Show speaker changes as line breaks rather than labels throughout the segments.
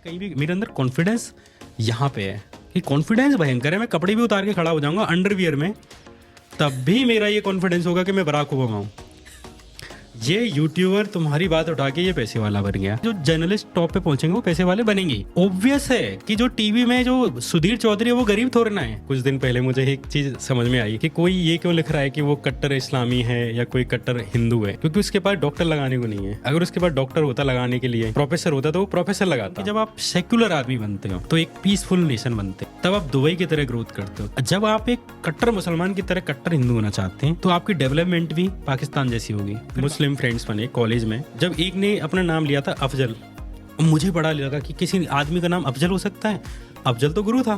कहीं भी मेरे अंदर कॉन्फिडेंस यहाँ पे है कि कॉन्फिडेंस भयंकर है। मैं कपड़े भी उतार के खड़ा हो जाऊंगा अंडरवियर में, तब भी मेरा ये कॉन्फिडेंस होगा कि मैं बराक ओबामा हूँ। ये यूट्यूबर तुम्हारी बात उठा के ये पैसे वाला बन गया। जो जर्नलिस्ट टॉप पे पहुंचेंगे वो पैसे वाले बनेंगे। ऑब्वियस है कि जो टीवी में जो सुधीर चौधरी है वो गरीब थोड़े ना है। कुछ दिन पहले मुझे एक चीज समझ में आई कि कोई ये क्यों लिख रहा है कि वो कट्टर इस्लामी है या कोई कट्टर हिंदू है, क्योंकि उसके पास डॉक्टर लगाने को नहीं है। अगर उसके पास डॉक्टर होता लगाने के लिए, प्रोफेसर होता तो वो प्रोफेसर लगाता। जब आप सेक्युलर आदमी बनते हो तो एक पीसफुल नेशन बनते हो, तब आप दुबई की तरह ग्रोथ करते हो। जब आप एक कट्टर मुसलमान की तरह कट्टर हिंदू होना चाहते हैं तो आपकी डेवलपमेंट भी पाकिस्तान जैसी होगी। मुस्लिम फ्रेंड्स बने कॉलेज में, जब एक ने अपना नाम लिया था अफजल, मुझे बड़ा लगा कि किसी आदमी का नाम अफजल हो सकता है। अफजल तो गुरु था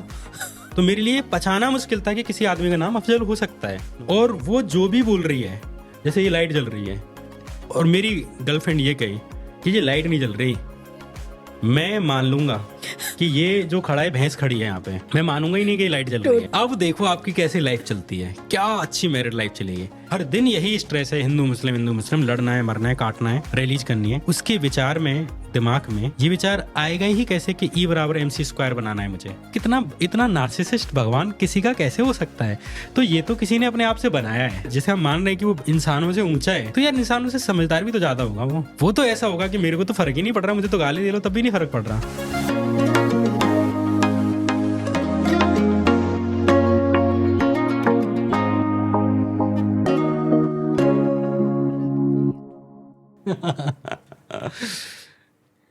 तो मेरे लिए पहचाना मुश्किल था कि किसी आदमी का नाम अफजल हो सकता है। और वो जो भी बोल रही है, जैसे ये लाइट जल रही है और मेरी गर्लफ्रेंड ये कही कि ये लाइट नहीं जल रही, मैं मान लूंगा कि ये जो खड़ा है भैंस खड़ी है यहाँ पे, मैं मानूंगा ही नहीं कि ये लाइट जल रही है। अब देखो आपकी कैसी लाइफ चलती है, क्या अच्छी मैरिड लाइफ चलेगी। हर दिन यही स्ट्रेस है, हिंदू मुस्लिम लड़ना है, मरना है, काटना है, रैलीज करनी है। उसके विचार में, दिमाग में ये विचार आएगा ही कैसे कि E बराबर MC² बनाना है मुझे। कितना इतना नार्सिसिस्ट भगवान किसी का कैसे हो सकता है? तो ये तो किसी ने अपने आप से बनाया है। जैसे हम मान रहे हैं कि वो इंसानों से ऊंचा है, तो यार इंसानों से समझदार भी तो ज्यादा होगा। वो तो ऐसा होगा कि मेरे को तो फर्क ही नहीं पड़ रहा, मुझे तो गाली दे लो तब भी नहीं फर्क पड़ रहा।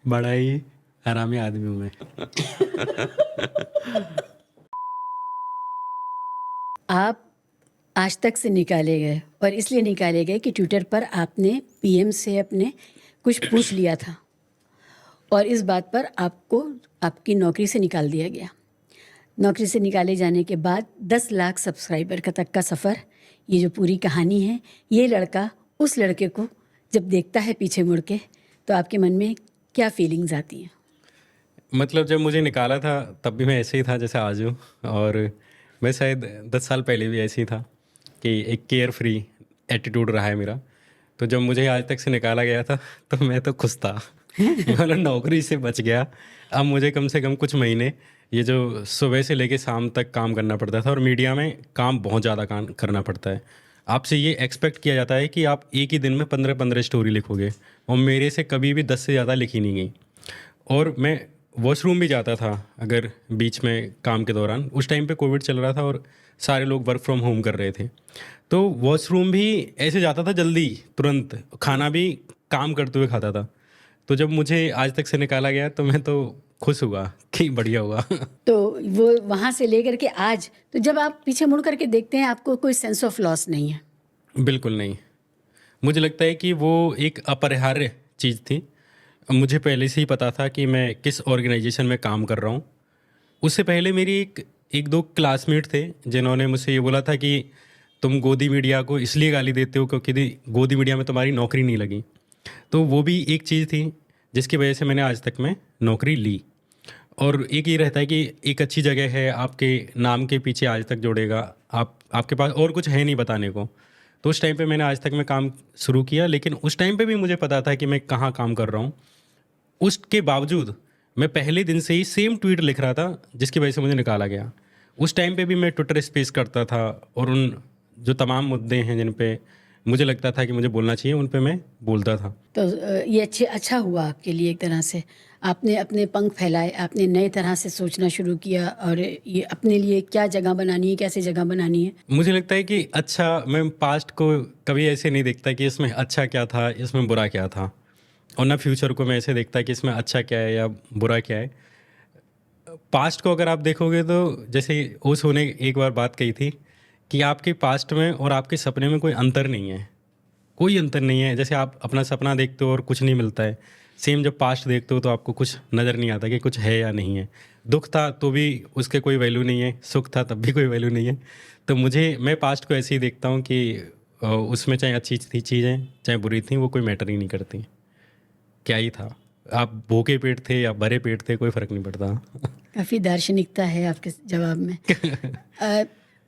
बड़ा ही हरामी आदमी हूँ मैं।
आप आज तक से निकाले गए और इसलिए निकाले गए कि ट्विटर पर आपने PM से अपने कुछ पूछ लिया था और इस बात पर आपको आपकी नौकरी से निकाल दिया गया। नौकरी से निकाले जाने के बाद 10 लाख सब्सक्राइबर का तक का सफ़र, ये जो पूरी कहानी है, ये लड़का उस लड़के को जब देखता है पीछे मुड़ के तो आपके मन में क्या फीलिंग्स आती हैं?
मतलब जब मुझे निकाला था तब भी मैं ऐसे ही था जैसे आज हूँ, और मैं शायद 10 साल पहले भी ऐसे ही था कि एक केयर फ्री एटीट्यूड रहा है मेरा। तो जब मुझे आज तक से निकाला गया था तो मैं तो खुश था। मतलब नौकरी से बच गया। अब मुझे कम से कम कुछ महीने ये जो सुबह से लेके शाम तक काम करना पड़ता था, और मीडिया में काम बहुत ज़्यादा काम करना पड़ता है। आपसे ये एक्सपेक्ट किया जाता है कि आप एक ही दिन में 15-15 स्टोरी लिखोगे, और मेरे से कभी भी 10 से ज़्यादा लिखी नहीं गई। और मैं वॉशरूम भी जाता था अगर बीच में काम के दौरान। उस टाइम पे कोविड चल रहा था और सारे लोग वर्क फ्रॉम होम कर रहे थे, तो वॉशरूम भी ऐसे जाता था जल्दी, तुरंत। खाना भी काम करते हुए खाता था। तो जब मुझे आज तक से निकाला गया तो मैं तो खुश हुआ कि बढ़िया हुआ।
तो वो वहाँ से लेकर के आज, तो जब आप पीछे मुड़ करके देखते हैं आपको कोई सेंस ऑफ लॉस नहीं है?
बिल्कुल नहीं। मुझे लगता है कि वो एक अपरिहार्य चीज़ थी। मुझे पहले से ही पता था कि मैं किस ऑर्गेनाइजेशन में काम कर रहा हूँ। उससे पहले मेरी एक दो क्लासमेट थे जिन्होंने मुझसे ये बोला था कि तुम गोदी मीडिया को इसलिए गाली देते हो क्योंकि गोदी मीडिया में तुम्हारी नौकरी नहीं लगी। तो वो भी एक चीज़ थी जिसकी वजह से मैंने आज तक में नौकरी ली। और एक ये रहता है कि एक अच्छी जगह है, आपके नाम के पीछे आज तक जोड़ेगा, आपके पास और कुछ है नहीं बताने को। तो उस टाइम पे मैंने आज तक में काम शुरू किया, लेकिन उस टाइम पे भी मुझे पता था कि मैं कहाँ काम कर रहा हूँ। उसके बावजूद मैं पहले दिन से ही सेम ट्वीट लिख रहा था जिसकी वजह से मुझे निकाला गया। उस टाइम पे भी मैं ट्विटर स्पेस करता था और उन जो तमाम मुद्दे हैं जिन पे मुझे लगता था कि मुझे बोलना चाहिए, उन पे मैं बोलता था।
तो ये अच्छा हुआ आपके लिए। एक तरह से आपने अपने पंख फैलाए, आपने नए तरह से सोचना शुरू किया और ये अपने लिए क्या जगह बनानी है, कैसे जगह बनानी है।
मुझे लगता है कि अच्छा, मैं पास्ट को कभी ऐसे नहीं देखता कि इसमें अच्छा क्या था, इसमें बुरा क्या था, और ना फ्यूचर को मैं ऐसे देखता कि इसमें अच्छा क्या है या बुरा क्या है। पास्ट को अगर आप देखोगे तो जैसे ओशो ने एक बार बात कही थी कि आपके पास्ट में और आपके सपने में कोई अंतर नहीं है, कोई अंतर नहीं है। जैसे आप अपना सपना देखते हो और कुछ नहीं मिलता है, सेम जब पास्ट देखते हो तो आपको कुछ नज़र नहीं आता कि कुछ है या नहीं है। दुख था तो भी उसके कोई वैल्यू नहीं है, सुख था तब भी कोई वैल्यू नहीं है। तो मैं पास्ट को ऐसे ही देखता हूँ कि उसमें चाहे अच्छी थी चीज़ें चाहे बुरी थी, वो कोई मैटर ही नहीं करती। क्या ही था, आप भूखे पेट थे या भरे पेट थे, कोई फ़र्क नहीं पड़ता।
काफ़ी दार्शनिकता है आपके जवाब में।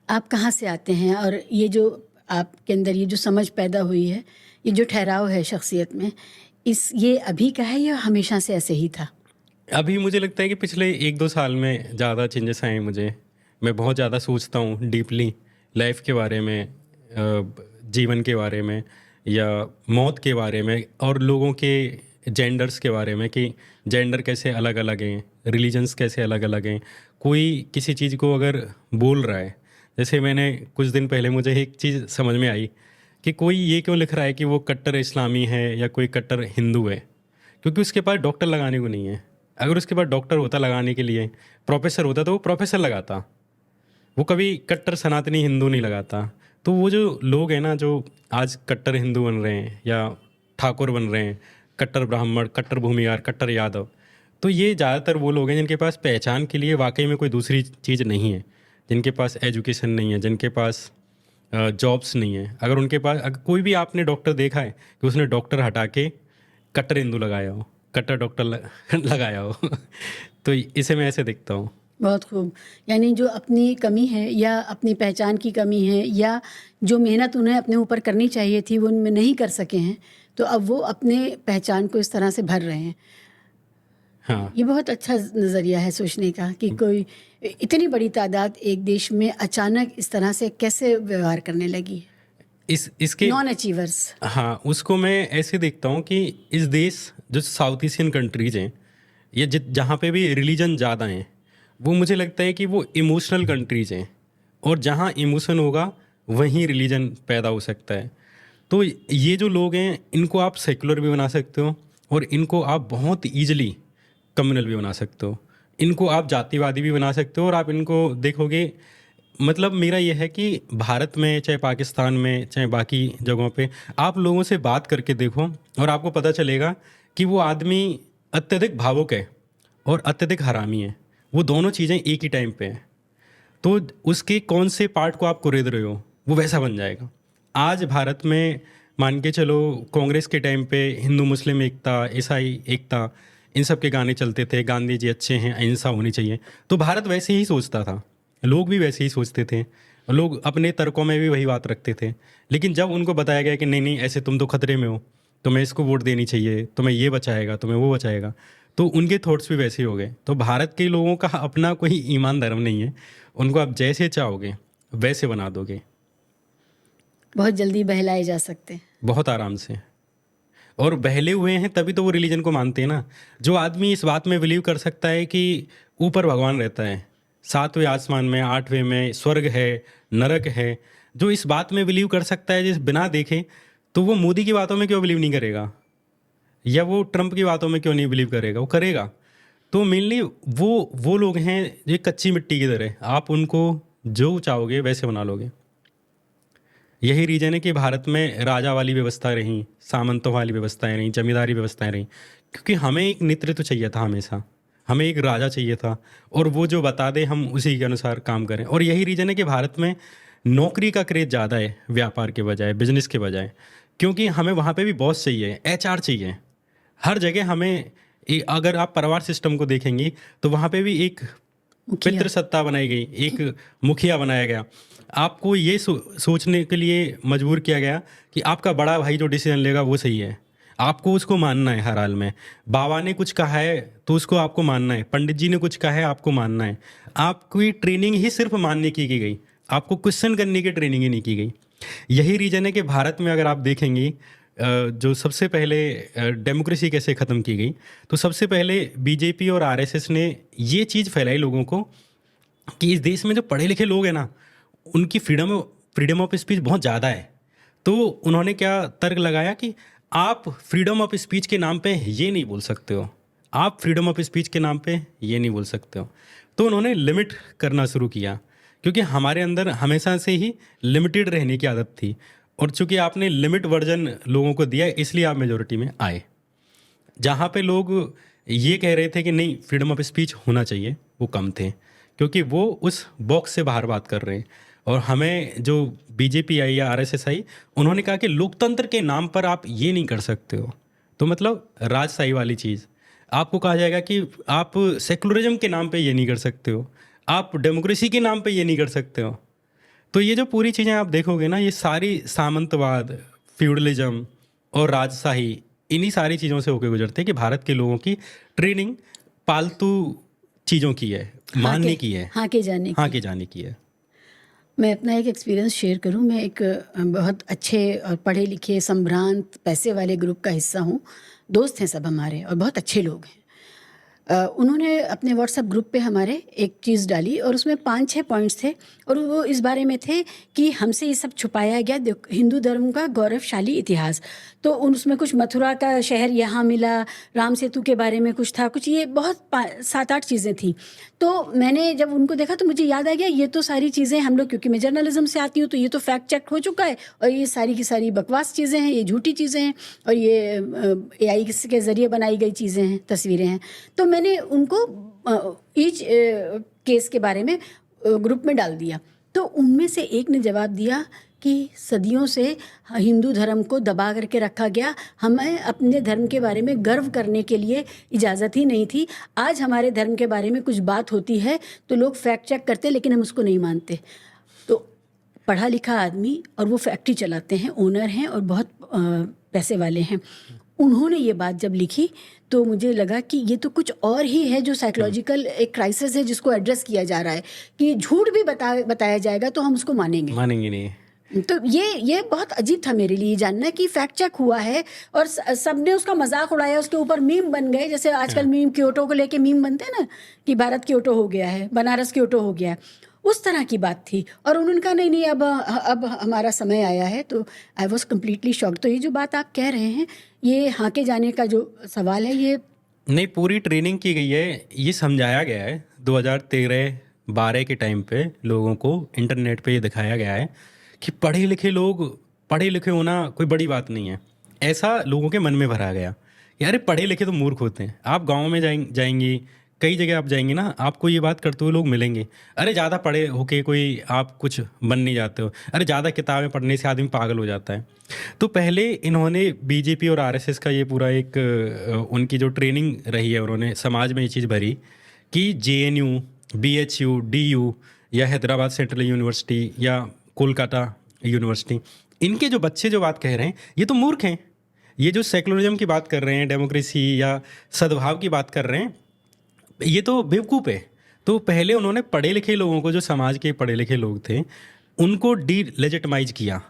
आप कहाँ से आते हैं और ये जो आपके अंदर ये जो समझ पैदा हुई है, ये जो ठहराव है शख्सियत में, ये अभी का है या हमेशा से ऐसे ही था?
अभी मुझे लगता है कि पिछले 1-2 साल में ज़्यादा चेंजेस आए हैं मुझे। मैं बहुत ज़्यादा सोचता हूँ डीपली लाइफ के बारे में, जीवन के बारे में या मौत के बारे में और लोगों के जेंडर्स के बारे में कि जेंडर कैसे अलग-अलग हैं, रिलीजन्स कैसे अलग-अलग हैं। कोई किसी चीज़ को अगर बोल रहा है, जैसे मैंने कुछ दिन पहले मुझे एक चीज़ समझ में आई कि कोई ये क्यों लिख रहा है कि वो कट्टर इस्लामी है या कोई कट्टर हिंदू है, क्योंकि उसके पास डॉक्टर लगाने को नहीं है। अगर उसके पास डॉक्टर होता लगाने के लिए, प्रोफेसर होता तो वो प्रोफेसर लगाता, वो कभी कट्टर सनातनी हिंदू नहीं लगाता। तो वो जो लोग हैं ना जो आज कट्टर हिंदू बन रहे हैं या ठाकुर बन रहे हैं, कट्टर ब्राह्मण, कट्टर भूमिहार, कट्टर यादव, तो ये ज़्यादातर वो लोग हैं जिनके पास पहचान के लिए वाकई में कोई दूसरी चीज़ नहीं है, जिनके पास एजुकेशन नहीं है, जिनके पास जॉब्स नहीं है। अगर उनके पास, अगर कोई भी आपने डॉक्टर देखा है कि उसने डॉक्टर हटा के कट्टर हिंदू लगाया हो, कट्टर डॉक्टर लगाया हो तो इसे मैं ऐसे देखता हूँ।
बहुत खूब। यानी जो अपनी कमी है या अपनी पहचान की कमी है या जो मेहनत उन्हें अपने ऊपर करनी चाहिए थी वो उनमें नहीं कर सके हैं, तो अब वो अपने पहचान को इस तरह से भर रहे हैं।
हाँ,
ये बहुत अच्छा नज़रिया है सोचने का कि कोई इतनी बड़ी तादाद एक देश में अचानक इस तरह से कैसे व्यवहार करने लगी।
इसके
नॉन अचीवर्स।
हाँ, उसको मैं ऐसे देखता हूँ कि इस देश जो साउथ एशियन कंट्रीज़ हैं या जहाँ पे भी रिलीजन ज़्यादा हैं, वो मुझे लगता है कि वो इमोशनल कंट्रीज़ हैं, और जहाँ इमोशन होगा वहीं रिलीजन पैदा हो सकता है। तो ये जो लोग हैं इनको आप सेकुलर भी बना सकते हो और इनको आप बहुत ईजिली कम्युनल भी बना सकते हो। इनको आप जातिवादी भी बना सकते हो और आप इनको देखोगे, मतलब मेरा ये है कि भारत में चाहे पाकिस्तान में चाहे बाकी जगहों पे आप लोगों से बात करके देखो और आपको पता चलेगा कि वो आदमी अत्यधिक भावुक है और अत्यधिक हरामी है। वो दोनों चीज़ें एक ही टाइम पे हैं। तो उसके कौन से पार्ट को आप कुरेद रहे हो वो वैसा बन जाएगा। आज भारत में मान के चलो कांग्रेस के टाइम पे हिंदू मुस्लिम एकता, ईसाई एकता, इन सब के गाने चलते थे, गांधी जी अच्छे हैं, अहिंसा होनी चाहिए, तो भारत वैसे ही सोचता था, लोग भी वैसे ही सोचते थे, लोग अपने तर्कों में भी वही बात रखते थे। लेकिन जब उनको बताया गया कि नहीं नहीं ऐसे तुम तो खतरे में हो, तुम्हें इसको वोट देनी चाहिए, तुम्हें ये बचाएगा, तुम्हें वो बचाएगा, तो उनके थॉट्स भी वैसे ही हो गए। तो भारत के लोगों का अपना कोई ईमान धर्म नहीं है, उनको आप जैसे चाहोगे वैसे बना दोगे,
बहुत जल्दी बहलाए जा सकते हैं।
बहुत आराम से। और बहले हुए हैं तभी तो वो रिलीजन को मानते हैं ना। जो आदमी इस बात में बिलीव कर सकता है कि ऊपर भगवान रहता है, 7वें आसमान में, 8वें में स्वर्ग है, नरक है, जो इस बात में बिलीव कर सकता है जिस बिना देखे, तो वो मोदी की बातों में क्यों बिलीव नहीं करेगा, या वो ट्रंप की बातों में क्यों नहीं बिलीव करेगा, वो करेगा। तो मेनली वो लोग हैं जो कच्ची मिट्टी की तरह, आप उनको जो चाहोगे वैसे बना लोगे। यही रीजन है कि भारत में राजा वाली व्यवस्था रही, सामंतों वाली व्यवस्थाएं रहीं, जमींदारी व्यवस्थाएं रहीं, क्योंकि हमें एक नेतृत्व चाहिए था, हमेशा हमें एक राजा चाहिए था, और वो जो बता दे हम उसी के अनुसार काम करें। और यही रीजन है कि भारत में नौकरी का क्रेज ज़्यादा है व्यापार के बजाय, बिजनेस के बजाय, क्योंकि हमें वहाँ पे भी बॉस चाहिए, एचआर चाहिए हर जगह। हमें अगर आप परिवार सिस्टम को देखेंगी तो वहाँ पे भी एक पितृ सत्ता बनाई गई, एक मुखिया बनाया गया। आपको ये सोचने के लिए मजबूर किया गया कि आपका बड़ा भाई जो डिसीजन लेगा वो सही है, आपको उसको मानना है हर हाल में। बाबा ने कुछ कहा है तो उसको आपको मानना है, पंडित जी ने कुछ कहा है आपको मानना है। आपकी ट्रेनिंग ही सिर्फ मानने की गई, आपको क्वेश्चन करने की ट्रेनिंग ही नहीं की गई। यही रीजन है कि भारत में अगर आप देखेंगी जो सबसे पहले डेमोक्रेसी कैसे ख़त्म की गई, तो सबसे पहले बीजेपी और आरएसएस ने ये चीज़ फैलाई लोगों को कि इस देश में जो पढ़े लिखे लोग हैं ना, उनकी फ्रीडम ऑफ स्पीच बहुत ज़्यादा है। तो उन्होंने क्या तर्क लगाया कि आप फ्रीडम ऑफ स्पीच के नाम पे ये नहीं बोल सकते हो, आप फ्रीडम ऑफ स्पीच के नाम पे ये नहीं बोल सकते हो। तो उन्होंने लिमिट करना शुरू किया, क्योंकि हमारे अंदर हमेशा से ही लिमिटेड रहने की आदत थी, और चूंकि आपने लिमिट वर्जन लोगों को दिया इसलिए आप मेजोरिटी में आए। जहाँ पे लोग ये कह रहे थे कि नहीं फ्रीडम ऑफ स्पीच होना चाहिए, वो कम थे, क्योंकि वो उस बॉक्स से बाहर बात कर रहे हैं। और हमें जो बीजेपी आई या आरएसएस आई, उन्होंने कहा कि लोकतंत्र के नाम पर आप ये नहीं कर सकते हो। तो मतलब राजशाही वाली चीज़, आपको कहा जाएगा कि आप सेकुलरिज्म के नाम पे ये नहीं कर सकते हो, आप डेमोक्रेसी के नाम पे ये नहीं कर सकते हो। तो ये जो पूरी चीज़ें आप देखोगे ना, ये सारी सामंतवाद, फ्यूडलिज्म और राजशाही, इन्हीं सारी चीज़ों से होकर गुजरते हैं कि भारत के लोगों की ट्रेनिंग फालतू चीज़ों की है, मानने की है,
हाँ के जाने की।
हाँ के जाने की है।
मैं अपना एक एक्सपीरियंस शेयर करूं। मैं एक बहुत अच्छे और पढ़े लिखे संभ्रांत पैसे वाले ग्रुप का हिस्सा हूं। दोस्त हैं सब हमारे और बहुत अच्छे लोग हैं। उन्होंने अपने व्हाट्सएप ग्रुप पे हमारे एक चीज़ डाली और उसमें 5-6 पॉइंट्स थे और वो इस बारे में थे कि हमसे ये सब छुपाया गया हिंदू धर्म का गौरवशाली इतिहास। तो उसमें कुछ मथुरा का शहर यहाँ मिला, राम सेतु के बारे में कुछ था, कुछ ये बहुत 7-8 चीज़ें थी। तो मैंने जब उनको देखा तो मुझे याद आ गया ये तो सारी चीज़ें हम लोग, क्योंकि मैं जर्नलिज्म से आती हूँ, तो ये तो फैक्ट चेक हो चुका है और ये सारी की सारी बकवास चीज़ें हैं, ये झूठी चीज़ें हैं और ये AI के ज़रिए बनाई गई चीज़ें हैं, तस्वीरें हैं। तो मैंने उनको ईच केस के बारे में ग्रुप में डाल दिया। तो उनमें से एक ने जवाब दिया कि सदियों से हिंदू धर्म को दबा करके रखा गया, हमें अपने धर्म के बारे में गर्व करने के लिए इजाज़त ही नहीं थी। आज हमारे धर्म के बारे में कुछ बात होती है तो लोग फैक्ट चेक करते, लेकिन हम उसको नहीं मानते। तो पढ़ा लिखा आदमी और वो फैक्ट्री चलाते हैं, ओनर हैं और बहुत पैसे वाले हैं। उन्होंने ये बात जब लिखी तो मुझे लगा कि ये तो कुछ और ही है, जो साइकोलॉजिकल एक क्राइसिस है जिसको एड्रेस किया जा रहा है कि झूठ भी बताया जाएगा तो हम उसको मानेंगे
नहीं।
तो ये बहुत अजीब था मेरे लिए जानना कि फैक्ट चेक हुआ है और सबने उसका मजाक उड़ाया, उसके ऊपर मीम बन गए। जैसे आजकल मीम क्योटो को लेके मीम बनते हैं ना कि भारत क्योटो हो गया है, बनारस क्योटो हो गया है, उस तरह की बात थी। और उन्होंने कहा नहीं अब हमारा समय आया है। तो आई वॉज कम्प्लीटली शॉक्ड। तो ये जो बात आप कह रहे हैं, ये हाँ के जाने का जो सवाल है, ये
नहीं, पूरी ट्रेनिंग की गई है, ये समझाया गया है 2013-12 के टाइम पे लोगों को इंटरनेट पे ये दिखाया गया है कि पढ़े लिखे होना कोई बड़ी बात नहीं है। ऐसा लोगों के मन में भरा गया कि अरे पढ़े लिखे तो मूर्ख होते हैं। आप गांव में जाएंगी, कई जगह आप जाएंगे ना, आपको ये बात करते हुए लोग मिलेंगे, अरे ज़्यादा पढ़े होके कोई आप कुछ बन नहीं जाते हो, अरे ज़्यादा किताबें पढ़ने से आदमी पागल हो जाता है। तो पहले इन्होंने बीजेपी और आरएसएस का ये पूरा एक उनकी जो ट्रेनिंग रही है, उन्होंने समाज में ये चीज़ भरी कि JNU, BHU, DU या हैदराबाद सेंट्रल यूनिवर्सिटी या कोलकाता यूनिवर्सिटी, इनके जो बच्चे जो बात कह रहे हैं ये तो मूर्ख हैं। ये जो सेकुलरिज्म की बात कर रहे हैं, डेमोक्रेसी या सद्भाव की बात कर रहे हैं, ये तो बेवकूफ़ है। तो पहले उन्होंने पढ़े लिखे लोगों को, जो समाज के पढ़े लिखे लोग थे, उनको डी-लेजिटिमाइज किया,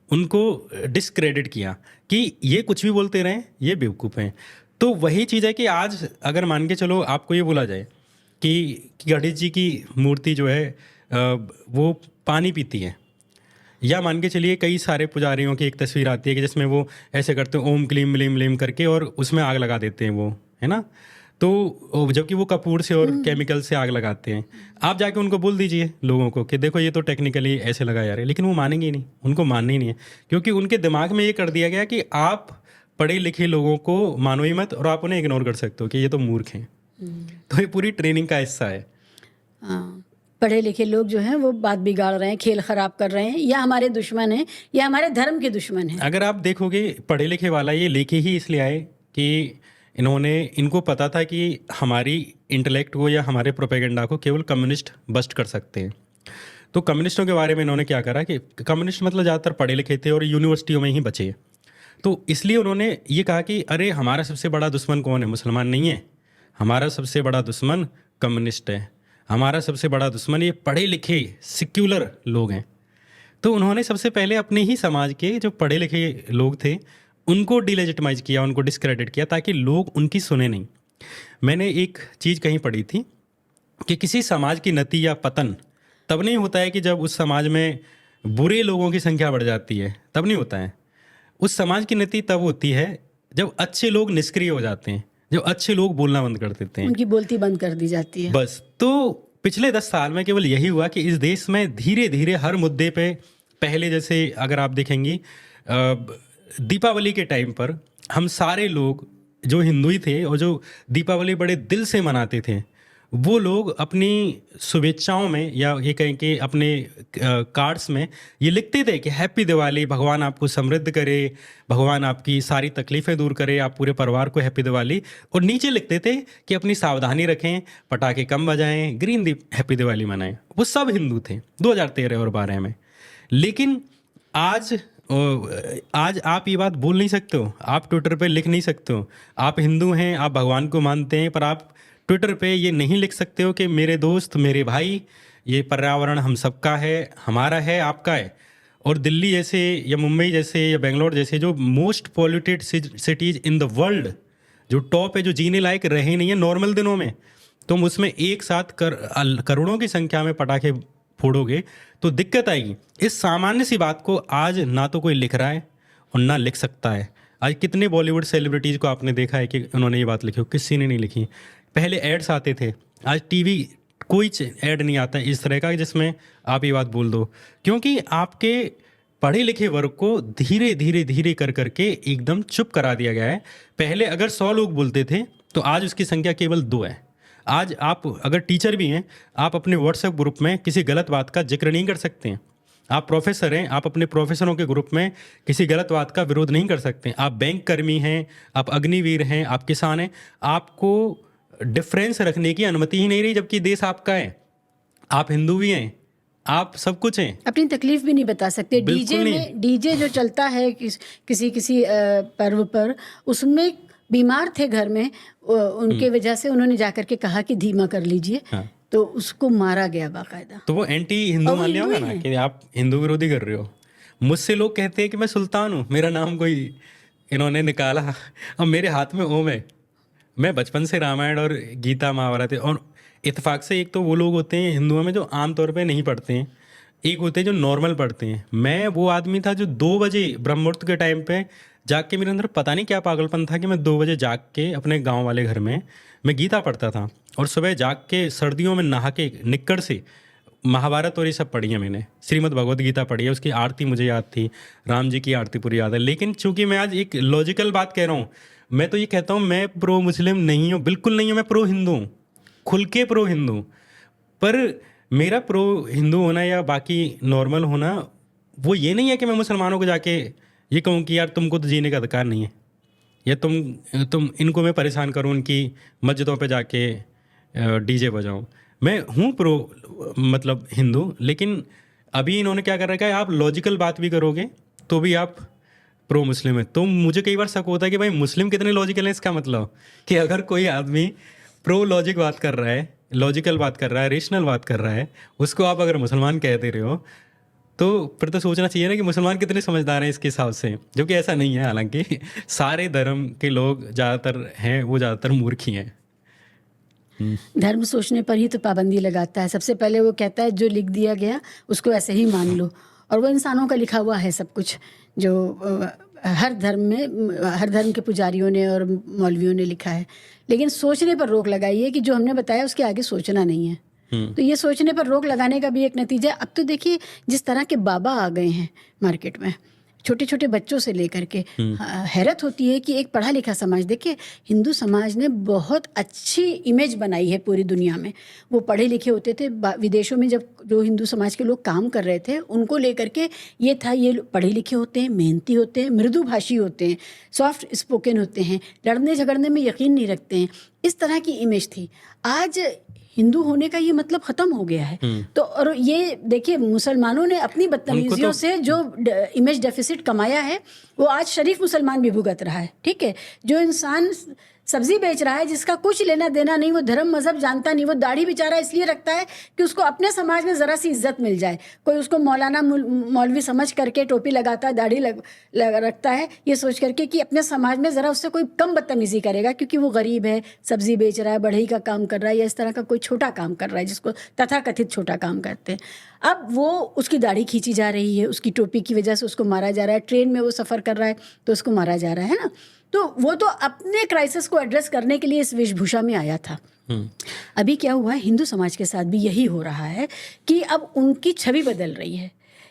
उनको डिस्क्रेडिट किया कि ये कुछ भी बोलते रहें, ये बेवकूफ़ हैं। तो वही चीज़ है कि आज अगर मान के चलो आपको ये बोला जाए कि गणेश जी की मूर्ति जो है वो पानी पीती है, या मान के चलिए कई सारे पुजारियों की एक तस्वीर आती है कि जिसमें वो ऐसे करते हैं ओम क्लीम लीम लीम करके और उसमें आग लगा देते हैं, वो है ना। तो जबकि वो कपूर से और केमिकल से आग लगाते हैं। आप जाके उनको बोल दीजिए लोगों को कि देखो ये तो टेक्निकली ऐसे लगा जा रहा है, लेकिन वो मानेंगे ही नहीं, उनको मानना ही नहीं है, क्योंकि उनके दिमाग में ये कर दिया गया कि आप पढ़े लिखे लोगों को मानो ही मत और आप उन्हें इग्नोर कर सकते हो कि ये तो मूर्ख हैं। तो ये पूरी ट्रेनिंग का हिस्सा है।
हाँ, पढ़े लिखे लोग जो हैं वो बात बिगाड़ रहे हैं, खेल ख़राब कर रहे हैं, या हमारे दुश्मन हैं या हमारे धर्म के दुश्मन हैं।
अगर आप देखोगे पढ़े लिखे वाला ये लेके ही इसलिए आए कि इनको पता था कि हमारी इंटेलेक्ट को या हमारे प्रोपेगेंडा को केवल कम्युनिस्ट बस्ट कर सकते हैं। तो कम्युनिस्टों के बारे में इन्होंने क्या करा कि कम्युनिस्ट मतलब ज़्यादातर पढ़े लिखे थे और यूनिवर्सिटियों में ही बचे। तो इसलिए उन्होंने ये कहा कि अरे हमारा सबसे बड़ा दुश्मन कौन है? मुसलमान नहीं है, हमारा सबसे बड़ा दुश्मन कम्युनिस्ट है, हमारा सबसे बड़ा दुश्मन ये पढ़े लिखे सेक्युलर लोग हैं। तो उन्होंने सबसे पहले अपने ही समाज के जो पढ़े लिखे लोग थे उनको डिलेजिटिमाइज किया, उनको डिस्क्रेडिट किया, ताकि लोग उनकी सुने नहीं। मैंने एक चीज़ कहीं पढ़ी थी कि किसी समाज की नति या पतन तब नहीं होता है कि जब उस समाज में बुरे लोगों की संख्या बढ़ जाती है, तब नहीं होता है। उस समाज की नति तब होती है जब अच्छे लोग निष्क्रिय हो जाते हैं, जब अच्छे लोग बोलना बंद कर देते हैं,
उनकी बोलती बंद कर दी जाती है।
बस। तो पिछले 10 साल में केवल यही हुआ कि इस देश में धीरे धीरे हर मुद्दे पे, पहले जैसे अगर आप देखेंगी दीपावली के टाइम पर हम सारे लोग जो हिंदू ही थे और जो दीपावली बड़े दिल से मनाते थे, वो लोग अपनी शुभेच्छाओं में या ये कहें कि अपने कार्ड्स में ये लिखते थे कि हैप्पी दिवाली, भगवान आपको समृद्ध करे, भगवान आपकी सारी तकलीफ़ें दूर करे, आप पूरे परिवार को हैप्पी दिवाली। और नीचे लिखते थे कि अपनी सावधानी रखें, पटाखे कम बजाएं, ग्रीन हैप्पी दिवाली मनाएं। वो सब हिंदू थे 2013 और 12 में। लेकिन आज आप ये बात बोल नहीं सकते हो, आप ट्विटर पे लिख नहीं सकते हो, आप हिंदू हैं, आप भगवान को मानते हैं, पर आप ट्विटर पे ये नहीं लिख सकते हो कि मेरे दोस्त, मेरे भाई, ये पर्यावरण हम सबका है, हमारा है, आपका है। और दिल्ली जैसे या मुंबई जैसे या बेंगलोर जैसे जो most polluted cities in the world, जो टॉप है, जो जीने लायक रहे नहीं है नॉर्मल दिनों में, तुम उसमें एक साथ करोड़ों की संख्या में पटाखे फोड़ोगे तो दिक्कत आएगी। इस सामान्य सी बात को आज ना तो कोई लिख रहा है और ना लिख सकता है। आज कितने बॉलीवुड सेलिब्रिटीज़ को आपने देखा है कि उन्होंने ये बात लिखी हो? किसी ने नहीं लिखी। पहले एड्स आते थे, आज टीवी कोई ऐड नहीं आता है इस तरह का जिसमें आप ये बात बोल दो, क्योंकि आपके पढ़े लिखे वर्ग को धीरे धीरे धीरे कर करके एकदम चुप करा दिया गया है। पहले अगर 100 लोग बोलते थे तो आज उसकी संख्या केवल 2 है। आज आप अगर टीचर भी हैं, आप अपने व्हाट्सएप ग्रुप में किसी गलत बात का जिक्र नहीं कर सकते हैं। आप प्रोफेसर हैं, आप अपने प्रोफेसरों के ग्रुप में किसी गलत बात का विरोध नहीं कर सकते। आप बैंक कर्मी हैं, आप अग्निवीर हैं, आप किसान हैं, आपको डिफरेंस रखने की अनुमति ही नहीं रही, जबकि देश आपका है। आप हिंदू भी हैं, आप सब कुछ हैं,
अपनी तकलीफ भी नहीं बता सकते। डीजे जो चलता है किसी पर्व पर, उसमें बीमार थे घर में, उनके वजह से उन्होंने जाकर के कहा कि धीमा कर लीजिए। हाँ। तो उसको मारा गया बाकायदा।
तो वो एंटी हिंदू मान लिया होगा ना कि आप हिंदू विरोधी कर रहे हो। मुझसे लोग कहते हैं कि मैं सुल्तान हूँ, मेरा नाम कोई इन्होंने निकाला, अब मेरे हाथ में ओम है। मैं बचपन से रामायण और गीता महाभारत, और इत्तेफाक से एक तो वो लोग होते हैं हिंदुओं में जो आमतौर पे नहीं पढ़ते हैं, एक होते हैं जो नॉर्मल पढ़ते हैं। मैं वो आदमी था जो 2 बजे ब्रह्म मुहूर्त के टाइम पे जाग के, मेरे अंदर पता नहीं क्या पागलपन था कि मैं 2 बजे जाग के अपने गांव वाले घर में मैं गीता पढ़ता था, और सुबह जाग के सर्दियों में नहा के निक्कड़ से महाभारत और ये सब पढ़ी है मैंने। श्रीमद् भगवद गीता पढ़ी है, उसकी आरती मुझे याद थी, राम जी की आरती पूरी याद है। लेकिन चूंकि मैं आज एक लॉजिकल बात कह रहा हूँ, मैं तो ये कहता हूँ मैं प्रो मुस्लिम नहीं हूँ, बिल्कुल नहीं हूँ। मैं प्रो हिंदू हूँ, खुल के प्रो हिंदू। पर मेरा प्रो हिंदू होना या बाकी नॉर्मल होना वो ये नहीं है कि मैं मुसलमानों को जाके ये कहूँ कि यार तुमको तो जीने का अधिकार नहीं है, या तुम इनको मैं परेशान करूँ, उनकी मस्जिदों पे जाके डीजे बजाऊँ। मैं हूँ प्रो मतलब हिंदू, लेकिन अभी इन्होंने क्या कर रखा है, आप लॉजिकल बात भी करोगे तो भी आप प्रो मुस्लिम है। तो मुझे कई बार शक होता है कि भाई मुस्लिम कितने लॉजिकल हैं। इसका मतलब कि अगर कोई आदमी प्रो लॉजिक बात कर रहा है, लॉजिकल बात कर रहा है, रेशनल बात कर रहा है, उसको आप अगर मुसलमान कह दे रहे हो तो फिर तो सोचना चाहिए ना कि मुसलमान कितने समझदार हैं इसके हिसाब से, जो कि ऐसा नहीं है। हालांकि सारे धर्म के लोग ज़्यादातर हैं वो ज़्यादातर मूर्ख ही हैं।
धर्म सोचने पर ही तो पाबंदी लगाता है। सबसे पहले वो कहता है जो लिख दिया गया उसको ऐसे ही मान लो, और वो इंसानों का लिखा हुआ है सब कुछ, जो हर धर्म के पुजारियों ने और मौलवियों ने लिखा है। लेकिन सोचने पर रोक लगाई है कि जो हमने बताया उसके आगे सोचना नहीं है। तो ये सोचने पर रोक लगाने का भी एक नतीजा है। अब तो देखिए जिस तरह के बाबा आ गए हैं मार्केट में, छोटे छोटे बच्चों से लेकर के, हैरत होती है कि एक पढ़ा लिखा समाज, देखिए हिंदू समाज ने बहुत अच्छी इमेज बनाई है पूरी दुनिया में। वो पढ़े लिखे होते थे, विदेशों में जब जो हिंदू समाज के लोग काम कर रहे थे उनको लेकर के ये था, ये पढ़े लिखे होते हैं, मेहनती होते हैं, मृदुभाषी होते हैं, सॉफ्ट स्पोकन होते हैं, लड़ने झगड़ने में यकीन नहीं रखते हैं, इस तरह की इमेज थी। आज हिंदू होने का ये मतलब खत्म हो गया है। तो और ये देखिए मुसलमानों ने अपनी बदतमीजियों से जो इमेज डेफिसिट कमाया है वो आज शरीफ मुसलमान भी भुगत रहा है। ठीक है, जो इंसान सब्जी बेच रहा है, जिसका कुछ लेना देना नहीं, वो धर्म मजहब जानता नहीं, वो दाढ़ी बेचारा इसलिए रखता है कि उसको अपने समाज में ज़रा सी इज्जत मिल जाए। कोई उसको मौलाना मौलवी समझ करके टोपी लगाता है, दाढ़ी रखता है, ये सोच करके कि अपने समाज में ज़रा उससे कोई कम बदतमीजी करेगा क्योंकि वो गरीब है, सब्जी बेच रहा है, बढ़ई का काम कर रहा है, या इस तरह का कोई छोटा काम कर रहा है जिसको तथाकथित छोटा काम कहते हैं। अब वो उसकी दाढ़ी खींची जा रही है, उसकी टोपी की वजह से उसको मारा जा रहा है, ट्रेन में वो सफ़र कर रहा है तो उसको मारा जा रहा है ना। तो वो तो अपने क्राइसिस को एड्रेस करने के लिए इस वेशभूषा में आया था। अभी क्या हुआ है, हिंदू समाज के साथ भी यही हो रहा है कि अब उनकी छवि बदल रही है।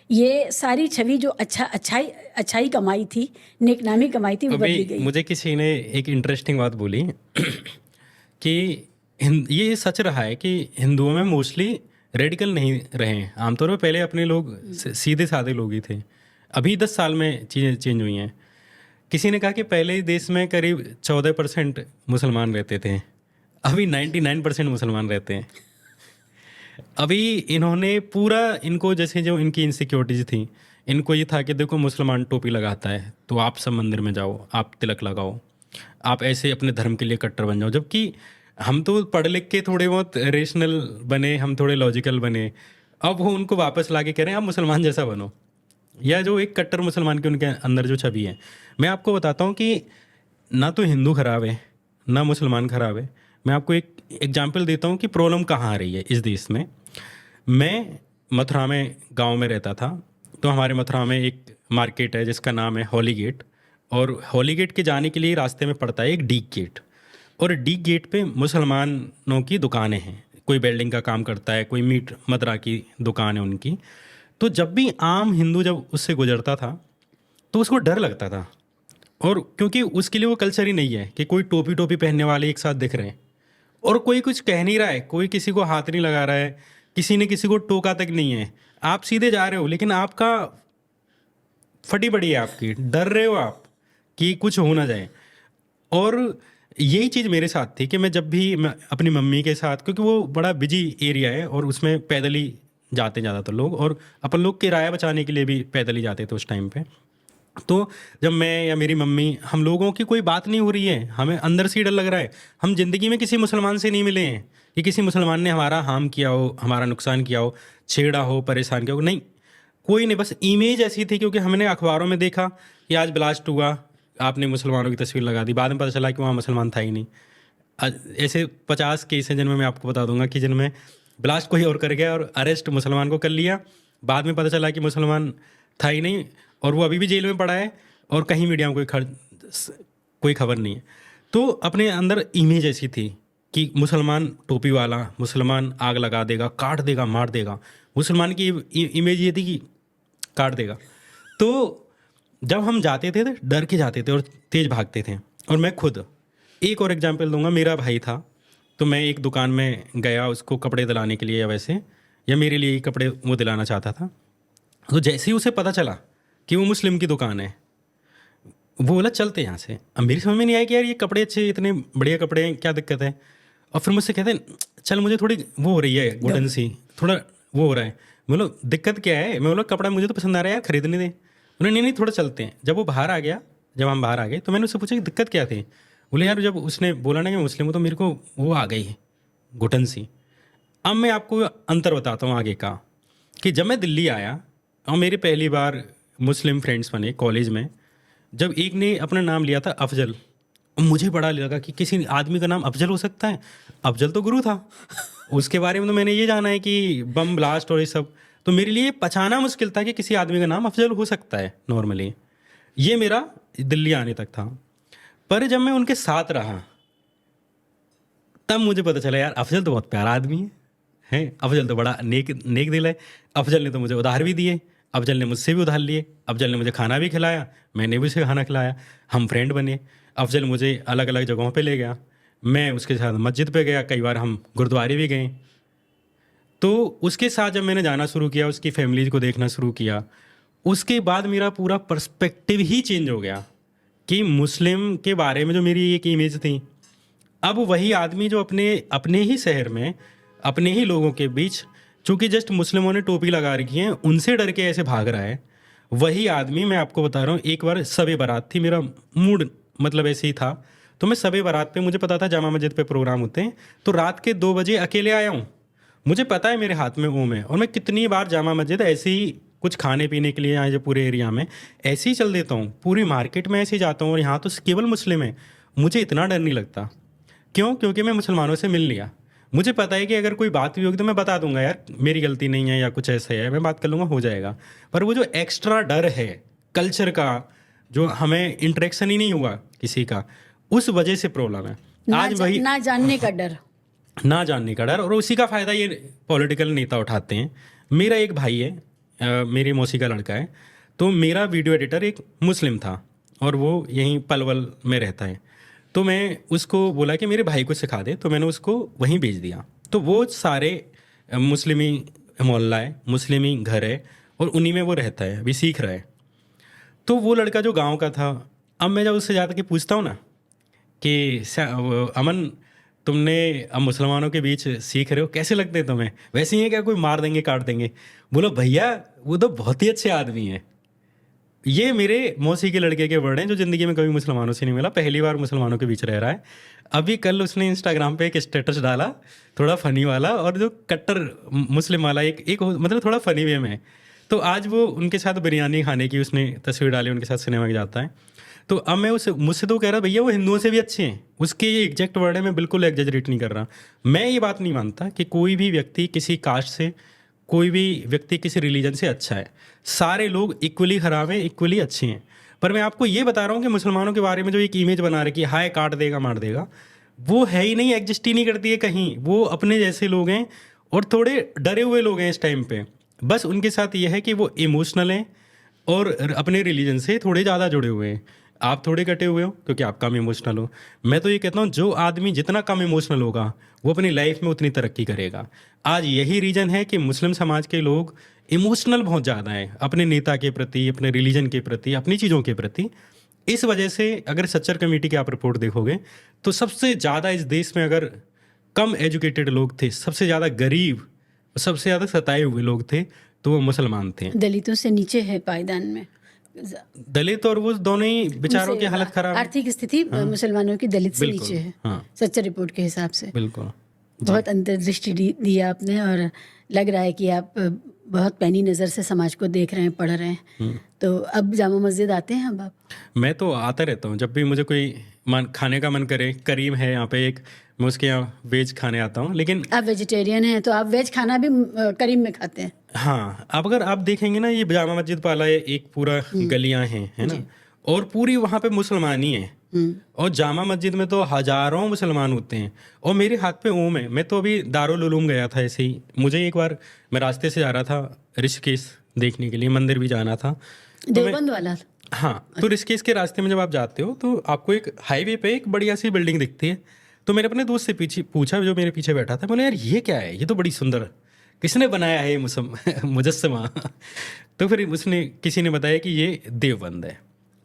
ये सारी छवि जो अच्छाई कमाई थी, नेकनामी कमाई थी, वो बदली गई।
मुझे किसी ने एक इंटरेस्टिंग बात बोली कि ये सच रहा है कि हिंदुओं में मोस्टली रेडिकल नहीं रहे। आमतौर पर पहले अपने लोग सीधे साधे लोग ही थे, अभी 10 साल में चीज़ें चेंज हुई हैं। किसी ने कहा कि पहले देश में करीब 14% मुसलमान रहते थे, अभी 99% मुसलमान रहते हैं। अभी इन्होंने पूरा, इनको जैसे जो इनकी इनसिक्योरिटीज थी, इनको ये था कि देखो मुसलमान टोपी लगाता है तो आप सब मंदिर में जाओ, आप तिलक लगाओ, आप ऐसे अपने धर्म के लिए कट्टर बन जाओ। जबकि हम तो पढ़ लिख के थोड़े बहुत रेशनल बने, हम थोड़े लॉजिकल बने, अब वो उनको वापस ला के कह रहे हैं आप मुसलमान जैसा बनो, या जो एक कट्टर मुसलमान की उनके अंदर जो छवि है। मैं आपको बताता हूँ कि ना तो हिंदू खराब है ना मुसलमान खराब है। मैं आपको एक एग्जाम्पल देता हूँ कि प्रॉब्लम कहाँ आ रही है इस देश में। मैं मथुरा में गांव में रहता था, तो हमारे मथुरा में एक मार्केट है जिसका नाम है हॉली गेट, और हॉली गेट के जाने के लिए रास्ते में पड़ता है एक डीक गेट, और डीक गेट पे मुसलमानों की दुकानें हैं, कोई वेल्डिंग का काम करता है, कोई मीट मदरा की दुकान है उनकी। तो जब भी आम हिंदू जब उससे गुजरता था तो उसको डर लगता था, और क्योंकि उसके लिए वो कल्चर ही नहीं है कि कोई टोपी टोपी पहनने वाले एक साथ दिख रहे हैं और कोई कुछ कह नहीं रहा है, कोई किसी को हाथ नहीं लगा रहा है, किसी ने किसी को टोका तक नहीं है। आप सीधे जा रहे हो लेकिन आपका फटी पड़ी है, आपकी डर रहे हो आप कि कुछ हो ना जाए। और यही चीज़ मेरे साथ थी कि मैं अपनी मम्मी के साथ, क्योंकि वो बड़ा बिजी एरिया है और उसमें पैदल ही जाते ज़्यादातर लोग, और अपन लोग किराया बचाने के लिए भी पैदल ही जाते थे उस टाइम पे। तो जब मैं या मेरी मम्मी, हम लोगों की कोई बात नहीं हो रही है, हमें अंदर से ही डर लग रहा है, हम ज़िंदगी में किसी मुसलमान से नहीं मिले हैं कि किसी मुसलमान ने हमारा हार्म किया हो, हमारा नुकसान किया हो, छेड़ा हो, परेशान किया हो, नहीं, कोई नहीं। बस इमेज ऐसी थी क्योंकि हमने अखबारों में देखा कि आज ब्लास्ट हुआ, आपने मुसलमानों की तस्वीर लगा दी, बाद में पता चला कि वहाँ मुसलमान था ही नहीं। ऐसे 50 केस हैं जिनमें मैं आपको बता दूंगा कि जिनमें ब्लास्ट कोई और कर गया और अरेस्ट मुसलमान को कर लिया, बाद में पता चला कि मुसलमान था ही नहीं, और वो अभी भी जेल में पड़ा है और कहीं मीडिया में कोई खबर नहीं है। तो अपने अंदर इमेज ऐसी थी कि मुसलमान टोपी वाला, मुसलमान आग लगा देगा, काट देगा, मार देगा, मुसलमान की इमेज ये थी कि काट देगा। तो जब हम जाते थे तो डर के जाते थे और तेज़ भागते थे। और मैं खुद एक और एग्जांपल दूंगा, मेरा भाई था, तो मैं एक दुकान में गया उसको कपड़े दिलाने के लिए, या वैसे या मेरे लिए ही कपड़े वो दिलाना चाहता था। तो जैसे ही उसे पता चला कि वो मुस्लिम की दुकान है, वो बोला चलते यहाँ से। अब मेरी समझ में नहीं आया कि यार ये कपड़े अच्छे, इतने बढ़िया कपड़े हैं, क्या दिक्कत है। और फिर मुझसे कहते हैं चल, मुझे थोड़ी वो हो रही है घुटन सी, थोड़ा वो हो रहा है। बोलो दिक्कत क्या है। मैं बोला कपड़ा मुझे तो पसंद आ रहा है यार, खरीदने दें। उन्होंने नहीं नहीं थोड़ा चलते हैं। जब वो बाहर आ गया, जब हम बाहर आ गए तो मैंने उससे पूछा कि दिक्कत क्या थी। बोले यार जब उसने बोला ना कि मैं मुस्लिम हूँ तो मेरे को वो आ गई घुटन सी। अब मैं आपको अंतर बताता हूँ आगे का, कि जब मैं दिल्ली आया और मेरी पहली बार मुस्लिम फ्रेंड्स बने कॉलेज में, जब एक ने अपना नाम लिया था अफजल, मुझे बड़ा लगा कि किसी आदमी का नाम अफजल हो सकता है। अफजल तो गुरु था, उसके बारे में तो मैंने ये जाना है कि बम ब्लास्ट और ये सब, तो मेरे लिए पहचाना मुश्किल था कि किसी आदमी का नाम अफजल हो सकता है नॉर्मली। ये मेरा दिल्ली आने तक था। पर जब मैं उनके साथ रहा तब मुझे पता चला यार अफजल तो बहुत प्यारा आदमी है, अफजल तो बड़ा नेक नेक दिल है। अफजल ने तो मुझे उधार भी दिए, अफजल ने मुझसे भी उधार लिए, अफजल ने मुझे खाना भी खिलाया, मैंने भी उसे खाना खिलाया, हम फ्रेंड बने। अफजल मुझे अलग अलग जगहों पे ले गया, मैं उसके साथ मस्जिद पे गया, कई बार हम गुरुद्वारे भी गए। तो उसके साथ जब मैंने जाना शुरू किया, उसकी फैमिली को देखना शुरू किया, उसके बाद मेरा पूरा पर्सपेक्टिव ही चेंज हो गया कि मुस्लिम के बारे में जो मेरी एक इमेज थी, अब वही आदमी जो अपने अपने ही शहर में अपने ही लोगों के बीच, चूंकि जस्ट मुस्लिमों ने टोपी लगा रखी है उनसे डर के ऐसे भाग रहा है, वही आदमी मैं आपको बता रहा हूँ। एक बार शब बारात थी, मेरा मूड मतलब ऐसे ही था, तो मैं शब बारात पे, मुझे पता था जामा मस्जिद पे प्रोग्राम होते हैं, तो रात के 2 बजे अकेले आया हूँ। मुझे पता है मेरे हाथ में ओम है, और मैं कितनी बार जामा मस्जिद ऐसे ही कुछ खाने पीने के लिए यहाँ जो पूरे एरिया में ऐसे ही चल देता हूँ, पूरी मार्केट में ऐसे ही जाता हूँ, और यहाँ तो केवल मुस्लिम है, मुझे इतना डर नहीं लगता। क्यों? क्योंकि मैं मुसलमानों से मिल लिया। मुझे पता है कि अगर कोई बात भी होगी तो मैं बता दूंगा यार मेरी गलती नहीं है या कुछ ऐसा है, मैं बात कर लूँगा, हो जाएगा। पर वो जो एक्स्ट्रा डर है कल्चर का, जो हमें इंटरेक्शन ही नहीं हुआ किसी का, उस वजह से प्रॉब्लम है आज। वही
ना जानने का डर,
ना जानने का डर, और उसी का फ़ायदा ये पॉलिटिकल नेता उठाते हैं। मेरा एक भाई है, मेरी मौसी का लड़का है, तो मेरा वीडियो एडिटर एक मुस्लिम था और वो यहीं पलवल में रहता है। तो मैं उसको बोला कि मेरे भाई को सिखा दे, तो मैंने उसको वहीं भेज दिया। तो वो सारे मुस्लिमी मोहल्ला है, मुस्लिमी घर है, और उन्हीं में वो रहता है, अभी सीख रहा है। तो वो लड़का जो गांव का था, अब मैं जब उससे जाकर के पूछता हूँ ना कि अमन तुमने अब मुसलमानों के बीच सीख रहे हो, कैसे लगते हैं तुम्हें, वैसे ही है क्या, कोई मार देंगे काट देंगे? बोलो भैया वो तो बहुत ही अच्छे आदमी हैं। ये मेरे मौसी के लड़के के वर्ड हैं जो ज़िंदगी में कभी मुसलमानों से नहीं मिला, पहली बार मुसलमानों के बीच रह रहा है। अभी कल उसने इंस्टाग्राम पे एक स्टेटस डाला थोड़ा फ़नी वाला, और जो कट्टर मुस्लिम वाला एक मतलब थोड़ा फ़नी वे में। तो आज वो उनके साथ बिरयानी खाने की उसने तस्वीर डाली, उनके साथ सिनेमा के जाता है। तो अब मैं मुझसे तो कह रहा भैया वो हिंदुओं से भी अच्छे हैं, उसके ये एग्जैक्ट वर्ड है, मैं बिल्कुल एग्जैजरेट नहीं कर रहा। मैं ये बात नहीं मानता कि कोई भी व्यक्ति किसी कास्ट से, कोई भी व्यक्ति किसी रिलीजन से अच्छा है। सारे लोग इक्वली खराब हैं, इक्वली अच्छे हैं। पर मैं आपको ये बता रहा हूँ कि मुसलमानों के बारे में जो एक इमेज बना रखी है, हाय काट देगा मार देगा, वो है ही नहीं, एग्जिस्ट ही नहीं करती है कहीं। वो अपने जैसे लोग हैं और थोड़े डरे हुए लोग हैं इस टाइम पे। बस उनके साथ ये है कि वो इमोशनल हैं और अपने रिलीजन से थोड़े ज़्यादा जुड़े हुए हैं। आप थोड़े कटे हुए हो क्योंकि आप कम इमोशनल हो। मैं तो ये कहता हूँ जो आदमी जितना कम इमोशनल होगा वो अपनी लाइफ में उतनी तरक्की करेगा। आज यही रीज़न है कि मुस्लिम समाज के लोग इमोशनल बहुत ज़्यादा हैं अपने नेता के प्रति, अपने रिलीजन के प्रति, अपनी चीज़ों के प्रति। इस वजह से अगर सच्चर कमेटी की आप रिपोर्ट देखोगे तो सबसे ज़्यादा इस देश में अगर कम एजुकेटेड लोग थे, सबसे ज़्यादा गरीब, सबसे ज़्यादा सताए हुए लोग थे, तो वो मुसलमान थे।
दलितों से नीचे है पायदान में।
दलित और वो दोनों ही बेचारों की हालत खराब है।
आर्थिक स्थिति मुसलमानों की दलित से
बिल्कुल,
नीचे है,
हाँ।
सच्चा रिपोर्ट के हिसाब से।
बिल्कुल
बहुत अंतर्दृष्टि दी आपने, और लग रहा है कि आप बहुत पैनी नज़र से समाज को देख रहे हैं, पढ़ रहे हैं। तो अब जामा मस्जिद आते हैं अब आप?
मैं तो आता रहता हूँ, जब भी मुझे कोई खाने का मन करे। करीम है यहाँ पे एक, मैं उसके यहाँ वेज खाने आता हूँ। लेकिन
आप वेजिटेरियन हैं तो आप वेज खाना भी करीम में खाते हैं?
हाँ, अब अगर आप देखेंगे ना, ये जामा मस्जिद वाला एक पूरा गलियाँ हैं, है ना, और पूरी वहाँ पे मुसलमान ही हैं। और जामा मस्जिद में तो हजारों मुसलमान होते हैं और मेरे हाथ पे ओम है। मैं तो अभी दारुल उलूम गया था ऐसे ही, मुझे एक बार मैं रास्ते से जा रहा था ऋषिकेश देखने के लिए, मंदिर भी जाना था।
देवबंद वाला?
हाँ, तो ऋषिकेश के रास्ते में जब आप जाते हो तो आपको एक हाईवे पे एक बढ़िया सी बिल्डिंग दिखती है। तो मैंने अपने दोस्त से पूछा जो मेरे पीछे बैठा था, बोले यार ये क्या है, ये तो बड़ी सुंदर, किसने बनाया है ये मुजस्समा? तो फिर उसने किसी ने बताया कि ये देवबंद है।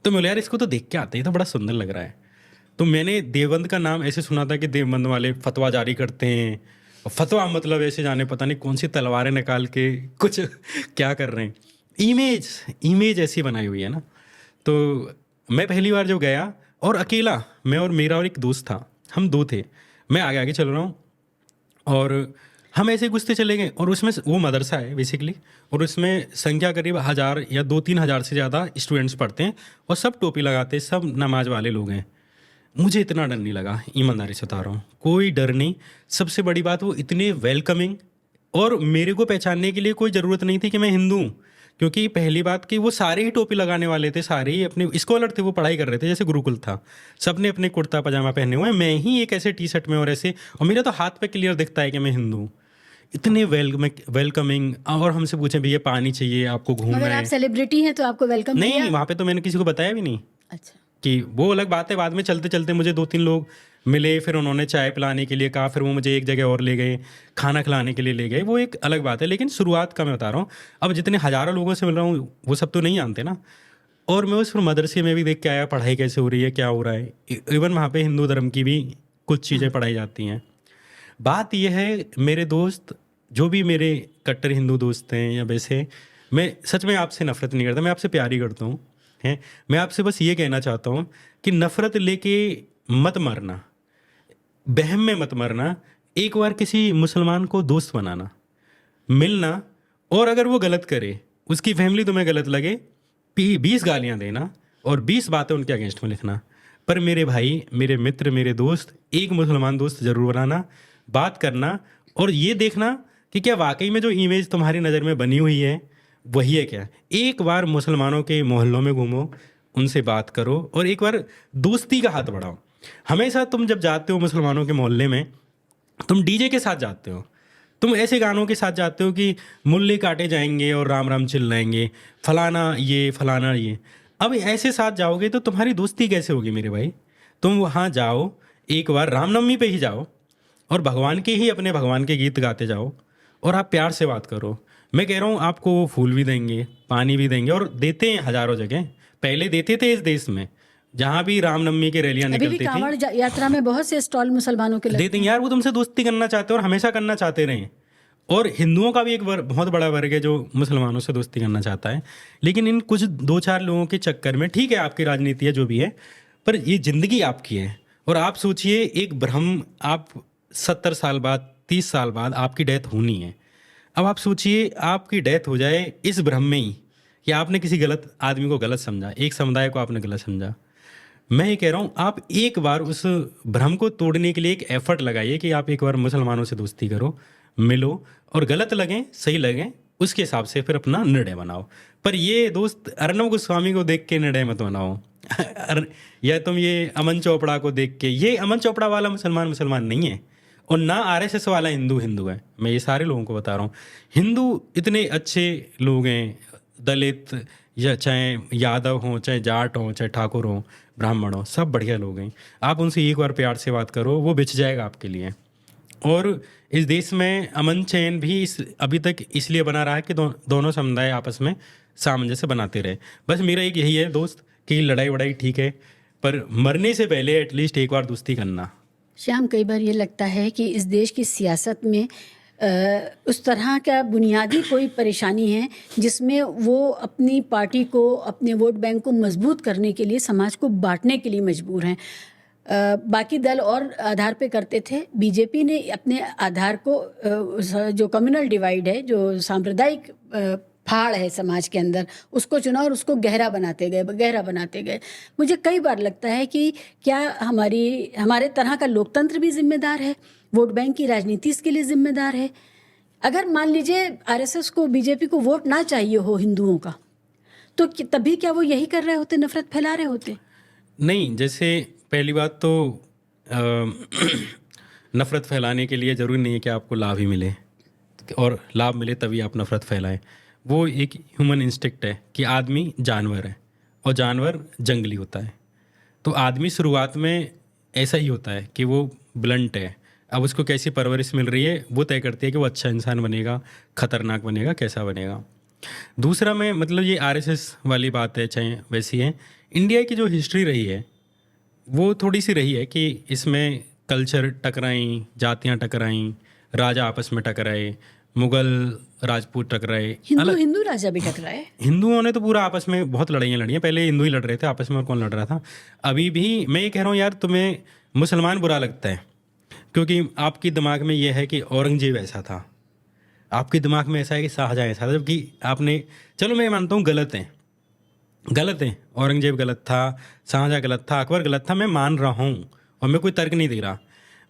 तो मैं बोला यार इसको तो देख के आते हैं, तो बड़ा सुंदर लग रहा है। तो मैंने देवबंद का नाम ऐसे सुना था कि देवबंद वाले फतवा जारी करते हैं, और फतवा मतलब ऐसे जाने पता नहीं कौन सी तलवारें निकाल के कुछ क्या कर रहे हैं। इमेज ऐसी बनाई हुई है ना। तो मैं पहली बार जो गया, और अकेला, मैं और मेरा और एक दोस्त था, हम दो थे। मैं आगे आगे चल रहा हूँ और हम ऐसे घुसते चले गए, और उसमें वो मदरसा है बेसिकली, और उसमें संख्या करीब 1000 या 2-3 हज़ार से ज़्यादा स्टूडेंट्स पढ़ते हैं, और सब टोपी लगाते हैं, सब नमाज वाले लोग हैं। मुझे इतना डर नहीं लगा, ईमानदारी से बता रहा हूँ, कोई डर नहीं। सबसे बड़ी बात, वो इतने वेलकमिंग, और मेरे को पहचानने के लिए कोई ज़रूरत नहीं थी कि मैं हिंदू हूँ, क्योंकि पहली बात कि वो सारे ही टोपी लगाने वाले थे, सारे ही अपने स्कॉलर थे, वो पढ़ाई कर रहे थे, जैसे गुरुकुल था। सब ने अपने कुर्ता पजामा पहने हुए हैं, मैं ही एक ऐसे टी शर्ट में और ऐसे, और मेरा तो हाथ पे क्लियर दिखता है कि मैं हिंदू हूँ। इतने वेलकमिंग, और हमसे पूछे भैया पानी चाहिए आपको, घूमना
अगर
है?
आप सेलिब्रिटी हैं तो आपको वेलकम
नहीं,
किया?
वहाँ पे तो मैंने किसी को बताया भी नहीं।
अच्छा।
कि वो अलग बात है, बाद में चलते चलते मुझे 2-3 लोग मिले, फिर उन्होंने चाय पिलाने के लिए कहा, फिर वो मुझे एक जगह और ले गए, खाना खिलाने के लिए ले गए, वो एक अलग बात है। लेकिन शुरुआत का मैं बता रहा हूँ, अब जितने हज़ारों लोगों से मिल रहा हूँ वो सब तो नहीं जानते ना। और मैं उस मदरसे में भी देख के आया, पढ़ाई कैसे हो रही है, क्या हो रहा है। इवन वहाँ पे हिंदू धर्म की भी कुछ चीज़ें पढ़ाई जाती हैं। बात यह है, मेरे दोस्त जो भी मेरे कट्टर हिंदू दोस्त हैं या वैसे, मैं सच में आपसे नफरत नहीं करता, मैं आपसे प्यार ही करता हूँ। हैं, मैं आपसे बस ये कहना चाहता हूँ कि नफ़रत लेके मत मरना, बहम में मत मरना। एक बार किसी मुसलमान को दोस्त बनाना, मिलना, और अगर वो गलत करे, उसकी फैमिली तुम्हें गलत लगे, 20 गालियाँ देना और 20 बातें उनके अगेंस्ट में लिखना। पर मेरे भाई, मेरे मित्र, मेरे दोस्त, एक मुसलमान दोस्त ज़रूर बनाना, बात करना, और ये देखना कि क्या वाकई में जो इमेज तुम्हारी नज़र में बनी हुई है वही है क्या। एक बार मुसलमानों के मोहल्लों में घूमो, उनसे बात करो, और एक बार दोस्ती का हाथ बढ़ाओ। हमेशा तुम जब जाते हो मुसलमानों के मोहल्ले में, तुम डीजे के साथ जाते हो, तुम ऐसे गानों के साथ जाते हो कि मुल्ले काटे जाएंगे और राम राम चिल्लाएंगे, फलाना ये फलाना ये। अब ऐसे साथ जाओगे तो तुम्हारी दोस्ती कैसे होगी मेरे भाई। तुम वहाँ जाओ, एक बार रामनवमी पे ही जाओ, और भगवान के ही, अपने भगवान के गीत गाते जाओ, और आप प्यार से बात करो। मैं कह रहा हूँ आपको वो फूल भी देंगे, पानी भी देंगे, और देते हैं हज़ारों जगह, पहले देते थे इस देश में, जहाँ भी रामनवमी की रैलियाँ निकलती थी।
कांवड़ यात्रा में बहुत से स्टॉल मुसलमानों के
देते हैं यार, वो तुमसे दोस्ती करना चाहते हैं और हमेशा करना चाहते रहे। और हिंदुओं का भी एक बहुत बड़ा वर्ग है जो मुसलमानों से दोस्ती करना चाहता है। लेकिन इन कुछ 2-4 लोगों के चक्कर में, ठीक है आपकी राजनीति है जो भी है, पर ये ज़िंदगी आपकी है। और आप सोचिए एक भ्रम, आप 70 साल बाद 30 साल बाद आपकी डेथ होनी है। अब आप सोचिए आपकी डेथ हो जाए इस भ्रम में ही कि आपने किसी गलत आदमी को गलत समझा, एक समुदाय को आपने गलत समझा। मैं ये कह रहा हूँ आप एक बार उस भ्रम को तोड़ने के लिए एक एफर्ट लगाइए कि आप एक बार मुसलमानों से दोस्ती करो, मिलो, और गलत लगें सही लगें उसके हिसाब से फिर अपना निर्णय बनाओ। पर ये दोस्त अर्नब गोस्वामी को देख के निर्णय मत बनाओ या तुम ये अमन चोपड़ा को देख के, ये अमन चोपड़ा वाला मुसलमान नहीं है, और ना आरएसएस वाला हिंदू है। मैं ये सारे लोगों को बता रहा हूँ, हिंदू इतने अच्छे लोग हैं, दलित या चाहे यादव हों, चाहे जाट हों, चाहे ठाकुर हों, ब्राह्मण हों, सब बढ़िया लोग हैं। आप उनसे एक बार प्यार से बात करो, वो बिछ जाएगा आपके लिए। और इस देश में अमन चैन भी अभी तक इसलिए बना रहा है कि दोनों समुदाय आपस में सामंजस्य बनाते रहे। बस मेरा एक यही है दोस्त कि लड़ाई वड़ाई ठीक है, पर मरने से पहले एटलीस्ट एक बार दोस्ती करना।
श्याम, कई बार ये लगता है कि इस देश की सियासत में उस तरह का बुनियादी कोई परेशानी है जिसमें वो अपनी पार्टी को, अपने वोट बैंक को मजबूत करने के लिए समाज को बांटने के लिए मजबूर हैं। बाकी दल और आधार पे करते थे, बीजेपी ने अपने आधार को जो कम्युनल डिवाइड है, जो सांप्रदायिक फाड़ है समाज के अंदर, उसको चुना और उसको गहरा बनाते गए। मुझे कई बार लगता है कि क्या हमारे तरह का लोकतंत्र भी जिम्मेदार है, वोट बैंक की राजनीति इसके लिए जिम्मेदार है। अगर मान लीजिए आरएसएस को, बीजेपी को वोट ना चाहिए हो हिंदुओं का, तो तभी क्या वो यही कर रहे होते, नफरत फैला रहे होते?
नहीं, जैसे पहली बात तो नफ़रत फैलाने के लिए ज़रूरी नहीं है कि आपको लाभ ही मिले, और लाभ मिले तभी आप नफ़रत फैलाएं। वो एक ह्यूमन इंस्टिक्ट है कि आदमी जानवर है और जानवर जंगली होता है। तो आदमी शुरुआत में ऐसा ही होता है कि वो ब्लंट है। अब उसको कैसी परवरिश मिल रही है वो तय करती है कि वो अच्छा इंसान बनेगा, खतरनाक बनेगा, कैसा बनेगा। दूसरा, मैं मतलब ये आरएसएस वाली बात है, चाहे वैसी है, इंडिया की जो हिस्ट्री रही है वो थोड़ी सी रही है कि इसमें कल्चर टकराई, जातियाँ टकराई, राजा आपस में टकराए, मुगल राजपूत टकराए,
हिंदू राजा भी टकराए।
हिंदुओं ने तो पूरा आपस में बहुत लड़ाइयाँ लड़ी हैं। पहले हिंदू ही लड़ रहे थे आपस में, और कौन लड़ रहा था। अभी भी मैं ये कह रहा हूँ यार, तुम्हें मुसलमान बुरा लगता है क्योंकि आपकी दिमाग में ये है कि औरंगजेब ऐसा था, आपके दिमाग में ऐसा है कि शाहजहाँ ऐसा था, जबकि आपने, चलो मैं मानता हूँ गलत है, औरंगजेब गलत था, शाहजहाँ गलत था, अकबर गलत था, मैं मान रहा हूँ और मैं कोई तर्क नहीं दे रहा।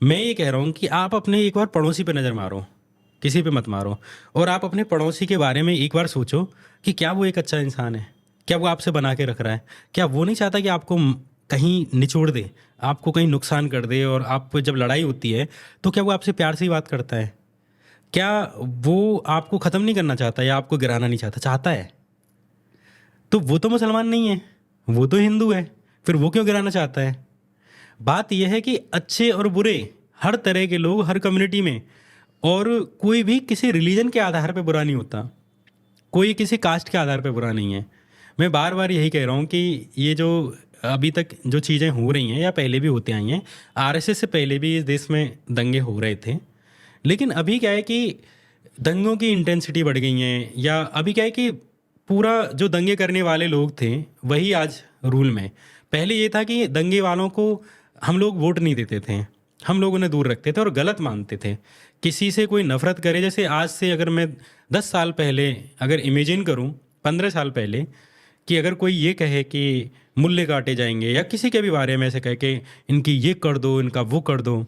मैं ये कह रहा हूँ कि आप अपने एक बार पड़ोसी पे नज़र मारो, किसी पे मत मारो, और आप अपने पड़ोसी के बारे में एक बार सोचो कि क्या वो एक अच्छा इंसान है, क्या वो आपसे बना के रख रहा है, क्या वो नहीं चाहता कि आपको कहीं निचोड़ दे, आपको कहीं नुकसान कर दे, और आप जब लड़ाई होती है तो क्या वो आपसे प्यार से ही बात करता है, क्या वो आपको ख़त्म नहीं करना चाहता या आपको गिराना नहीं चाहता है? तो वो तो मुसलमान नहीं है, वो तो हिंदू है, फिर वो क्यों गिराना चाहता है? बात यह है कि अच्छे और बुरे हर तरह के लोग हर कम्युनिटी में, और कोई भी किसी रिलीजन के आधार पे बुरा नहीं होता, कोई किसी कास्ट के आधार पे बुरा नहीं है। मैं बार बार यही कह रहा हूँ कि ये जो अभी तक जो चीज़ें हो रही हैं या पहले भी होती आई हैं, आरएसएस से पहले भी इस देश में दंगे हो रहे थे, लेकिन अभी क्या है कि दंगों की इंटेंसिटी बढ़ गई हैं, या अभी क्या है कि पूरा जो दंगे करने वाले लोग थे वही आज रूल में। पहले ये था कि दंगे वालों को हम लोग वोट नहीं देते थे, हम लोग उन्हें दूर रखते थे और गलत मानते थे। किसी से कोई नफ़रत करे, जैसे आज से अगर मैं 10 साल पहले अगर इमेजिन करूं, 15 साल पहले, कि अगर कोई ये कहे कि मूल्य काटे जाएंगे, या किसी के भी बारे में ऐसे कहे कि इनकी ये कर दो, इनका वो कर दो,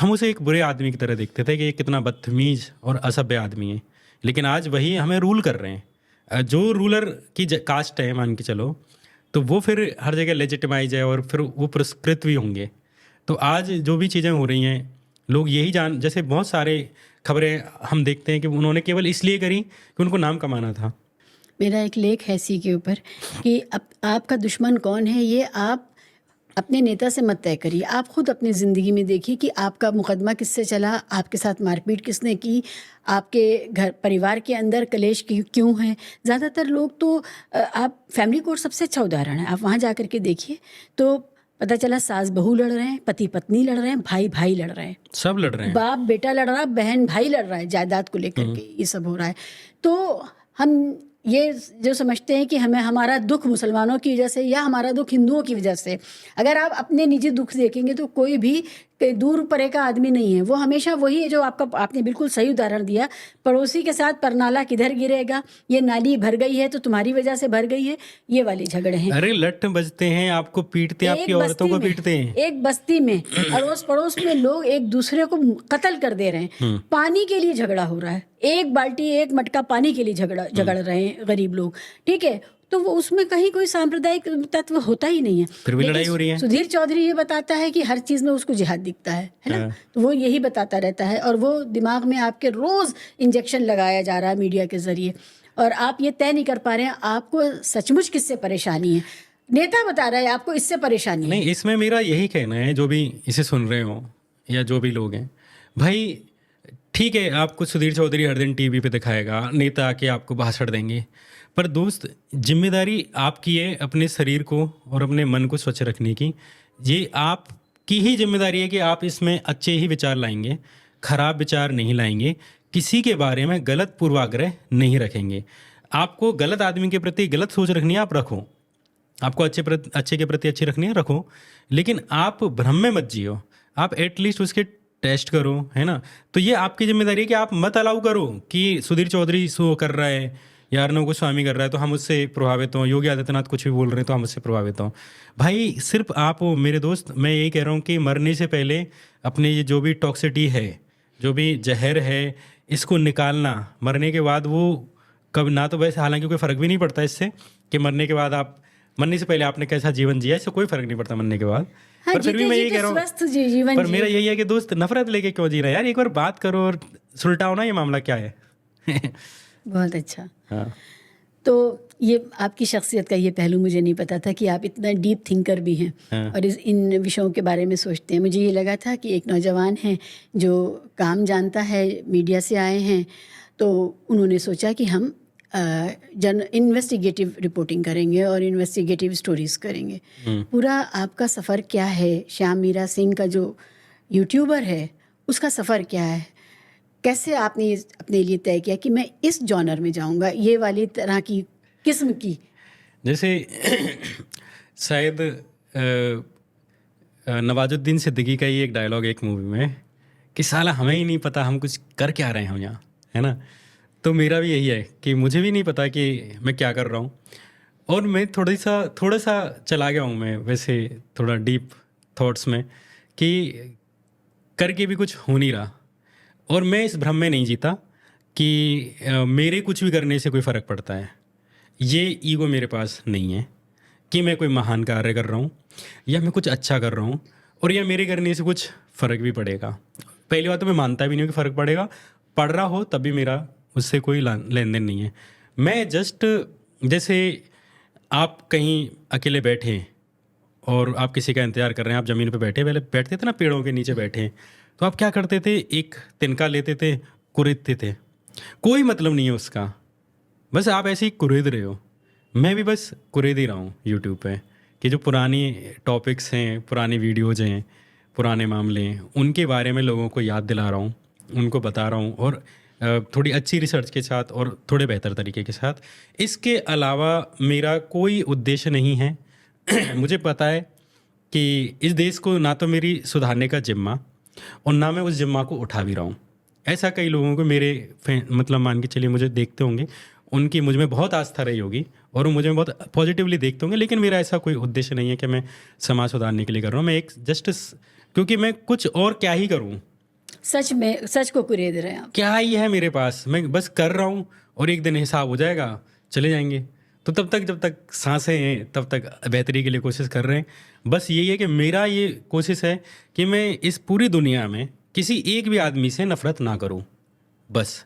हम उसे एक बुरे आदमी की तरह देखते थे कि ये कितना बदतमीज़ और असभ्य आदमी है। लेकिन आज वही हमें रूल कर रहे हैं। जो रूलर की कास्ट है मान के चलो, तो वो फिर हर जगह लेजिटिमाइज है और फिर वो पुरस्कृत भी होंगे। तो आज जो भी चीज़ें हो रही हैं, लोग यही जैसे बहुत सारे खबरें हम देखते हैं कि उन्होंने केवल इसलिए करी कि उनको नाम कमाना था।
मेरा एक लेख है इसी के ऊपर कि आपका दुश्मन कौन है ये आप अपने नेता से मत तय करिए, आप खुद अपनी ज़िंदगी में देखिए कि आपका मुकदमा किससे चला, आपके साथ मारपीट किसने की, आपके घर परिवार के अंदर कलेश क्यों है। ज़्यादातर लोग तो आप फैमिली कोर्ट सबसे अच्छा उदाहरण है, आप वहाँ जा कर के देखिए तो पता चला सास बहू लड़ रहे हैं, पति पत्नी लड़ रहे हैं, भाई भाई लड़ रहे हैं,
सब लड़ रहे हैं।
बाप बेटा लड़ रहा है, बहन भाई लड़ रहा है जायदाद को लेकर के, ये सब हो रहा है। तो हम ये जो समझते हैं कि हमें हमारा दुख मुसलमानों की वजह से या हमारा दुख हिंदुओं की वजह से, अगर आप अपने निजी दुख देखेंगे तो कोई भी दूर परे का आदमी नहीं है, वो हमेशा वही है जो आपने बिल्कुल सही उदाहरण दिया, पड़ोसी के साथ परनाला किधर गिरेगा, ये नाली भर गई है तो तुम्हारी वजह से भर गई है, ये वाले झगड़े हैं।
अरे लठ बजते हैं, आपको पीटते हैं, आपकी औरतों को पीटते हैं।
एक बस्ती में अड़ोस पड़ोस में लोग एक दूसरे को कत्ल कर दे रहे हैं, पानी के लिए झगड़ा हो रहा है, एक बाल्टी एक मटका पानी के लिए झगड़ रहे हैं गरीब लोग, ठीक है। तो वो उसमें कहीं कोई सांप्रदायिक तत्व होता ही नहीं है,
फिर भी लड़ाई हो रही है।
सुधीर चौधरी ये बताता है कि हर चीज में उसको जिहाद दिखता है ना, तो वो यही बताता रहता है, और वो दिमाग में आपके रोज इंजेक्शन लगाया जा रहा है मीडिया के जरिए, और आप ये तय नहीं कर पा रहे हैं आपको सचमुच किससे परेशानी है। नेता बता रहा है आपको इससे परेशानी
नहीं, इसमें मेरा यही कहना है, जो भी इसे सुन रहे हो या जो भी लोग हैं, भाई ठीक है, आपको सुधीर चौधरी हर दिन टीवी पे दिखाएगा, नेता आके आपको भाषण देंगे, पर दोस्त जिम्मेदारी आपकी है अपने शरीर को और अपने मन को स्वच्छ रखने की। ये आपकी ही जिम्मेदारी है कि आप इसमें अच्छे ही विचार लाएंगे, खराब विचार नहीं लाएंगे, किसी के बारे में गलत पूर्वाग्रह नहीं रखेंगे। आपको गलत आदमी के प्रति गलत सोच रखनी है, आप रखो, आपको अच्छे के प्रति अच्छी रखनी है, रखो, लेकिन आप भ्रम में मत जियो, आप एटलीस्ट उसके टेस्ट करो, है ना। तो ये आपकी जिम्मेदारी है कि आप मत अलाउ करो कि सुधीर चौधरी शो कर रहा है या अर्नब गोस्वामी कर रहा है तो हम उससे प्रभावित हों, योगी आदित्यनाथ कुछ भी बोल रहे हैं तो हम उससे प्रभावित हों। भाई सिर्फ आप हो मेरे दोस्त, मैं यही कह रहा हूँ कि मरने से पहले अपने ये जो भी टॉक्सिटी है, जो भी जहर है, इसको निकालना। मरने के बाद वो कब ना, तो वैसे हालांकि कोई फ़र्क भी नहीं पड़ता इससे कि मरने के बाद आप, मरने से पहले आपने कैसा जीवन जिया, इससे कोई फ़र्क नहीं पड़ता मरने के बाद।
हाँ,
पर फिर भी मैं यही कह रहा हूँ, पर मेरा यही है कि दोस्त नफरत लेके क्यों जी रहा है यार, एक बार बात करो और सुलटाओ ना ये मामला क्या है।
बहुत अच्छा।
हाँ।
तो ये आपकी शख्सियत का ये पहलू मुझे नहीं पता था कि आप इतना डीप थिंकर भी हैं।
हाँ।
और इन विषयों के बारे में सोचते हैं। मुझे ये लगा था कि एक नौजवान है जो काम जानता है, मीडिया से आए हैं, तो उन्होंने सोचा कि हम इन्वेस्टिगेटिव रिपोर्टिंग करेंगे और इन्वेस्टिगेटिव स्टोरीज करेंगे। पूरा आपका सफ़र क्या है, श्याम मीरा सिंह का जो यूट्यूबर है उसका सफ़र क्या है, कैसे आपने अपने लिए तय किया कि मैं इस जॉनर में जाऊंगा, ये वाली तरह की किस्म की?
जैसे शायद नवाजुद्दीन सिद्दीकी का ही एक डायलॉग एक मूवी में कि साला हमें ही नहीं पता हम कुछ कर क्या रहे हैं यहाँ, है ना। तो मेरा भी यही है कि मुझे भी नहीं पता कि मैं क्या कर रहा हूँ, और मैं थोड़ा सा चला गया हूँ मैं वैसे थोड़ा डीप थॉट्स में कि करके भी कुछ हो नहीं रहा, और मैं इस भ्रम में नहीं जीता कि मेरे कुछ भी करने से कोई फ़र्क पड़ता है। ये ईगो मेरे पास नहीं है कि मैं कोई महान कार्य कर रहा हूँ या मैं कुछ अच्छा कर रहा हूँ और या मेरे करने से कुछ फ़र्क भी पड़ेगा। पहली बात तो मैं मानता भी नहीं हूँ कि फ़र्क पड़ेगा, पड़ रहा हो तब भी मेरा उससे कोई लेन देन नहीं है। मैं जस्ट जैसे आप कहीं अकेले बैठे और आप किसी का इंतज़ार कर रहे हैं, आप ज़मीन पे बैठे, पहले बैठते थे ना पेड़ों के नीचे बैठे, तो आप क्या करते थे, एक तिनका लेते थे, कुरेदते थे, कोई मतलब नहीं है उसका, बस आप ऐसे ही कुरेद रहे हो। मैं भी बस कुरेद ही रहा हूँ यूट्यूब पे कि जो पुरानी टॉपिक्स हैं, पुरानी वीडियोज़ हैं, पुराने मामले हैं, उनके बारे में लोगों को याद दिला रहा हूँ, उनको बता रहा हूँ, और थोड़ी अच्छी रिसर्च के साथ और थोड़े बेहतर तरीके के साथ। इसके अलावा मेरा कोई उद्देश्य नहीं है। मुझे पता है कि इस देश को ना तो मेरी सुधारने का जिम्मा और ना मैं उस जिम्मा को उठा भी रहा हूँ। ऐसा कई लोगों को मेरे मतलब मान के चलिए मुझे देखते होंगे, उनकी मुझ में बहुत आस्था रही होगी और वो मुझे बहुत पॉजिटिवली देखते होंगे, लेकिन मेरा ऐसा कोई उद्देश्य नहीं है कि मैं समाज सुधारने के लिए कर रहा हूँ। मैं एक जस्ट क्योंकि मैं कुछ और क्या ही करूँ,
सच को कुरेद रहे हैं आप।
क्या ही है मेरे पास, मैं बस कर रहा हूँ और एक दिन हिसाब हो जाएगा, चले जाएंगे। तो तब तक जब तक सांसें हैं तब तक बेहतरी के लिए कोशिश कर रहे हैं। बस यही है कि मेरा ये कोशिश है कि मैं इस पूरी दुनिया में किसी एक भी आदमी से नफ़रत ना करूं। बस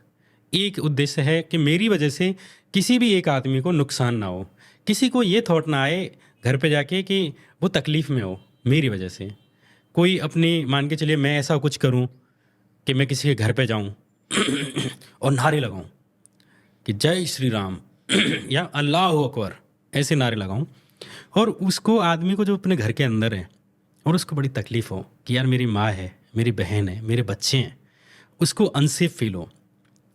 एक उद्देश्य है कि मेरी वजह से किसी भी एक आदमी को नुकसान ना हो, किसी को ये थॉट ना आए घर पे जाके कि वो तकलीफ़ में हो मेरी वजह से। कोई अपनी मान के चलिए मैं ऐसा कुछ करूं कि मैं किसी के घर पे जाऊं और नारे लगाऊं कि जय श्री राम या अल्लाह अकबर, ऐसे नारे लगाऊं, और उसको आदमी को जो अपने घर के अंदर है और उसको बड़ी तकलीफ़ हो कि यार मेरी माँ है, मेरी बहन है, मेरे बच्चे हैं, उसको अनसेफ फील हो।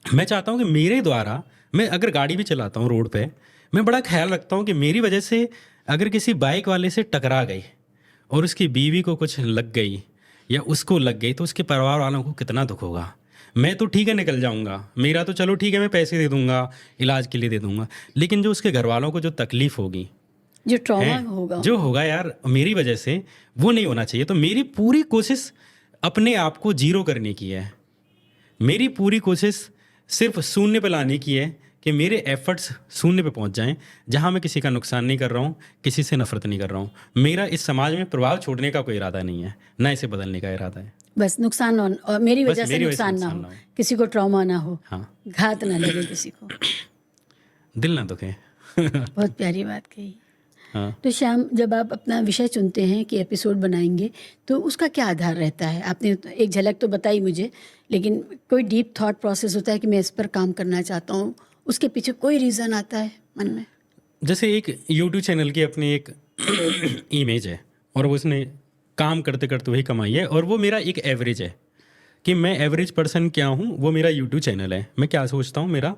मैं चाहता हूँ कि मेरे द्वारा, मैं अगर गाड़ी भी चलाता हूँ रोड पे, मैं बड़ा ख्याल रखता हूँ कि मेरी वजह से अगर किसी बाइक वाले से टकरा गई और उसकी बीवी को कुछ लग गई या उसको लग गई तो उसके परिवार वालों को कितना दुख होगा। मैं तो ठीक है निकल जाऊंगा, मेरा तो चलो ठीक है मैं पैसे दे दूंगा, इलाज के लिए दे दूंगा, लेकिन जो उसके घर वालों को जो तकलीफ होगी,
जो ट्रॉमा
हैं,
होगा,
जो होगा यार मेरी वजह से, वो नहीं होना चाहिए। तो मेरी पूरी कोशिश अपने आप को जीरो करने की है। मेरी पूरी कोशिश सिर्फ शून्य पे लाने की है कि मेरे एफर्ट्स शून्य पे पहुंच जाएं, जहां मैं किसी का नुकसान नहीं कर रहा हूं, किसी से नफरत नहीं कर रहा हूं। मेरा इस समाज में प्रभाव छोड़ने का कोई इरादा नहीं है, ना इसे बदलने का इरादा है।
बस नुकसान और मेरी
बस
वजह से
मेरी
नुकसान ना हो, किसी को ट्रॉमा ना हो,
हाँ,
घात ना लगे किसी को।
दिल ना दुखे।
बहुत प्यारी बात कही।
हाँ।
तो श्याम, जब आप अपना विषय चुनते हैं कि एपिसोड बनाएंगे, तो उसका क्या आधार रहता है? आपने एक झलक तो बताई मुझे, लेकिन कोई डीप थॉट प्रोसेस होता है कि मैं इस पर काम करना चाहता हूँ, उसके पीछे कोई रीज़न आता है मन में?
जैसे एक यूट्यूब चैनल की अपनी एक इमेज है और वो उसने काम करते करते वही कमाई है, और वो मेरा एक एवरेज है कि मैं एवरेज पर्सन क्या हूँ, वो मेरा यूट्यूब चैनल है। मैं क्या सोचता हूँ, मेरा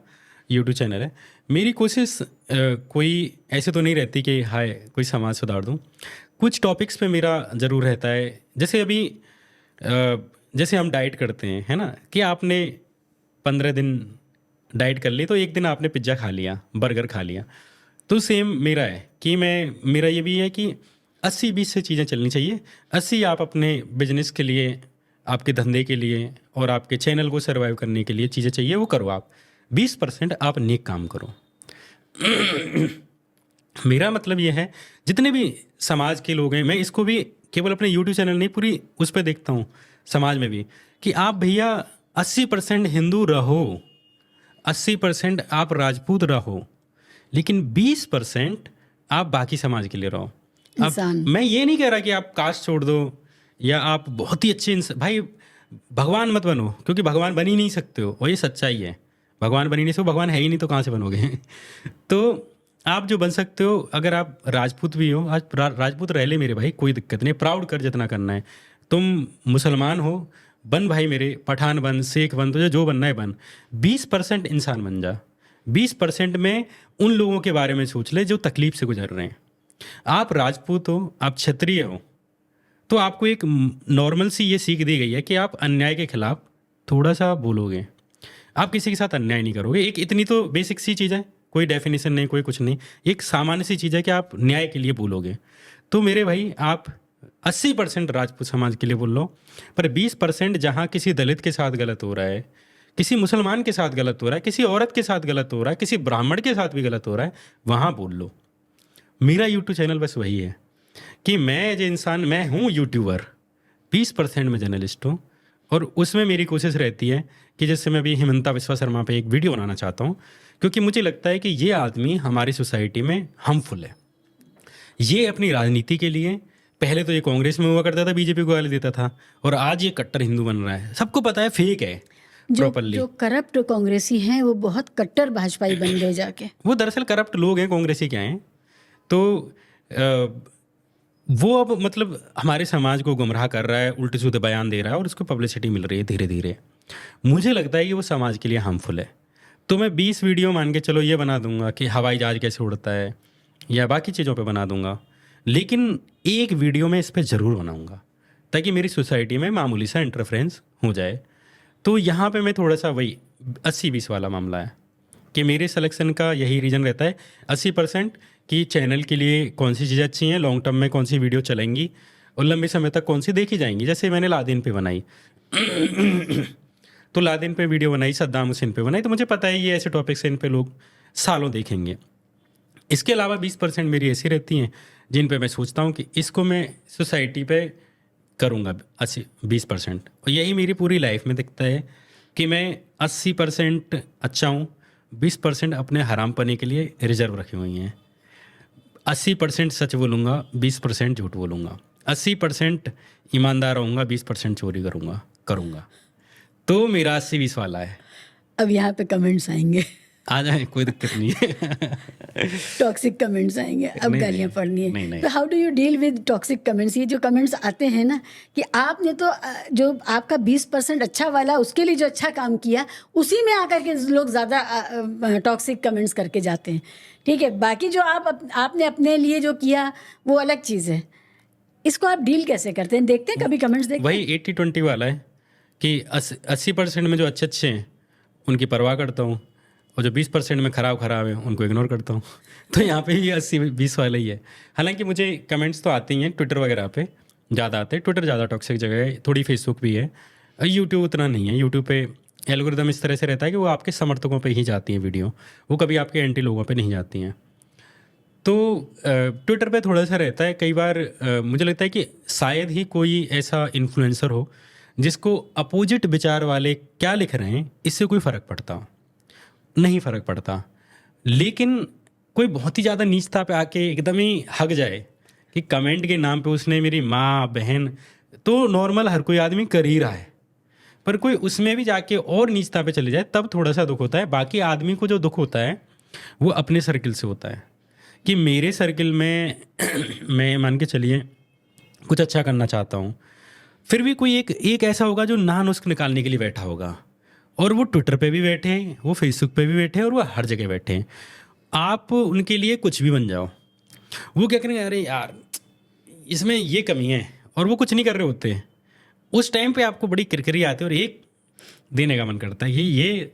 यूट्यूब चैनल है। मेरी कोशिश कोई ऐसे तो नहीं रहती कि हाय कोई समाज सुधार दूँ। कुछ टॉपिक्स पे मेरा ज़रूर रहता है। जैसे अभी जैसे हम डाइट करते हैं, है ना, कि आपने 15 दिन डाइट कर ली तो एक दिन आपने पिज्ज़ा खा लिया, बर्गर खा लिया, तो सेम मेरा है कि मेरा ये भी है कि 80-20 से चीज़ें चलनी चाहिए। 80 आप अपने बिजनेस के लिए, आपके धंधे के लिए और आपके चैनल को सर्वाइव करने के लिए चीज़ें चाहिए, वो करो आप। 20% आप नेक काम करो। मेरा मतलब ये है, जितने भी समाज के लोग हैं, मैं इसको भी केवल अपने यूट्यूब चैनल नहीं, पूरी उस पर देखता हूँ समाज में भी, कि आप भैया 80% हिंदू रहो, 80% आप राजपूत रहो, लेकिन 20% आप बाकी समाज के लिए रहो। अब
इंसान।
मैं ये नहीं कह रहा कि आप कास्ट छोड़ दो या आप बहुत ही अच्छे भाई भगवान मत बनो, क्योंकि भगवान बन ही नहीं सकते हो, और ये सच्चाई है। भगवान बन ही नहीं सकते, भगवान है ही नहीं तो कहाँ से बनोगे? तो आप जो बन सकते हो, अगर आप राजपूत भी हो, आज राजपूत रह ले मेरे भाई, कोई दिक्कत नहीं, प्राउड कर जितना करना है। तुम मुसलमान हो, बन भाई मेरे, पठान बन, सिख बन, तुझे जो बनना है बन। 20% इंसान बन जा। 20% में उन लोगों के बारे में सोच ले जो तकलीफ से गुजर रहे हैं। आप राजपूत हो, आप क्षत्रिय हो, तो आपको एक नॉर्मल सी ये सीख दी गई है कि आप अन्याय के खिलाफ थोड़ा सा बोलोगे, आप किसी के साथ अन्याय नहीं करोगे। एक इतनी तो बेसिक सी चीज़ है, कोई डेफिनेशन नहीं, कोई कुछ नहीं, एक सामान्य सी चीज़ है कि आप न्याय के लिए बोलोगे। तो मेरे भाई आप 80% राजपूत समाज के लिए बोल लो, पर 20% जहाँ किसी दलित के साथ गलत हो रहा है, किसी मुसलमान के साथ गलत हो रहा है, किसी औरत के साथ गलत हो रहा है, किसी ब्राह्मण के साथ भी गलत हो रहा है, वहाँ बोल लो। मेरा यूट्यूब चैनल बस वही है कि मैं जो इंसान, मैं हूँ यूट्यूबर, 20% में जर्नलिस्ट हूँ, और उसमें मेरी कोशिश रहती है कि जैसे मैं अभी हिमंता विश्वा शर्मा पे एक वीडियो बनाना चाहता हूँ, क्योंकि मुझे लगता है कि ये आदमी हमारी सोसाइटी में हार्मफुल है। ये अपनी राजनीति के लिए, पहले तो ये कांग्रेस में हुआ करता था, बीजेपी को गाली देता था, और आज ये कट्टर हिंदू बन रहा है। सबको पता है फेक है प्रॉपरली।
जो करप्ट कांग्रेसी हैं वो बहुत कट्टर भाजपाई बन गए जाके।
वो दरअसल करप्ट लोग हैं, कांग्रेसी क्या हैं। तो वो अब मतलब हमारे समाज को गुमराह कर रहा है, उल्टे सीधे बयान दे रहा है, और उसको पब्लिसिटी मिल रही है धीरे धीरे। मुझे लगता है कि वो समाज के लिए हार्मफुल है। तो मैं 20 वीडियो मान के चलो ये बना दूंगा कि हवाई जहाज कैसे उड़ता है, या बाकी चीज़ों पे बना दूंगा, लेकिन एक वीडियो में इस पर ज़रूर बनाऊंगा ताकि मेरी सोसाइटी में मामूली सा इंटरफ्रेंस हो जाए। तो यहाँ पे मैं थोड़ा सा वही 80-20 वाला मामला है कि मेरे सिलेक्शन का यही रीज़न रहता है। 80% कि चैनल के लिए कौन सी चीज़ें अच्छी हैं, लॉन्ग टर्म में कौन सी वीडियो चलेंगी, और लंबे समय तक कौन सी देखी जाएंगी। जैसे मैंने लादेन पे बनाई तो लादेन पे वीडियो बनाई, सद्दाम हुसैन पे बनाई, तो मुझे पता है ये ऐसे टॉपिक्स हैं, इन पे लोग सालों देखेंगे। इसके अलावा 20% मेरी ऐसी रहती हैं जिन पे मैं सोचता हूँ कि इसको मैं सोसाइटी पे करूँगा 20%, और यही मेरी पूरी लाइफ में दिखता है कि मैं 80% अच्छा हूँ, 20% अपने हरामपने के लिए रिजर्व रखी हुई हैं। 80% सच बोलूँगा, 20% झूठ बोलूँगा, 80% ईमानदार रहूँगा, 20% चोरी करूँगा। तो मेरा 80-20 वाला है।
अब यहाँ पे कमेंट्स आएंगे
आ जाए, कोई दिक्कत नहीं है।
टॉक्सिक कमेंट्स आएंगे, अब
नहीं,
गालियाँ
नहीं,
पड़नी
नहीं,
है,
नहीं।
तो how do you deal with toxic comments? ये जो कमेंट्स आते हैं ना कि आपने तो जो आपका 20% अच्छा वाला, उसके लिए जो अच्छा काम किया, उसी में आकर के लोग ज़्यादा टॉक्सिक कमेंट्स करके जाते हैं। ठीक है, बाकी जो आपने अपने लिए जो किया वो अलग चीज़ है। इसको आप डील कैसे करते हैं? देखते हैं कभी कमेंट्स देखते हैं?
वही 80-20 वाला है कि 80% में जो अच्छे अच्छे हैं उनकी परवाह करता हूँ, और जो 20% में ख़राब ख़राब है उनको इग्नोर करता हूँ। तो यहाँ पे ये 80-20 वाला ही है। हालांकि मुझे कमेंट्स तो आते ही हैं, ट्विटर वगैरह पे ज़्यादा आते हैं। ट्विटर ज़्यादा टॉक्सिक जगह है, थोड़ी फेसबुक भी है। यूट्यूब उतना नहीं है। यूट्यूब पे एल्गोरिदम इस तरह से रहता है कि वो आपके समर्थकों पे ही जाती हैं वीडियो, वो कभी आपके एंटी लोगों पे नहीं जाती हैं। तो ट्विटर पे थोड़ा सा रहता है। कई बार मुझे लगता है कि शायद ही कोई ऐसा इन्फ्लुएंसर हो जिसको अपोजिट विचार वाले क्या लिख रहे हैं इससे कोई फ़र्क पड़ता हो, नहीं फ़र्क पड़ता। लेकिन कोई बहुत ही ज़्यादा नीचता पे आके एकदम ही हक जाए कि कमेंट के नाम पे उसने मेरी माँ बहन, तो नॉर्मल हर कोई आदमी कर ही रहा है, पर कोई उसमें भी जाके और नीचता पे चले जाए तब थोड़ा सा दुख होता है। बाकी आदमी को जो दुख होता है वो अपने सर्किल से होता है कि मेरे सर्किल में मैं मान के चलिए कुछ अच्छा करना चाहता हूँ, फिर भी कोई एक ऐसा होगा जो ना नुस्ख निकालने के लिए बैठा होगा, और वो ट्विटर पे भी बैठे हैं, वो फेसबुक पे भी बैठे हैं, और वो हर जगह बैठे हैं। आप उनके लिए कुछ भी बन जाओ, वो क्या करेंगे, अरे यार इसमें ये कमी है, और वो कुछ नहीं कर रहे होते। उस टाइम पे आपको बड़ी किरकिरी आती है और एक देने का मन करता है, ये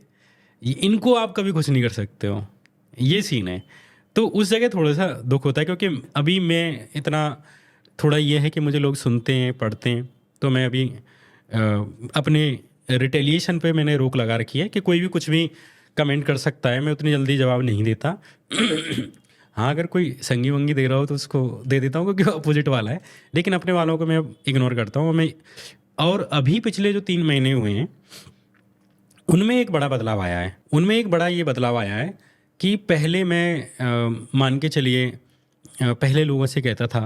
इनको आप कभी कुछ नहीं कर सकते हो, ये सीन है। तो उस जगह थोड़ा सा दुख होता है, क्योंकि अभी मैं इतना थोड़ा ये है कि मुझे लोग सुनते हैं पढ़ते हैं, तो मैं अभी अपने रिटेलिएशन पे मैंने रोक लगा रखी है कि कोई भी कुछ भी कमेंट कर सकता है, मैं उतनी जल्दी जवाब नहीं देता। हाँ, अगर कोई संगी वंगी दे रहा हो तो उसको दे देता हूँ क्योंकि वो अपोजिट वाला है, लेकिन अपने वालों को मैं इग्नोर करता हूँ। और अभी पिछले जो 3 महीने हुए हैं उनमें एक बड़ा बदलाव आया है। उनमें एक बड़ा ये बदलाव आया है कि पहले मैं मान के चलिए पहले लोगों से कहता था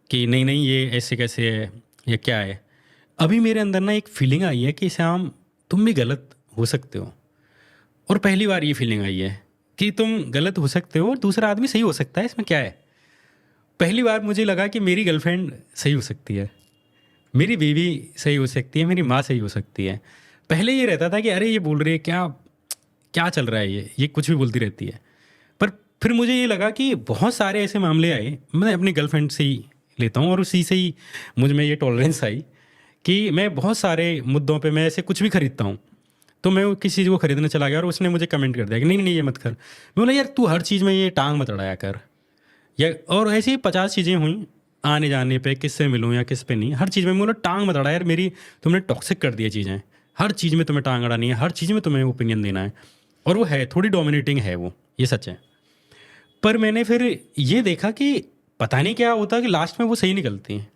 कि नहीं नहीं ये ऐसे कैसे है, ये क्या है। अभी मेरे अंदर ना एक फीलिंग आई है कि श्याम तुम भी गलत हो सकते हो, और पहली बार ये फीलिंग आई है कि तुम गलत हो सकते हो और दूसरा आदमी सही हो सकता है, इसमें क्या है। पहली बार मुझे लगा कि मेरी गर्लफ्रेंड सही हो सकती है, मेरी बीवी सही हो सकती है, मेरी माँ सही हो सकती है। पहले ये रहता था कि अरे ये बोल रही है, क्या क्या चल रहा है, ये कुछ भी बोलती रहती है। पर फिर मुझे ये लगा कि बहुत सारे ऐसे मामले आए, मैं अपनी गर्लफ्रेंड से ही लेता हूँ, और उसी से ही मुझ में ये टॉलरेंस आई कि मैं बहुत सारे मुद्दों पे मैं ऐसे कुछ भी खरीदता हूँ, तो मैं वो किसी चीज़ को खरीदने चला गया और उसने मुझे कमेंट कर दिया कि नहीं नहीं ये मत कर। मैं बोला यार तू हर चीज़ में ये टांग मत अड़ाया कर, या और ऐसी ही 50 चीज़ें हुई आने जाने पे, किससे मिलूँ या किस पे नहीं, हर चीज़ में मैं बोला टांग मत अड़ा यार, मेरी तुमने टॉक्सिक कर दिया चीज़ें, हर चीज़ में तुम्हें टांग अड़ानी है, हर चीज़ में तुम्हें ओपिनियन देना है। और वो है थोड़ी डोमिनेटिंग है वो, ये सच है। पर मैंने फिर ये देखा कि पता नहीं क्या होता कि लास्ट में वो सही निकलती हैं।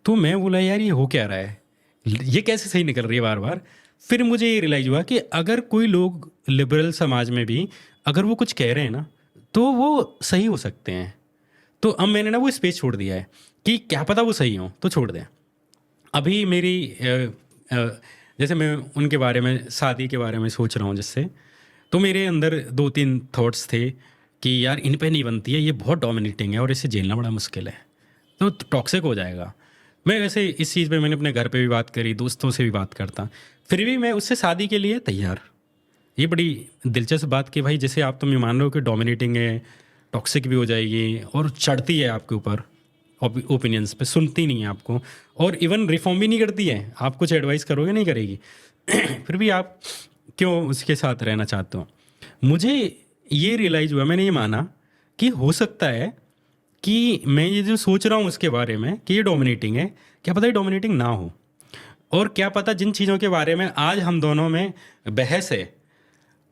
तो मैं बोला यार ये हो क्या रहा है, ये कैसे सही निकल रही है बार बार। फिर मुझे ये रियलाइज़ हुआ कि अगर कोई लोग लिबरल समाज में भी अगर वो कुछ कह रहे हैं ना तो वो सही हो सकते हैं। तो अब मैंने ना वो स्पेस छोड़ दिया है कि क्या पता वो सही हो तो छोड़ दें। अभी मेरी जैसे मैं उनके बारे में, शादी के बारे में सोच रहा हूँ जिससे, तो मेरे अंदर 2-3 थॉट्स थे कि यार इन पे नहीं बनती है, ये बहुत डोमिनेटिंग है और इसे झेलना बड़ा मुश्किल है, तो टॉक्सिक हो जाएगा। मैं वैसे इस चीज़ पे मैंने अपने घर पे भी बात करी, दोस्तों से भी बात करता, फिर भी मैं उससे शादी के लिए तैयार। ये बड़ी दिलचस्प बात कि भाई जैसे आप तुम ये मान रहे हो कि डोमिनेटिंग है, टॉक्सिक भी हो जाएगी और चढ़ती है आपके ऊपर ओपिनियंस पे, सुनती नहीं है आपको, और इवन रिफॉर्म भी नहीं करती है, आप कुछ एडवाइस करोगे नहीं करेगी। फिर भी आप क्यों उसके साथ रहना चाहते हो। मुझे ये रियलाइज़ हुआ, मैंने ये माना कि हो सकता है कि मैं ये जो सोच रहा हूँ उसके बारे में कि ये डोमिनेटिंग है, क्या पता ये डोमिनेटिंग ना हो, और क्या पता जिन चीज़ों के बारे में आज हम दोनों में बहस है,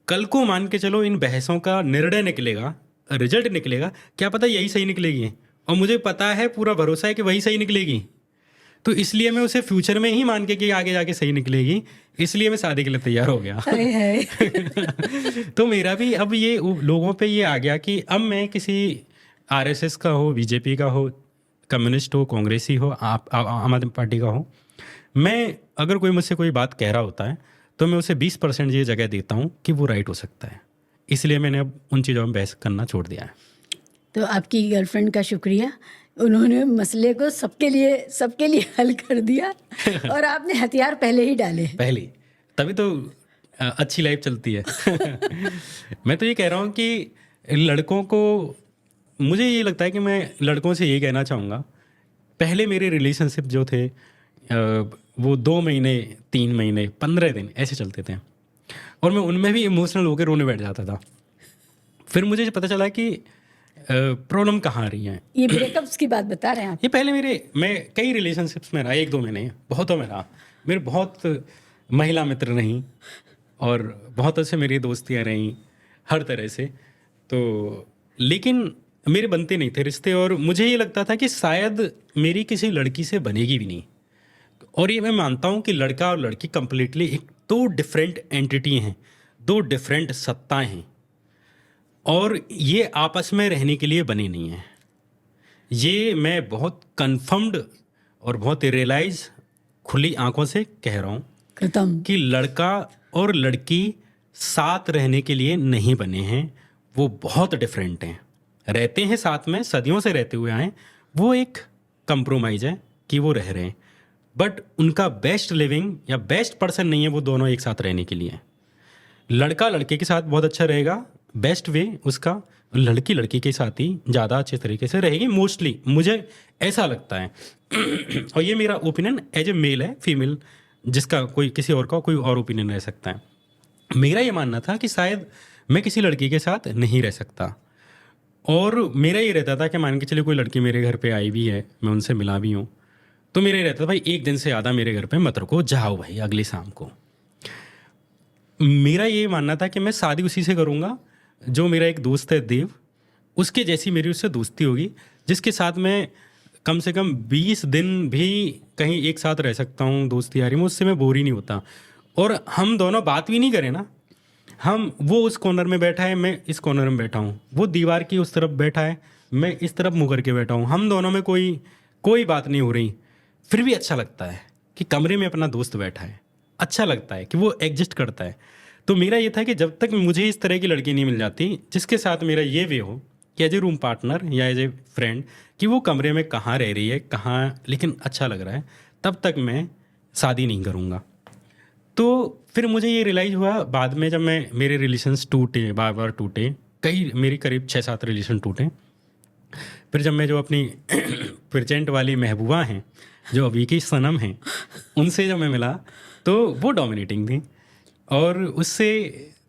कल को मान के चलो इन बहसों का निर्णय निकलेगा, रिजल्ट निकलेगा, क्या पता यही सही निकलेगी, और मुझे पता है, पूरा भरोसा है कि वही सही निकलेगी। तो इसलिए मैं उसे फ्यूचर में ही मान के कि आगे जाके सही निकलेगी, इसलिए मैं शादी के लिए तैयार हो गया।
हाय हाय।
तो मेरा भी अब ये लोगों पे ये आ गया कि अब मैं किसी आरएसएस का हो, बीजेपी का हो, कम्युनिस्ट हो, कांग्रेसी हो, आम आदमी पार्टी का हो, मैं अगर कोई मुझसे कोई बात कह रहा होता है तो मैं उसे 20% ये जगह देता हूँ कि वो राइट हो सकता है, इसलिए मैंने अब उन चीज़ों में बहस करना छोड़ दिया है।
तो आपकी गर्लफ्रेंड का शुक्रिया, उन्होंने मसले को सबके लिए हल कर दिया और आपने हथियार पहले ही डाले।
पहले तभी तो अच्छी लाइफ चलती है। मैं तो ये कह रहा हूँ कि लड़कों को, मुझे ये लगता है कि मैं लड़कों से ये कहना चाहूँगा, पहले मेरे रिलेशनशिप जो थे वो 2 महीने, 3 महीने, 15 दिन ऐसे चलते थे और मैं उनमें भी इमोशनल होकर रोने बैठ जाता था। फिर मुझे पता चला कि प्रॉब्लम कहाँ आ रही है।
ये ब्रेकअप्स की बात बता रहे हैं आप?
ये पहले मैं कई रिलेशनशिप्स में रहा, 1-2 महीने, बहुतों में रहा। मेरे बहुत महिला मित्र रहीं और बहुत अच्छे मेरी दोस्तियाँ रहीं हर तरह से, तो लेकिन मेरे बनते नहीं थे रिश्ते और मुझे ये लगता था कि शायद मेरी किसी लड़की से बनेगी भी नहीं। और ये मैं मानता हूँ कि लड़का और लड़की कंप्लीटली एक 2 डिफरेंट एंटिटी हैं, 2 डिफरेंट सत्ताएं हैं और ये आपस में रहने के लिए बने नहीं हैं। ये मैं बहुत कन्फर्म्ड और बहुत रियलाइज खुली आंखों से कह रहा हूँ
खत्म
कि लड़का और लड़की साथ रहने के लिए नहीं बने हैं, वो बहुत डिफरेंट हैं। रहते हैं साथ में, सदियों से रहते हुए आए, वो एक कंप्रोमाइज़ है कि वो रह रहे हैं, बट उनका बेस्ट लिविंग या बेस्ट पर्सन नहीं है वो दोनों एक साथ रहने के लिए। लड़का लड़के के साथ बहुत अच्छा रहेगा, बेस्ट वे उसका, लड़की लड़की के साथ ही ज़्यादा अच्छे तरीके से रहेगी मोस्टली, मुझे ऐसा लगता है। और ये मेरा ओपिनियन एज ए मेल है, फीमेल जिसका कोई किसी और का कोई और ओपिनियन रह सकता है। मेरा ये मानना था कि शायद मैं किसी लड़की के साथ नहीं रह सकता और मेरा ये रहता था कि मान के चलिए कोई लड़की मेरे घर पे आई भी है, मैं उनसे मिला भी हूँ, तो मेरा ये रहता था भाई 1 दिन से ज़्यादा मेरे घर पे मत रुको, जाओ भाई अगली शाम को। मेरा ये मानना था कि मैं शादी उसी से करूँगा जो मेरा एक दोस्त है देव, उसके जैसी मेरी उससे दोस्ती होगी, जिसके साथ मैं कम से कम 20 दिन भी कहीं एक साथ रह सकता हूँ दोस्ती यारी में, उससे मैं बोर ही नहीं होता। और हम दोनों बात भी नहीं करें ना, वो उस कॉर्नर में बैठा है, मैं इस कॉर्नर में बैठा हूँ, वो दीवार की उस तरफ बैठा है, मैं इस तरफ मुँह करके बैठा हूँ, हम दोनों में कोई बात नहीं हो रही, फिर भी अच्छा लगता है कि कमरे में अपना दोस्त बैठा है, अच्छा लगता है कि वो एग्जिस्ट करता है। तो मेरा ये था कि जब तक मुझे इस तरह की लड़की नहीं मिल जाती जिसके साथ मेरा ये वे हो कि एज ए रूम पार्टनर या एज ए फ्रेंड, कि वो कमरे में कहाँ रह रही है, कहाँ, लेकिन अच्छा लग रहा है, तब तक मैं शादी नहीं करूँगा। तो फिर मुझे ये रियलाइज़ हुआ बाद में, जब मेरे रिलेशंस टूटे, बार बार टूटे, मेरी करीब 6-7 रिलेशन टूटे। फिर जब मैं जो अपनी प्रेजेंट वाली महबूबा हैं, जो अभी की सनम हैं, उनसे जब मैं मिला तो वो डोमिनेटिंग थी और उससे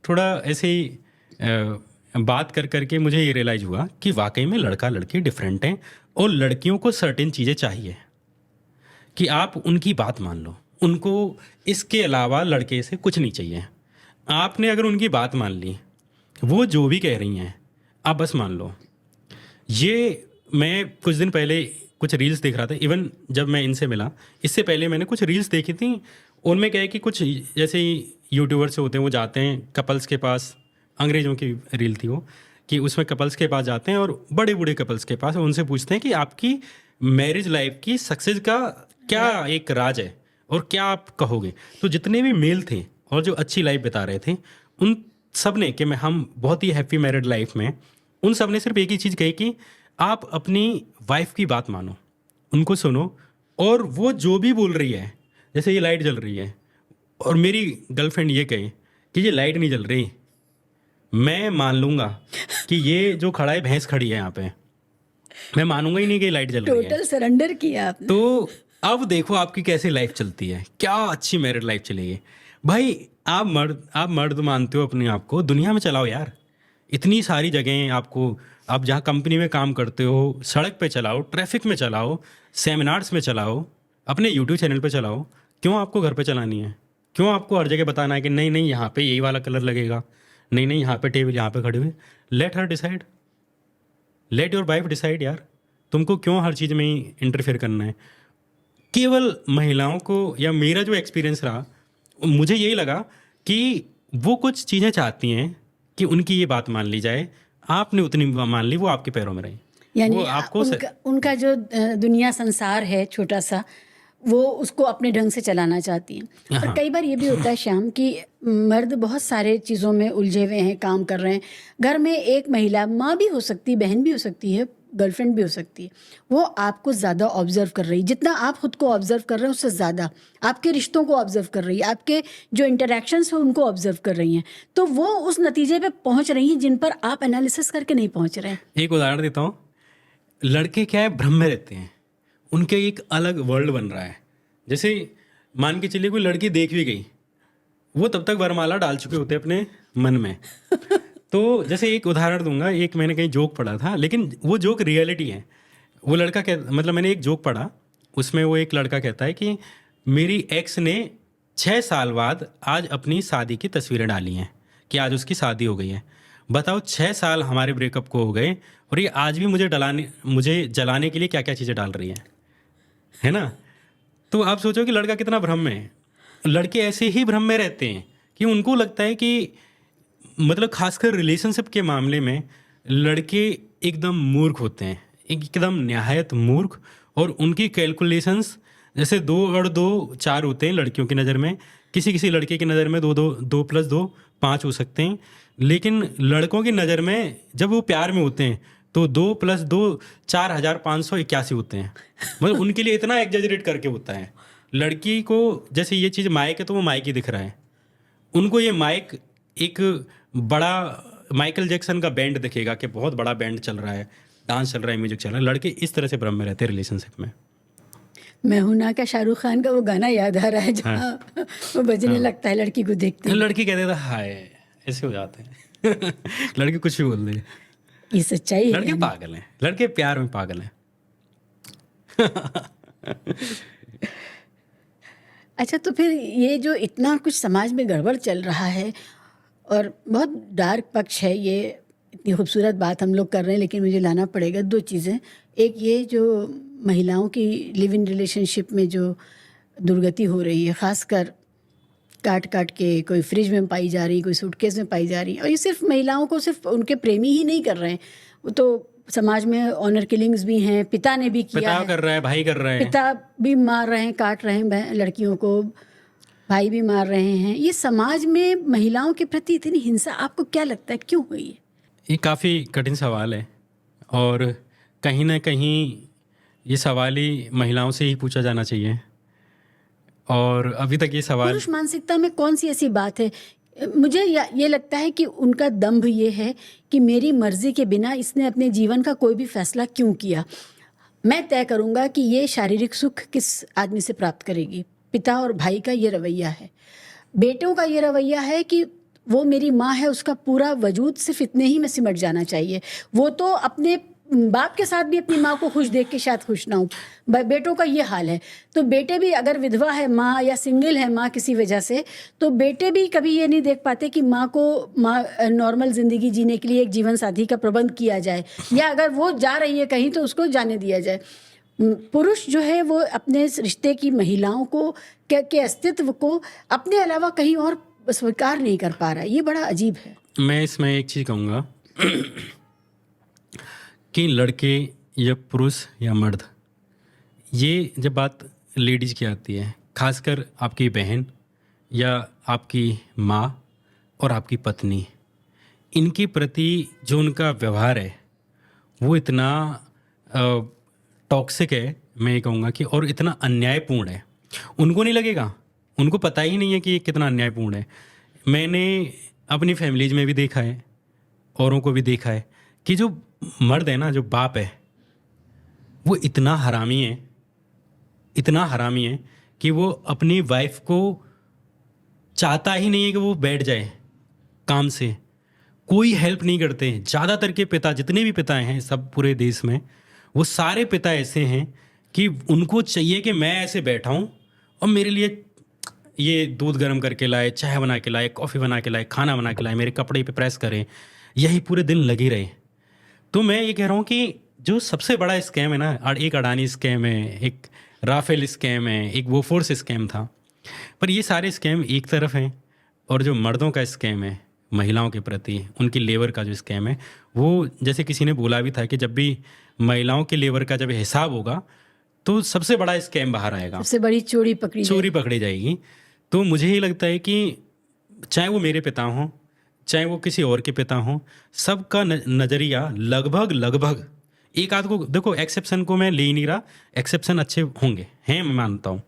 थोड़ा ऐसे ही बात कर करके मुझे ये रियलाइज़ हुआ कि वाकई में लड़का लड़की डिफरेंट हैं और लड़कियों को सर्टेन चीज़ें चाहिए कि आप उनकी बात मान लो, उनको इसके अलावा लड़के से कुछ नहीं चाहिए। आपने अगर उनकी बात मान ली, वो जो भी कह रही हैं आप बस मान लो। ये मैं कुछ दिन पहले कुछ रील्स देख रहा था, इवन जब मैं इनसे मिला इससे पहले मैंने कुछ रील्स देखी थी, उनमें क्या है कि कुछ जैसे यूट्यूबर्स होते हैं, वो जाते हैं कपल्स के पास, अंग्रेज़ों की रील थी वो, कि उसमें कपल्स के पास जाते हैं और बड़े बूढ़े कपल्स के पास उनसे पूछते हैं कि आपकी मैरिज लाइफ की सक्सेस का क्या एक राज है और क्या आप कहोगे। तो जितने भी मेल थे और जो अच्छी लाइफ बिता रहे थे, उन सब ने कि हम बहुत ही हैप्पी मैरिड लाइफ में, उन सब ने सिर्फ एक ही चीज़ कही कि आप अपनी वाइफ की बात मानो, उनको सुनो, और वो जो भी बोल रही है, जैसे ये लाइट जल रही है और मेरी गर्लफ्रेंड ये कहे कि ये लाइट नहीं जल रही, मैं मान लूँगा कि ये जो खड़ा है भैंस खड़ी है यहाँ पे, मैं मानूंगा ही नहीं कि लाइट जल रही है।
टोटल सरेंडर किया आपने।
तो अब देखो आपकी कैसी लाइफ चलती है, क्या अच्छी मैरिड लाइफ चलेगी भाई। आप मर्द मानते हो अपने आप को, दुनिया में चलाओ यार, इतनी सारी जगहें आपको, आप जहाँ कंपनी में काम करते हो, सड़क पे चलाओ, ट्रैफिक में चलाओ, सेमिनार्स में चलाओ, अपने यूट्यूब चैनल पे चलाओ। क्यों आपको घर पे चलानी है? क्यों आपको हर जगह बताना है कि नहीं नहीं यहाँ पे यही वाला कलर लगेगा, नहीं नहीं यहाँ पे टेबल यहाँ पे खड़े हुए? Let her decide, let your wife decide यार, तुमको क्यों हर चीज़ में इंटरफेयर करना है? केवल महिलाओं को, या मेरा जो एक्सपीरियंस रहा, मुझे यही लगा कि वो कुछ चीज़ें चाहती हैं कि उनकी ये बात मान ली जाए, आपने उतनी मान ली, वो आपके पैरों में रही।
यानी
वो आपको
उनका जो दुनिया संसार है छोटा सा, वो उसको अपने ढंग से चलाना चाहती हैं। और कई बार ये भी होता है श्याम कि मर्द बहुत सारे चीज़ों में उलझे हुए हैं, काम कर रहे हैं। घर में एक महिला, माँ भी हो सकती है, बहन भी हो सकती है, गर्लफ्रेंड भी हो सकती है, वो आपको ज़्यादा ऑब्जर्व कर रही है। जितना आप खुद को ऑब्जर्व कर रहे हैं उससे ज़्यादा आपके रिश्तों को ऑब्जर्व कर रही है, आपके जो इंटरेक्शंस हैं उनको ऑब्जर्व कर रही हैं। तो वो उस नतीजे पे पहुंच रही हैं जिन पर आप एनालिसिस करके नहीं पहुंच रहे हैं।
एक उदाहरण देता हूँ। लड़के क्या है, भ्रम में रहते हैं, उनके एक अलग वर्ल्ड बन रहा है। जैसे मान के चलिए कोई लड़की देख भी गई, वो तब तक वरमाला डाल चुके होते हैं अपने मन में। तो जैसे एक उदाहरण दूंगा, एक मैंने कहीं जोक पढ़ा था, लेकिन वो जोक रियलिटी है। वो लड़का मतलब मैंने एक जोक पढ़ा, उसमें वो एक लड़का कहता है कि मेरी एक्स ने 6 साल बाद आज अपनी शादी की तस्वीरें डाली हैं कि आज उसकी शादी हो गई है। बताओ 6 साल हमारे ब्रेकअप को हो गए और ये आज भी मुझे जलाने के लिए क्या क्या चीज़ें डाल रही है ना। तो आप सोचो कि लड़का कितना भ्रम में है। लड़के ऐसे ही भ्रम में रहते हैं कि उनको लगता है कि मतलब खासकर रिलेशनशिप के मामले में लड़के एकदम मूर्ख होते हैं, एकदम निहायत मूर्ख। और उनकी कैलकुलेशंस जैसे 2 और 2 4 होते हैं लड़कियों की नज़र में, किसी किसी लड़के की नज़र में 2 + 2 5 हो सकते हैं, लेकिन लड़कों की नज़र में जब वो प्यार में होते हैं तो 2 + 2 4,581 होते हैं। मतलब उनके लिए इतना एग्जेजरेट करके होता है। लड़की को जैसे ये चीज़ माइक है तो वो माइक ही दिख रहा है, उनको ये माइक एक बड़ा माइकल जैक्सन का बैंड दिखेगा कि बहुत बड़ा बैंड चल रहा है, डांस चल रहा है, म्यूजिक चल रहा है। लड़के इस तरह से भ्रम में रहते हैं रिलेशनशिप में।
मैं हूं ना का शाहरुख खान का वो गाना याद आ रहा है जहाँ वो बजने लगता है लड़की को देखते ही।
लड़की कहते थे हाय, ऐसे हो जाते हैं। लड़के कुछ भी बोल दे,
ये सच्चाई है।
लड़के पागल हैं, लड़के प्यार में पागल हैं।
अच्छा, तो फिर ये जो इतना कुछ समाज में गड़बड़ चल रहा है और बहुत डार्क पक्ष है, ये इतनी खूबसूरत बात हम लोग कर रहे हैं, लेकिन मुझे लाना पड़ेगा 2 चीज़ें। एक ये जो महिलाओं की लिव इन रिलेशनशिप में जो दुर्गति हो रही है, ख़ासकर काट काट के, कोई फ्रिज में पाई जा रही, कोई सूटकेस में पाई जा रही, और ये सिर्फ महिलाओं को, सिर्फ उनके प्रेमी ही नहीं कर रहे हैं, वो तो समाज में ऑनर किलिंग्स भी हैं। पिता ने भी किया है,
कर रहा है, भाई कर रहे हैं,
पिता भी मार रहे हैं, काट रहे हैं लड़कियों को, भाई भी मार रहे हैं। ये समाज में महिलाओं के प्रति इतनी हिंसा आपको क्या लगता है क्यों हुई है?
ये काफ़ी कठिन सवाल है और कहीं ना कहीं ये सवाल ही महिलाओं से ही पूछा जाना चाहिए। और अभी तक ये सवाल,
पुरुष मानसिकता में कौन सी ऐसी बात है? मुझे ये लगता है कि उनका दंभ ये है कि मेरी मर्जी के बिना इसने अपने जीवन का कोई भी फैसला क्यों किया। मैं तय करूँगा कि ये शारीरिक सुख किस आदमी से प्राप्त करेगी। पिता और भाई का ये रवैया है। बेटों का ये रवैया है कि वो मेरी माँ है, उसका पूरा वजूद सिर्फ इतने ही में सिमट जाना चाहिए। वो तो अपने बाप के साथ भी अपनी माँ को खुश देख के शायद खुश ना हो। बेटों का ये हाल है। तो बेटे भी अगर विधवा है माँ या सिंगल है माँ किसी वजह से, तो बेटे भी कभी ये नहीं देख पाते कि माँ नॉर्मल ज़िंदगी जीने के लिए एक जीवन साथी का प्रबंध किया जाए, या अगर वो जा रही है कहीं तो उसको जाने दिया जाए। पुरुष जो है वो अपने रिश्ते की महिलाओं को के अस्तित्व को अपने अलावा कहीं और स्वीकार नहीं कर पा रहा है। ये बड़ा अजीब है।
मैं इसमें एक चीज़ कहूँगा कि लड़के या पुरुष या मर्द, ये जब बात लेडीज़ की आती है, खासकर आपकी बहन या आपकी माँ और आपकी पत्नी, इनके प्रति जो उनका व्यवहार है वो इतना टॉक्सिक है, मैं ये कहूँगा कि, और इतना अन्यायपूर्ण है। उनको नहीं लगेगा, उनको पता ही नहीं है कि ये कितना अन्यायपूर्ण है। मैंने अपनी फैमिलीज में भी देखा है, औरों को भी देखा है कि जो मर्द है ना, जो बाप है, वो इतना हरामी है, इतना हरामी है कि वो अपनी वाइफ को चाहता ही नहीं है कि वो बैठ जाए काम से, कोई हेल्प नहीं करते। ज़्यादातर के पिता, जितने भी पिता हैं सब पूरे देश में, वो सारे पिता ऐसे हैं कि उनको चाहिए कि मैं ऐसे बैठा हूँ और मेरे लिए ये दूध गर्म करके लाए, चाय बना के लाए, कॉफ़ी बना के लाए, खाना बना के लाए, मेरे कपड़े पे प्रेस करें, यही पूरे दिन लगे रहे। तो मैं ये कह रहा हूँ कि जो सबसे बड़ा स्कैम है ना, एक अडानी स्कैम है, एक राफेल स्कैम है, एक बोफोर्स स्कैम था, पर ये सारे स्कैम एक तरफ हैं, और जो मर्दों का स्कैम है महिलाओं के प्रति, उनकी लेबर का जो स्कैम है, वो जैसे किसी ने बोला भी था कि जब भी महिलाओं के लेबर का जब हिसाब होगा तो सबसे बड़ा स्कैम बाहर आएगा,
सबसे बड़ी चोरी पकड़ी
चोरी पकड़ी जाएगी। तो मुझे ही लगता है कि चाहे वो मेरे पिता हों, चाहे वो किसी और के पिता हों, सबका नज़रिया लगभग एक आध को, देखो एक्सेप्शन को मैं ले ही नहीं रहा, एक्सेप्शन अच्छे होंगे हैं, मैं मानता हूँ,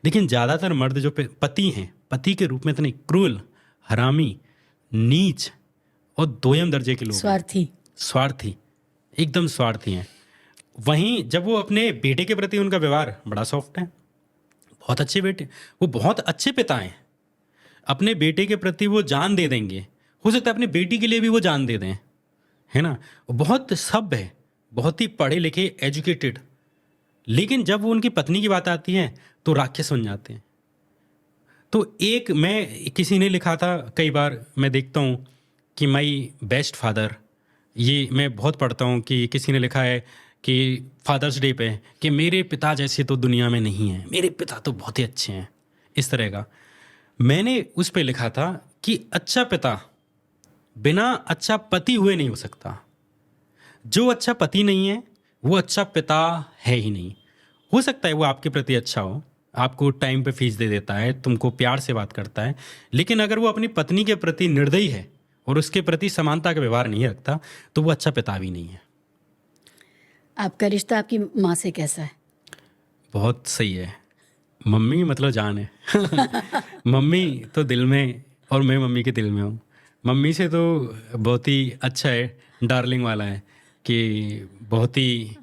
लेकिन ज़्यादातर मर्द जो पति हैं, पति के रूप में इतने क्रूर, हरामी, नीच और दोयम दर्जे के लोग हैं, स्वार्थी, एकदम स्वार्थी हैं। वहीं जब वो अपने बेटे के प्रति उनका व्यवहार बड़ा सॉफ्ट है, बहुत अच्छे बेटे, वो बहुत अच्छे पिता हैं, अपने बेटे के प्रति वो जान दे देंगे, हो सकता है अपनी बेटी के लिए भी वो जान दे दें, है ना, बहुत सभ्य है, बहुत ही पढ़े लिखे, एजुकेटेड, लेकिन जब वो उनकी पत्नी की बात आती है तो राक्षस बन जाते हैं। तो एक मैं किसी ने लिखा था, कई बार मैं देखता हूँ कि माई बेस्ट फादर, ये मैं बहुत पढ़ता हूँ कि किसी ने लिखा है कि फादर्स डे पे कि मेरे पिता जैसे तो दुनिया में नहीं हैं, मेरे पिता तो बहुत ही अच्छे हैं, इस तरह का। मैंने उस पे लिखा था कि अच्छा पिता बिना अच्छा पति हुए नहीं हो सकता। जो अच्छा पति नहीं है वो अच्छा पिता है ही नहीं। हो सकता है वो आपके प्रति अच्छा हो, आपको टाइम पे फीस दे देता है, तुमको प्यार से बात करता है, लेकिन अगर वो अपनी पत्नी के प्रति निर्दयी है और उसके प्रति समानता का व्यवहार नहीं रखता तो वो अच्छा पिता भी नहीं है।
आपका रिश्ता आपकी माँ से कैसा है?
बहुत सही है, मम्मी मतलब जान है। मम्मी तो दिल में और मैं मम्मी के दिल में हूँ। मम्मी से तो बहुत ही अच्छा है, डार्लिंग वाला है कि बहुत ही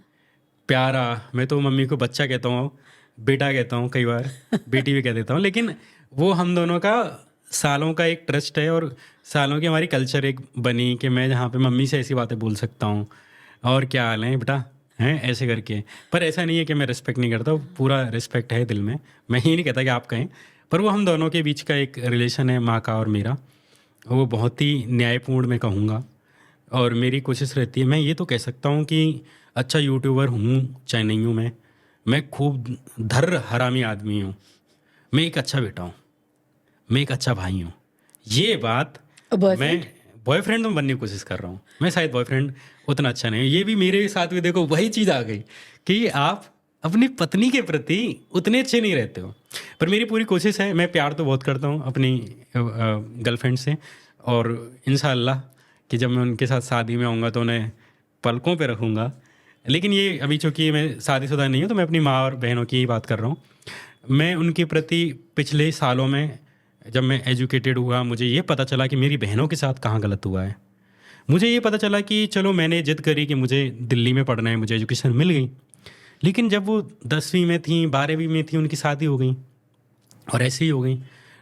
प्यारा। मैं तो मम्मी को बच्चा कहता हूँ, बेटा कहता हूँ, कई बार बेटी भी कह देता हूँ, लेकिन वो हम दोनों का सालों का एक ट्रस्ट है और सालों की हमारी कल्चर एक बनी कि मैं जहाँ पे मम्मी से ऐसी बातें बोल सकता हूँ, और क्या हाल है बेटा, हैं ऐसे करके। पर ऐसा नहीं है कि मैं रिस्पेक्ट नहीं करता, पूरा रिस्पेक्ट है दिल में, मैं ये नहीं कहता कि आप कहें, पर वो हम दोनों के बीच का एक रिलेशन है, माँ का और मेरा, वो बहुत ही न्यायपूर्ण मैं कहूँगा। और मेरी कोशिश रहती है, मैं ये तो कह सकता हूँ कि अच्छा यूट्यूबर हूँ चाहे नहीं हूँ, मैं खूब धर्र हरामी आदमी हूँ, मैं एक अच्छा बेटा हूँ, मैं एक अच्छा भाई हूँ। ये बात मैं बॉयफ्रेंड तो बनने की कोशिश कर रहा हूँ, मैं शायद बॉयफ्रेंड उतना अच्छा नहीं हूँ। ये भी मेरे साथ भी देखो वही चीज़ आ गई कि आप अपनी पत्नी के प्रति उतने अच्छे नहीं रहते हो। पर मेरी पूरी कोशिश है, मैं प्यार तो बहुत करता हूँ अपनी गर्लफ्रेंड से, और इंशाअल्लाह कि जब मैं उनके साथ शादी में आऊँगा तो उन्हें पलकों पे रखूँगा। लेकिन ये अभी चूँकि मैं शादीशुदा नहीं हूँ तो मैं अपनी माँ और बहनों की ही बात कर रहा हूँ। मैं उनके प्रति पिछले सालों में जब मैं एजुकेटेड हुआ, मुझे ये पता चला कि मेरी बहनों के साथ कहाँ गलत हुआ है। मुझे ये पता चला कि चलो मैंने जिद करी कि मुझे दिल्ली में पढ़ना है, मुझे एजुकेशन मिल गई, लेकिन जब वो 10वीं में थी, 12वीं में थी, उनकी शादी हो गई और ऐसे ही हो गई।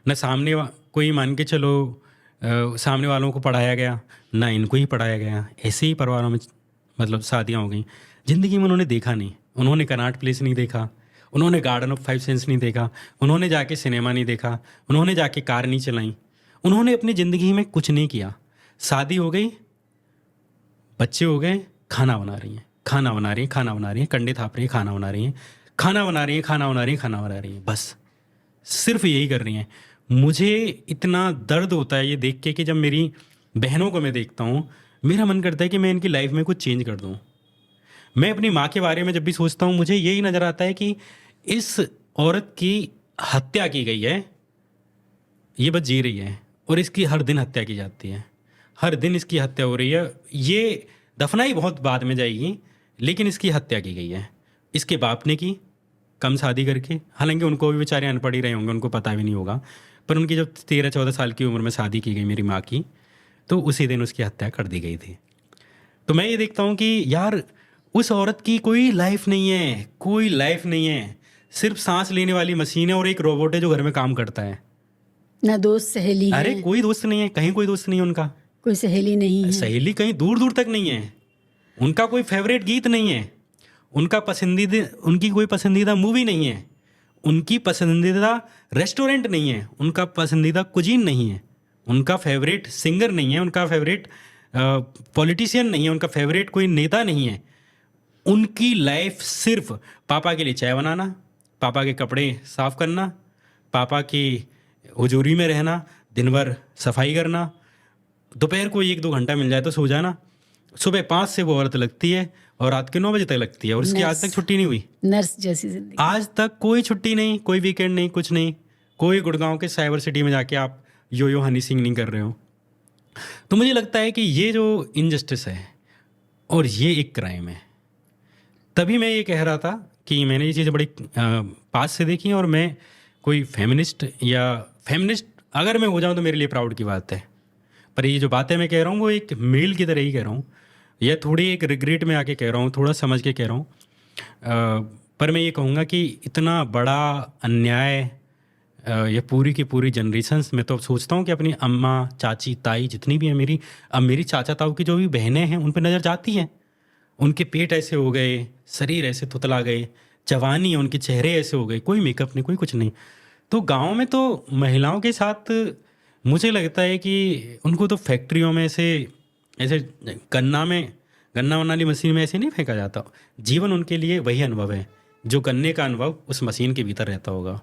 न सामने कोई मान के चलो सामने वालों को पढ़ाया गया, ना इनको ही पढ़ाया गया, ऐसे ही परिवारों में मतलब शादियाँ हो गई। ज़िंदगी में उन्होंने देखा नहीं, उन्होंने कनॉट प्लेस नहीं देखा, उन्होंने गार्डन ऑफ 5 सेंस नहीं देखा, उन्होंने जाके सिनेमा नहीं देखा, उन्होंने जाके कार नहीं चलाई, उन्होंने अपनी ज़िंदगी में कुछ नहीं किया। शादी हो गई, बच्चे हो गए, खाना बना रही हैं, खाना बना रही हैं, खाना बना रही हैं, कंडे थाप रही हैं, खाना बना रही हैं, खाना बना रही हैं, खाना बना रही हैं, खाना बना रही हैं, बस सिर्फ यही कर रही हैं। मुझे इतना दर्द होता है ये देख के कि जब मेरी बहनों को मैं देखता हूँ, मेरा मन करता है कि मैं इनकी लाइफ में कुछ चेंज कर दूँ। मैं अपनी माँ के बारे में जब भी सोचता हूँ, मुझे यही नज़र आता है कि इस औरत की हत्या की गई है, ये बस जी रही है और इसकी हर दिन हत्या की जाती है, हर दिन इसकी हत्या हो रही है। ये दफनाई बहुत बाद में जाएगी, लेकिन इसकी हत्या की गई है, इसके बाप ने की, कम शादी करके। हालांकि उनको भी बेचारे अनपढ़ ही रहे होंगे, उनको पता भी नहीं होगा, पर उनकी जब 13-14 साल की उम्र में शादी की गई मेरी माँ की, तो उसी दिन उसकी हत्या कर दी गई थी। तो मैं ये देखता हूँ कि यार उस औरत की कोई लाइफ नहीं है, कोई लाइफ नहीं है, सिर्फ सांस लेने वाली मशीन है और एक रोबोट है जो घर में काम करता है।
ना दोस्त सहेली
अरे
है,
कोई दोस्त नहीं है, कहीं कोई दोस्त नहीं है उनका,
कोई सहेली नहीं है,
सहेली कहीं दूर दूर तक नहीं है, उनका कोई फेवरेट गीत नहीं है, उनकी कोई पसंदीदा मूवी नहीं है, उनकी पसंदीदा रेस्टोरेंट नहीं है, उनका पसंदीदा कुजीन नहीं है, उनका फेवरेट सिंगर नहीं है, उनका फेवरेट पॉलिटिशियन नहीं है, उनका फेवरेट कोई नेता नहीं है। उनकी लाइफ सिर्फ पापा के लिए चाय बनाना, पापा के कपड़े साफ करना, पापा की हुजूरी में रहना, दिन भर सफाई करना, दोपहर को 1-2 घंटा मिल जाए तो सो जाना। सुबह 5 से वो औरत लगती है और रात के 9 बजे तक लगती है, और उसकी आज तक छुट्टी नहीं हुई।
नर्स जैसी जिंदगी।
आज तक कोई छुट्टी नहीं, कोई वीकेंड नहीं, कुछ नहीं। कोई गुड़गांव के साइबर सिटी में जाके आप यो हनी सिंह नहीं कर रहे हो। तो मुझे लगता है कि ये जो इनजस्टिस है और ये एक क्राइम है। तभी मैं ये कह रहा था कि मैंने ये चीज़ें बड़ी पास से देखी हैं, और मैं कोई फेमिनिस्ट अगर मैं हो जाऊँ तो मेरे लिए प्राउड की बात है। पर ये जो बातें मैं कह रहा हूँ वो एक मेल की तरह ही कह रहा हूँ, या थोड़ी एक रिग्रेट में आके कह रहा हूँ, थोड़ा समझ के कह रहा हूँ। पर मैं ये कहूँगा कि इतना बड़ा अन्याय ये पूरी की पूरी जनरेशन्स में, तो सोचता हूँ कि अपनी अम्मा, चाची, ताई जितनी भी हैं अब मेरी चाचा ताऊ की जो भी बहनें हैं उन पर नज़र जाती है। उनके पेट ऐसे हो गए, शरीर ऐसे थुतला गए, जवानी है, उनके चेहरे ऐसे हो गए, कोई मेकअप नहीं, कोई कुछ नहीं। तो गांव में तो महिलाओं के साथ मुझे लगता है कि उनको तो फैक्ट्रियों में ऐसे गन्ना वाली मशीन में ऐसे नहीं फेंका जाता। जीवन उनके लिए वही अनुभव है जो गन्ने का अनुभव उस मशीन के भीतर रहता होगा।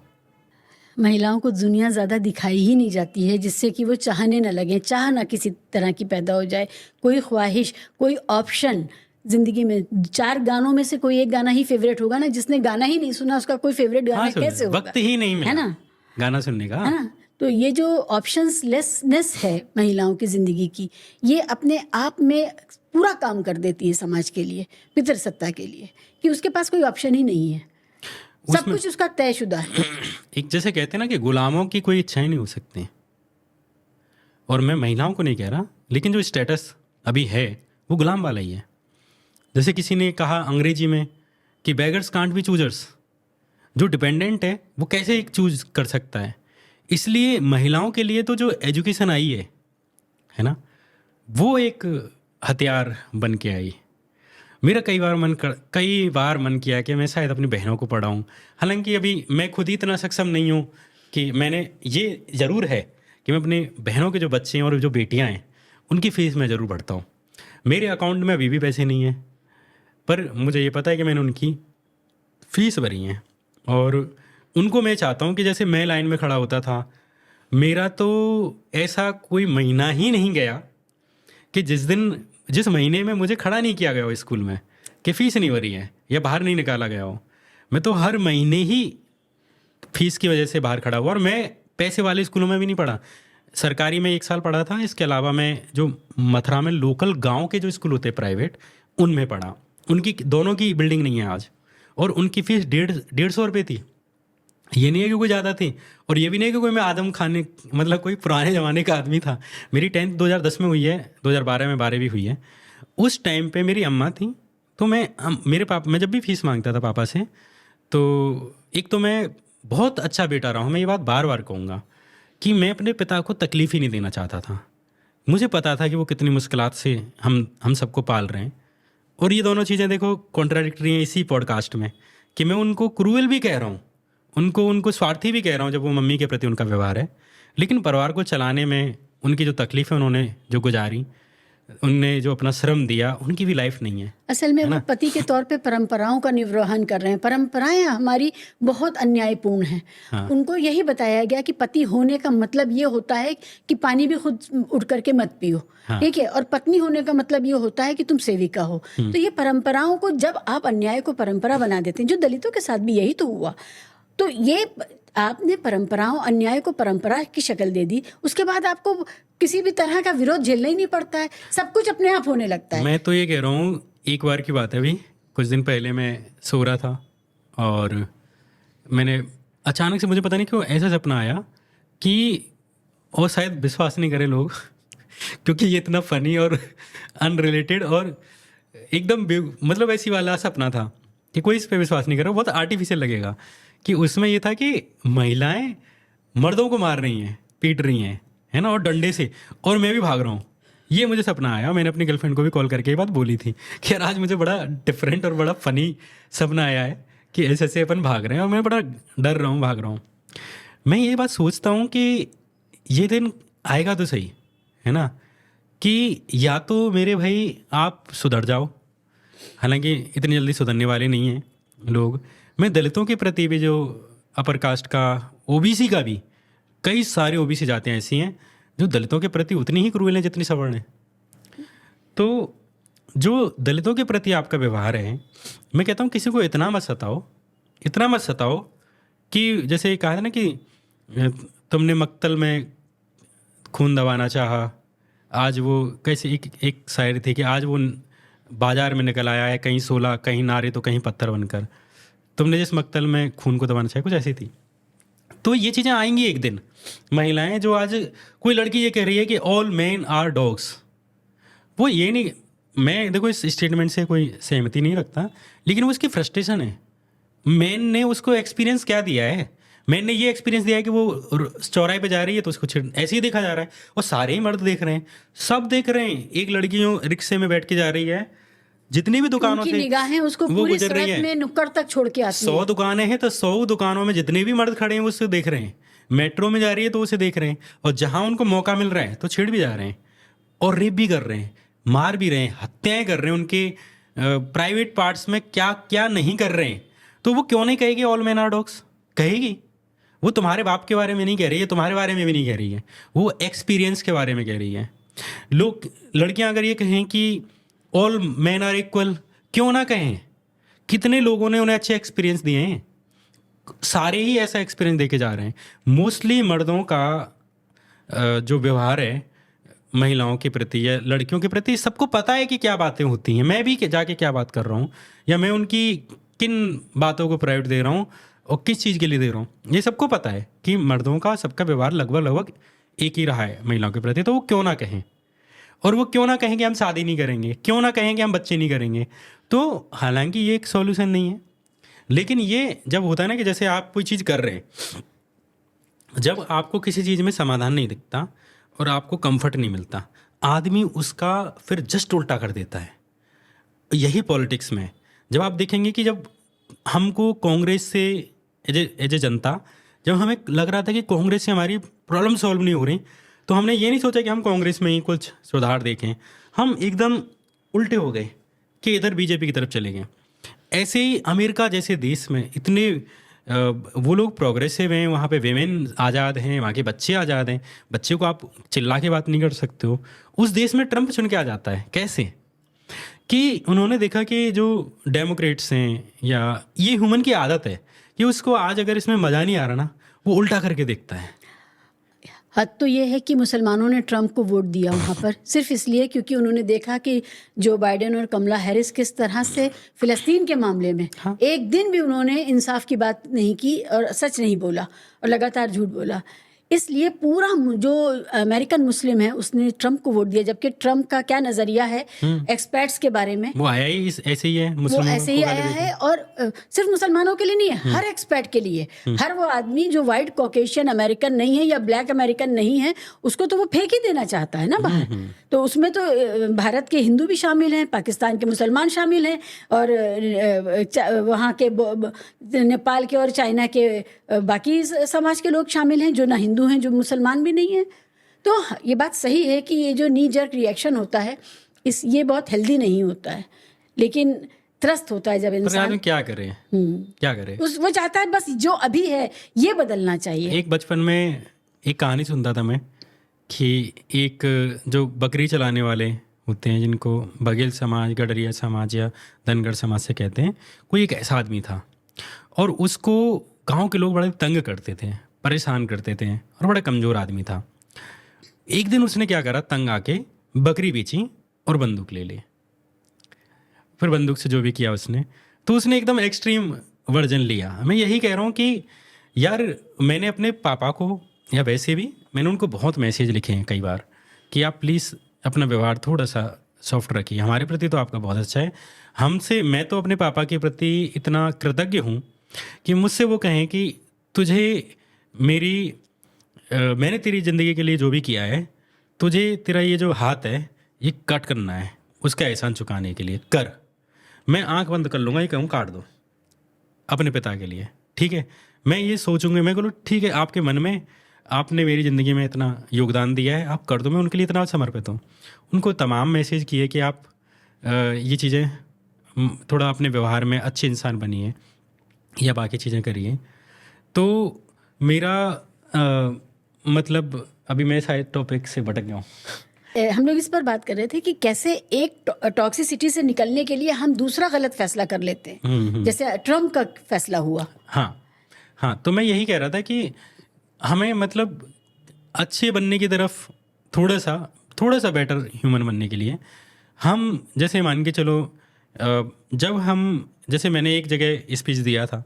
महिलाओं को दुनिया ज़्यादा दिखाई ही नहीं जाती है, जिससे कि वो चाहने न लगें, चाह ना किसी तरह की पैदा हो जाए, कोई ख्वाहिश, कोई ऑप्शन ज़िंदगी में। 4 गानों में से कोई एक गाना ही फेवरेट होगा ना। जिसने गाना ही नहीं सुना उसका कोई फेवरेट गाना कैसे होगा?
वक्त ही नहीं मिला,
है ना,
गाना सुनने का,
है ना। तो ये जो ऑप्शंस लेसनेस है महिलाओं की ज़िंदगी की, ये अपने आप में पूरा काम कर देती है समाज के लिए, पितृसत्ता के लिए, कि उसके पास कोई ऑप्शन ही नहीं है, सब कुछ उसका तयशुदा है।
एक जैसे कहते हैं ना कि गुलामों की कोई इच्छाएं नहीं हो सकती। और मैं महिलाओं को नहीं कह रहा, लेकिन जो स्टेटस अभी है वो गुलाम वाला ही है। जैसे किसी ने कहा अंग्रेजी में कि बेगर्स कांट बी चूजर्स। जो डिपेंडेंट है वो कैसे एक चूज कर सकता है। इसलिए महिलाओं के लिए तो जो एजुकेशन आई है ना, वो एक हथियार बन के आई। मेरा कई बार मन किया कि मैं शायद अपनी बहनों को पढ़ाऊँ। हालांकि अभी मैं खुद ही इतना सक्षम नहीं हूँ कि मैंने, ये ज़रूर है कि मैं अपनी बहनों के जो बच्चे हैं और जो बेटियाँ हैं उनकी फ़ीस मैं ज़रूर भरता हूँ। मेरे अकाउंट में अभी भी पैसे नहीं हैं, पर मुझे ये पता है कि मैंने उनकी फ़ीस भरी है। और उनको मैं चाहता हूँ कि जैसे मैं लाइन में खड़ा होता था, मेरा तो ऐसा कोई महीना ही नहीं गया कि जिस महीने में मुझे खड़ा नहीं किया गया हो स्कूल में कि फ़ीस नहीं भरी है या बाहर नहीं निकाला गया हो। मैं तो हर महीने ही फ़ीस की वजह से बाहर खड़ा हुआ। और मैं पैसे वाले स्कूलों में भी नहीं पढ़ा, सरकारी में 1 साल पढ़ा था। इसके अलावा मैं जो मथुरा में लोकल गांव के जो स्कूल होते हैं प्राइवेट, उनमें पढ़ा। उनकी दोनों की बिल्डिंग नहीं है आज, और उनकी फ़ीस 150 रुपये थी। ये नहीं है कि कोई ज़्यादा थी, और ये भी नहीं कि कोई मैं आदम खाने, मतलब कोई पुराने ज़माने का आदमी था। मेरी 10th 2010 में हुई है, 2012 में 12वीं हुई है। उस टाइम पे मेरी अम्मा थी, तो मैं जब भी फीस मांगता था पापा से, तो एक तो मैं बहुत अच्छा बेटा रहा हूँ। मैं ये बात बार बार कहूँगा कि मैं अपने पिता को तकलीफ़ ही नहीं देना चाहता था। मुझे पता था कि वो कितनी मुश्किलात से हम सबको पाल रहे हैं। और ये दोनों चीज़ें देखो कॉन्ट्राडिक्टरी हैं इसी पॉडकास्ट में, कि मैं उनको क्रूएल भी कह रहा हूँ, उनको स्वार्थी भी कह रहा हूँ जब वो मम्मी के प्रति उनका व्यवहार है। लेकिन परिवार को चलाने में उनकी जो तकलीफ़ें उन्होंने जो गुजारी, उनने जो अपना श्रम दिया, उनकी भी लाइफ नहीं है।
असल में वो पति के तौर पे परंपराओं का निर्वहन कर रहे हैं। परंपराएं हमारी बहुत अन्यायपूर्ण हैं।
हाँ।
उनको यही बताया गया कि पति होने का मतलब ये होता है कि पानी भी खुद उठ करके मत पियो, ठीक है, और पत्नी होने का मतलब ये होता है कि तुम सेविका हो। तो ये परंपराओं को, जब आप अन्याय को परंपरा बना देते हैं, जो दलितों के साथ भी यही तो हुआ, तो ये आपने परंपराओं, अन्याय को परंपरा की शक्ल दे दी। उसके बाद आपको किसी भी तरह का विरोध झेलना ही नहीं पड़ता है, सब कुछ अपने आप होने लगता है।
मैं तो ये कह रहा हूँ, एक बार की बात है, अभी कुछ दिन पहले मैं सो रहा था और मैंने अचानक से, मुझे पता नहीं क्यों ऐसा सपना आया कि, और शायद विश्वास नहीं करें लोग क्योंकि ये इतना फनी और अनरिलेटेड और एकदम मतलब ऐसी वाला सपना था कि कोई इस पर विश्वास नहीं करे, बहुत आर्टिफिशियल लगेगा। कि उसमें ये था कि महिलाएं मर्दों को मार रही हैं, पीट रही हैं, है ना, और डंडे से, और मैं भी भाग रहा हूँ। ये मुझे सपना आया। मैंने अपनी गर्लफ्रेंड को भी कॉल करके ये बात बोली थी कि यार आज मुझे बड़ा डिफरेंट और बड़ा फनी सपना आया है कि ऐसे ऐसे अपन भाग रहे हैं और मैं बड़ा डर रहा हूँ, भाग रहा हूँ। मैं ये बात सोचता हूँ कि ये दिन आएगा तो सही, है ना, कि या तो मेरे भाई आप सुधर जाओ, हालांकि इतनी जल्दी सुधरने वाले नहीं हैं लोग। मैं दलितों के प्रति भी, जो अपर कास्ट का, ओबीसी का भी, कई सारे ओबीसी जाते हैं ऐसी हैं जो दलितों के प्रति उतनी ही क्रूएल हैं जितनी सवर्ण हैं। तो जो दलितों के प्रति आपका व्यवहार है, मैं कहता हूँ किसी को इतना मत सताओ कि जैसे कहा था ना कि तुमने मक्तल में खून दबाना चाहा, आज वो कैसे एक शायरी थी कि आज वो बाजार में निकल आया है, कहीं सोला कहीं नारे तो कहीं पत्थर बनकर, तुमने जिस मक्तल में खून को दबाना चाहा, कुछ ऐसी थी। तो ये चीज़ें आएंगी एक दिन। महिलाएं जो आज कोई लड़की ये कह रही है कि ऑल मेन आर डॉग्स, वो ये नहीं, मैं देखो इस स्टेटमेंट से कोई सहमति नहीं रखता, लेकिन वो उसकी फ्रस्ट्रेशन है। मैन ने उसको एक्सपीरियंस क्या दिया है? मैंने ये एक्सपीरियंस दिया है कि वो चौराहे पे जा रही है तो उसको ऐसे ही देखा जा रहा है, और सारे ही मर्द देख रहे हैं, सब देख रहे हैं। एक लड़की रिक्शे में बैठ के जा रही है, जितनी भी दुकानों
उनकी
से
निगाहें उसको
वो
पूरी
गुजर रही
सड़क
है,
में नुक्कड़ तक छोड़ के आती
100
है।
दुकानें हैं तो 100 दुकानों में जितने भी मर्द खड़े हैं वो उसे देख रहे हैं। मेट्रो में जा रही है तो उसे देख रहे हैं, और जहां उनको मौका मिल रहा है तो छेड़ भी जा रहे हैं, और रेप भी कर रहे हैं, मार भी रहे हैं, हत्याएं कर रहे हैं, उनके प्राइवेट पार्ट्स में क्या क्या नहीं कर रहे हैं। तो वो क्यों नहीं कहेगी ऑल मैन आर डॉग्स? कहेगी। वो तुम्हारे बाप के बारे में नहीं कह रही है, तुम्हारे बारे में भी नहीं कह रही है, वो एक्सपीरियंस के बारे में कह रही है। लोग, लड़कियां अगर ये कहें कि ऑल मैन आर इक्वल, क्यों ना कहें? कितने लोगों ने उन्हें अच्छे एक्सपीरियंस दिए हैं, सारे ही ऐसा एक्सपीरियंस देके जा रहे हैं। मोस्टली मर्दों का जो व्यवहार है महिलाओं के प्रति या लड़कियों के प्रति, सबको पता है कि क्या बातें होती हैं, मैं भी जाके क्या बात कर रहा हूँ, या मैं उनकी किन बातों को प्रायोरिटी दे रहा हूँ और किस चीज़ के लिए दे रहा हूँ, ये सबको पता है कि मर्दों का सबका व्यवहार लगभग एक ही रहा है महिलाओं के प्रति। तो वो क्यों ना कहें, और वो क्यों ना कहें कि हम शादी नहीं करेंगे, क्यों ना कहें कि हम बच्चे नहीं करेंगे। तो हालांकि ये एक सॉल्यूशन नहीं है, लेकिन ये जब होता है ना कि जैसे आप कोई चीज़ कर रहे हैं, जब आपको किसी चीज़ में समाधान नहीं दिखता और आपको कंफर्ट नहीं मिलता, आदमी उसका फिर जस्ट उल्टा कर देता है। यही पॉलिटिक्स में जब आप देखेंगे कि जब हमको कांग्रेस से एज ए जनता, जब हमें लग रहा था कि कांग्रेस से हमारी प्रॉब्लम सॉल्व नहीं हो रही, तो हमने ये नहीं सोचा कि हम कांग्रेस में ही कुछ सुधार देखें, हम एकदम उल्टे हो गए कि इधर बीजेपी की तरफ चले गए। ऐसे ही अमेरिका जैसे देश में इतने वो लोग प्रोग्रेसिव हैं, वहाँ पे वेमेन आज़ाद हैं, वहाँ के बच्चे आज़ाद हैं, बच्चे को आप चिल्ला के बात नहीं कर सकते हो। उस देश में ट्रंप चुन के आ जाता है। कैसे? कि उन्होंने देखा कि जो डेमोक्रेट्स हैं, या ये ह्यूमन की आदत है कि उसको आज अगर इसमें मज़ा नहीं आ रहा ना, वो उल्टा करके देखता है।
हद तो ये है कि मुसलमानों ने ट्रंप को वोट दिया वहाँ पर सिर्फ इसलिए क्योंकि उन्होंने देखा कि जो बाइडेन और कमला हैरिस किस तरह से फ़िलिस्तीन के मामले में एक दिन भी उन्होंने इंसाफ की बात नहीं की और सच नहीं बोला और लगातार झूठ बोला। इसलिए पूरा जो अमेरिकन मुस्लिम है उसने ट्रंप को वोट दिया, जबकि ट्रंप का क्या नज़रिया है एक्सपर्ट्स के बारे में,
वो आया ही ऐसे ही है,
वो ऐसे ही आया है। और सिर्फ मुसलमानों के लिए नहीं है, हर एक्सपर्ट के लिए, हर वो आदमी जो वाइट कॉकेशियन अमेरिकन नहीं है या ब्लैक अमेरिकन नहीं है, उसको तो वो फेंक ही देना चाहता है ना बाहर। तो उसमें तो भारत के हिंदू भी शामिल हैं, पाकिस्तान के मुसलमान शामिल हैं, और वहाँ के नेपाल के और चाइना के बाकी समाज के लोग शामिल हैं जो ना हिंदू हैं, जो मुसलमान भी नहीं हैं। तो ये बात सही है कि ये जो नी जर्क रिएक्शन होता है ये बहुत हेल्दी नहीं होता है, लेकिन त्रस्त होता है जब इंसान
क्या करे, क्या करे।
वो चाहता है बस जो अभी है ये बदलना चाहिए।
एक बचपन में एक कहानी सुनता था मैं कि एक जो बकरी चलाने वाले होते हैं, जिनको बघेल समाज, गडरिया समाज या धनगर समाज से कहते हैं, कोई एक ऐसा आदमी था और उसको गांव के लोग बड़े तंग करते थे, परेशान करते थे, और बड़ा कमज़ोर आदमी था। एक दिन उसने क्या करा, तंग आके बकरी बेची और बंदूक ले ली। फिर बंदूक से जो भी किया उसने, तो उसने एकदम एक्सट्रीम वर्जन लिया। मैं यही कह रहा हूँ कि यार, मैंने अपने पापा को, या वैसे भी मैंने उनको बहुत मैसेज लिखे हैं कई बार कि आप प्लीज़ अपना व्यवहार थोड़ा सा सॉफ्ट रखिए। हमारे प्रति तो आपका बहुत अच्छा है, हमसे, मैं तो अपने पापा के प्रति इतना कृतज्ञ हूँ कि मुझसे वो कहें कि तुझे मैंने तेरी ज़िंदगी के लिए जो भी किया है, तुझे तेरा ये जो हाथ है ये कट करना है, उसका एहसान चुकाने के लिए कर। मैं आंख बंद कर लूँगा, ये कहूँ काट दो अपने पिता के लिए, ठीक है। मैं ये सोचूंगा, मैं बोलूँ ठीक है, आपके मन में, आपने मेरी ज़िंदगी में इतना योगदान दिया है, आप कर दो। मैं उनके लिए इतना समर्पित हूँ। उनको तमाम मैसेज किए कि आप ये चीज़ें थोड़ा अपने व्यवहार में अच्छे इंसान बनिए या बाकी चीज़ें करिए। तो मेरा मतलब अभी मैं शायद टॉपिक से भटक गया हूँ।
हम लोग इस पर बात कर रहे थे कि कैसे एक टॉक्सिसिटी से निकलने के लिए हम दूसरा गलत फैसला कर लेते हैं, जैसे ट्रम्प का फैसला हुआ।
हाँ हाँ, तो मैं यही कह रहा था कि हमें मतलब अच्छे बनने की तरफ थोड़ा सा बेटर ह्यूमन बनने के लिए हम जैसे मान के चलो, जब हम जैसे मैंने एक जगह स्पीच दिया था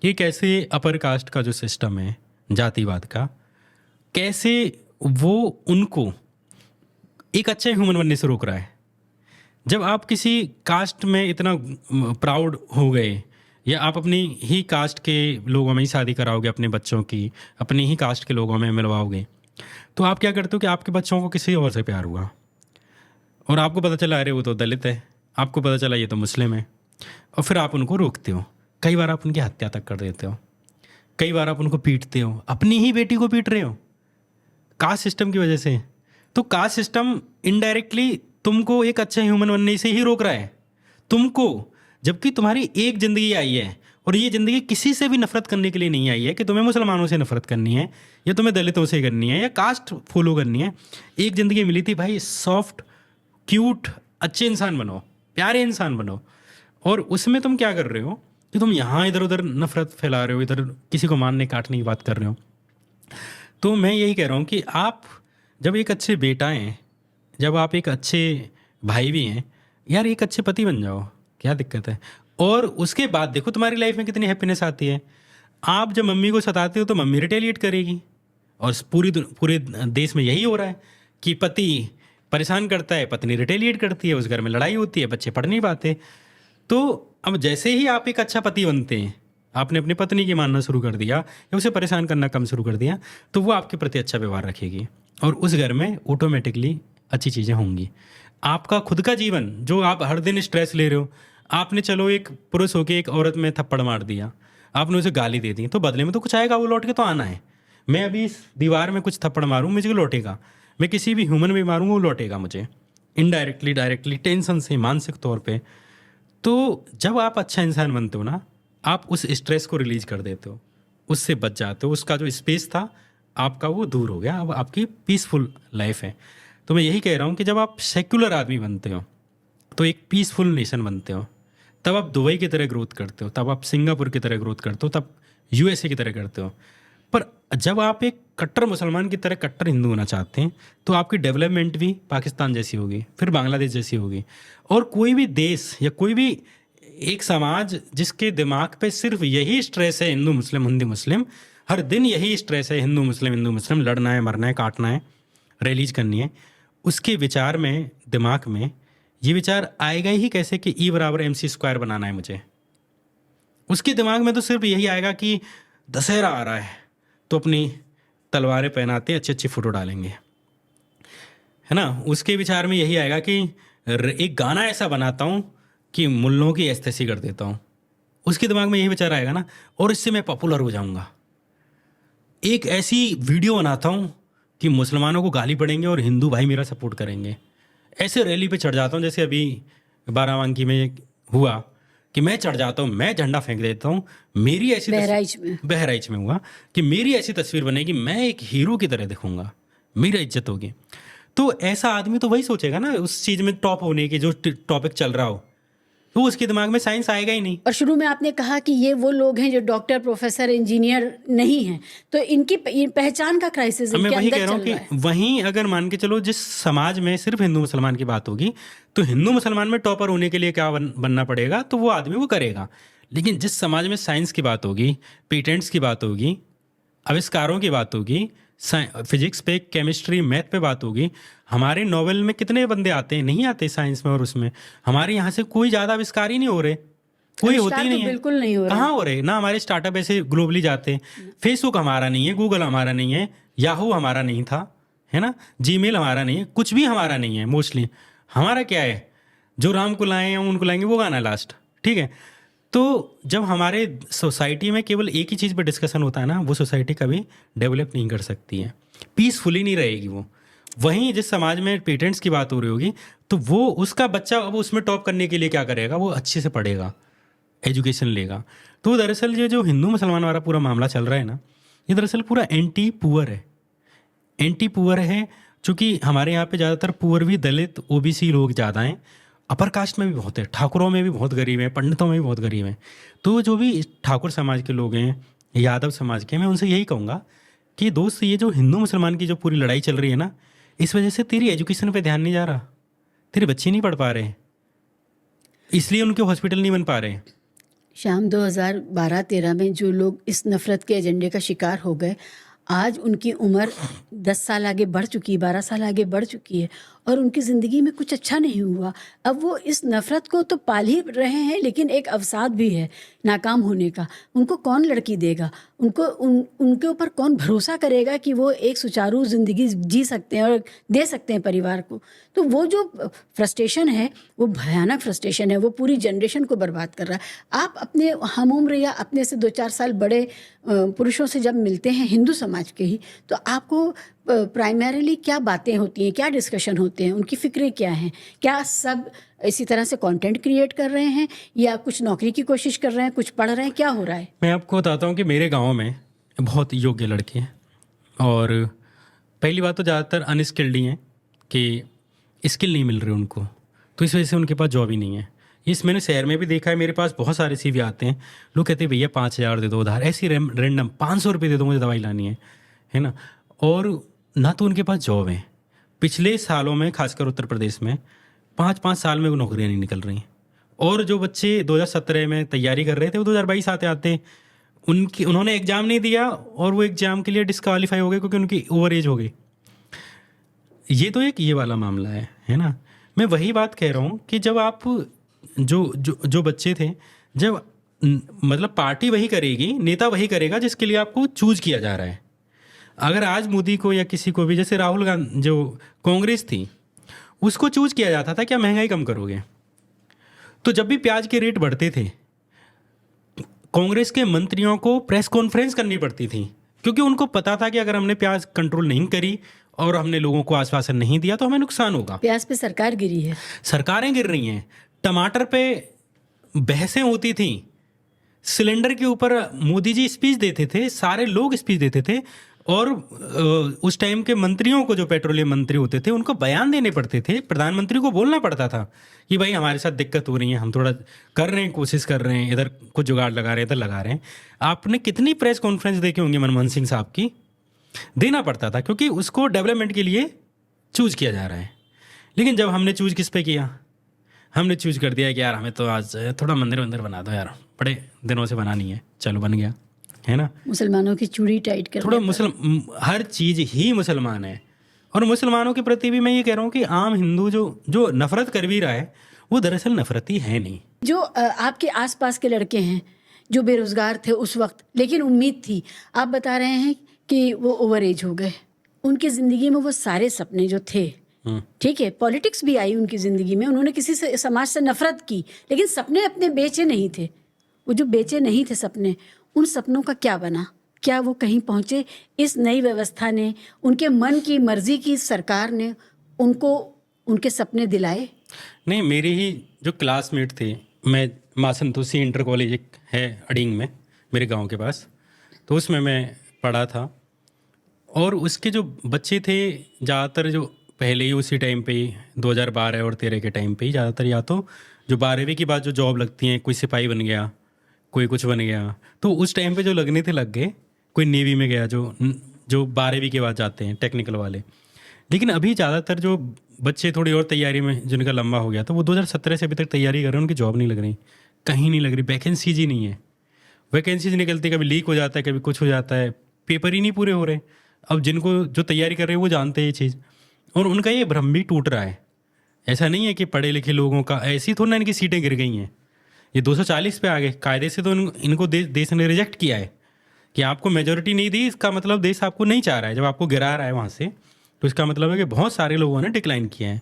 कि कैसे अपर कास्ट का जो सिस्टम है जातिवाद का, कैसे वो उनको एक अच्छे ह्यूमन बनने से रोक रहा है। जब आप किसी कास्ट में इतना प्राउड हो गए, या आप अपनी ही कास्ट के लोगों में ही शादी कराओगे अपने बच्चों की, अपनी ही कास्ट के लोगों में मिलवाओगे, तो आप क्या करते हो कि आपके बच्चों को किसी और से प्यार हुआ और आपको पता चला अरे वो तो दलित है, आपको पता चला ये तो मुस्लिम है, और फिर आप उनको रोकते हो। कई बार आप उनकी हत्या तक कर देते हो, कई बार आप उनको पीटते हो, अपनी ही बेटी को पीट रहे हो कास्ट सिस्टम की वजह से। तो कास्ट सिस्टम इनडायरेक्टली तुमको एक अच्छा ह्यूमन बनने से ही रोक रहा है तुमको, जबकि तुम्हारी एक ज़िंदगी आई है और ये ज़िंदगी किसी से भी नफरत करने के लिए नहीं आई है कि तुम्हें मुसलमानों से नफरत करनी है या तुम्हें दलितों से करनी है या कास्ट फॉलो करनी है। एक ज़िंदगी मिली थी भाई, सॉफ्ट क्यूट अच्छे इंसान बनो, प्यारे इंसान बनो, और उसमें तुम क्या कर रहे हो कि तुम यहाँ इधर उधर नफरत फैला रहे हो, इधर किसी को मारने काटने की बात कर रहे हो। तो मैं यही कह रहा हूँ कि आप जब एक अच्छे बेटा हैं, जब आप एक अच्छे भाई भी हैं, यार एक अच्छे पति बन जाओ, क्या दिक्कत है। और उसके बाद देखो तुम्हारी लाइफ में कितनी हैप्पीनेस आती है। आप जब मम्मी को सताते हो तो मम्मी रिटेलिएट करेगी, और पूरे देश में यही हो रहा है कि पति परेशान करता है, पत्नी रिटेलिएट करती है, उस घर में लड़ाई होती है, बच्चे पढ़ नहीं पाते। तो अब जैसे ही आप एक अच्छा पति बनते हैं, आपने अपनी पत्नी की मानना शुरू कर दिया या उसे परेशान करना कम शुरू कर दिया, तो वो आपके प्रति अच्छा व्यवहार रखेगी और उस घर में ऑटोमेटिकली अच्छी चीज़ें होंगी। आपका खुद का जीवन जो आप हर दिन स्ट्रेस ले रहे हो, आपने चलो एक पुरुष होकर एक औरत में थप्पड़ मार दिया, आपने उसे गाली दे दी, तो बदले में तो कुछ आएगा, वो लौट के तो आना है। मैं अभी इस दीवार में कुछ थप्पड़ मारूँ मुझे लौटेगा, मैं किसी भी ह्यूमन में मारूँ वो लौटेगा मुझे, इनडायरेक्टली डायरेक्टली, टेंशन से, मानसिक तौर पे। तो जब आप अच्छा इंसान बनते हो ना, आप उस स्ट्रेस को रिलीज कर देते हो, उससे बच जाते हो, उसका जो स्पेस था आपका वो दूर हो गया, अब आपकी पीसफुल लाइफ है। तो मैं यही कह रहा हूँ कि जब आप सेक्युलर आदमी बनते हो तो एक पीसफुल नेशन बनते हो, तब आप दुबई की तरह ग्रोथ करते हो, तब आप सिंगापुर की तरह ग्रोथ करते हो, तब यूएसए की तरह करते हो। पर जब आप एक कट्टर मुसलमान की तरह कट्टर हिंदू होना चाहते हैं तो आपकी डेवलपमेंट भी पाकिस्तान जैसी होगी, फिर बांग्लादेश जैसी होगी। और कोई भी देश या कोई भी एक समाज जिसके दिमाग पे सिर्फ यही स्ट्रेस है हिंदू मुस्लिम हिंदू मुस्लिम, हर दिन यही स्ट्रेस है हिंदू मुस्लिम, लड़ना है, मरना है, काटना है, रिलीज करनी है, उसके विचार में, दिमाग में ये विचार आएगा ही कैसे कि E = MC² बनाना है मुझे। उसके दिमाग में तो सिर्फ यही आएगा कि दशहरा आ रहा है तो अपनी तलवारें पहनाते अच्छी अच्छी फ़ोटो डालेंगे, है ना। उसके विचार में यही आएगा कि एक गाना ऐसा बनाता हूँ कि मुल्लों की एस्थेसी कर देता हूँ, उसके दिमाग में यही विचार आएगा ना, और इससे मैं पॉपुलर हो जाऊँगा। एक ऐसी वीडियो बनाता हूँ कि मुसलमानों को गाली पड़ेंगे और हिंदू भाई मेरा सपोर्ट करेंगे। ऐसे रैली पे चढ़ जाता हूँ, जैसे अभी बाराबंकी में हुआ कि मैं चढ़ जाता हूँ, मैं झंडा फेंक देता हूँ, मेरी ऐसी बहराइच में हुआ कि मेरी ऐसी तस्वीर बनेगी, मैं एक हीरो की तरह दिखूंगा, मेरी इज्जत होगी। तो ऐसा आदमी तो वही सोचेगा ना उस चीज़ में टॉप होने की, जो टॉपिक चल रहा हो, तो उसके दिमाग में साइंस आएगा ही नहीं।
और शुरू में आपने कहा कि ये वो लोग हैं जो डॉक्टर, प्रोफेसर, इंजीनियर नहीं हैं, तो इनकी पहचान का क्राइसिस
मैं वही कह रहा हूँ कि वहीं अगर मान के चलो जिस समाज में सिर्फ हिंदू मुसलमान की बात होगी, तो हिंदू मुसलमान में टॉपर होने के लिए क्या बनना पड़ेगा, तो वो आदमी वो करेगा। लेकिन जिस समाज में साइंस की बात होगी, पेटेंट्स की बात होगी, आविष्कारों की बात होगी, फिजिक्स पे, केमिस्ट्री, मैथ पे बात होगी, हमारे नॉवेल में कितने बंदे आते हैं, नहीं आते साइंस में, और उसमें हमारे यहाँ से कोई ज़्यादा आविष्कार ही नहीं हो रहे, कोई होती ही नहीं है,
बिल्कुल नहीं हो रहा।
कहाँ हो रहे ना, हमारे स्टार्टअप ऐसे ग्लोबली जाते हैं। फेसबुक हमारा नहीं है, गूगल हमारा नहीं है, याहू हमारा नहीं था, है ना, जीमेल हमारा नहीं है, कुछ भी हमारा नहीं है। मोस्टली हमारा क्या है, जो राम को लाएं उनको लाएंगे, वो गाना लास्ट, ठीक है। तो जब हमारे सोसाइटी में केवल एक ही चीज़ पर डिस्कशन होता है ना, वो सोसाइटी कभी डेवलप नहीं कर सकती है, पीसफुली नहीं रहेगी वो। वहीं जिस समाज में पेटेंट्स की बात हो रही होगी, तो वो उसका बच्चा अब उसमें टॉप करने के लिए क्या करेगा, वो अच्छे से पढ़ेगा, एजुकेशन लेगा। तो दरअसल ये जो हिंदू मुसलमान वाला पूरा मामला चल रहा है ना, ये दरअसल पूरा एंटी पुअर है, एंटी पुअर है। चूँकि हमारे यहाँ पे ज़्यादातर पुअर भी दलित ओबीसी लोग ज़्यादा हैं, अपर कास्ट में भी बहुत है, ठाकुरों में भी बहुत गरीब हैं, पंडितों में भी बहुत गरीब हैं। तो जो भी ठाकुर समाज के लोग हैं, यादव समाज के, मैं उनसे यही कहूँगा कि दोस्त ये जो हिंदू मुसलमान की जो पूरी लड़ाई चल रही है ना, इस वजह से तेरी एजुकेशन पे ध्यान नहीं जा रहा, तेरे बच्चे नहीं पढ़ पा रहे, इसलिए उनके हॉस्पिटल नहीं बन पा रहे।
शाम 2012-13 में जो लोग इस नफ़रत के एजेंडे का शिकार हो गए, आज उनकी उम्र 10 साल आगे बढ़ चुकी है, 12 साल आगे बढ़ चुकी है और उनकी ज़िंदगी में कुछ अच्छा नहीं हुआ। अब वो इस नफ़रत को तो पाल ही रहे हैं, लेकिन एक अवसाद भी है नाकाम होने का। उनको कौन लड़की देगा? उनके ऊपर कौन भरोसा करेगा कि वो एक सुचारू ज़िंदगी जी सकते हैं और दे सकते हैं परिवार को? तो वो जो फ्रस्ट्रेशन है, वो भयानक फ्रस्ट्रेशन है, वो पूरी जनरेशन को बर्बाद कर रहा है। आप अपने हम उम्र या अपने से 2-4 साल बड़े पुरुषों से जब मिलते हैं, हिंदू समाज के ही, तो आपको प्राइमरीली क्या बातें होती हैं, क्या डिस्कशन होते हैं, उनकी फ़िक्रें क्या हैं? क्या सब इसी तरह से कंटेंट क्रिएट कर रहे हैं या कुछ नौकरी की कोशिश कर रहे हैं, कुछ पढ़ रहे हैं, क्या हो रहा है?
मैं आपको बताता हूँ कि मेरे गांव में बहुत योग्य लड़के हैं और पहली बात तो ज़्यादातर अनस्किल्ड ही हैं कि स्किल नहीं मिल रही उनको, तो इस वजह से उनके पास जॉब ही नहीं है। इस मैंने शहर में भी देखा है, मेरे पास बहुत सारे CV आते हैं, लोग कहते हैं भैया 5,000 दे दो उधार, ऐसी रैंडम 500 रुपये दे दो, मुझे दवाई लानी है ना। और ना तो उनके पास जॉब है। पिछले सालों में खासकर उत्तर प्रदेश में 5-5 साल में वो नौकरियाँ नहीं निकल रही। और जो बच्चे 2017 में तैयारी कर रहे थे वो 2022 आते उन्होंने एग्ज़ाम नहीं दिया और वो एग्ज़ाम के लिए डिस्क्वालीफाई हो गए क्योंकि उनकी ओवर एज हो गई। ये तो एक ये वाला मामला है ना। मैं वही बात कह रहा हूँ कि जब आप जो बच्चे थे, जब मतलब पार्टी वही करेगी, नेता वही करेगा जिसके लिए आपको चूज किया जा रहा है। अगर आज मोदी को या किसी को भी, जैसे राहुल गांधी जो कांग्रेस थी, उसको चूज किया जाता था क्या महंगाई कम करोगे, तो जब भी प्याज के रेट बढ़ते थे कांग्रेस के मंत्रियों को प्रेस कॉन्फ्रेंस करनी पड़ती थी, क्योंकि उनको पता था कि अगर हमने प्याज कंट्रोल नहीं करी और हमने लोगों को आश्वासन नहीं दिया तो हमें नुकसान होगा।
प्याज पे सरकार गिरी है,
सरकारें गिर रही हैं, टमाटर पे बहसें होती थी, सिलेंडर के ऊपर मोदी जी स्पीच देते थे, सारे लोग स्पीच देते थे और उस टाइम के मंत्रियों को, जो पेट्रोलियम मंत्री होते थे, उनको बयान देने पड़ते थे, प्रधानमंत्री को बोलना पड़ता था कि भाई हमारे साथ दिक्कत हो रही है, हम थोड़ा कर रहे हैं, कोशिश कर रहे हैं, इधर कुछ जुगाड़ लगा रहे हैं, इधर लगा रहे हैं। आपने कितनी प्रेस कॉन्फ्रेंस देखी होंगी मनमोहन सिंह साहब की, देना पड़ता था क्योंकि उसको डेवलपमेंट के लिए चूज किया जा रहा है। लेकिन जब हमने चूज किस पे किया, हमने चूज कर दिया कि यार हमें तो आज थोड़ा मंदिर बना दो यार, बड़े दिनों से बना नहीं है, चलो बन गया, है ना।
मुसलमानों की चूड़ी टाइट कर
थोड़ा हर चीज़ ही मुसलमान है। और मुसलमानों के प्रति भी मैं ये कह रहा हूँ कि आम हिंदू जो नफरत कर भी रहा है वो दरअसल नफरती है नहीं।
जो आपके आसपास के लड़के हैं जो बेरोजगार थे उस वक्त, लेकिन उम्मीद थी, आप बता रहे हैं कि वो ओवर एज हो गए, उनकी ज़िंदगी में वो सारे सपने जो थे, ठीक है, पॉलिटिक्स भी आई उनकी ज़िंदगी में, उन्होंने किसी से समाज से नफरत की, लेकिन सपने अपने बेचे नहीं थे। वो जो बेचे नहीं थे सपने, उन सपनों का क्या बना? क्या वो कहीं पहुँचे? इस नई व्यवस्था ने, उनके मन की मर्जी की सरकार ने उनको उनके सपने दिलाए?
नहीं, मेरे ही जो क्लासमेट थे, मैं माँ संतोषी इंटर कॉलेज एक है अड़ींग में मेरे गांव के पास, तो उसमें मैं पढ़ा था। और उसके जो बच्चे थे ज़्यादातर जो पहले ही उसी टाइम पे ही 2012 और 13 के टाइम पे ही ज़्यादातर, या तो जो 12वीं के बाद जो जॉब लगती हैं, कोई सिपाही बन गया, कोई कुछ बन गया, तो उस टाइम पे जो लगने थे लग गए, कोई नेवी में गया, जो 12वीं के बाद जाते हैं टेक्निकल वाले। लेकिन अभी ज़्यादातर जो बच्चे थोड़ी और तैयारी में जिनका लंबा हो गया, तो वो 2017 से अभी तक तैयारी कर रहे हैं, उनकी जॉब नहीं लग रही, कहीं नहीं लग रही, वैकेंसीज ही नहीं है। वैकेंसीज निकलती, कभी लीक हो जाता है, कभी कुछ हो जाता है, पेपर ही नहीं पूरे हो रहे। अब जिनको जो तैयारी कर रहे हैं वो जानते हैं ये चीज़, और उनका ये भ्रम भी टूट रहा है। ऐसा नहीं है कि पढ़े लिखे लोगों का ऐसी थोड़ा ना इनकी सीटें गिर गई हैं, ये 240 पे आ गए कायदे से, तो इनको देश ने रिजेक्ट किया है कि आपको मेजोरिटी नहीं दी, इसका मतलब देश आपको नहीं चाह रहा है। जब आपको गिरा रहा है वहाँ से, तो इसका मतलब है कि बहुत सारे लोगों ने डिक्लाइन किया है।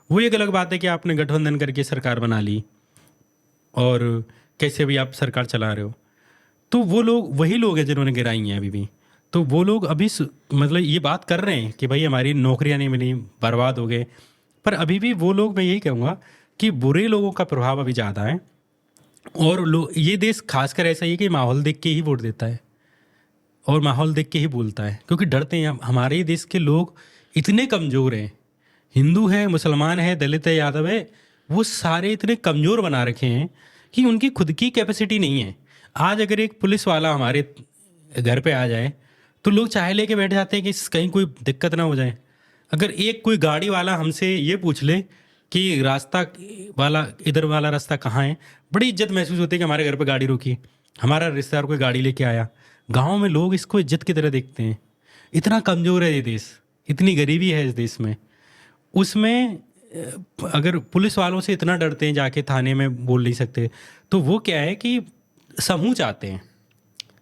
वो एक अलग बात है कि आपने गठबंधन करके सरकार बना ली और कैसे भी आप सरकार चला रहे हो, तो वो लोग वही लोग हैं जिन्होंने गिराई हैं अभी भी। तो वो लोग अभी मतलब ये बात कर रहे हैं कि भाई हमारी नौकरियां नहीं मिली, बर्बाद हो गए, पर अभी भी वो लोग, मैं यही कहूँगा कि बुरे लोगों का प्रभाव अभी ज़्यादा है। और ये देश खासकर ऐसा ही है कि माहौल देख के ही वोट देता है और माहौल देख के ही बोलता है, क्योंकि डरते हैं। हमारे ही देश के लोग इतने कमज़ोर हैं, हिंदू है, मुसलमान है, दलित है, यादव है, वो सारे इतने कमज़ोर बना रखे हैं कि उनकी खुद की कैपेसिटी नहीं है। आज अगर एक पुलिस वाला हमारे घर पे आ जाए तो लोग चाय लेके बैठ जाते हैं कि कहीं कोई दिक्कत ना हो जाए। अगर एक कोई गाड़ी वाला हमसे ये पूछ ले कि रास्ता वाला, इधर वाला रास्ता कहाँ है, बड़ी इज्जत महसूस होती है कि हमारे घर पे गाड़ी रोकी, हमारा रिश्तेदार कोई गाड़ी लेके आया। गांव में लोग इसको इज्जत की तरह देखते हैं। इतना कमज़ोर है ये देश, इतनी गरीबी है इस देश में। उसमें अगर पुलिस वालों से इतना डरते हैं, जाके थाने में बोल नहीं सकते, तो वो क्या है कि समूह चाहते हैं,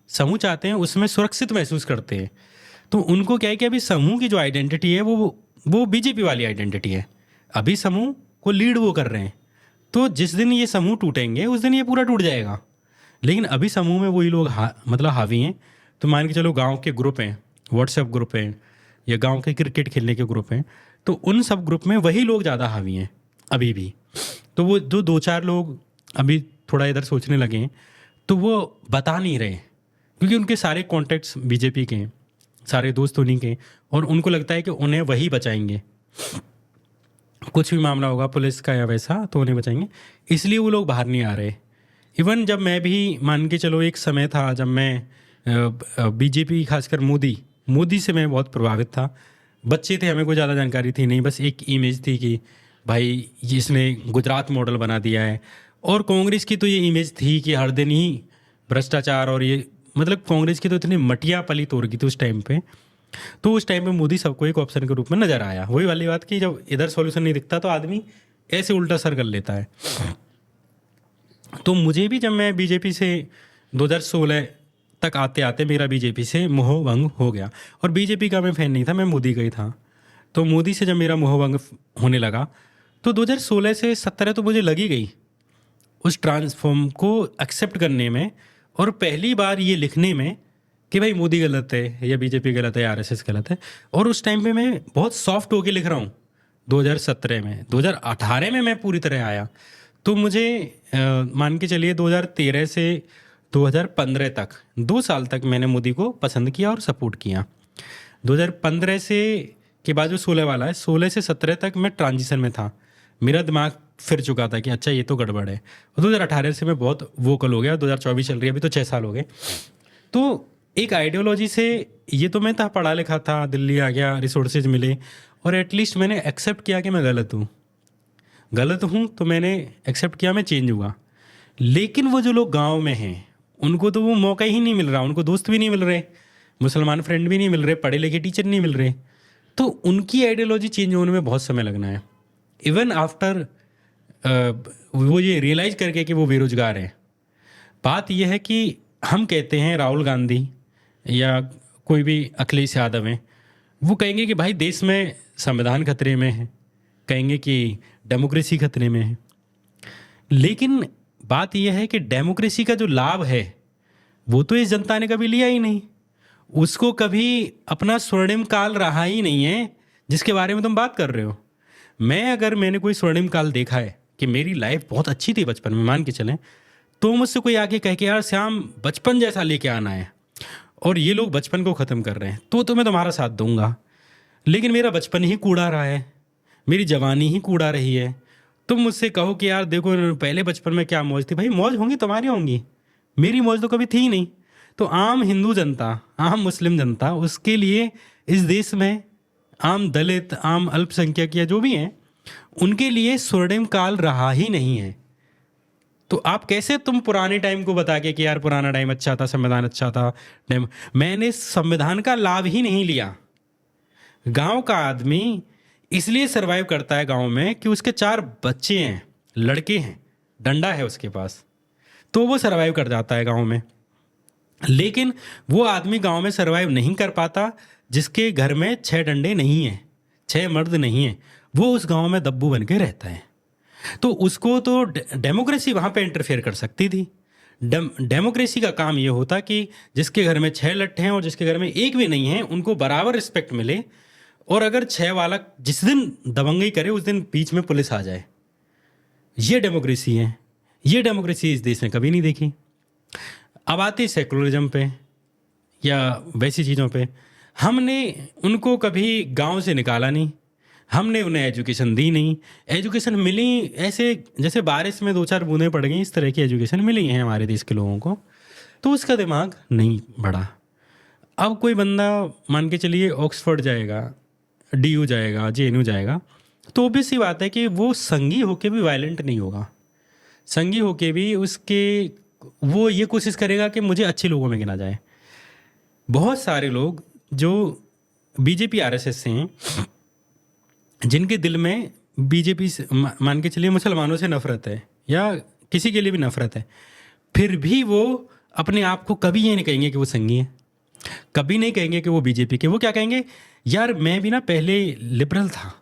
समूह चाहते हैं, उसमें सुरक्षित महसूस करते हैं। तो उनको क्या है कि अभी समूह की जो आइडेंटिटी है वो बीजेपी वाली आइडेंटिटी है। अभी समूह को लीड वो कर रहे हैं, तो जिस दिन ये समूह टूटेंगे उस दिन ये पूरा टूट जाएगा। लेकिन अभी समूह में वही लोग मतलब हावी हैं। तो मान के चलो गांव के ग्रुप हैं, व्हाट्सएप ग्रुप हैं, या गांव के क्रिकेट खेलने के ग्रुप हैं, तो उन सब ग्रुप में वही लोग ज़्यादा हावी हैं अभी भी। तो वो जो दो चार लोग अभी थोड़ा इधर सोचने लगे हैं, तो वो बता नहीं रहे क्योंकि उनके सारे कॉन्टैक्ट्स बीजेपी के हैं, सारे दोस्त उन्हीं के, और उनको लगता है कि उन्हें वही बचाएंगे। कुछ भी मामला होगा पुलिस का या वैसा तो उन्हें बचाएंगे, इसलिए वो लोग बाहर नहीं आ रहे। इवन जब मैं भी, मान के चलो एक समय था जब मैं बीजेपी, खासकर मोदी से मैं बहुत प्रभावित था। बच्चे थे, हमें कोई ज़्यादा जानकारी थी नहीं, बस एक इमेज थी कि भाई इसने गुजरात मॉडल बना दिया है। और कांग्रेस की तो ये इमेज थी कि हर दिन ही भ्रष्टाचार, और ये मतलब कांग्रेस की तो इतनी मटिया पली तोड़ गई थी उस टाइम पे। तो उस टाइम पे मोदी सबको एक ऑप्शन के रूप में नज़र आया। वही वाली बात कि जब इधर सॉल्यूशन नहीं दिखता तो आदमी ऐसे उल्टा सर कर लेता है। तो मुझे भी, जब मैं बीजेपी से 2016 तक आते आते मेरा बीजेपी से मोह भंग हो गया। और बीजेपी का मैं फ़ैन नहीं था, मैं मोदी का ही था। तो मोदी से जब मेरा मोह भंग होने लगा तो 2016 से 17 तो मुझे लगी गई उस ट्रांसफॉर्म को एक्सेप्ट करने में, और पहली बार ये लिखने में कि भाई मोदी गलत है या बीजेपी गलत है या आरएसएस गलत है। और उस टाइम पे मैं बहुत सॉफ्ट होके लिख रहा हूँ 2017 में। 2018 में मैं पूरी तरह आया। तो मुझे मान के चलिए 2013 से 2015 तक 2 साल तक मैंने मोदी को पसंद किया और सपोर्ट किया। 2015 से के बाद जो 16 वाला है, 16 से 17 तक मैं ट्रांजिशन में था। मेरा दिमाग फिर चुका था कि अच्छा ये तो गड़बड़ है। और 2018 से मैं बहुत वोकल हो गया। 2024 चल रही है, अभी तो 6 साल हो गए। तो एक आइडियोलॉजी से, ये तो मैं था, पढ़ा लिखा था, दिल्ली आ गया, रिसोर्सेज मिले, और एटलीस्ट मैंने एक्सेप्ट किया कि मैं गलत हूँ तो मैंने एक्सेप्ट किया, मैं चेंज हुआ। लेकिन वो जो लोग गांव में हैं उनको तो वो मौका ही नहीं मिल रहा, उनको दोस्त भी नहीं मिल रहे, मुसलमान फ्रेंड भी नहीं मिल रहे, पढ़े लिखे टीचर नहीं मिल रहे। तो उनकी आइडियोलॉजी चेंज होने में बहुत समय लगना है। इवन आफ्टर वो ये रियलाइज़ करके कि वो बेरोजगार हैं। बात यह है कि हम कहते हैं राहुल गांधी या कोई भी अखिलेश यादव हैं, वो कहेंगे कि भाई देश में संविधान खतरे में है, कहेंगे कि डेमोक्रेसी खतरे में है। लेकिन बात यह है कि डेमोक्रेसी का जो लाभ है वो तो इस जनता ने कभी लिया ही नहीं। उसको कभी अपना स्वर्णिम काल रहा ही नहीं है जिसके बारे में तुम बात कर रहे हो। अगर मैंने कोई स्वर्णिम काल देखा है कि मेरी लाइफ बहुत अच्छी थी बचपन में, मान के चलें, तो मुझसे कोई आके कह के यार श्याम बचपन जैसा लेके आना है और ये लोग बचपन को ख़त्म कर रहे हैं, तो मैं तुम्हारा साथ दूंगा। लेकिन मेरा बचपन ही कूड़ा रहा है, मेरी जवानी ही कूड़ा रही है। तुम मुझसे कहो कि यार देखो पहले बचपन में क्या मौज थी, भाई मौज होंगी तुम्हारी होंगी, मेरी मौज तो कभी थी ही नहीं। तो आम हिंदू जनता, आम मुस्लिम जनता, उसके लिए इस देश में आम दलित, आम अल्पसंख्यक या जो भी हैं, उनके लिए स्वर्णिम काल रहा ही नहीं है। तो आप कैसे तुम पुराने टाइम को बता के कि यार पुराना टाइम अच्छा था, संविधान अच्छा था, मैंने संविधान का लाभ ही नहीं लिया। गांव का आदमी इसलिए सरवाइव करता है गांव में कि उसके 4 बच्चे हैं, लड़के हैं, डंडा है उसके पास, तो वो सरवाइव कर जाता है गांव में। लेकिन वो आदमी गांव में सरवाइव नहीं कर पाता जिसके घर में 6 डंडे नहीं हैं, 6 मर्द नहीं हैं, वो उस गांव में दब्बू बन के रहता है। तो उसको तो डेमोक्रेसी वहाँ पे इंटरफेयर कर सकती थी। डेमोक्रेसी का काम ये होता कि जिसके घर में 6 लट्ठे हैं और जिसके घर में एक भी नहीं है, उनको बराबर रिस्पेक्ट मिले। और अगर 6 वाला जिस दिन दबंगई करे उस दिन बीच में पुलिस आ जाए। ये डेमोक्रेसी है। ये डेमोक्रेसी इस देश में कभी नहीं देखी। अब आते सेकुलरिज्म पे या वैसी चीज़ों पे, हमने उनको कभी गांव से निकाला नहीं, हमने उन्हें एजुकेशन दी नहीं। एजुकेशन मिली ऐसे जैसे बारिश में 2-4 बूंदें पड़ गई, इस तरह की एजुकेशन मिली है हमारे देश के लोगों को, तो उसका दिमाग नहीं बढ़ा। अब कोई बंदा मान के चलिए ऑक्सफोर्ड जाएगा, DU जाएगा, JNU जाएगा, तो ऑब्वियस सी बात है कि वो संगी होके भी वायलेंट नहीं होगा। संगी होके भी वो ये कोशिश करेगा कि मुझे अच्छे लोगों में गिना जाए। बहुत सारे लोग जो BJP RSS से हैं, जिनके दिल में BJP से मान के चलिए मुसलमानों से नफरत है या किसी के लिए भी नफरत है, फिर भी वो अपने आप को कभी ये नहीं कहेंगे कि वो संगी हैं, कभी नहीं कहेंगे कि वो BJP के। वो क्या कहेंगे, यार मैं भी ना पहले लिबरल था,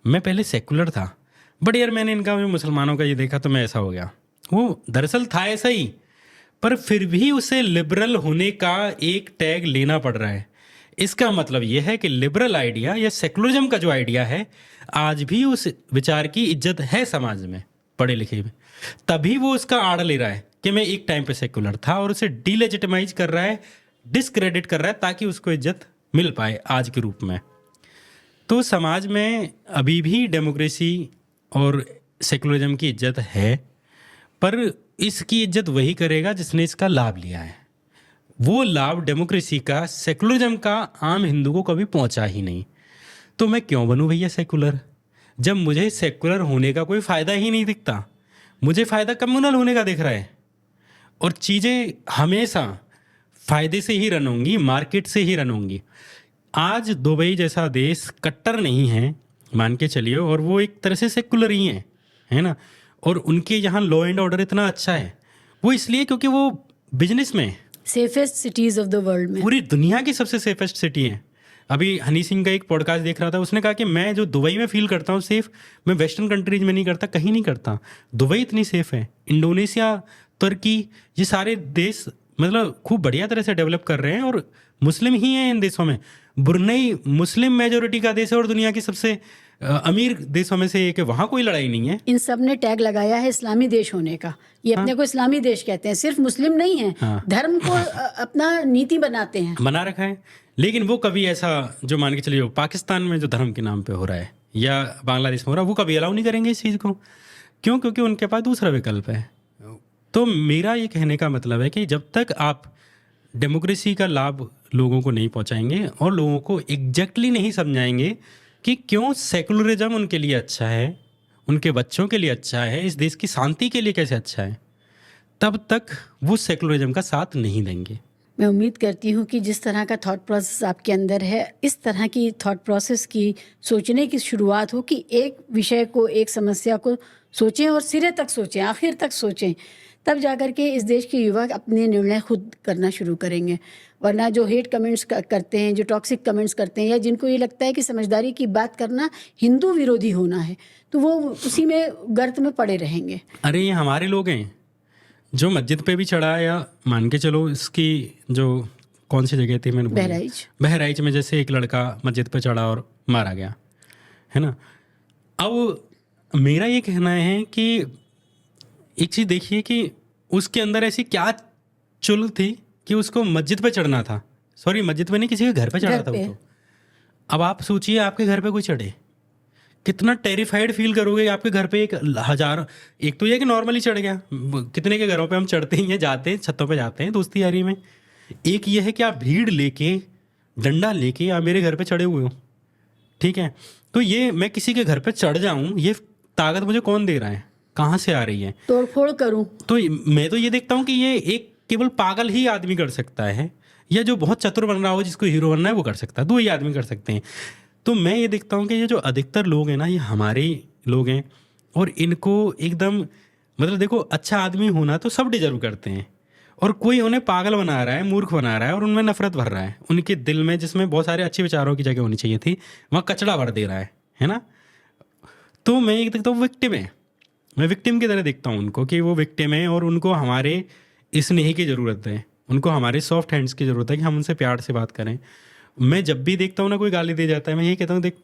मैं पहले सेकुलर था, बट यार मैंने इनका मुसलमानों का ये देखा तो मैं ऐसा हो गया। वो दरअसल था ऐसा ही, पर फिर भी उसे लिबरल होने का एक टैग लेना पड़ रहा है। इसका मतलब यह है कि लिबरल आइडिया या सेकुलरिज्म का जो आइडिया है, आज भी उस विचार की इज्जत है समाज में, पढ़े लिखे में, तभी वो उसका आड़ ले रहा है कि मैं एक टाइम पे सेकुलर था, और उसे डीलेजिटिमाइज कर रहा है, डिस्क्रेडिट कर रहा है, ताकि उसको इज्जत मिल पाए आज के रूप में। तो समाज में अभी भी डेमोक्रेसी और सेकुलरिज्म की इज्जत है, पर इसकी इज्जत वही करेगा जिसने इसका लाभ लिया है। वो लाभ डेमोक्रेसी का, सेकुलरिज्म का आम हिंदू को कभी पहुंचा ही नहीं। तो मैं क्यों बनूं भैया सेकुलर, जब मुझे सेकुलर होने का कोई फ़ायदा ही नहीं दिखता। मुझे फ़ायदा कम्युनल होने का दिख रहा है, और चीज़ें हमेशा फ़ायदे से ही रन होंगी, मार्केट से ही रन होंगी। आज दुबई जैसा देश कट्टर नहीं है मान के चलिए, और वो एक तरह से सेकुलर ही है ना, और उनके यहाँ लॉ एंड ऑर्डर इतना अच्छा है, वो इसलिए क्योंकि वो बिजनेस में
safest cities of the world में,
पूरी दुनिया की सबसे सेफेस्ट सिटी है। अभी हनी सिंह का एक पॉडकास्ट देख रहा था, उसने कहा कि मैं जो दुबई में फील करता हूँ सेफ, मैं वेस्टर्न कंट्रीज में नहीं करता, कहीं नहीं करता। दुबई इतनी सेफ है। इंडोनेशिया, तुर्की, ये सारे देश मतलब खूब बढ़िया तरह से डेवलप कर रहे हैं, और मुस्लिम ही हैं इन देशों में। ब्रुनेई मुस्लिम मेजोरिटी का देश है और दुनिया की सबसे अमीर देशों में से एक है, वहाँ कोई लड़ाई नहीं है।
इन सब ने टैग लगाया है इस्लामी देश होने का। ये अपने को इस्लामी देश कहते हैं, सिर्फ मुस्लिम नहीं है, धर्म को अपना नीति बनाते हैं,
बना रखा है। लेकिन वो कभी ऐसा जो मान के चलिए पाकिस्तान में जो धर्म के नाम पे हो रहा है या बांग्लादेश में हो रहा है, वो कभी अलाउ नहीं करेंगे इस चीज़ को। क्यों? क्योंकि उनके पास दूसरा विकल्प है। तो मेरा ये कहने का मतलब है कि जब तक आप डेमोक्रेसी का लाभ लोगों को नहीं पहुंचाएंगे और लोगों को एग्जैक्टली नहीं समझाएंगे कि क्यों सेकुलरिज्म उनके लिए अच्छा है, उनके बच्चों के लिए अच्छा है, इस देश की शांति के लिए कैसे अच्छा है, तब तक वो सेकुलरिज्म का साथ नहीं देंगे।
मैं उम्मीद करती हूँ कि जिस तरह का थॉट प्रोसेस आपके अंदर है, इस तरह की थॉट प्रोसेस की सोचने की शुरुआत हो कि एक विषय को, एक समस्या को सोचें और सिरे तक सोचें, आखिर तक सोचें, तब जाकर के इस देश के युवा अपने निर्णय खुद करना शुरू करेंगे। वरना जो हेट कमेंट्स करते हैं, जो टॉक्सिक कमेंट्स करते हैं, या जिनको ये लगता है कि समझदारी की बात करना हिंदू विरोधी होना है, तो वो उसी में गर्त में पड़े रहेंगे।
अरे ये हमारे लोग हैं जो मस्जिद पे भी चढ़ा, या मान के चलो इसकी जो कौन सी जगह थी मैंने बहराइच में जैसे एक लड़का मस्जिद पे चढ़ा और मारा गया, है ना। अब मेरा ये कहना है कि एक चीज़ देखिए कि उसके अंदर ऐसी क्या चुल थी कि उसको मस्जिद पे चढ़ना था। सॉरी, मस्जिद पे नहीं, किसी के घर पे चढ़ा था वो तो। अब आप सोचिए आपके घर पे कोई चढ़े, कितना टेरिफाइड फील करोगे। आपके घर पे एक तो ये कि नॉर्मली चढ़ गया, कितने के घरों पे हम चढ़ते ही हैं, जाते हैं छतों पे जाते हैं दोस्ती यारी में। एक ये है कि आप भीड़ लेके, डंडा लेके आप मेरे घर पे चढ़े हुए हो, ठीक है, तो ये मैं किसी के घर पे चढ़ जाऊं, ये ताकत मुझे कौन दे रहा है, कहाँ से आ रही है,
तोड़फोड़ करूं? तो
मैं तो ये देखता हूँ कि ये एक केवल पागल ही आदमी कर सकता है, या जो बहुत चतुर बन रहा हो, जिसको हीरो बनना है, वो कर सकता है। 2 ही आदमी कर सकते हैं। तो मैं ये देखता हूँ कि ये जो अधिकतर लोग हैं ना, ये हमारे लोग हैं, और इनको एकदम मतलब देखो, अच्छा आदमी होना तो सब डिजर्व करते हैं, और कोई उन्हें पागल बना रहा है, मूर्ख बना रहा है, और उनमें नफरत भर रहा है। उनके दिल में, जिसमें बहुत सारे अच्छे विचारों की जगह होनी चाहिए थी, वहाँ कचड़ा भर दे रहा है ना। तो मैं ये देखता हूँ विक्टिम है, मैं विक्टिम की तरह देखता हूँ उनको कि वो विक्टिम है, और उनको हमारे स्नेह की ज़रूरत है, उनको हमारे सॉफ्ट हैंड्स की ज़रूरत है कि हम उनसे प्यार से बात करें। मैं जब भी देखता हूँ ना कोई गाली दे जाता है, मैं यही कहता हूँ, देख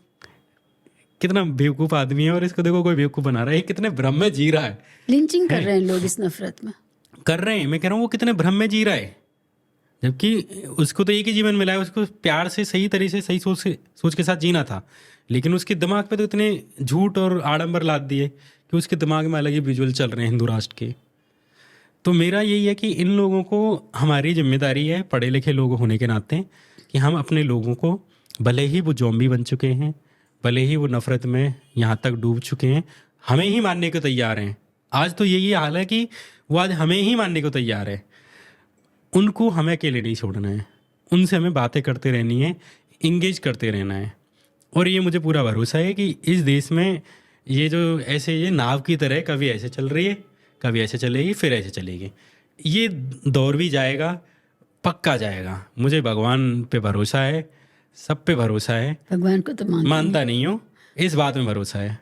कितना बेवकूफ़ आदमी है, और इसको देखो कोई बेवकूफ़ बना रहा है, ये कितने भ्रम में जी रहा है।
लिंचिंग कर रहे हैं लोग इस नफरत में,
कर रहे हैं। मैं कह रहा हूँ वो कितने भ्रम में जी रहा है, जबकि उसको तो एक ही जीवन मिला है, उसको प्यार से सही तरीके से सही सोच के साथ जीना था, लेकिन उसके दिमाग पे तो इतने झूठ और आडंबर लाद दिए कि उसके दिमाग में अलग ही विजुअल चल रहे हैं हिंदू राष्ट्र के। तो मेरा यही है कि इन लोगों को हमारी जिम्मेदारी है पढ़े लिखे लोग होने के नाते कि हम अपने लोगों को, भले ही वो ज़ॉम्बी बन चुके हैं, भले ही वो नफ़रत में यहाँ तक डूब चुके हैं, हमें ही मानने को तैयार हैं। आज तो यही हाल है कि वो आज हमें ही मानने को तैयार है। उनको हमें अकेले नहीं छोड़ना है, उनसे हमें बातें करते रहनी है, इंगेज करते रहना है। और ये मुझे पूरा भरोसा है कि इस देश में ये जो ऐसे ये नाव की तरह कभी ऐसे चल रही है, कभी ऐसे चलेगी, फिर ऐसे चलेगी। ये दौर भी जाएगा, पक्का जाएगा। मुझे भगवान पे भरोसा है, सब पे भरोसा है।
भगवान को तो
मानता नहीं हूँ, इस बात में भरोसा है।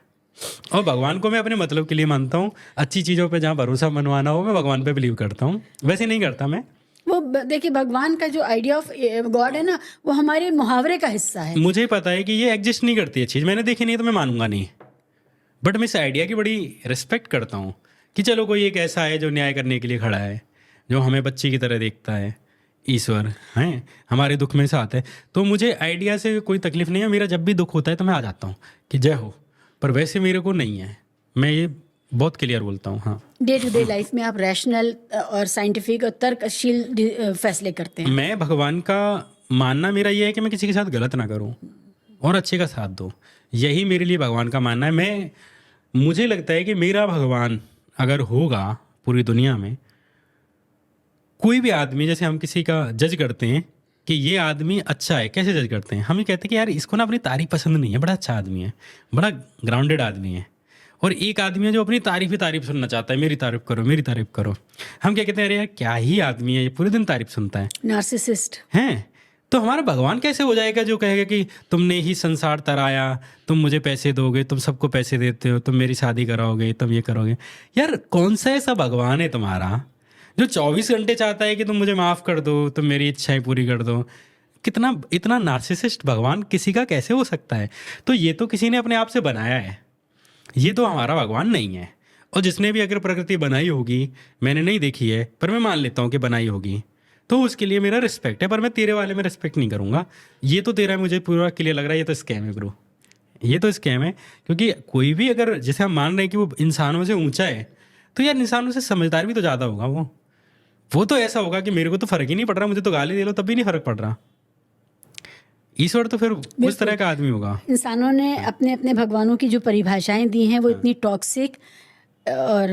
और भगवान को मैं अपने मतलब के लिए मानता हूँ। अच्छी चीज़ों पे जहाँ भरोसा मनवाना हो, मैं भगवान पे बिलीव करता हूँ। वैसे नहीं करता मैं।
वो देखिए, भगवान का जो आइडिया ऑफ गॉड है ना, वो हमारे मुहावरे का हिस्सा है।
मुझे पता है कि ये एग्जिस्ट नहीं करती है चीज़, मैंने देखी नहीं तो मैं मानूंगा नहीं। बट मैं इस आइडिया की बड़ी रिस्पेक्ट करता हूँ कि चलो कोई एक ऐसा है जो न्याय करने के लिए खड़ा है, जो हमें बच्चे की तरह देखता है, ईश्वर हैं, हमारे दुख में साथ है। तो मुझे आइडिया से कोई तकलीफ नहीं है। मेरा जब भी दुख होता है तो मैं आ जाता हूँ कि जय हो, पर वैसे मेरे को नहीं है। मैं ये बहुत क्लियर बोलता हूँ। हाँ,
डे टू डे लाइफ में आप रैशनल और साइंटिफिक और तर्कशील फैसले करते हैं।
मैं भगवान का मानना मेरा ये है कि मैं किसी के साथ गलत ना करूँ और अच्छे का साथ दो। यही मेरे लिए भगवान का मानना है। मुझे लगता है कि मेरा भगवान अगर होगा पूरी दुनिया में, कोई भी आदमी, जैसे हम किसी का जज करते हैं कि ये आदमी अच्छा है, कैसे जज करते हैं? हम ये कहते हैं कि यार इसको ना अपनी तारीफ पसंद नहीं है, बड़ा अच्छा आदमी है, बड़ा ग्राउंडेड आदमी है। और एक आदमी है जो अपनी तारीफ ही तारीफ सुनना चाहता है, मेरी तारीफ करो, मेरी तारीफ करो। हम क्या कहते हैं, अरे यार क्या ही आदमी है, ये पूरे दिन तारीफ सुनता है,
नार्सिसिस्ट
हैं। तो हमारा भगवान कैसे हो जाएगा जो कहेगा कि तुमने ही संसार तराया, तुम मुझे पैसे दोगे, तुम सबको पैसे देते हो, तुम मेरी शादी कराओगे, तुम ये करोगे। यार कौन सा ऐसा भगवान है तुम्हारा जो 24 घंटे चाहता है कि तुम मुझे माफ़ कर दो, तुम मेरी इच्छाएं पूरी कर दो? कितना इतना नार्सिसिस्ट भगवान किसी का कैसे हो सकता है? तो ये तो किसी ने अपने आप से बनाया है, ये तो हमारा भगवान नहीं है। और जिसने भी अगर प्रकृति बनाई होगी, मैंने नहीं देखी है पर मैं मान लेता हूँ कि बनाई होगी, तो उसके लिए मेरा रिस्पेक्ट है। पर मैं तेरे वाले में रिस्पेक्ट नहीं करूँगा। ये तो तेरा मुझे पूरा क्लियर लग रहा है, ये तो स्कैम है ब्रो, ये तो स्कैम है। क्योंकि कोई भी अगर जैसे हम मान रहे हैं कि वो इंसानों से ऊंचा है, तो यार इंसानों से समझदार भी तो ज़्यादा होगा। वो तो ऐसा होगा कि मेरे को तो फ़र्क ही नहीं पड़ रहा, मुझे तो गाली दे लो तब भी नहीं फ़र्क पड़ रहा। ईश्वर तो फिर उस तरह का आदमी होगा।
इंसानों ने अपने अपने भगवानों की जो परिभाषाएं दी हैं वो इतनी टॉक्सिक और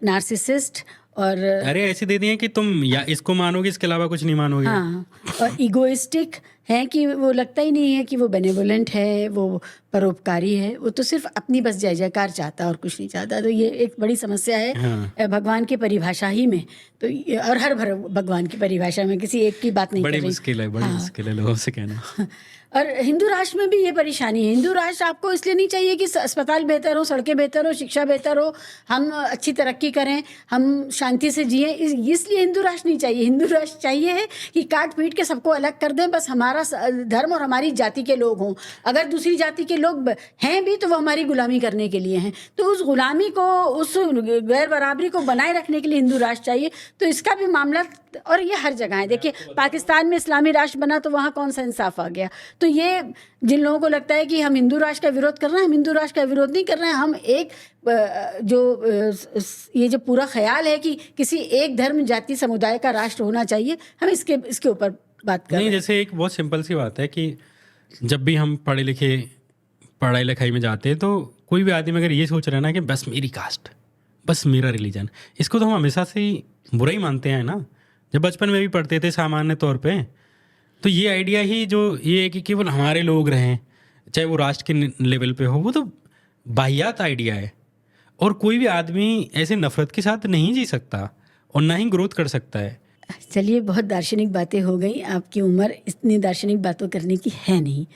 नार्सिसिस्ट और
अरे ऐसे दे दिए कि तुम या इसको मानोगे, इसके अलावा कुछ नहीं मानोगे।
हाँ, और इगोइस्टिक है कि वो लगता ही नहीं है कि वो बेनेवोलेंट है, वो परोपकारी है। वो तो सिर्फ अपनी बस जय जयकार चाहता है और कुछ नहीं चाहता। तो ये एक बड़ी समस्या है
हाँ।
भगवान की परिभाषा ही में। तो और हर भगवान की परिभाषा में किसी एक की बात नहीं कर
बड़ी
रही।
मुश्किल है, बड़ी मुश्किल है लोगों से कहना।
और हिंदू राष्ट्र में भी ये परेशानी है। हिंदू राष्ट्र आपको इसलिए नहीं चाहिए कि अस्पताल बेहतर हो, सड़कें बेहतर हो, शिक्षा बेहतर हो, हम अच्छी तरक्की करें, हम शांति से जिएं। इसलिए हिंदू राष्ट्र नहीं चाहिए। हिंदू राष्ट्र चाहिए है कि काट पीट के सबको अलग कर दें, बस हमारा धर्म और हमारी जाति के लोग हों। अगर दूसरी जाति के लोग हैं भी तो वो हमारी गुलामी करने के लिए हैं। तो उस गुलामी को, उस गैर बराबरी को बनाए रखने के लिए हिंदू राष्ट्र चाहिए। तो इसका भी मामला, और ये हर जगह है। देखिए पाकिस्तान में इस्लामी राष्ट्र बना तो वहाँ कौन सा इंसाफ आ गया? तो ये जिन लोगों को लगता है कि हम हिंदू राष्ट्र का विरोध कर रहे हैं, हम हिंदू राष्ट्र का विरोध नहीं कर रहे हैं। हम एक ये जो पूरा ख्याल है कि किसी एक धर्म जाति समुदाय का राष्ट्र होना चाहिए, हम इसके ऊपर बात कर रहे हैं।
जैसे एक बहुत सिंपल सी बात है कि जब भी हम पढ़ाई लिखाई में जाते हैं तो कोई भी आदमी अगर ये सोच रहा है ना कि बस मेरी कास्ट, बस मेरा रिलीजन, इसको तो हम हमेशा से ही बुरा ही मानते हैं ना। जब बचपन में भी पढ़ते थे सामान्य तौर पे, तो ये आइडिया ही जो ये है कि केवल हमारे लोग रहें, चाहे वो राष्ट्र के लेवल पे हो, वो तो बाहियात आइडिया है। और कोई भी आदमी ऐसे नफरत के साथ नहीं जी सकता और ना ही ग्रोथ कर सकता है।
चलिए, बहुत दार्शनिक बातें हो गई। आपकी उम्र इतनी दार्शनिक बातों करने की है नहीं।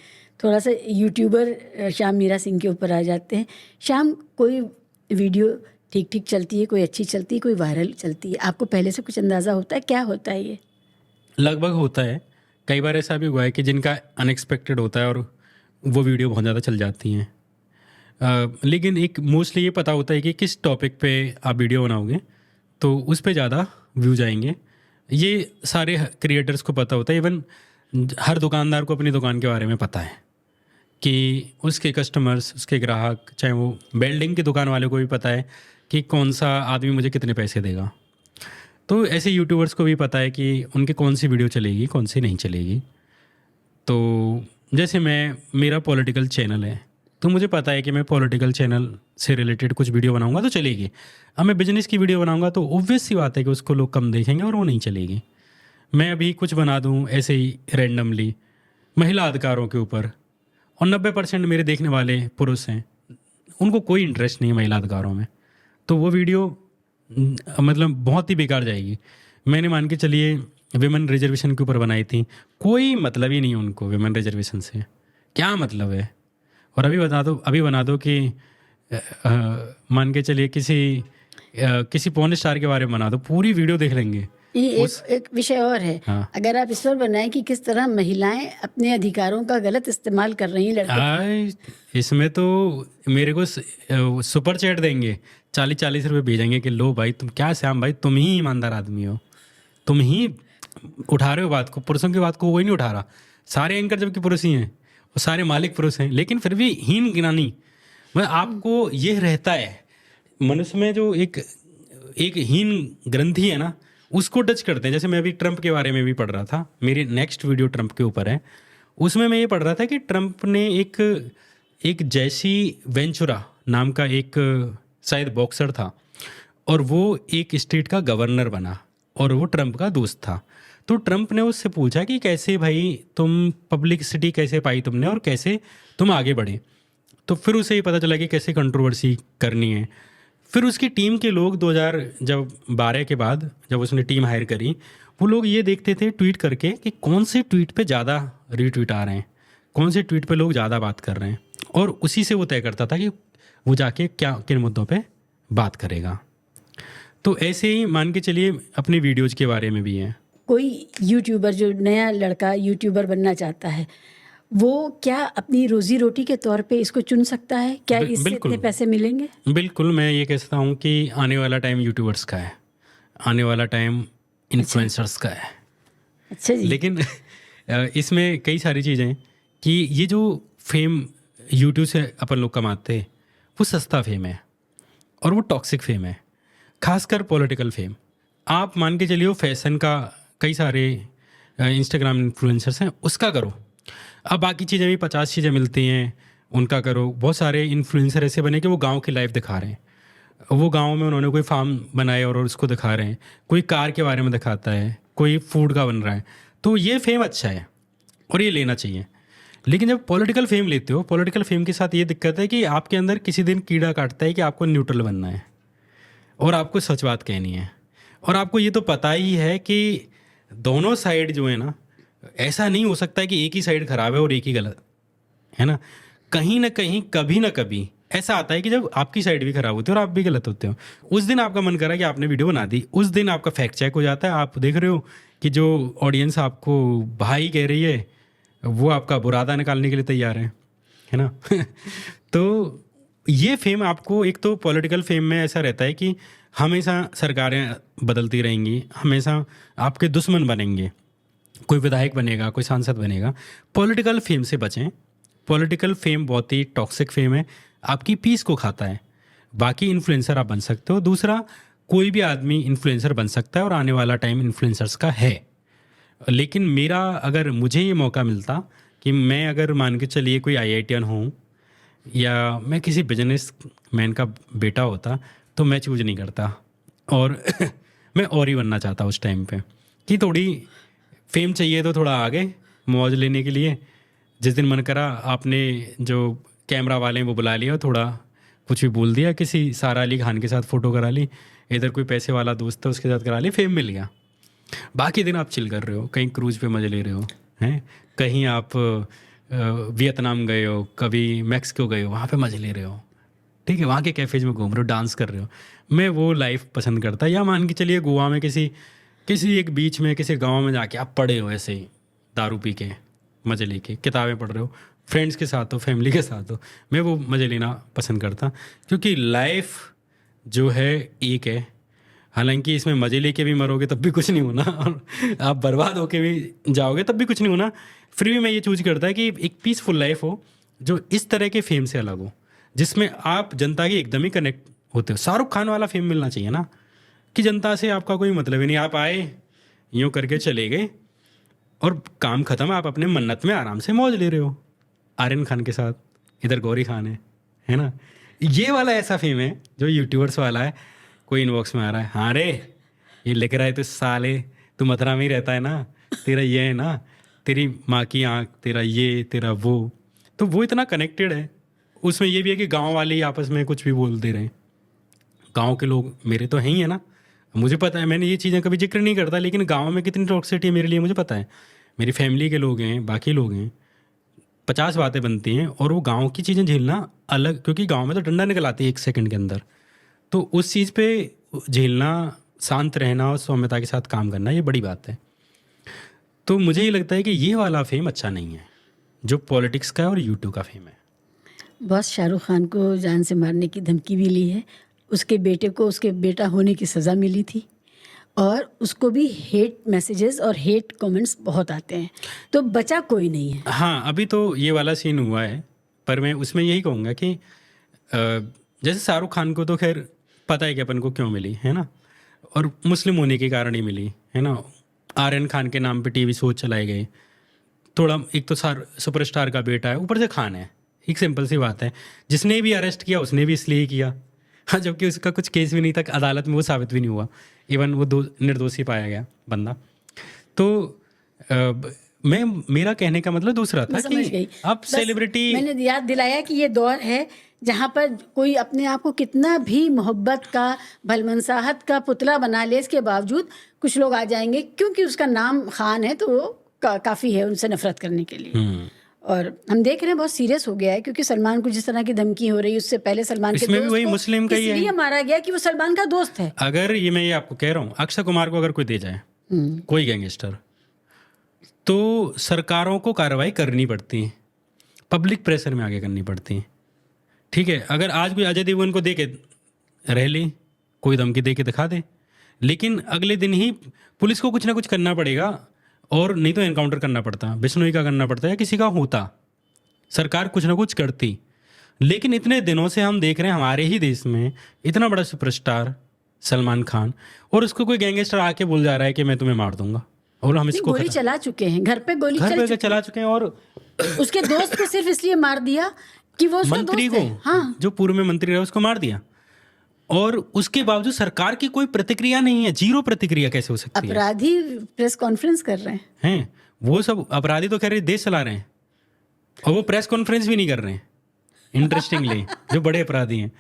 थोड़ा सा यूट्यूबर श्याम मीरा सिंह के ऊपर आ जाते हैं। श्याम, कोई वीडियो ठीक ठीक चलती है, कोई अच्छी चलती है, कोई वायरल चलती है, आपको पहले से कुछ अंदाज़ा होता है क्या होता है? ये
लगभग होता है। कई बार ऐसा भी हुआ है कि जिनका अनएक्सपेक्टेड होता है और वो वीडियो बहुत ज़्यादा चल जाती हैं। लेकिन एक मोस्टली ये पता होता है कि किस टॉपिक पे आप वीडियो बनाओगे तो उस पे ज़्यादा व्यूज आएंगे। ये सारे क्रिएटर्स को पता होता है, इवन हर दुकानदार को अपनी दुकान के बारे में पता है कि उसके कस्टमर्स, उसके ग्राहक, चाहे वो वेल्डिंग की दुकान वाले को भी पता है कि कौन सा आदमी मुझे कितने पैसे देगा। तो ऐसे यूट्यूबर्स को भी पता है कि उनकी कौन सी वीडियो चलेगी, कौन सी नहीं चलेगी। तो जैसे मेरा पॉलिटिकल चैनल है, तो मुझे पता है कि मैं पॉलिटिकल चैनल से रिलेटेड कुछ वीडियो बनाऊंगा तो चलेगी। अब मैं बिजनेस की वीडियो बनाऊंगा तो ऑब्वियस सी बात है कि उसको लोग कम देखेंगे और वो नहीं चलेगी। मैं अभी कुछ बना दूं ऐसे ही रैंडमली महिला अधिकारों के ऊपर, और 90% मेरे देखने वाले पुरुष हैं, उनको कोई इंटरेस्ट नहीं है महिला अधिकारों में, तो वो वीडियो मतलब बहुत ही बेकार जाएगी। मैंने मान के चलिए विमेन रिजर्वेशन के ऊपर बनाई थी, कोई मतलब ही नहीं उनको विमेन रिजर्वेशन से, क्या मतलब है। और अभी बना दो कि मान के चलिए किसी पॉर्न स्टार के बारे में बना दो, पूरी वीडियो देख लेंगे।
ये एक विषय और है।
हाँ।
अगर आप इस पर बनाएं कि किस तरह महिलाएं अपने अधिकारों का गलत इस्तेमाल कर रही हैं लड़के,
इसमें तो मेरे को सुपर चैट देंगे, 40-40 रुपये भेजेंगे कि लो भाई, तुम क्या श्याम भाई, तुम ही ईमानदार आदमी हो, तुम ही उठा रहे हो बात को, पुरुषों की बात को कोई नहीं उठा रहा। सारे एंकर जबकि पुरुष ही हैं और सारे मालिक पुरुष हैं, लेकिन फिर भी हीन गिनानी। मैं आपको ये रहता है मनुष्य में, जो एक हीन ग्रंथि है ना, उसको टच करते हैं। जैसे मैं अभी ट्रंप के बारे में भी पढ़ रहा था, मेरी नेक्स्ट वीडियो ट्रंप के ऊपर है, उसमें मैं ये पढ़ रहा था कि ट्रंप ने एक जैसी वेंचुरा नाम का एक शायद बॉक्सर था, और वो एक स्टेट का गवर्नर बना, और वो ट्रंप का दोस्त था। तो ट्रंप ने उससे पूछा कि कैसे भाई तुम पब्लिसिटी कैसे पाई तुमने, और कैसे तुम आगे बढ़े। तो फिर उसे ये पता चला कि कैसे कंट्रोवर्सी करनी है। फिर उसकी टीम के लोग 2012 के बाद जब उसने टीम हायर करी, वो लोग ये देखते थे ट्वीट करके कि कौन से ट्वीट पे ज़्यादा रीट्वीट आ रहे हैं, कौन से ट्वीट पे लोग ज़्यादा बात कर रहे हैं, और उसी से वो तय करता था कि वो जाके किन मुद्दों पे बात करेगा। तो ऐसे ही मान के चलिए अपनी वीडियोज़ के बारे में भी है।
कोई यूट्यूबर, जो नया लड़का यूट्यूबर बनना चाहता है, वो क्या अपनी रोजी रोटी के तौर पे इसको चुन सकता है? क्या इससे इतने पैसे मिलेंगे?
बिल्कुल, मैं ये कहता हूँ कि आने वाला टाइम यूट्यूबर्स का है, आने वाला टाइम इन्फ्लुएंसर्स का है।
अच्छा जी।
लेकिन इसमें कई सारी चीज़ें हैं कि ये जो फेम यूट्यूब से अपन लोग कमाते हैं, वो सस्ता फेम है और वो टॉक्सिक फेम है, खासकर पॉलिटिकल फेम। आप मान के चलिए फैशन का, कई सारे इंस्टाग्राम इन्फ्लुएंसर्स हैं, उसका करो। अब बाकी चीज़ें भी 50 चीज़ें मिलती हैं, उनका करो। बहुत सारे इन्फ्लुएंसर ऐसे बने कि वो गांव की लाइफ दिखा रहे हैं, वो गांव में उन्होंने कोई फार्म बनाया और उसको दिखा रहे हैं, कोई कार के बारे में दिखाता है, कोई फूड का बन रहा है। तो ये फेम अच्छा है और ये लेना चाहिए। लेकिन जब पॉलिटिकल फेम लेते हो, पॉलिटिकल फेम के साथ ये दिक्कत है कि आपके अंदर किसी दिन कीड़ा काटता है कि आपको न्यूट्रल बनना है और आपको सच बात कहनी है, और आपको ये तो पता ही है कि दोनों साइड जो है ना, ऐसा नहीं हो सकता है कि एक ही साइड खराब है और एक ही गलत है ना। कहीं ना कहीं, कभी ना कभी ऐसा आता है कि जब आपकी साइड भी खराब होती है और आप भी गलत होते हो, उस दिन आपका मन करा कि आपने वीडियो बना दी, उस दिन आपका फैक्ट चेक हो जाता है। आप देख रहे हो कि जो ऑडियंस आपको भाई कह रही है, वो आपका बुरादा निकालने के लिए तैयार है ना। तो ये फेम आपको, एक तो पॉलिटिकल फेम में ऐसा रहता है कि हमेशा सरकारें बदलती रहेंगी, हमेशा आपके दुश्मन बनेंगे, कोई विधायक बनेगा, कोई सांसद बनेगा। पॉलिटिकल फेम से बचें। पॉलिटिकल फेम बहुत ही टॉक्सिक फेम है, आपकी पीस को खाता है। बाकी इन्फ्लुएंसर आप बन सकते हो, दूसरा कोई भी आदमी इन्फ्लुएंसर बन सकता है और आने वाला टाइम इन्फ्लुएंसर्स का है। लेकिन मेरा, अगर मुझे ये मौका मिलता कि मैं, अगर मान के चलिए कोई IITian हूँ या मैं किसी बिजनेस मैन का बेटा होता, तो मैं चूज नहीं करता और मैं और ही बनना चाहता उस टाइम पे कि थोड़ी फेम चाहिए तो थोड़ा आगे मौज लेने के लिए। जिस दिन मन करा, आपने जो कैमरा वाले हैं वो बुला लिया, थोड़ा कुछ भी बोल दिया, किसी सारा अली खान के साथ फ़ोटो करा ली, इधर कोई पैसे वाला दोस्त है उसके साथ करा ली, फेम मिल गया। बाकी दिन आप चिल कर रहे हो, कहीं क्रूज़ पे मज़े ले रहे हो, हैं कहीं आप वियतनाम गए हो, कभी मैक्सिको गए हो, वहाँ पे मज़े ले रहे हो, ठीक है, वहाँ के कैफ़ेज में घूम रहे हो, डांस कर रहे हो। मैं वो लाइफ पसंद करता। या मान के चलिए गोवा में किसी एक बीच में, किसी गांव में जाके आप पढ़े हो ऐसे ही, दारू पी के, मज़े लेके किताबें पढ़ रहे हो, फ्रेंड्स के साथ हो, फैमिली के साथ हो, मैं वो मज़े लेना पसंद करता। क्योंकि लाइफ जो है एक है, हालांकि इसमें मज़े लेके भी मरोगे तब भी कुछ नहीं होना, और आप बर्बाद होके भी जाओगे तब भी कुछ नहीं होना। फिर भी मैं ये चूज करता है कि एक पीसफुल लाइफ हो जो इस तरह के फेम से अलग हो, जिसमें आप जनता की एकदम ही कनेक्ट होते हो। शाहरुख खान वाला फेम मिलना चाहिए ना, कि जनता से आपका कोई मतलब ही नहीं, आप आए यूँ करके चले गए और काम ख़त्म, आप अपने मन्नत में आराम से मौज ले रहे हो आर्यन खान के साथ, इधर गौरी खान है ना। ये वाला ऐसा फेम है जो यूट्यूबर्स वाला है। कोई इनबॉक्स में आ रहा है, हाँ रे ये लिख रहा है तो साले तू मथुरा में ही रहता है ना, तेरा ये है ना, तेरी माँ की आँख, तेरा ये तेरा वो, तो वो इतना कनेक्टेड है। उसमें ये भी है कि गांव वाले ही आपस में कुछ भी बोल दे रहे हैं। गांव के लोग मेरे तो हैं ही है ना, मुझे पता है, मैंने ये चीज़ें कभी जिक्र नहीं करता, लेकिन गांव में कितनी टॉक्सिसिटी है मेरे लिए मुझे पता है। मेरी फैमिली के लोग हैं, बाकी लोग हैं, 50 बातें बनती हैं, और वो गांव की चीज़ें झेलना अलग, क्योंकि गांव में तो डंडा निकल आती है 1 सेकंड के अंदर। तो उस चीज़ पे झेलना, शांत रहना और सौम्यता के साथ काम करना, ये बड़ी बात है। तो मुझे ये लगता है कि ये वाला फेम अच्छा नहीं है जो पॉलिटिक्स का और यूट्यूब का फेम है।
बॉस शाहरुख खान को जान से मारने की धमकी भी ली है, उसके बेटे को उसके बेटा होने की सज़ा मिली थी, और उसको भी हेट मैसेजेस और हेट कमेंट्स बहुत आते हैं, तो बचा कोई नहीं है।
हाँ, अभी तो ये वाला सीन हुआ है, पर मैं उसमें यही कहूँगा कि जैसे शाहरुख खान को तो खैर पता है कि अपन को क्यों मिली है ना, और मुस्लिम होने के कारण ही मिली है ना। आर्यन खान के नाम पे टीवी शो चलाए गए, थोड़ा, एक तो सुपरस्टार का बेटा है, ऊपर से खान है, एक सिंपल सी बात है। जिसने भी अरेस्ट किया उसने भी इसलिए किया, हाँ, जबकि उसका कुछ केस भी नहीं था, अदालत में वो साबित भी नहीं हुआ, इवन वो निर्दोषी पाया गया बंदा। तो मेरा कहने का मतलब दूसरा था कि अब सेलिब्रिटी,
मैंने याद दिलाया कि ये दौर है जहाँ पर कोई अपने आप को कितना भी मोहब्बत का, भलमनसाहत का पुतला बना ले, इसके बावजूद कुछ लोग आ जाएंगे क्योंकि उसका नाम खान है, तो वो काफ़ी है उनसे नफरत करने के लिए। और हम देख रहे हैं बहुत सीरियस हो गया है, क्योंकि सलमान को जिस तरह की धमकी हो रही है, उससे पहले सलमान के दोस्त
वही मुस्लिम का ही है,
इसलिए मारा गया कि वो सलमान का दोस्त है।
अगर ये, मैं ये आपको कह रहा हूँ, अक्षय कुमार को अगर कोई दे जाए कोई गैंगस्टर, तो सरकारों को कार्रवाई करनी पड़ती है, पब्लिक प्रेशर में आगे करनी पड़ती है। ठीक है, अगर आज कोई अजय देवगन को दे के रह ले, कोई धमकी दे के दिखा दे, लेकिन अगले दिन ही पुलिस को कुछ ना कुछ करना पड़ेगा, और नहीं तो एनकाउंटर करना पड़ता, बिश्नोई का करना पड़ता है, किसी का होता, सरकार कुछ ना कुछ करती। लेकिन इतने दिनों से हम देख रहे हैं हमारे ही देश में इतना बड़ा सुपरस्टार सलमान खान, और उसको कोई गैंगस्टर आके बोल जा रहा है कि मैं तुम्हें मार दूंगा, और हम इसको
गोली चला चुके हैं, घर पे गोली
चला चुके हैं, और
उसके दोस्त को सिर्फ इसलिए मार दिया कि वो उसका
मंत्री
दोस्त
को,
है। हाँ,
जो पूर्व में मंत्री रहा उसको मार दिया, और उसके बावजूद सरकार की कोई प्रतिक्रिया नहीं है। जीरो प्रतिक्रिया कैसे हो सकती है?
अपराधी प्रेस कॉन्फ्रेंस कर रहे
हैं, वो सब अपराधी तो कह रहे देश चला रहे हैं, और वो प्रेस कॉन्फ्रेंस भी नहीं कर रहे हैं, इंटरेस्टिंगली जो बड़े अपराधी हैं।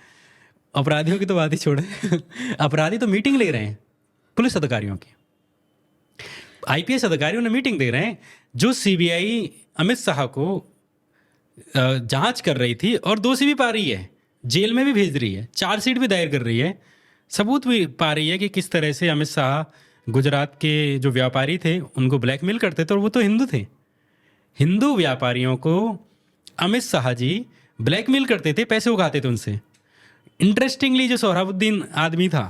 अपराधियों की तो बात ही छोड़े, अपराधी तो मीटिंग ले रहे हैं, पुलिस अधिकारियों की, आईपीएस अधिकारियों ने मीटिंग दे रहे हैं। जो सीबीआई अमित शाह को जांच कर रही थी और दोषी भी पा रही है, जेल में भी भेज रही है, चार्जशीट भी दायर कर रही है, सबूत भी पा रही है कि किस तरह से अमित शाह गुजरात के जो व्यापारी थे उनको ब्लैकमेल करते थे, और वो तो हिंदू थे। हिंदू व्यापारियों को अमित शाह जी ब्लैकमेल करते थे, पैसे उगाते थे उनसे। इंटरेस्टिंगली जो सोहराबुद्दीन आदमी था,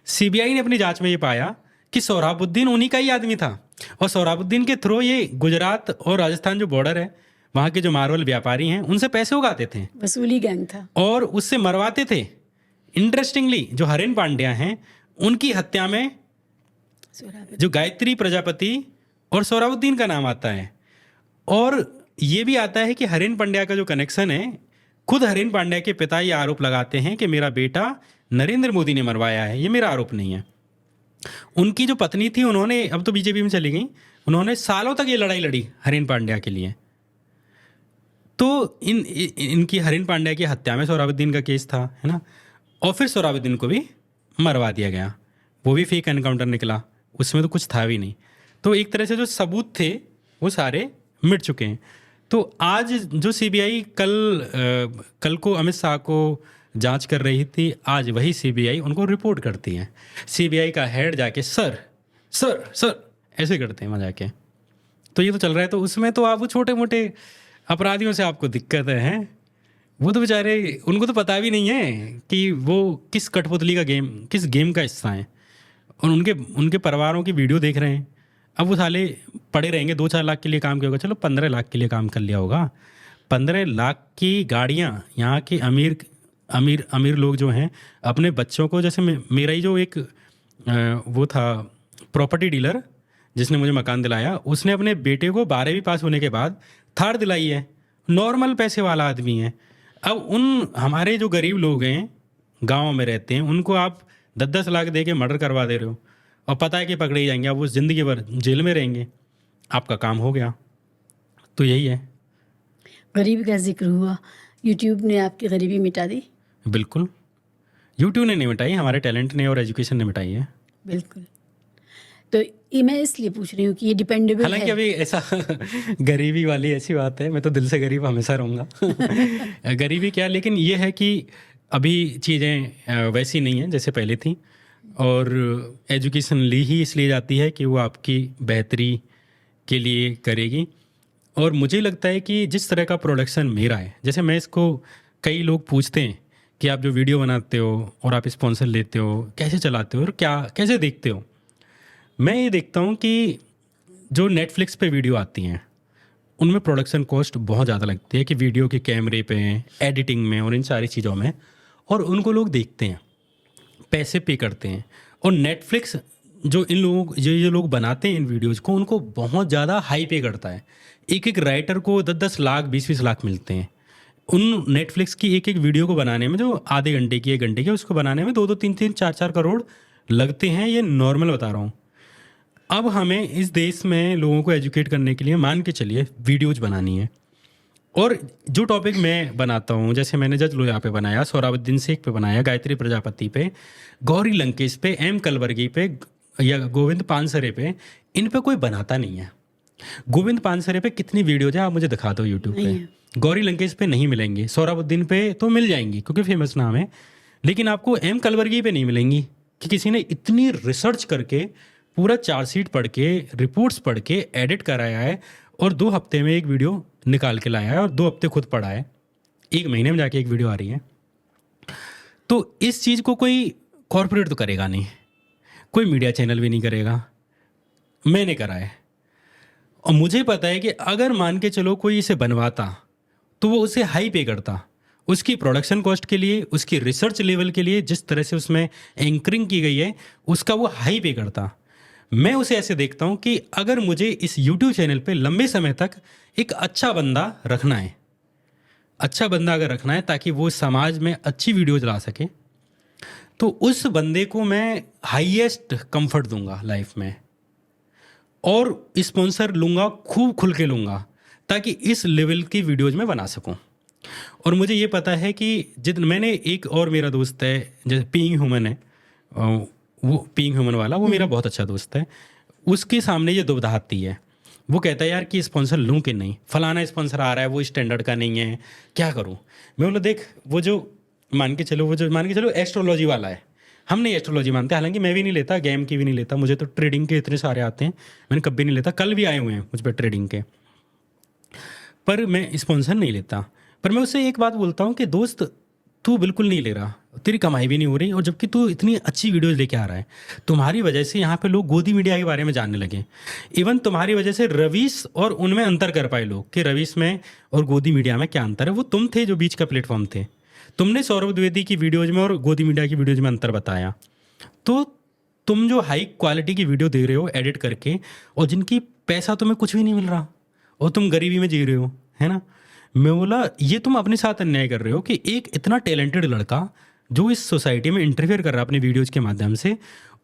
सीबीआई ने अपनी जांच में ये पाया कि सोहराबुद्दीन उन्हीं का ही आदमी था, और सोहराबुद्दीन के थ्रू ये गुजरात और राजस्थान जो बॉर्डर है, वहाँ के जो मार्बल व्यापारी हैं उनसे पैसे उगाते थे,
वसूली गैंग था,
और उससे मरवाते थे। इंटरेस्टिंगली जो हरेन पांड्या हैं उनकी हत्या में जो गायत्री प्रजापति और सोहराबुद्दीन का नाम आता है, और ये भी आता है कि हरेन पांड्या का जो कनेक्शन है, खुद हरेन पांड्या के पिता ये आरोप लगाते हैं कि मेरा बेटा नरेंद्र मोदी ने मरवाया है, ये मेरा आरोप नहीं है। उनकी जो पत्नी थी, उन्होंने, अब तो बीजेपी में चली गई, उन्होंने सालों तक ये लड़ाई लड़ी हरेन पांड्या के लिए। तो इनकी हरेन पांड्या की हत्या में सोहराबुद्दीन का केस था, है ना, और फिर सोहराबुद्दीन को भी मरवा दिया गया, वो भी फेक एनकाउंटर निकला, उसमें तो कुछ था भी नहीं। तो एक तरह से जो सबूत थे वो सारे मिट चुके हैं। तो आज जो सीबीआई कल को अमित शाह को जांच कर रही थी, आज वही सीबीआई उनको रिपोर्ट करती है। सीबीआई का हेड जाके सर सर सर ऐसे करते हैं वहाँ जाके। तो ये तो चल रहा है। तो उसमें तो आप वो छोटे मोटे अपराधियों से आपको दिक्कत है, वो तो बेचारे, उनको तो पता भी नहीं है कि वो किस कठपुतली का गेम, किस गेम का हिस्सा है। और उनके उनके परिवारों की वीडियो देख रहे हैं। अब वो साले पड़े रहेंगे, 2-4 लाख के लिए काम किया होगा, चलो 15 लाख के लिए काम कर लिया होगा। 15 लाख की गाड़ियाँ यहाँ के अमीर अमीर अमीर लोग जो हैं अपने बच्चों को, जैसे मेरा ही जो एक वो था प्रॉपर्टी डीलर जिसने मुझे मकान दिलाया, उसने अपने बेटे को 12वीं पास होने के बाद थार दिलाई है। नॉर्मल पैसे वाला आदमी है। अब उन हमारे जो गरीब लोग हैं गाँव में रहते हैं, उनको आप 10-10 लाख दे के मर्डर करवा दे रहे हो और पता है कि पकड़े ही जाएंगे, अब वो ज़िंदगी भर जेल में रहेंगे। आपका काम हो गया। तो यही है।
गरीबी का जिक्र हुआ, यूट्यूब ने आपकी गरीबी मिटा दी?
बिल्कुल, यूट्यूब ने नहीं मिटाई, हमारे टैलेंट ने और एजुकेशन ने मिटाई है।
बिल्कुल। तो ये मैं इसलिए पूछ रही हूँ कि ये डिपेंडेबल है।
हालांकि अभी ऐसा गरीबी वाली ऐसी बात है, मैं तो दिल से गरीब हमेशा रहूँगा। गरीबी क्या, लेकिन ये है कि अभी चीज़ें वैसी नहीं हैं जैसे पहले थी, और एजुकेशन ली ही इसलिए जाती है कि वो आपकी बेहतरी के लिए करेगी। और मुझे लगता है कि जिस तरह का प्रोडक्शन मेरा है, जैसे मैं इसको, कई लोग पूछते हैं कि आप जो वीडियो बनाते हो और आप स्पॉन्सर लेते हो कैसे चलाते हो और क्या कैसे देखते हो। मैं ये देखता हूँ कि जो नेटफ्लिक्स पे वीडियो आती हैं उनमें प्रोडक्शन कॉस्ट बहुत ज़्यादा लगती है, कि वीडियो के कैमरे पे, एडिटिंग में और इन सारी चीज़ों में, और उनको लोग देखते हैं, पैसे पे करते हैं। और नेटफ्लिक्स जो इन लोगों जो लोग बनाते हैं इन वीडियोज़ को, उनको बहुत ज़्यादा हाई पे करता है। एक एक राइटर को 10-10 लाख 20-20 लाख मिलते हैं उन नेटफ्लिक्स की एक एक वीडियो को बनाने में, जो आधे घंटे की 1 घंटे की, उसको बनाने में 2-2 3-3 4-4 करोड़ लगते हैं। ये नॉर्मल बता रहा हूँ। अब हमें इस देश में लोगों को एजुकेट करने के लिए, मान के चलिए, वीडियोज बनानी है, और जो टॉपिक मैं बनाता हूँ, जैसे मैंने जज लोया पे बनाया, सोहराबुद्दीन शेख पे बनाया, गायत्री प्रजापति पे, गौरी लंकेश पे, एम कलवर्गी पे, या गोविंद पानसरे पे, इन पे कोई बनाता नहीं है। गोविंद पानसरे पे कितनी वीडियोज है आप मुझे दिखा दो यूट्यूब पे। गौरी लंकेश पे नहीं मिलेंगी, सोहराबुद्दीन पे तो मिल जाएंगी क्योंकि फेमस नाम है, लेकिन आपको एम कलवर्गी पे नहीं मिलेंगी कि किसी ने इतनी रिसर्च करके पूरा चार्जशीट पढ़ के, रिपोर्ट्स पढ़ के एडिट कराया है और 2 हफ्ते में एक वीडियो निकाल के लाया है, और 2 हफ्ते खुद पढ़ा है, 1 महीने में जाके एक वीडियो आ रही है। तो इस चीज़ को कोई कॉर्पोरेट तो करेगा नहीं, कोई मीडिया चैनल भी नहीं करेगा। मैंने करा है, और मुझे पता है कि अगर मान के चलो कोई इसे बनवाता तो वो उसे हाई पे करता, उसकी प्रोडक्शन कॉस्ट के लिए, उसकी रिसर्च लेवल के लिए, जिस तरह से उसमें एंकरिंग की गई है उसका वो हाई पे करता। मैं उसे ऐसे देखता हूँ कि अगर मुझे इस YouTube चैनल पे लंबे समय तक एक अच्छा बंदा रखना है, अच्छा बंदा अगर रखना है ताकि वो समाज में अच्छी वीडियोज ला सके, तो उस बंदे को मैं हाईएस्ट कंफर्ट दूंगा लाइफ में, और स्पॉन्सर लूँगा, खूब खुल के लूँगा, ताकि इस लेवल की वीडियोज में बना सकूँ। और मुझे ये पता है कि जितना मैंने, एक और मेरा दोस्त है जैसे पीइंग ह्यूमन है, वो पीइंग ह्यूमन वाला, वो मेरा बहुत अच्छा दोस्त है, उसके सामने ये दुविधा आती है। वो कहता है यार कि स्पॉन्सर लूँ कि नहीं, फलाना स्पॉन्सर आ रहा है, वो स्टैंडर्ड का नहीं है, क्या करूँ। मैं बोला देख, वो जो मान के चलो एस्ट्रोलॉजी वाला है, हम नहीं एस्ट्रोलॉजी मानते, हालांकि मैं भी नहीं लेता, गेम की भी नहीं लेता, मुझे तो ट्रेडिंग के इतने सारे आते हैं, मैंने कभी नहीं लेता, कल भी आए हुए हैं मुझ पर ट्रेडिंग के, पर मैं स्पॉन्सर नहीं लेता। पर मैं उससे एक बात बोलता हूँ कि दोस्त, तू बिल्कुल नहीं ले रहा, तेरी कमाई भी नहीं हो रही, और जबकि तू इतनी अच्छी वीडियोस लेके आ रहा है, तुम्हारी वजह से यहाँ पे लोग गोदी मीडिया के बारे में जानने लगे। इवन तुम्हारी वजह से रवीश और उनमें अंतर कर पाए लोग कि रवीश में और गोदी मीडिया में क्या अंतर है। वो तुम थे जो बीच का प्लेटफॉर्म थे, तुमने सौरभ द्विवेदी की वीडियोज़ में और गोदी मीडिया की वीडियोज़ में अंतर बताया। तो तुम जो हाई क्वालिटी की वीडियो दे रहे हो एडिट करके, और जिनकी पैसा तुम्हें कुछ भी नहीं मिल रहा, और तुम गरीबी में जी रहे हो, है ना। मैं बोला ये तुम अपने साथ अन्याय कर रहे हो कि एक इतना टैलेंटेड लड़का जो इस सोसाइटी में इंटरफेयर कर रहा है अपने वीडियोज़ के माध्यम से,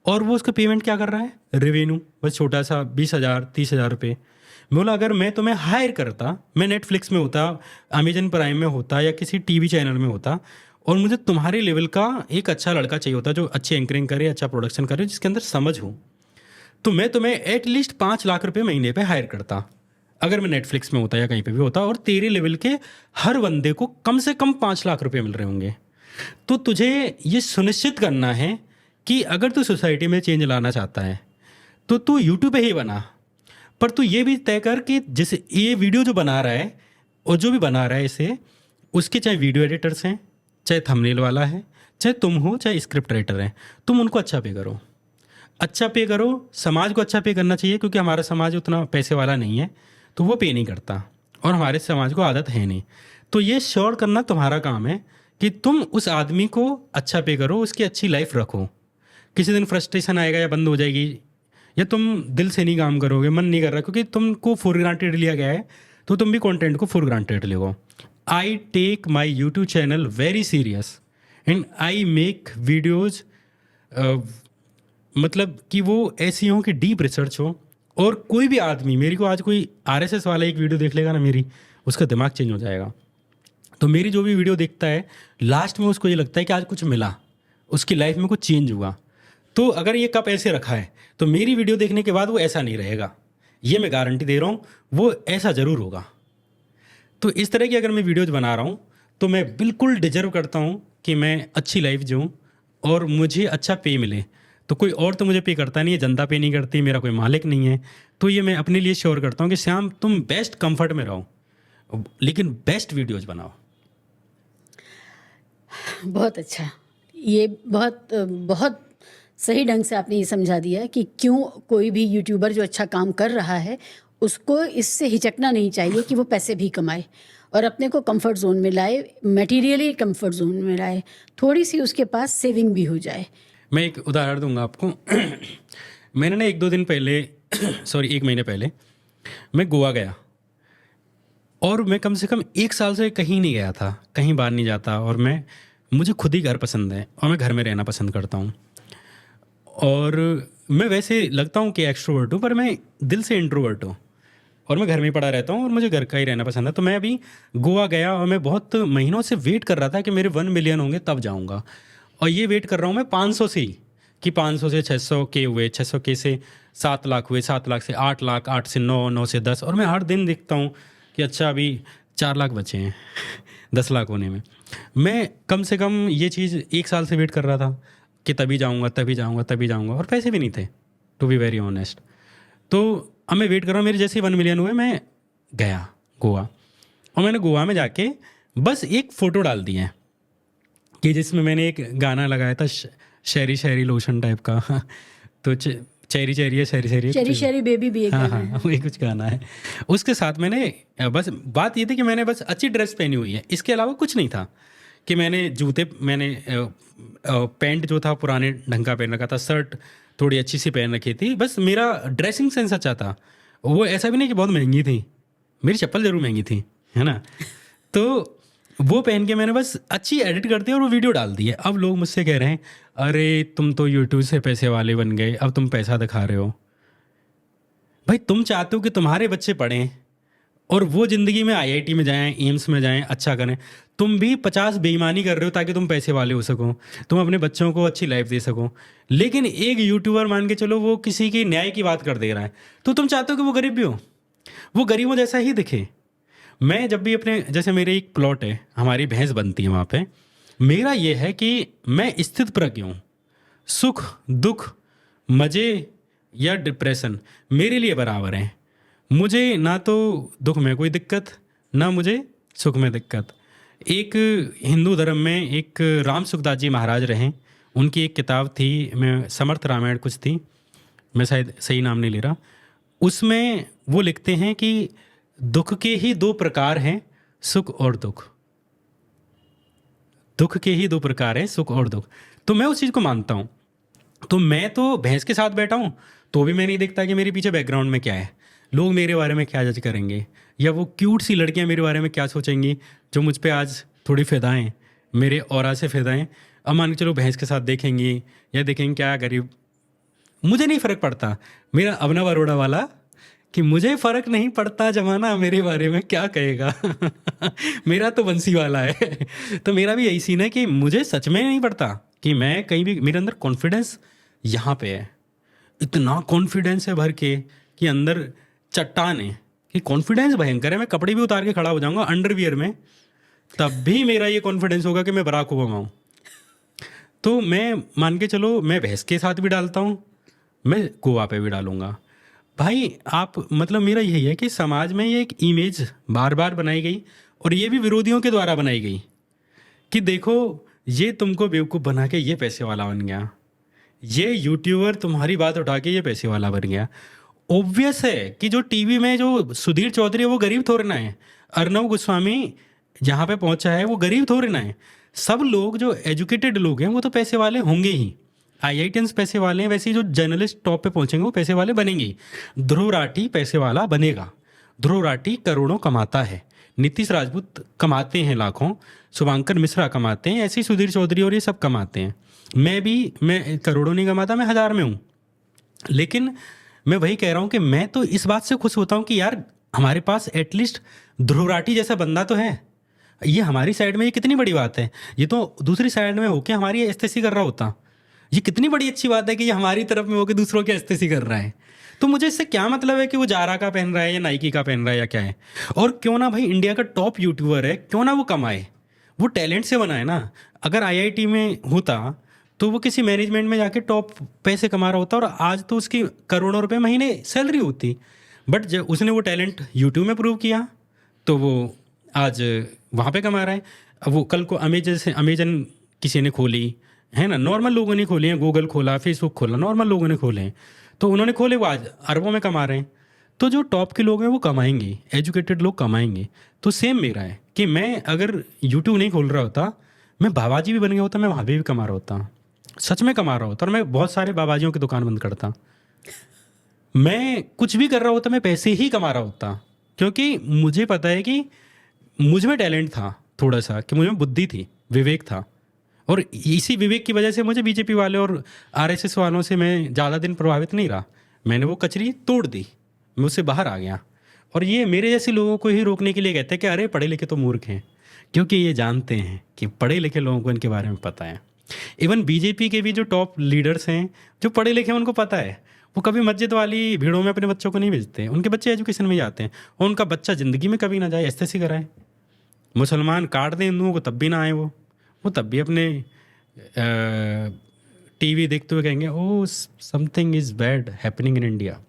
और वो उसका पेमेंट क्या कर रहा है, रेवेन्यू, बस छोटा सा 20,000 30,000 रुपये। मैं बोला अगर मैं तुम्हें हायर करता, मैं नेटफ्लिक्स में होता, अमेजन प्राइम में होता, या किसी टीवी चैनल में होता, और मुझे तुम्हारे लेवल का एक अच्छा लड़का चाहिए होता जो अच्छी एंकरिंग करे, अच्छा प्रोडक्शन करे, जिसके अंदर समझ हो, तो मैं तुम्हें एटलीस्ट 5 लाख रुपये महीने पे हायर करता, अगर मैं नेटफ्लिक्स में होता या कहीं पे भी होता, और तेरे लेवल के हर बंदे को कम से कम 5 लाख रुपये मिल रहे होंगे। तो तुझे ये सुनिश्चित करना है कि अगर तू सोसाइटी में चेंज लाना चाहता है तो तू यूट्यूब पे ही बना, पर तू ये भी तय कर कि जैसे ये वीडियो जो बना रहा है और जो भी बना रहा है इसे, उसके चाहे वीडियो एडिटर्स हैं, चाहे थंबनेल वाला है, चाहे तुम हो, चाहे स्क्रिप्ट राइटर है, तुम उनको अच्छा पे करो। अच्छा पे करो, समाज को अच्छा पे करना चाहिए क्योंकि हमारा समाज उतना पैसे वाला नहीं है, तो वो पे नहीं करता और हमारे समाज को आदत है नहीं। तो ये श्योर करना तुम्हारा काम है कि तुम उस आदमी को अच्छा पे करो, उसकी अच्छी लाइफ रखो। किसी दिन फ्रस्ट्रेशन आएगा या बंद हो जाएगी, या तुम दिल से नहीं काम करोगे, मन नहीं कर रहा क्योंकि तुमको फॉर ग्रांटेड लिया गया है, तो तुम भी कंटेंट को फॉर ग्रांटेड लो। I take my YouTube channel very serious and I make videos, मतलब कि वो ऐसी हों कि डीप रिसर्च हो। और कोई भी आदमी, मेरी को आज कोई आरएसएस वाला एक वीडियो देख लेगा ना मेरी, उसका दिमाग चेंज हो जाएगा। तो मेरी जो भी वीडियो देखता है, लास्ट में उसको ये लगता है कि आज कुछ मिला, उसकी लाइफ में कुछ चेंज हुआ। तो अगर ये कप ऐसे रखा है तो मेरी वीडियो देखने के बाद वो ऐसा नहीं रहेगा, ये मैं गारंटी दे रहा हूँ, वो ऐसा ज़रूर होगा। तो इस तरह की अगर मैं वीडियोज़ बना रहा हूँ तो मैं बिल्कुल डिजर्व करता हूँ कि मैं अच्छी लाइफ जीऊँ और मुझे अच्छा पे मिले। तो कोई और तो मुझे पे करता नहीं है, जनता पे नहीं करती, मेरा कोई मालिक नहीं है। तो ये मैं अपने लिए श्योर करता हूँ कि श्याम तुम बेस्ट कंफर्ट में रहो, लेकिन बेस्ट वीडियोज़ बनाओ।
बहुत अच्छा, ये बहुत बहुत सही ढंग से आपने ये समझा दिया कि क्यों कोई भी यूट्यूबर जो अच्छा काम कर रहा है उसको इससे हिचकना नहीं चाहिए कि वो पैसे भी कमाए और अपने को कंफर्ट जोन में लाए, मटेरियली कंफर्ट जोन में लाए, थोड़ी सी उसके पास सेविंग भी हो जाए।
मैं एक उदाहरण दूंगा आपको। मैंने ना 1-2 दिन पहले सॉरी 1 महीने पहले मैं गोवा गया, और मैं कम से कम 1 साल से कहीं नहीं गया था, कहीं बाहर नहीं जाता, और मुझे खुद ही घर पसंद है और मैं घर में रहना पसंद करता हूँ। और मैं वैसे लगता हूँ कि एक्सट्रोवर्ट हूँ, पर मैं दिल से इंट्रोवर्ट हूँ और मैं घर में ही पड़ा रहता हूँ और मुझे घर का ही रहना पसंद है। तो मैं अभी गोवा गया और मैं बहुत महीनों से वेट कर रहा था कि मेरे 1 मिलियन होंगे तब जाऊँगा, और ये वेट कर रहा हूँ मैं 500 से ही, कि 500 से 600 के हुए, 600 के से 7 लाख हुए, 7 लाख से 8 लाख, 8 से 9, 9 से 10, और मैं हर दिन देखता हूँ कि अच्छा अभी 4 लाख बचे हैं 10 लाख होने में। मैं कम से कम ये चीज़ 1 साल से वेट कर रहा था कि तभी जाऊँगा, तभी जाऊँगा, तभी जाऊँगा, और पैसे भी नहीं थे, टू बी वेरी ऑनेस्ट। तो अब मैं वेट कर रहा हूँ, मेरे जैसे 1 मिलियन हुए, मैं गया गोवा, और मैंने गोवा में जाके बस एक फ़ोटो डाल दी है कि जिसमें मैंने एक गाना लगाया था, शहरी शहरी लोशन टाइप का। तो चेरी चेरी है, शहरी शहरी है,
शेरी
कुछ-
शेरी बेबी भी एक
हाँ
गाना है।
हाँ, वही कुछ गाना है। उसके साथ मैंने बस बात ये थी कि मैंने बस अच्छी ड्रेस पहनी हुई है, इसके अलावा कुछ नहीं था। कि मैंने जूते, मैंने पैंट जो था पुराने ढंग का पहन रखा था, शर्ट थोड़ी अच्छी सी पहन रखी थी, बस मेरा ड्रेसिंग सेंस अच्छा था। वो ऐसा भी नहीं कि बहुत महंगी थी, मेरी चप्पल ज़रूर महंगी थी, है ना। तो वो पहन के मैंने बस अच्छी एडिट कर दी और वो वीडियो डाल दी है। अब लोग मुझसे कह रहे हैं, अरे तुम तो यूट्यूब से पैसे वाले बन गए, अब तुम पैसा दिखा रहे हो। भाई तुम चाहते हो कि तुम्हारे बच्चे पढ़ें और वो ज़िंदगी में आईआईटी में जाएं, एम्स में जाएं, अच्छा करें। तुम भी 50 बेईमानी कर रहे हो ताकि तुम पैसे वाले हो सको, तुम अपने बच्चों को अच्छी लाइफ दे सको। लेकिन एक यूट्यूबर मान के चलो वो किसी की न्याय की बात कर दे रहा है, तो तुम चाहते हो कि वो गरीब भी हो, वो गरीबों जैसा ही दिखे। मैं जब भी अपने, जैसे मेरे एक प्लॉट है, हमारी भैंस बनती है वहाँ पे, मेरा ये है कि मैं स्थित प्रज्ञ हूँ। सुख दुख, मज़े या डिप्रेशन मेरे लिए बराबर हैं। मुझे ना तो दुख में कोई दिक्कत, ना मुझे सुख में दिक्कत। एक हिंदू धर्म में एक राम सुखदास जी महाराज रहे, उनकी एक किताब थी, मैं समर्थ रामायण कुछ थी, मैं शायद सही नाम नहीं ले रहा, उसमें वो लिखते हैं कि दुख के ही 2 प्रकार हैं, सुख और दुख। दुख के ही 2 प्रकार हैं, सुख और दुख। तो मैं उस चीज़ को मानता हूँ। तो मैं तो भैंस के साथ बैठा हूँ तो भी मैं नहीं देखता कि मेरे पीछे बैकग्राउंड में क्या है, लोग मेरे बारे में क्या जज करेंगे, या वो क्यूट सी लड़कियाँ मेरे बारे में क्या सोचेंगी जो मुझ पे आज थोड़ी फिदाएँ, मेरे ऑरा से फिदाएँ। अब मान के चलो भैंस के साथ देखेंगी या देखेंगे क्या गरीब, मुझे नहीं फ़र्क पड़ता। मेरा अभिनव अरोड़ा वाला कि मुझे फ़र्क नहीं पड़ता जमाना मेरे बारे में क्या कहेगा। मेरा तो बंसी वाला है। तो मेरा भी यही सीन है कि मुझे सच में नहीं पड़ता कि मैं कहीं भी, मेरे अंदर कॉन्फिडेंस यहाँ पे है, इतना कॉन्फिडेंस है भर के कि अंदर चट्टान है, कि कॉन्फिडेंस भयंकर है। मैं कपड़े भी उतार के खड़ा हो जाऊँगा अंडरवियर में, तब भी मेरा ये कॉन्फिडेंस होगा कि मैं बराक ओबामा हूँ। तो मैं मान के चलो, मैं भैंस के साथ भी डालता हूँ, मैं गोवा पे भी डालूँगा। भाई आप, मतलब मेरा यही है कि समाज में ये एक इमेज बार बार बनाई गई, और ये भी विरोधियों के द्वारा बनाई गई कि देखो ये तुमको बेवकूफ़ बना के ये पैसे वाला बन गया, ये यूट्यूबर तुम्हारी बात उठा के ये पैसे वाला बन गया। ऑब्वियस है कि जो टीवी में जो सुधीर चौधरी है वो गरीब थोड़े ना है, अर्नब गोस्वामी जहाँ पे पहुंचा है वो गरीब थोड़े ना है। सब लोग जो एजुकेटेड लोग हैं वो तो पैसे वाले होंगे ही, IITians पैसे वाले हैं, वैसे ही जो जर्नलिस्ट टॉप पे पहुंचेंगे वो पैसे वाले बनेंगे ही। ध्रुव राठी पैसे वाला बनेगा, ध्रुव राठी करोड़ों कमाता है, नीतीश राजपूत कमाते हैं लाखों, शुभांकर मिश्रा कमाते हैं, ऐसे ही सुधीर चौधरी और ये सब कमाते हैं। मैं करोड़ों नहीं कमाता, मैं 1000 में हूँ। लेकिन मैं वही कह रहा हूँ कि मैं तो इस बात से खुश होता हूँ कि यार हमारे पास एटलीस्ट ध्रुव राठी जैसा बंदा तो है। ये हमारी साइड में ये कितनी बड़ी बात है। ये तो दूसरी साइड में होके हमारी एस्तेसी कर रहा होता, ये कितनी बड़ी अच्छी बात है कि ये हमारी तरफ में होकर दूसरों की एस्तेसी कर रहा है। तो मुझे इससे क्या मतलब है कि वो जारा का पहन रहा है या नाइकी का पहन रहा है या क्या है। और क्यों ना भाई इंडिया का टॉप यूट्यूबर है, क्यों ना वो कमाए, वो टैलेंट से बना है ना। अगर IIT में होता तो वो किसी मैनेजमेंट में जाके टॉप पैसे कमा रहा होता और आज तो उसकी करोड़ों रुपए महीने सैलरी होती। बट जब उसने वो टैलेंट यूट्यूब में प्रूव किया तो वो आज वहाँ पे कमा रहा है। अब वो कल को अमेजन किसी ने खोली है ना, नॉर्मल लोगों ने खोली है, गूगल खोला, फेसबुक खोला, नॉर्मल लोगों ने खोले हैं, तो उन्होंने खोले, वो आज अरबों में कमा रहे हैं। तो जो टॉप के लोग हैं वो कमाएंगे, एजुकेटेड लोग कमाएंगे। तो सेम मेरा है कि मैं अगर यूट्यूब नहीं खोल रहा होता, मैं बाबाजी भी बन गया होता, मैं वहाँ भी कमा रहा होता, सच में कमा रहा होता, और मैं बहुत सारे बाबाजियों की दुकान बंद करता। मैं कुछ भी कर रहा होता, मैं पैसे ही कमा रहा होता, क्योंकि मुझे पता है कि मुझ में टैलेंट था थोड़ा सा, कि मुझ में बुद्धि थी, विवेक था। और इसी विवेक की वजह से मुझे बीजेपी वाले और RSS वालों से मैं ज़्यादा दिन प्रभावित नहीं रहा। मैंने वो कचरी तोड़ दी, मैं उससे बाहर आ गया। और ये मेरे जैसे लोगों को ही रोकने के लिए कहते हैं कि अरे पढ़े लिखे तो मूर्ख हैं, क्योंकि ये जानते हैं कि पढ़े लिखे लोगों को इनके बारे में पता है। इवन बीजेपी के भी जो टॉप लीडर्स हैं जो पढ़े लिखे हैं, उनको पता है, वो कभी मस्जिद वाली भीड़ों में अपने बच्चों को नहीं भेजते, उनके बच्चे एजुकेशन में जाते हैं। और उनका बच्चा ज़िंदगी में कभी ना जाए एस्तेसी कराए, मुसलमान काट दें हिंदुओं को तब भी ना आए, वो तब भी अपने टीवी देखते हुए कहेंगे oh something is bad happening in India.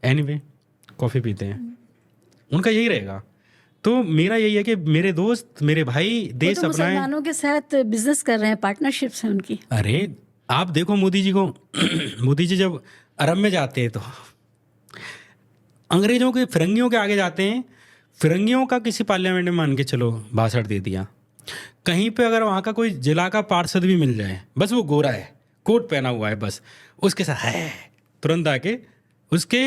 Anyway coffee पीते हैं, उनका यही रहेगा। तो मेरा यही है कि मेरे दोस्त, मेरे भाई देश
तो
अपनाएं।
मुसलमानों के साथ बिजनेस कर रहे हैं, पार्टनरशिप्स हैं उनकी।
अरे आप देखो मोदी जी को मोदी जी जब अरब में जाते हैं तो अंग्रेजों के, फिरंगियों के आगे जाते हैं। फिरंगियों का किसी पार्लियामेंट में मान के चलो भाषण दे दिया, कहीं पे अगर वहाँ का कोई जिला का पार्षद भी मिल जाए, बस वो गोरा है, कोट पहना हुआ है, बस उसके साथ है, तुरंत आके उसके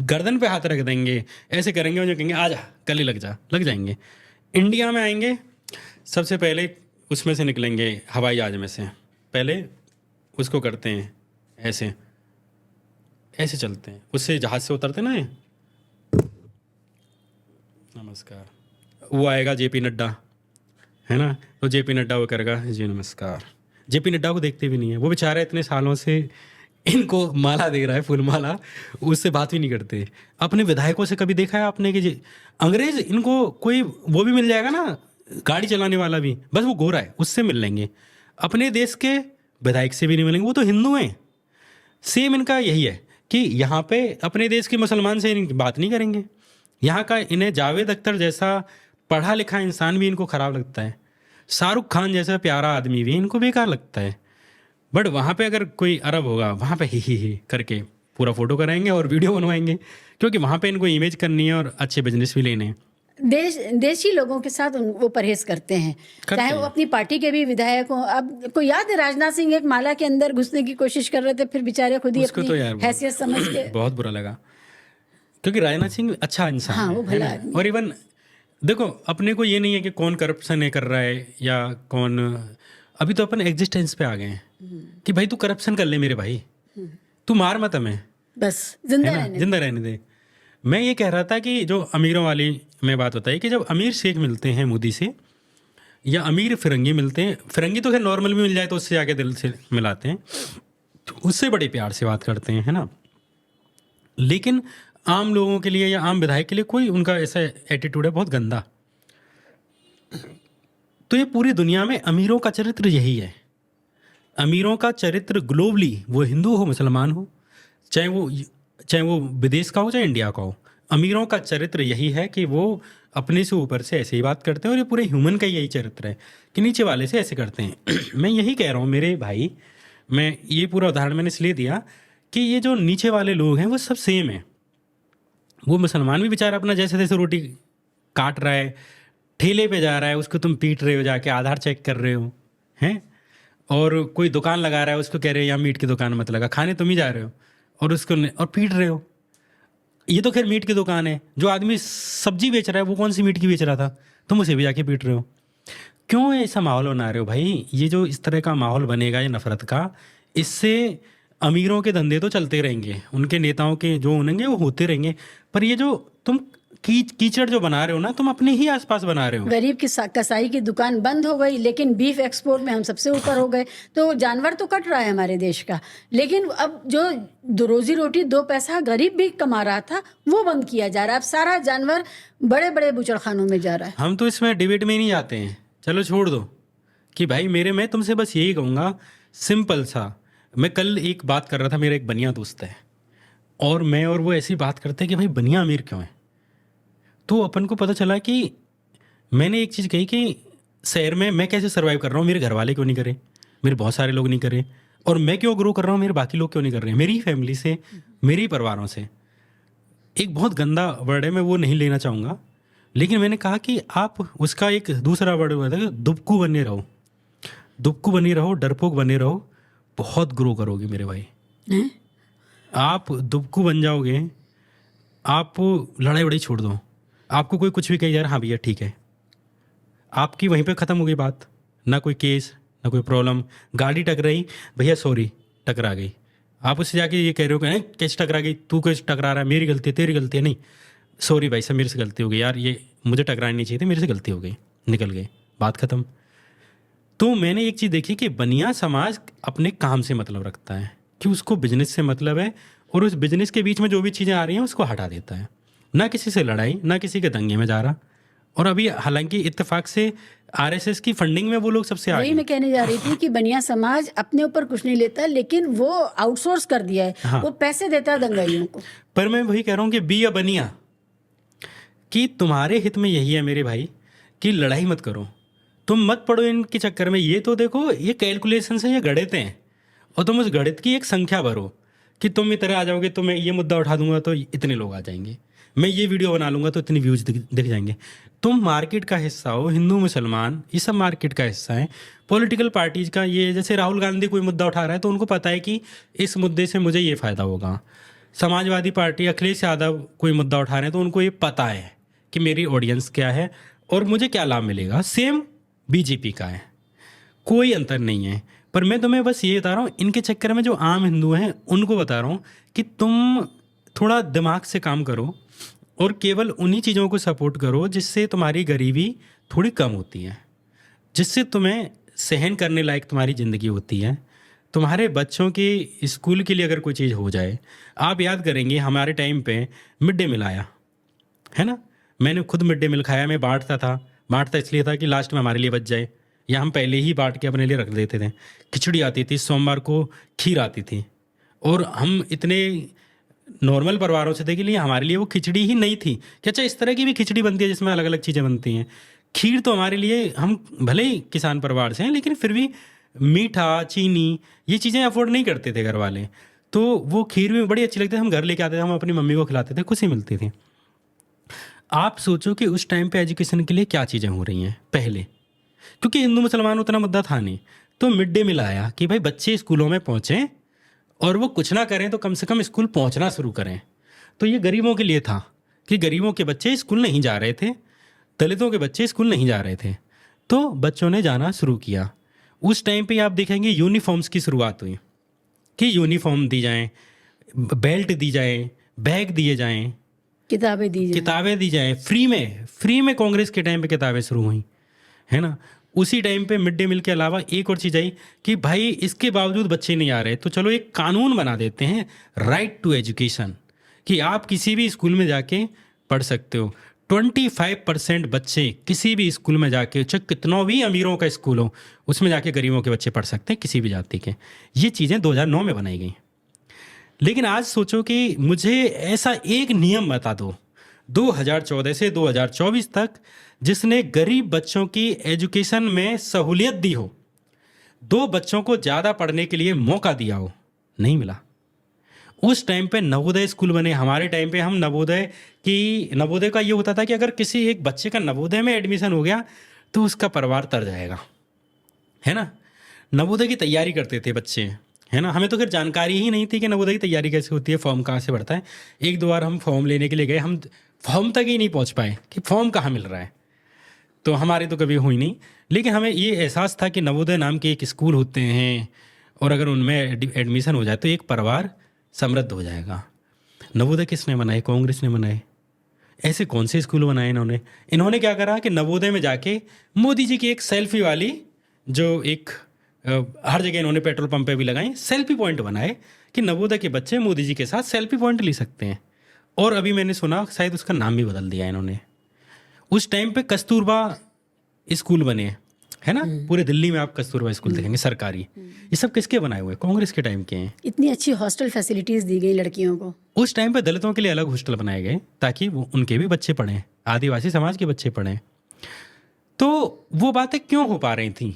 गर्दन पे हाथ रख देंगे, ऐसे करेंगे, मुझे कहेंगे आ जा गले लग जा, लग जाएंगे। इंडिया में आएंगे, सबसे पहले उसमें से निकलेंगे, हवाई जहाज में से पहले उसको करते हैं ऐसे, ऐसे चलते हैं, उससे जहाज से उतरते ना, नमस्कार, वो आएगा JP नड्डा, है ना, तो JP नड्डा वो करेगा जी नमस्कार। JP नड्डा को देखते भी नहीं है, वो बेचारा इतने सालों से इनको माला दे रहा है, फूल माला, उससे बात भी नहीं करते। अपने विधायकों से कभी देखा है आपने कि अंग्रेज, इनको कोई वो भी मिल जाएगा ना गाड़ी चलाने वाला भी, बस वो गोरा है, उससे मिल लेंगे। अपने देश के विधायक से भी नहीं मिलेंगे, वो तो हिंदू हैं। सेम इनका यही है कि यहाँ पे अपने देश के मुसलमान से इनकी बात नहीं करेंगे। यहाँ का इन्हें जावेद अख्तर जैसा पढ़ा लिखा इंसान भी इनको ख़राब लगता है, शाहरुख खान जैसा प्यारा आदमी भी इनको बेकार लगता है। बट वहाँ पे अगर कोई अरब होगा, वहाँ पे ही करके पूरा फोटो कराएंगे और वीडियो बनवाएंगे, क्योंकि वहाँ पे इनको इमेज करनी है और अच्छे बिजनेस भी लेने हैं।
देशी लोगों के साथ वो परहेज करते हैं, चाहे वो अपनी पार्टी के भी विधायक हों। अब को याद है राजनाथ सिंह एक माला के अंदर घुसने की कोशिश कर रहे थे, फिर बेचारे खुद ही अपनी हैसियत समझ के
बहुत बुरा लगा, क्योंकि राजनाथ सिंह अच्छा इंसान
हाँ,
है,
वो भला आदमी।
और इवन देखो अपने को ये नहीं है कि कौन करप्शन कर रहा है या कौन, अभी तो अपन एग्जिस्टेंस पे आ गए हैं कि भाई तू करप्शन कर ले मेरे भाई, तू मार मत हमें,
बस जिंदा
रहने दे। मैं ये कह रहा था कि जो अमीरों वाली मैं बात बताई कि जब अमीर शेख मिलते हैं मोदी से, या अमीर फिरंगी मिलते हैं, फिरंगी तो खैर नॉर्मल भी मिल जाए तो उससे आके दिल से मिलाते हैं, तो उससे बड़े प्यार से बात करते हैं, है ना। लेकिन आम लोगों के लिए या आम विधायक के लिए कोई उनका ऐसा एटीट्यूड है बहुत गंदा। तो ये पूरी दुनिया में अमीरों का चरित्र यही है। अमीरों का चरित्र ग्लोबली, वो हिंदू हो मुसलमान हो, चाहे वो विदेश का हो चाहे इंडिया का हो, अमीरों का चरित्र यही है कि वो अपने से ऊपर से ऐसे ही बात करते हैं। और ये पूरे ह्यूमन का यही चरित्र है कि नीचे वाले से ऐसे करते हैं। मैं यही कह रहा हूँ मेरे भाई, मैं ये पूरा उदाहरण मैंने इसलिए दिया कि ये जो नीचे वाले लोग हैं वो सब सेम है। वो मुसलमान भी बेचारा अपना जैसे तैसे रोटी काट रहा है, ठेले पे जा रहा है, उसको तुम पीट रहे हो, जाके आधार चेक कर रहे हो हैं। और कोई दुकान लगा रहा है, उसको कह रहे हो यहाँ मीट की दुकान मत लगा, खाने तुम ही जा रहे हो और उसको और पीट रहे हो। ये तो खैर मीट की दुकान है, जो आदमी सब्जी बेच रहा है वो कौन सी मीट की बेच रहा था, तुम उसे भी जाके पीट रहे हो। क्यों ऐसा माहौल बना रहे हो भाई? ये जो इस तरह का माहौल बनेगा ये नफरत का, इससे अमीरों के धंधे तो चलते रहेंगे, उनके नेताओं के जो होंगे वो होते रहेंगे, पर ये जो तुम कीचड़ जो बना रहे हो ना, तुम अपने ही आसपास बना रहे हो।
गरीब की कसाई की दुकान बंद हो गई, लेकिन बीफ एक्सपोर्ट में हम सबसे ऊपर हो गए। तो जानवर तो कट रहा है हमारे देश का, लेकिन अब जो रोजी रोटी 2 पैसा गरीब भी कमा रहा था वो बंद किया जा रहा है। अब सारा जानवर बड़े बड़े बुचड़खानों में जा रहा है।
हम तो इसमें डिबेट में ही नहीं जाते हैं, चलो छोड़ दो कि भाई मैं तुमसे बस यही कहूँगा सिंपल सा। मैं कल एक बात कर रहा था, मेरा एक बनिया दोस्त है और मैं और वो ऐसी बात करते हैं कि भाई बनिया अमीर क्यों है। तो अपन को पता चला कि मैंने एक चीज़ कही कि शहर में मैं कैसे सर्वाइव कर रहा हूँ, मेरे घर वाले क्यों नहीं करे, मेरे बहुत सारे लोग नहीं करे, और मैं क्यों ग्रो कर रहा हूँ, मेरे बाकी लोग क्यों नहीं कर रहे हैं, मेरी फैमिली से, मेरी परिवारों से। एक बहुत गंदा वर्ड है, मैं वो नहीं लेना चाहूँगा, लेकिन मैंने कहा कि आप उसका एक दूसरा वर्ड हुआ था कि दुबकू बने रहो, दुबकू बने रहो, डरपोक बने रहो, बहुत ग्रो करोगे मेरे भाई। आप दुबकू बन जाओगे, आप लड़ाई वड़ाई छोड़ दो, आपको कोई कुछ भी कही जा रहा, हाँ भैया ठीक है, आपकी वहीं पे ख़त्म हो गई बात। ना कोई केस, ना कोई प्रॉब्लम। गाड़ी टकराई, भैया सॉरी टकरा गई, आप उससे जाके ये कह रहे हो कि कैसे टकरा गई, तू कैसे टकरा रहा है, मेरी गलती है, तेरी गलती है, नहीं सॉरी भाई साहब मेरे से गलती हो गई यार, ये मुझे टकरानी नहीं चाहिए थी, मेरे से गलती हो गई, निकल गई, बात ख़त्म। तो मैंने एक चीज़ देखी कि बनिया समाज अपने काम से मतलब रखता है, कि उसको बिजनेस से मतलब है, और उस बिजनेस के बीच में जो भी चीज़ें आ रही हैं उसको हटा देता है। ना किसी से लड़ाई, ना किसी के दंगे में जा रहा। और अभी हालांकि इत्तेफाक से आरएसएस की फंडिंग में वो लोग सबसे आगे।
वही मैं कहने जा रही थी कि बनिया समाज अपने ऊपर कुछ नहीं लेता, लेकिन वो आउटसोर्स कर दिया है। हाँ। वो पैसे देता है दंगाइयों को।
पर मैं वही कह रहा हूँ कि बी या बनिया, कि तुम्हारे हित में यही है मेरे भाई कि लड़ाई मत करो, तुम मत पड़ो इनके चक्कर में। ये तो देखो, ये कैलकुलेशन से, ये गणित हैं, और तुम उस गणित की एक संख्या भरो कि तुम इतना आ जाओगे तो मैं ये मुद्दा उठा दूंगा तो इतने लोग आ जाएंगे, मैं ये वीडियो बना लूँगा तो इतनी व्यूज़ दिख जाएंगे। तुम मार्केट का हिस्सा हो, हिंदू मुसलमान ये सब मार्केट का हिस्सा है। पॉलिटिकल पार्टीज़ का ये, जैसे राहुल गांधी कोई मुद्दा उठा रहा है तो उनको पता है कि इस मुद्दे से मुझे ये फ़ायदा होगा। समाजवादी पार्टी, अखिलेश यादव कोई मुद्दा उठा रहे हैं तो उनको ये पता है कि मेरी ऑडियंस क्या है और मुझे क्या लाभ मिलेगा। सेम बीजेपी का है, कोई अंतर नहीं है। पर मैं तुम्हें बस ये बता रहा हूँ, इनके चक्कर में जो आम हिंदू हैं उनको बता रहा हूँ कि तुम थोड़ा दिमाग से काम करो और केवल उन्हीं चीज़ों को सपोर्ट करो जिससे तुम्हारी गरीबी थोड़ी कम होती है, जिससे तुम्हें सहन करने लायक तुम्हारी ज़िंदगी होती है। तुम्हारे बच्चों के स्कूल के लिए अगर कोई चीज़ हो जाए, आप याद करेंगे हमारे टाइम पे मिड डे मील आया है ना, मैंने खुद मिड डे मील खाया, मैं बांटता इसलिए था कि लास्ट में हमारे लिए बच जाए, या हम पहले ही बांट के अपने लिए रख देते थे। खिचड़ी आती थी, सोमवार को खीर आती थी, और हम इतने नॉर्मल परिवारों से थे कि लिए हमारे लिए वो खिचड़ी ही नहीं थी कि अच्छा इस तरह की भी खिचड़ी बनती है जिसमें अलग अलग चीज़ें बनती हैं। खीर तो हमारे लिए, हम भले ही किसान परिवार से हैं लेकिन फिर भी मीठा, चीनी ये चीज़ें अफोर्ड नहीं करते थे घर वाले, तो वो खीर भी बड़ी अच्छी लगती थी, हम घर लेके आते थे, हम अपनी मम्मी को खिलाते थे, खुशी मिलती थी। आप सोचो कि उस टाइम पे एजुकेशन के लिए क्या चीज़ें हो रही हैं पहले, क्योंकि हिंदू मुसलमान उतना मुद्दा था नहीं, तो मिड डे मील आया कि भाई बच्चे स्कूलों में पहुँचें और वो कुछ ना करें तो कम से कम स्कूल पहुंचना शुरू करें। तो ये गरीबों के लिए था कि गरीबों के बच्चे स्कूल नहीं जा रहे थे, दलितों के बच्चे स्कूल नहीं जा रहे थे, तो बच्चों ने जाना शुरू किया। उस टाइम पे आप देखेंगे यूनिफॉर्म्स की शुरुआत हुई कि यूनिफॉर्म दी जाएं, बेल्ट दी जाए, बैग दिए जाएं,
किताबें दी जाएं फ्री में कांग्रेस के टाइम पे किताबें शुरू हुई है ना। उसी टाइम पे मिड डे मील के अलावा एक और चीज़ आई कि भाई इसके बावजूद बच्चे नहीं आ रहे तो चलो एक कानून बना देते हैं, राइट टू एजुकेशन, कि आप किसी भी स्कूल में जाके पढ़ सकते हो। 25% बच्चे किसी भी स्कूल में जाके, चाहे कितना भी अमीरों का स्कूल हो, उसमें जाके गरीबों के बच्चे पढ़ सकते हैं किसी भी जाति के। ये चीज़ें 2009 में बनाई गई। लेकिन आज सोचो कि मुझे ऐसा एक नियम बता दो 2014 से 2024 तक जिसने गरीब बच्चों की एजुकेशन में सहूलियत दी हो,
2 बच्चों को ज़्यादा पढ़ने के लिए मौका दिया हो, नहीं मिला। उस टाइम पे नवोदय स्कूल बने। हमारे टाइम पे हम नवोदय का ये होता था कि अगर किसी एक बच्चे का नवोदय में एडमिशन हो गया तो उसका परिवार तर जाएगा, है ना। नवोदय की तैयारी करते थे बच्चे, है ना। हमें तो फिर जानकारी ही नहीं थी कि नवोदय की तैयारी कैसे होती है, फॉर्म कहाँ से भरता है। 1-2 बार हम फॉर्म लेने के लिए गए, हम फॉर्म तक ही नहीं पहुँच पाए कि फॉर्म कहाँ मिल रहा है। तो हमारी तो कभी हुई नहीं, लेकिन हमें ये एहसास था कि नवोदय नाम के एक स्कूल होते हैं और अगर उनमें एडमिशन हो जाए तो एक परिवार समृद्ध हो जाएगा। नवोदय किसने बनाए? कांग्रेस ने बनाए। ऐसे कौन से स्कूल बनाए इन्होंने क्या करा कि नवोदय में जाके मोदी जी की एक सेल्फी वाली, जो एक हर जगह इन्होंने पेट्रोल पंप पे भी लगाई, सेल्फी पॉइंट बनाए कि नवोदय के बच्चे मोदी जी के साथ सेल्फी पॉइंट ले सकते हैं। और अभी मैंने सुना शायद उसका नाम भी बदल दिया इन्होंने। उस टाइम पे कस्तूरबा स्कूल बने, है ना। पूरे दिल्ली में आप कस्तूरबा स्कूल देखेंगे सरकारी। ये सब किसके बनाए हुए? कांग्रेस के टाइम के हैं।
इतनी अच्छी हॉस्टल फैसिलिटीज़ दी गई लड़कियों को।
उस टाइम पे दलितों के लिए अलग हॉस्टल बनाए गए ताकि वो उनके भी बच्चे पढ़ें, आदिवासी समाज के बच्चे पढ़ें। तो वो बातें क्यों हो पा रही थी?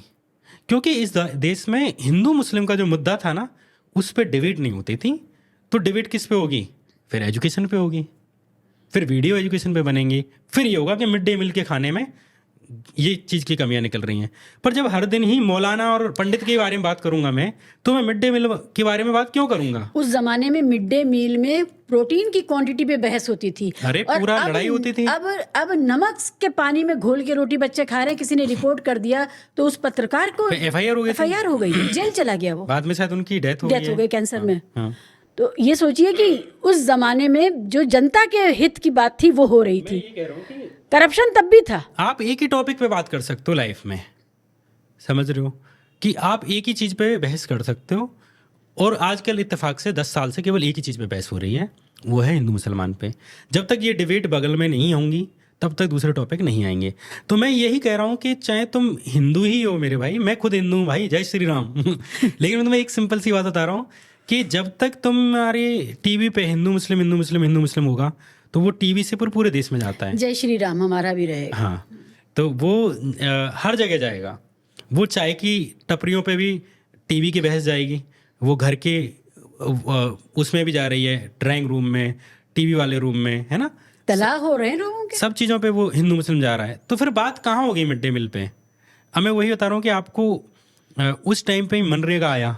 क्योंकि इस देश में हिंदू मुस्लिम का जो मुद्दा था ना, उस पर डिबेट नहीं होती थी। तो डिबेट किस पे होगी? फिर एजुकेशन पे होगी, फिर वीडियो एजुकेशन पे बनेंगी, फिर ये होगा कि मिड डे मील के खाने में ये चीज़ की कमियां निकल रही हैं। पर जब हर दिन ही मौलाना और पंडित के बारे में बात करूंगा मैं, तो मैं मिड डे मील के बारे में बात क्यों करूंगा?
उस जमाने में मिड डे मील में प्रोटीन की क्वांटिटी पे बहस होती थी।
अरे पूरा लड़ाई होती थी।
अब नमक के पानी में घोल के रोटी बच्चे खा रहे हैं, किसी ने रिपोर्ट कर दिया तो उस पत्रकार को
एफआईआर
हो गई, जेल चला गया वो।
बाद में शायद उनकी डेथ हो
गई कैंसर में।
हाँ।
तो ये सोचिए कि उस जमाने में जो जनता के हित की बात थी वो हो रही थी। करप्शन तब भी था।
आप एक ही टॉपिक पे बात कर सकते हो लाइफ में, समझ रहे हो कि आप एक ही चीज़ पे बहस कर सकते हो। और आजकल इत्तेफाक से 10 साल से केवल एक ही चीज़ पे बहस हो रही है, वो है हिंदू मुसलमान पे। जब तक ये डिबेट बगल में नहीं होंगी तब तक दूसरे टॉपिक नहीं आएंगे। तो मैं यही कह रहा हूँ कि चाहे तुम हिंदू ही हो मेरे भाई, मैं खुद हिंदू हूँ भाई, जय श्री राम लेकिन मैं तुम्हें एक सिंपल सी बात बता रहा हूँ कि जब तक तुम्हारे टीवी पे हिंदू मुस्लिम होगा तो वो टीवी से पूरे देश में जाता है।
जय श्री राम हमारा भी रहेगा।
हाँ, तो वो हर जगह जाएगा। वो चाय की टपरियों पे भी टीवी की बहस जाएगी, वो घर के उसमें भी जा रही है, ड्राइंग रूम में, टीवी वाले रूम में, है ना।
तलाक हो रहे हैं लोगों के,
सब चीज़ों पे वो हिंदू मुस्लिम जा रहा है। तो फिर बात कहाँ होगी मिड डे मील पे? अब मैं वही बता रहा हूँ कि आपको उस टाइम पे मनरेगा आया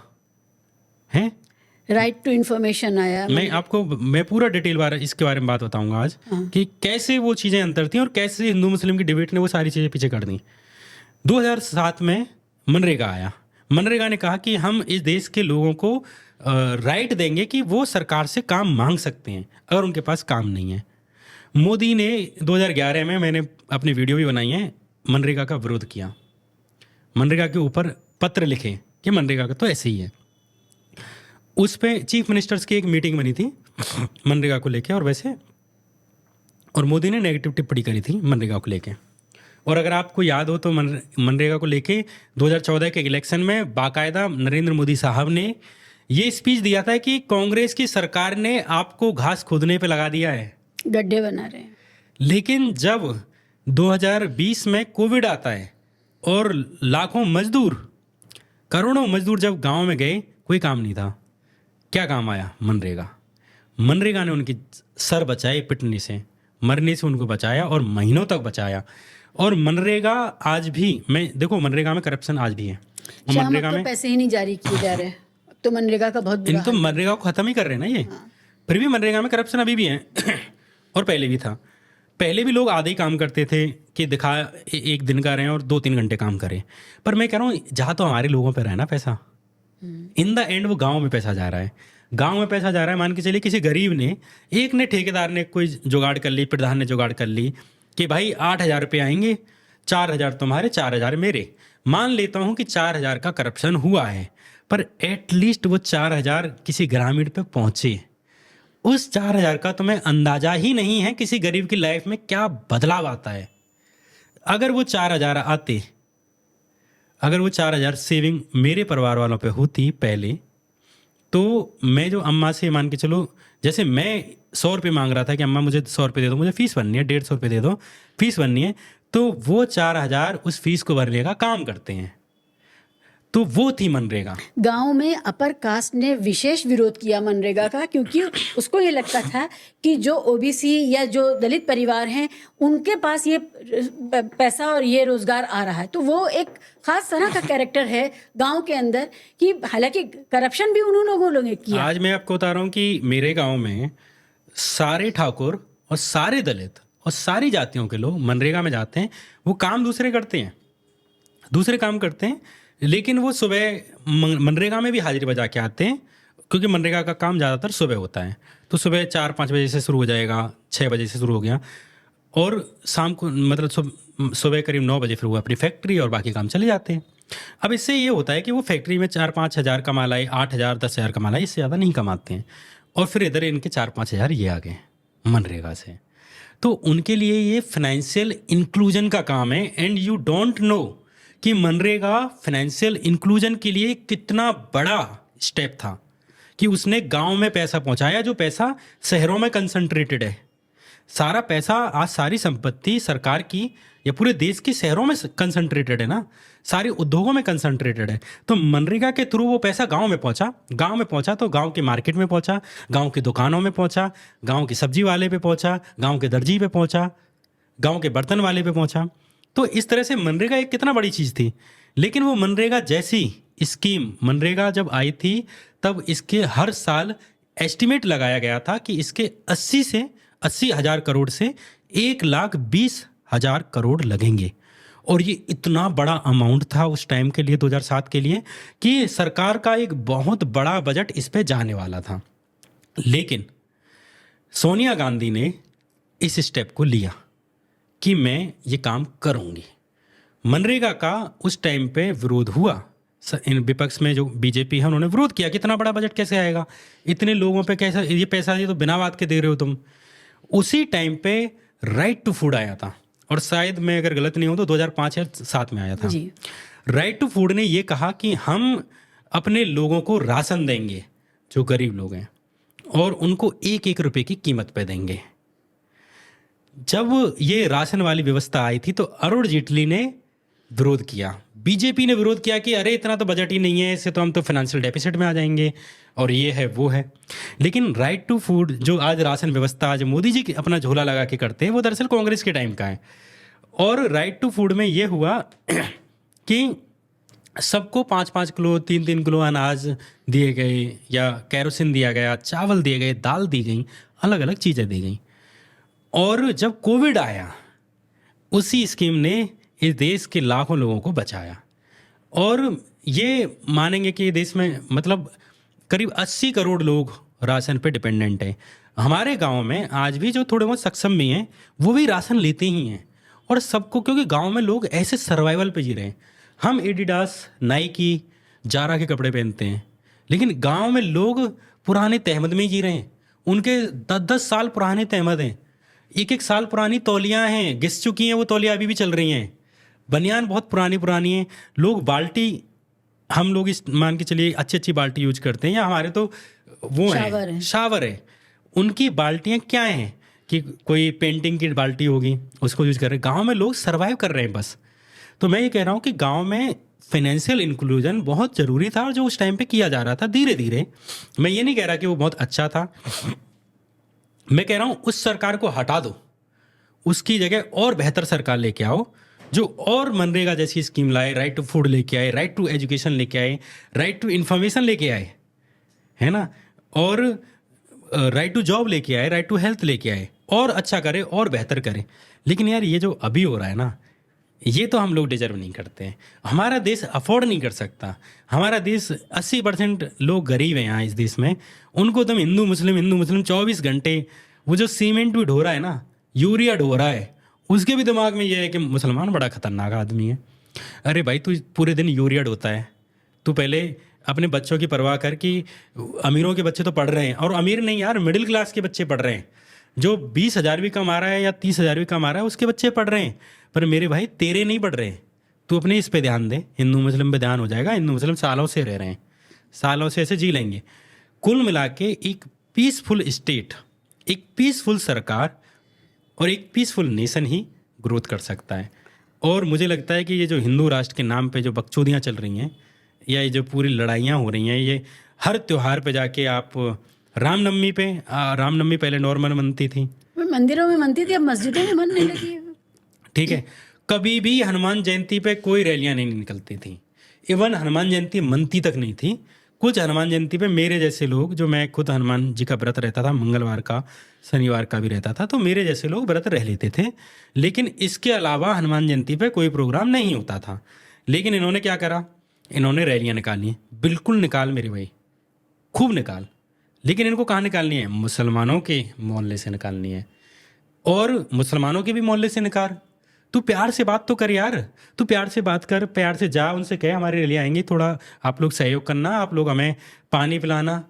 है,
राइट टू इन्फॉर्मेशन आया।
मैं पूरा डिटेल इसके बारे में बात बताऊंगा आज कि कैसे वो चीज़ें अंतर थी और कैसे हिंदू मुस्लिम की डिबेट ने वो सारी चीज़ें पीछे कर दी। 2007 में मनरेगा आया। मनरेगा ने कहा कि हम इस देश के लोगों को राइट देंगे कि वो सरकार से काम मांग सकते हैं अगर उनके पास काम नहीं है। मोदी ने 2011 में, मैंने अपनी वीडियो भी बनाई है, मनरेगा का विरोध किया। मनरेगा के ऊपर पत्र लिखे कि मनरेगा का तो ऐसे ही है। उस पे चीफ मिनिस्टर्स की एक मीटिंग बनी थी मनरेगा को लेके, और मोदी ने नेगेटिव टिप्पणी करी थी मनरेगा को लेके। और अगर आपको याद हो तो मनरेगा को लेके 2014 के इलेक्शन में बाकायदा नरेंद्र मोदी साहब ने ये स्पीच दिया था कि कांग्रेस की सरकार ने आपको घास खोदने पे लगा दिया है,
गड्ढे बना रहे हैं।
लेकिन जब 2020 में कोविड आता है और लाखों मजदूर, करोड़ों मजदूर जब गांव में गए, कोई काम नहीं था। क्या काम आया? मनरेगा ने उनकी सर बचाए पिटने से, मरने से उनको बचाया और महीनों तक बचाया। और मनरेगा आज भी, देखो मनरेगा में करप्शन आज भी है।
मनरेगा में पैसे ही नहीं जारी किए जा रहे, तो मनरेगा का बहुत
बुरा हाल है। मनरेगा को खत्म ही कर रहे हैं ना ये। फिर भी मनरेगा में करप्शन अभी भी है और पहले भी था। पहले भी लोग आधे ही काम करते थे कि दिखा एक दिन का रहे और 2-3 घंटे काम करें। पर मैं कह रहा हूँ जहाँ तो हमारे लोगों पे रहे ना पैसा, इन द एंड वो गांव में पैसा जा रहा है। गांव में पैसा जा रहा है। मान के चलिए किसी गरीब ने, एक ने, ठेकेदार ने कोई जुगाड़ कर ली, प्रधान ने जुगाड़ कर ली कि भाई 8,000 रुपये आएंगे, 4,000 तुम्हारे, 4,000 मेरे। मान लेता हूँ कि 4,000 का करप्शन हुआ है, पर एटलीस्ट वो 4,000 किसी ग्रामीण पे पहुँचे। उस 4,000 का तुम्हें अंदाजा ही नहीं है किसी गरीब की लाइफ में क्या बदलाव आता है। अगर वो 4,000 आते, अगर वो 4,000 सेविंग मेरे परिवार वालों पे होती पहले, तो मैं जो अम्मा से, मान के चलो जैसे मैं 100 रुपये मांग रहा था कि अम्मा मुझे 100 रुपये दे दो, मुझे फ़ीस भरनी है, 150 रुपये दे दो, फीस भरनी है, तो वो 4,000 उस फीस को भरने का काम करते हैं। तो वो थी मनरेगा।
गांव में अपर कास्ट ने विशेष विरोध किया मनरेगा का, क्योंकि उसको ये लगता था कि जो ओबीसी या जो दलित परिवार हैं उनके पास ये पैसा और ये रोजगार आ रहा है। तो वो एक खास तरह का कैरेक्टर है गांव के अंदर, कि हालांकि करप्शन भी उन लोगों ने किया।
आज मैं आपको बता रहा हूँ कि मेरे गांव में सारे ठाकुर और सारे दलित और सारी जातियों के लोग मनरेगा में जाते हैं। वो काम दूसरे करते हैं, दूसरे काम करते हैं, लेकिन वो सुबह मनरेगा में भी हाजिरी बजा के आते हैं, क्योंकि मनरेगा का काम ज़्यादातर सुबह होता है। तो सुबह 4-5 बजे से शुरू हो जाएगा, 6 बजे से शुरू हो गया, और शाम को मतलब सुबह करीब 9 बजे फिर वो अपनी फैक्ट्री और बाकी काम चले जाते हैं। अब इससे ये होता है कि वो फैक्ट्री में 4-5 हज़ार कमा लाए, 8,000 10,000 कमा लाए, इससे ज़्यादा नहीं कमाते हैं। और फिर इधर इनके 4-5 हज़ार ये आ गए मनरेगा से। तो उनके लिए ये फाइनेंशियल इंक्लूजन का काम है। एंड यू डोंट नो कि मनरेगा फाइनेंशियल इंक्लूजन के लिए कितना बड़ा स्टेप था, कि उसने गांव में पैसा पहुंचाया, जो पैसा शहरों में कंसंट्रेटेड है। सारा पैसा, आज सारी संपत्ति सरकार की या पूरे देश के शहरों में कंसंट्रेटेड है ना, सारे उद्योगों में कंसंट्रेटेड है। तो मनरेगा के थ्रू वो पैसा गांव में पहुंचा तो गांव के मार्केट में पहुंचा, गांव की दुकानों में पहुंचा, गांव के सब्जी वाले पे पहुंचा, गांव के दर्जी पे पहुंचा, गांव के बर्तन वाले पे पहुंचा। तो इस तरह से मनरेगा एक कितना बड़ी चीज़ थी। लेकिन वो मनरेगा जैसी स्कीम, मनरेगा जब आई थी तब इसके हर साल एस्टिमेट लगाया गया था कि इसके 80 हज़ार करोड़ से 1,20,000 करोड़ लगेंगे। और ये इतना बड़ा अमाउंट था उस टाइम के लिए, 2007 के लिए, कि सरकार का एक बहुत बड़ा बजट इस पे जाने वाला था। लेकिन सोनिया गांधी ने इस स्टेप को लिया कि मैं ये काम करूंगी। मनरेगा का उस टाइम पे विरोध हुआ। इन विपक्ष में जो बीजेपी है उन्होंने विरोध किया कि इतना बड़ा बजट कैसे आएगा, इतने लोगों पे कैसे ये पैसा, ये तो बिना बात के दे रहे हो तुम। उसी टाइम पे राइट टू फूड आया था, और शायद मैं अगर गलत नहीं हूं तो 2005 या 2007 में आया था। राइट टू फूड ने ये कहा कि हम अपने लोगों को राशन देंगे, जो गरीब लोग हैं, और उनको 1-1 रुपए की कीमत पे देंगे। जब ये राशन वाली व्यवस्था आई थी तो अरुण जेटली ने विरोध किया, बीजेपी ने विरोध किया कि अरे इतना तो बजट ही नहीं है, इससे तो हम तो फाइनेंशियल डेफिसिट में आ जाएंगे, और ये है वो है। लेकिन राइट टू फूड जो आज राशन व्यवस्था आज मोदी जी अपना झोला लगा के करते हैं, वो दरअसल कांग्रेस के टाइम का है। और राइट टू फूड में ये हुआ कि सबको 5-5 किलो 3-3 किलो अनाज दिए गए, या कैरोसिन दिया गया, चावल दिए गए, दाल दी गई, अलग अलग चीज़ें दी गई। और जब कोविड आया, उसी स्कीम ने इस देश के लाखों लोगों को बचाया। और ये मानेंगे कि देश में मतलब करीब 80 करोड़ लोग राशन पे डिपेंडेंट हैं। हमारे गांव में आज भी जो थोड़े बहुत सक्षम भी हैं वो भी राशन लेते ही हैं। और सबको, क्योंकि गांव में लोग ऐसे सर्वाइवल पे जी रहे हैं। हम एडिडास, नाइकी, जारा के कपड़े पहनते हैं, लेकिन गांव में लोग पुराने तहमद में ही जी रहे हैं। उनके 10-10 साल पुराने तहमद हैं, 1-1 साल पुरानी तौलियाँ हैं, घिस चुकी हैं वो तौलियाँ, अभी भी चल रही हैं। बनियान बहुत पुरानी हैं। लोग बाल्टी, हम लोग इस मान के चलिए अच्छी बाल्टी यूज करते हैं, या हमारे तो वो है शावर है, उनकी बाल्टियाँ क्या हैं कि कोई पेंटिंग की बाल्टी होगी उसको यूज कर रहे हैं। गाँव में लोग सर्वाइव कर रहे हैं बस। तो मैं ये कह रहा हूँ कि गाँव में फाइनेंशियल इंक्लूजन बहुत ज़रूरी था, और जो उस टाइम पे किया जा रहा था धीरे धीरे। मैं ये नहीं कह रहा कि वो बहुत अच्छा था, मैं कह रहा हूँ उस सरकार को हटा दो, उसकी जगह और बेहतर सरकार लेके आओ, जो और मनरेगा जैसी स्कीम लाए, राइट टू फूड लेके आए, राइट टू एजुकेशन लेके आए, राइट टू इन्फॉर्मेशन लेके आए, है ना, और राइट टू जॉब लेके आए, राइट टू हेल्थ लेके आए, और अच्छा करे और बेहतर करे। लेकिन यार ये जो अभी हो रहा है ना, ये तो हम लोग डिजर्व नहीं करते हैं। हमारा देश अफोर्ड नहीं कर सकता। हमारा देश 80% लोग गरीब हैं यहाँ इस देश में, उनको तुम हिंदू मुस्लिम 24 घंटे, वो जो सीमेंट भी ढो रहा है ना, यूरिया ढो रहा है, उसके भी दिमाग में ये है कि मुसलमान बड़ा खतरनाक आदमी है। अरे भाई, तू पूरे दिन यूरिया ढोता है, तू पहले अपने बच्चों की परवाह कर कि अमीरों के बच्चे तो पढ़ रहे हैं, और अमीर नहीं यार, मिडिल क्लास के बच्चे पढ़ रहे हैं, जो 20,000 भी कमा रहा है या 30,000 भी कमा रहा है, उसके बच्चे पढ़ रहे हैं। पर मेरे भाई तेरे नहीं पढ़ रहे। तू अपने इस पे ध्यान दे, हिंदू मुस्लिम पे ध्यान हो जाएगा। हिंदू मुस्लिम सालों से रह रहे हैं, सालों से ऐसे जी लेंगे। कुल मिला के एक पीसफुल स्टेट, एक पीसफुल सरकार और एक पीसफुल नेशन ही ग्रोथ कर सकता है। और मुझे लगता है कि ये जो हिंदू राष्ट्र के नाम पे जो बकचोदियाँ चल रही हैं, या ये जो पूरी लड़ाइयाँ हो रही हैं, ये हर त्योहार पे जाके आप रामनवमी पे, रामनवमी पहले नॉर्मल मनती थी,
मंदिरों में मनती थी, अब मस्जिदों में मनने लगी है।
ठीक है, कभी भी हनुमान जयंती पे कोई रैलियाँ नहीं निकलती थी, इवन हनुमान जयंती मनती तक नहीं थी। कुछ हनुमान जयंती पे मेरे जैसे लोग, जो मैं खुद हनुमान जी का व्रत रहता था, मंगलवार का शनिवार का भी रहता था, तो मेरे जैसे लोग व्रत रह लेते थे, लेकिन इसके अलावा हनुमान जयंती पे कोई प्रोग्राम नहीं होता था। लेकिन इन्होंने क्या करा, इन्होंने रैलियाँ निकाली, बिल्कुल निकाल मेरे भाई, खूब निकाल। लेकिन इनको कहाँ निकालनी है, मुसलमानों के मोहल्ले से निकालनी है, और मुसलमानों के भी मोहल्ले से निकाल। तू प्यार से बात तो कर यार, तू प्यार से बात कर, प्यार से जा, उनसे कह हमारे लिए आएंगे, थोड़ा आप लोग सहयोग करना, आप लोग हमें पानी पिलाना।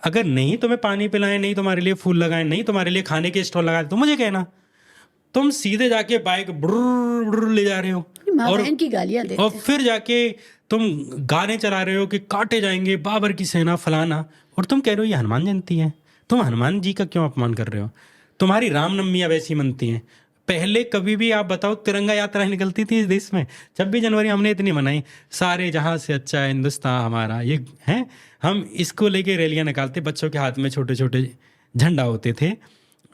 अगर नहीं तुम्हें पानी पिलाएं, नहीं तुम्हारे लिए फूल लगाएं, नहीं तुम्हारे लिए खाने के स्टॉल लगाए, तो मुझे कहना। तुम सीधे जाके बाइक बुर्र बुर्र ले जा रहे हो
माँ
और
बहन की गालियाँ देते
और
हैं।
फिर जाके तुम गाने चला रहे हो कि काटे जाएंगे बाबर की सेना फलाना, और तुम कह रहे हो ये हनुमान जयंती है। तुम हनुमान जी का क्यों अपमान कर रहे हो? तुम्हारी रामनवमी अब ऐसी मनती हैं। पहले कभी भी आप बताओ तिरंगा यात्राएं निकलती थी इस देश में? 26 जनवरी हमने इतनी मनाई, सारे जहां से अच्छा है हिंदुस्तान हमारा, ये है, हम इसको लेके रैलियां निकालते, बच्चों के हाथ में छोटे छोटे झंडा होते थे,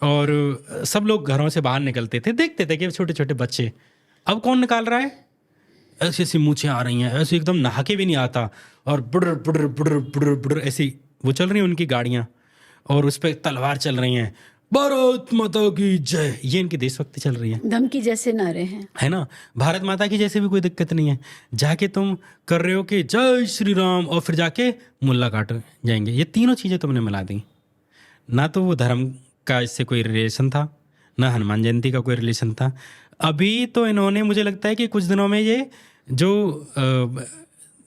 और सब लोग घरों से बाहर निकलते थे, देखते थे कि छोटे छोटे बच्चे। अब कौन निकाल रहा है? ऐसी ऐसी मूछें आ रही हैं, ऐसे एकदम नहा के भी नहीं आता, और बुडर बुडर बुडर बुडर बुडर ऐसी वो चल रही हैं उनकी गाड़ियाँ, और उस पर तलवार चल रही हैं, भारत माता की जय, ये इनकी देशभक्ति चल रही है।
धमकी जैसे नारे हैं,
है ना? भारत माता की जैसे भी कोई दिक्कत नहीं है, जाके तुम कर रहे हो कि जय श्री राम, और फिर जाके मुल्ला काट जाएंगे। ये तीनों चीज़ें तुमने मिला दी। ना तो वो धर्म का इससे कोई रिलेशन था, ना हनुमान जयंती का कोई रिलेशन था। अभी तो इन्होंने, मुझे लगता है कि कुछ दिनों में ये जो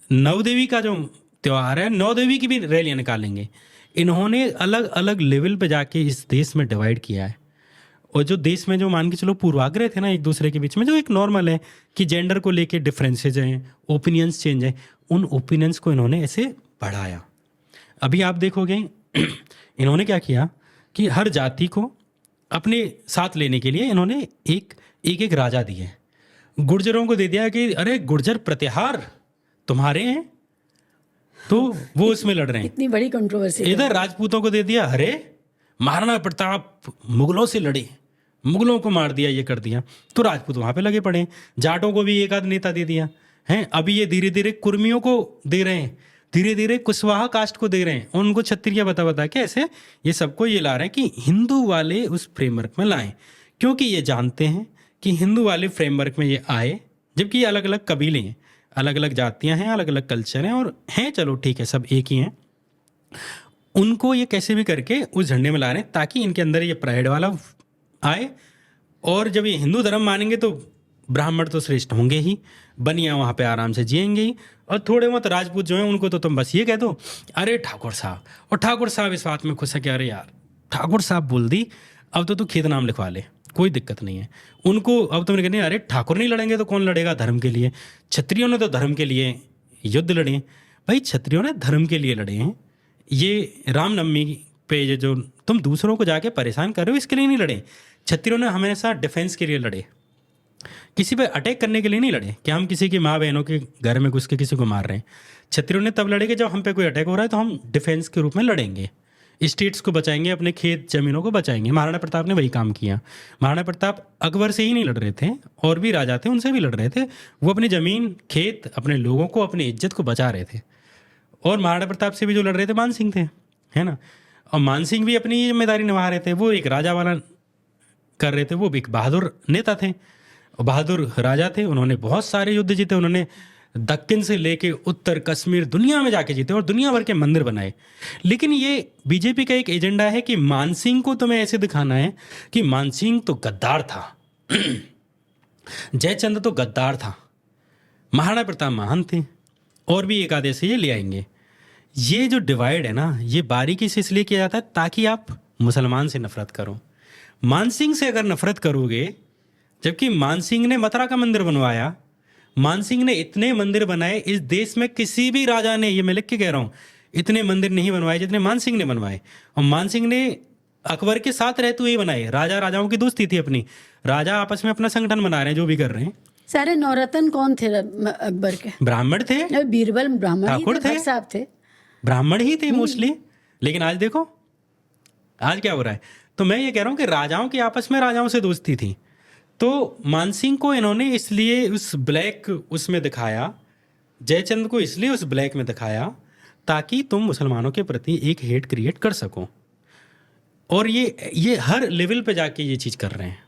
नवदेवी का जो त्यौहार है, नवदेवी की भी रैलियाँ निकालेंगे। इन्होंने अलग अलग लेवल पे जाके इस देश में डिवाइड किया है। और जो देश में जो मान के चलो पूर्वाग्रह थे ना एक दूसरे के बीच में, जो एक नॉर्मल है कि जेंडर को लेके डिफरेंसेज हैं, ओपिनियंस चेंज हैं, उन ओपिनियंस को इन्होंने ऐसे बढ़ाया। अभी आप देखोगे इन्होंने क्या किया कि हर जाति को अपने साथ लेने के लिए इन्होंने एक एक राजा दिए। गुर्जरों को दे दिया कि अरे गुर्जर प्रतिहार तुम्हारे हैं, तो वो उसमें लड़ रहे हैं।
इतनी बड़ी कंट्रोवर्सी।
इधर राजपूतों को दे दिया, अरे महाराणा प्रताप मुगलों से लड़े, मुगलों को मार दिया, ये कर दिया, तो राजपूत वहाँ पे लगे पड़े। जाटों को भी एक आध नेता दे दिया है। अभी ये धीरे धीरे कुर्मियों को दे रहे हैं, धीरे धीरे कुशवाहा कास्ट को दे रहे हैं, उनको क्षत्रिय बता के ऐसे ये सबको ये ला रहे हैं कि हिंदू वाले उस फ्रेमवर्क में लाएं, क्योंकि ये जानते हैं कि हिंदू वाले फ्रेमवर्क में ये आए, जबकि ये अलग अलग कबीले हैं, अलग अलग जातियां हैं, अलग अलग कल्चर हैं, और हैं चलो ठीक है सब एक ही हैं, उनको ये कैसे भी करके उस झंडे में ला रहे हैं ताकि इनके अंदर ये प्राइड वाला आए। और जब ये हिंदू धर्म मानेंगे तो ब्राह्मण तो श्रेष्ठ होंगे ही, बनिया वहाँ पे आराम से जिएंगे ही, और थोड़े बहुत राजपूत जो हैं उनको तो तुम बस ये कह दो अरे ठाकुर साहब, और ठाकुर साहब इस बात में खुश है कि अरे यार ठाकुर साहब बोल दी, अब तो तू खेत नाम लिखवा ले, कोई दिक्कत नहीं है उनको। अब तुमने कहते अरे ठाकुर नहीं लड़ेंगे तो कौन लड़ेगा धर्म के लिए? क्षत्रियों ने तो धर्म के लिए युद्ध लड़े भाई, क्षत्रियों ने धर्म के लिए लड़े हैं। ये रामनवमी पे ये जो तुम दूसरों को जाके परेशान कर रहे हो इसके लिए नहीं लड़े। क्षत्रियों ने हमेशा डिफेंस के लिए लड़े, किसी पे अटैक करने के लिए नहीं लड़े कि हम किसी की माँ बहनों के घर में घुस के किसी को मार रहे हैं। क्षत्रियों ने तब लड़े कि जब हम पे कोई अटैक हो रहा है तो हम डिफेंस के रूप में लड़ेंगे, स्टेट्स को बचाएंगे, अपने खेत जमीनों को बचाएंगे। महाराणा प्रताप ने वही काम किया। महाराणा प्रताप अकबर से ही नहीं लड़ रहे थे, और भी राजा थे उनसे भी लड़ रहे थे, वो अपनी ज़मीन खेत अपने लोगों को अपनी इज्जत को बचा रहे थे। और महाराणा प्रताप से भी जो लड़ रहे थे मान सिंह थे, है ना, और मान सिंह भी अपनी जिम्मेदारी निभा रहे थे, वो एक राजा वाला कर रहे थे, वो भी एक बहादुर नेता थे, बहादुर राजा थे, उन्होंने बहुत सारे युद्ध जीते, उन्होंने दक्कन से लेके उत्तर कश्मीर दुनिया में जाके जीते और दुनिया भर के मंदिर बनाए। लेकिन ये बीजेपी का एक एजेंडा है कि मानसिंह को तुम्हें ऐसे दिखाना है कि मानसिंह तो गद्दार था जयचंद्र तो गद्दार था, महाराणा प्रताप महान थे, और भी एक आधे से ये ले आएंगे। ये जो डिवाइड है ना, ये बारीकी से इसलिए किया जाता है ताकि आप मुसलमान से नफरत करो। मानसिंह से अगर नफरत करोगे, जबकि मानसिंह ने मथुरा का मंदिर बनवाया, मानसिंह ने इतने मंदिर बनाए, इस देश में किसी भी राजा ने, ये मैं लिख के कह रहा हूँ, इतने मंदिर नहीं बनवाए जितने मानसिंह ने बनवाए। और मानसिंह ने अकबर के साथ रहते हुए ही बनाए। राजा राजाओं की दोस्ती थी अपनी, राजा आपस में अपना संगठन बना रहे हैं, जो भी कर रहे हैं,
सारे नौरत्न कौन थे अकबर के?
ब्राह्मण थे,
नहीं, बीरबल ब्राह्मण ही
ठाकुर
थे,
थे।
भट्ट साहब थे।
ब्राह्मण ही थे मोस्टली। लेकिन आज देखो आज क्या हो रहा है। तो मैं ये कह रहा हूँ कि राजाओं की आपस में राजाओं से दोस्ती थी। तो मानसिंह को इन्होंने इसलिए उस ब्लैक उसमें दिखाया, जयचंद को इसलिए उस ब्लैक में दिखाया ताकि तुम मुसलमानों के प्रति एक हेट क्रिएट कर सको। और ये हर लेवल पे जाके ये चीज़ कर रहे हैं।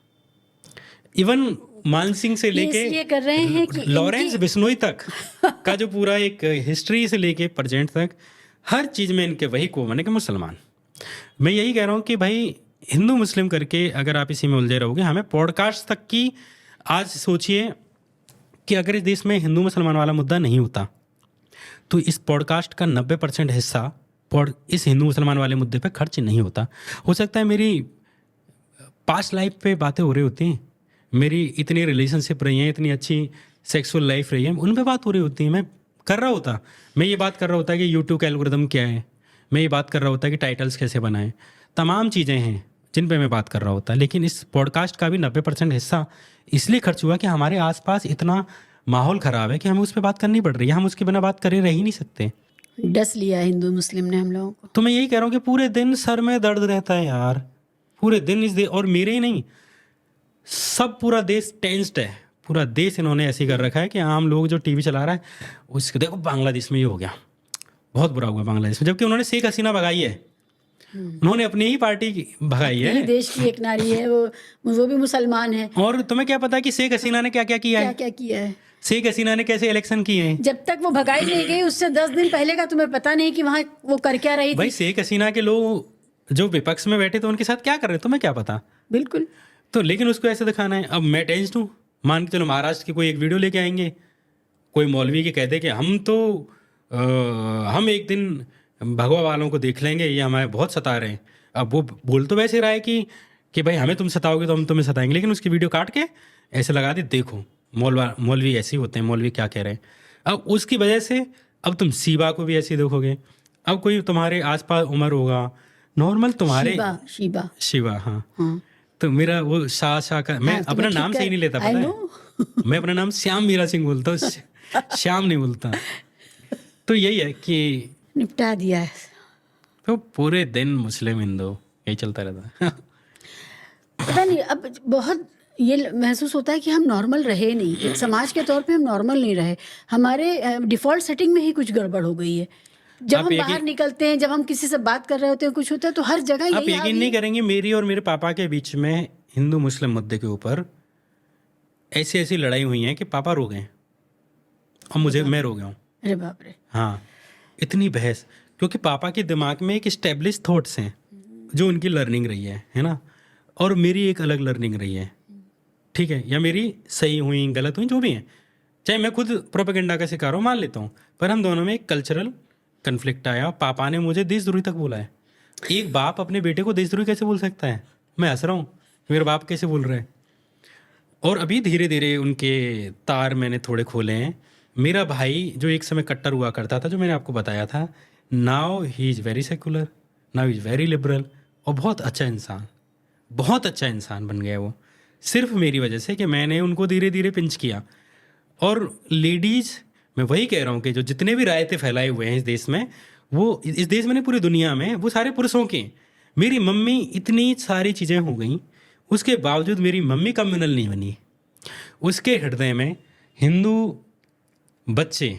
इवन मानसिंह से लेके
इसलिए कर रहे हैं कि
लॉरेंस बिश्नोई तक का जो पूरा एक हिस्ट्री से लेके प्रेजेंट तक हर चीज़ में इनके वही को बने कि मुसलमान। मैं यही कह रहा हूँ कि भाई हिंदू मुस्लिम करके अगर आप इसी में उलझे रहोगे, हमें पॉडकास्ट तक की आज सोचिए कि अगर इस देश में हिंदू मुसलमान वाला मुद्दा नहीं होता तो इस पॉडकास्ट का 90% हिस्सा इस हिंदू मुसलमान वाले मुद्दे पे खर्च नहीं होता। हो सकता है मेरी पास्ट लाइफ पे बातें हो रही होती हैं, मेरी इतनी रिलेशनशिप रही हैं, इतनी अच्छी सेक्सुअल लाइफ रही है, उन पे बात हो रही होती है। मैं कर रहा होता, मैं ये बात कर रहा होता कि यूट्यूब का एल्गोरिदम क्या है, मैं ये बात कर रहा होता कि टाइटल्स कैसे बनाएं, तमाम चीज़ें हैं जिन पे मैं बात कर रहा होता। लेकिन इस पॉडकास्ट का भी 90% हिस्सा इसलिए खर्च हुआ कि हमारे आसपास इतना माहौल ख़राब है कि हमें उस पर बात करनी पड़ रही है, हम उसके बिना बात करे रह ही नहीं सकते।
डस लिया हिंदू मुस्लिम ने हम लोगों को।
तो मैं यही कह रहा हूँ कि पूरे दिन सर में दर्द रहता है यार, पूरे दिन और मेरे ही नहीं, सब पूरा देश टेंस्ड है। पूरा देश इन्होंने ऐसे कर रखा है कि आम लोग जो टीवी चला रहा है उसके देखो बांग्लादेश में ये हो गया, बहुत बुरा हुआ बांग्लादेश में, जबकि उन्होंने शेख हसीना भगाई है, उन्होंने अपनी ही पार्टी भगाई है।
यही देश की एक नारी है, वो भी मुसलमान है।
और तुम्हें क्या पता कि शेख हसीना ने क्या क्या किया है?
क्या किया है?
शेख हसीना ने कैसे इलेक्शन किए हैं?
जब तक वो भगाई नहीं गई उससे 10 दिन पहले का तुम्हें पता नहीं कि वहाँ वो कर क्या रही थी।
भाई शेख हसीना के लोग जो विपक्ष में बैठे थे उनके साथ क्या कर रहे, तुम्हें क्या पता?
बिल्कुल।
तो लेकिन उसको ऐसे दिखाना है। अब मैं टेंस्ड हूँ, मान के चलो महाराष्ट्र की कोई एक वीडियो लेके आएंगे, कोई मौलवी के कहते कि हम एक दिन भगवा वालों को देख लेंगे, ये हमें बहुत सता रहे हैं। अब वो बोल तो वैसे रहा है कि भाई हमें तुम सताओगे तो हम तुम्हें सताएंगे, लेकिन उसकी वीडियो काट के ऐसे लगा दे, देखो मौलवी ऐसे ही होते हैं, मौलवी क्या कह रहे हैं। अब उसकी वजह से अब तुम शिवा को भी ऐसे ही देखोगे। अब कोई तुम्हारे आसपास उम्र होगा नॉर्मल तुम्हारे शिवा, हाँ। तो मेरा वो शाह का, मैं अपना नाम सही नहीं लेता, पता है मैं अपना नाम श्याम मीरा सिंह बोलता हूँ, श्याम नहीं बोलता। तो यही है कि
निपटा दिया है।
तो पूरे दिन मुस्लिम हिंदू यही चलता रहता है।
पता नहीं, अब बहुत ये महसूस होता है कि हम नॉर्मल रहे नहीं, एक समाज के तौर पे हम नॉर्मल नहीं रहे। हमारे डिफ़ॉल्ट सेटिंग में ही कुछ गड़बड़ हो गई है। जब हम बाहर निकलते हैं, जब हम किसी से बात कर रहे होते हैं, कुछ होता है तो हर जगह
आप यकीन नहीं करेंगे, मेरी और मेरे पापा के बीच में हिंदू मुस्लिम मुद्दे के ऊपर ऐसी ऐसी लड़ाई हुई है कि पापा रो गए और मैं रो गया हूँ।
अरे बाप रे।
हाँ, इतनी बहस, क्योंकि पापा के दिमाग में एक स्टेब्लिश थॉट्स हैं जो उनकी लर्निंग रही है ना, और मेरी एक अलग लर्निंग रही है, ठीक है, या मेरी सही हुई गलत हुई जो भी है, चाहे मैं खुद प्रोपेगेंडा का शिकार हूँ मान लेता हूँ, पर हम दोनों में एक कल्चरल कन्फ्लिक्ट आया। पापा ने मुझे देशद्रोही तक बोला है। एक बाप अपने बेटे को देशद्रोही कैसे बोल सकता है? मैं हंस रहा हूँ, मेरे बाप कैसे बोल रहे हैं। और अभी धीरे धीरे उनके तार मैंने थोड़े खोले हैं। मेरा भाई जो एक समय कट्टर हुआ करता था, जो मैंने आपको बताया था, now he is very secular, now is very liberal, और बहुत अच्छा इंसान बन गया वो, सिर्फ मेरी वजह से कि मैंने उनको धीरे धीरे पिंच किया। और लेडीज़, मैं वही कह रहा हूँ कि जो जितने भी रायते फैलाए हुए हैं इस देश में, वो इस देश में नहीं पूरी दुनिया में, वो सारे पुरुषों के। मेरी मम्मी, इतनी सारी चीज़ें हो गई, उसके बावजूद मेरी मम्मी कम्युनल नहीं बनी। उसके हृदय में हिंदू बच्चे,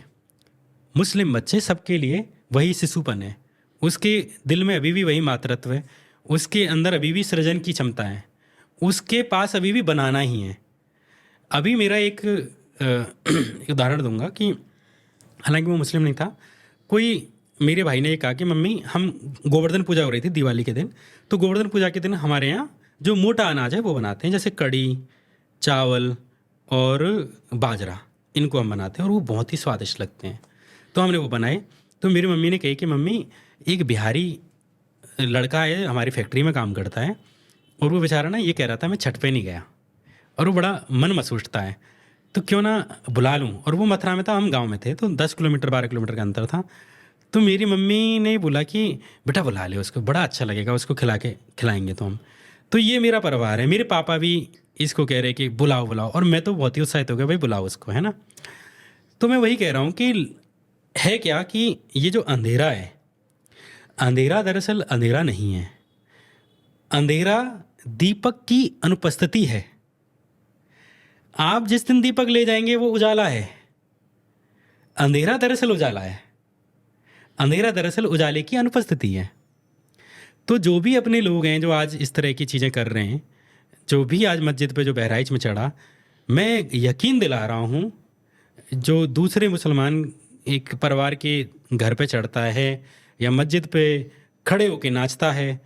मुस्लिम बच्चे, सबके लिए वही शिशुपन है। उसके दिल में अभी भी वही मातृत्व है, उसके अंदर अभी भी सृजन की क्षमता है, उसके पास अभी भी बनाना ही है। अभी मेरा एक उदाहरण दूंगा कि हालांकि वो मुस्लिम नहीं था, कोई मेरे भाई ने ये कहा कि मम्मी, हम गोवर्धन पूजा हो रही थी दिवाली के दिन, तो गोवर्धन पूजा के दिन हमारे यहाँ जो मोटा अनाज है वो बनाते हैं, जैसे कड़ी, चावल और बाजरा, इनको हम बनाते हैं और वो बहुत ही स्वादिष्ट लगते हैं। तो हमने वो बनाए। तो मेरी मम्मी ने कही कि मम्मी, एक बिहारी लड़का है, हमारी फैक्ट्री में काम करता है, और वो बेचारा ना ये कह रहा था मैं छठ पे नहीं गया, और वो बड़ा मन मसूटता है, तो क्यों ना बुला लूँ। और वो मथुरा में था, हम गांव में थे, तो 10 किलोमीटर 12 किलोमीटर का अंतर था। तो मेरी मम्मी ने बोला कि बेटा बुला ले उसको, बड़ा अच्छा लगेगा, उसको खिलाएंगे तो हम। तो ये मेरा परिवार है। मेरे पापा भी इसको कह रहे कि बुलाओ बुलाओ, और मैं तो बहुत ही उत्साहित हो गया, भाई बुलाओ उसको, है ना। तो मैं वही कह रहा हूँ कि है क्या कि ये जो अंधेरा है, अंधेरा दरअसल अंधेरा नहीं है, अंधेरा दीपक की अनुपस्थिति है। आप जिस दिन दीपक ले जाएंगे वो उजाला है, अंधेरा दरअसल उजाला है, अंधेरा दरअसल उजाले की अनुपस्थिति है। तो जो भी अपने लोग हैं जो आज इस तरह की चीज़ें कर रहे हैं, जो भी आज मस्जिद पे जो बहराइच में चढ़ा, मैं यकीन दिला रहा हूँ, जो दूसरे मुसलमान एक परिवार के घर पे चढ़ता है या मस्जिद पे खड़े होके नाचता है,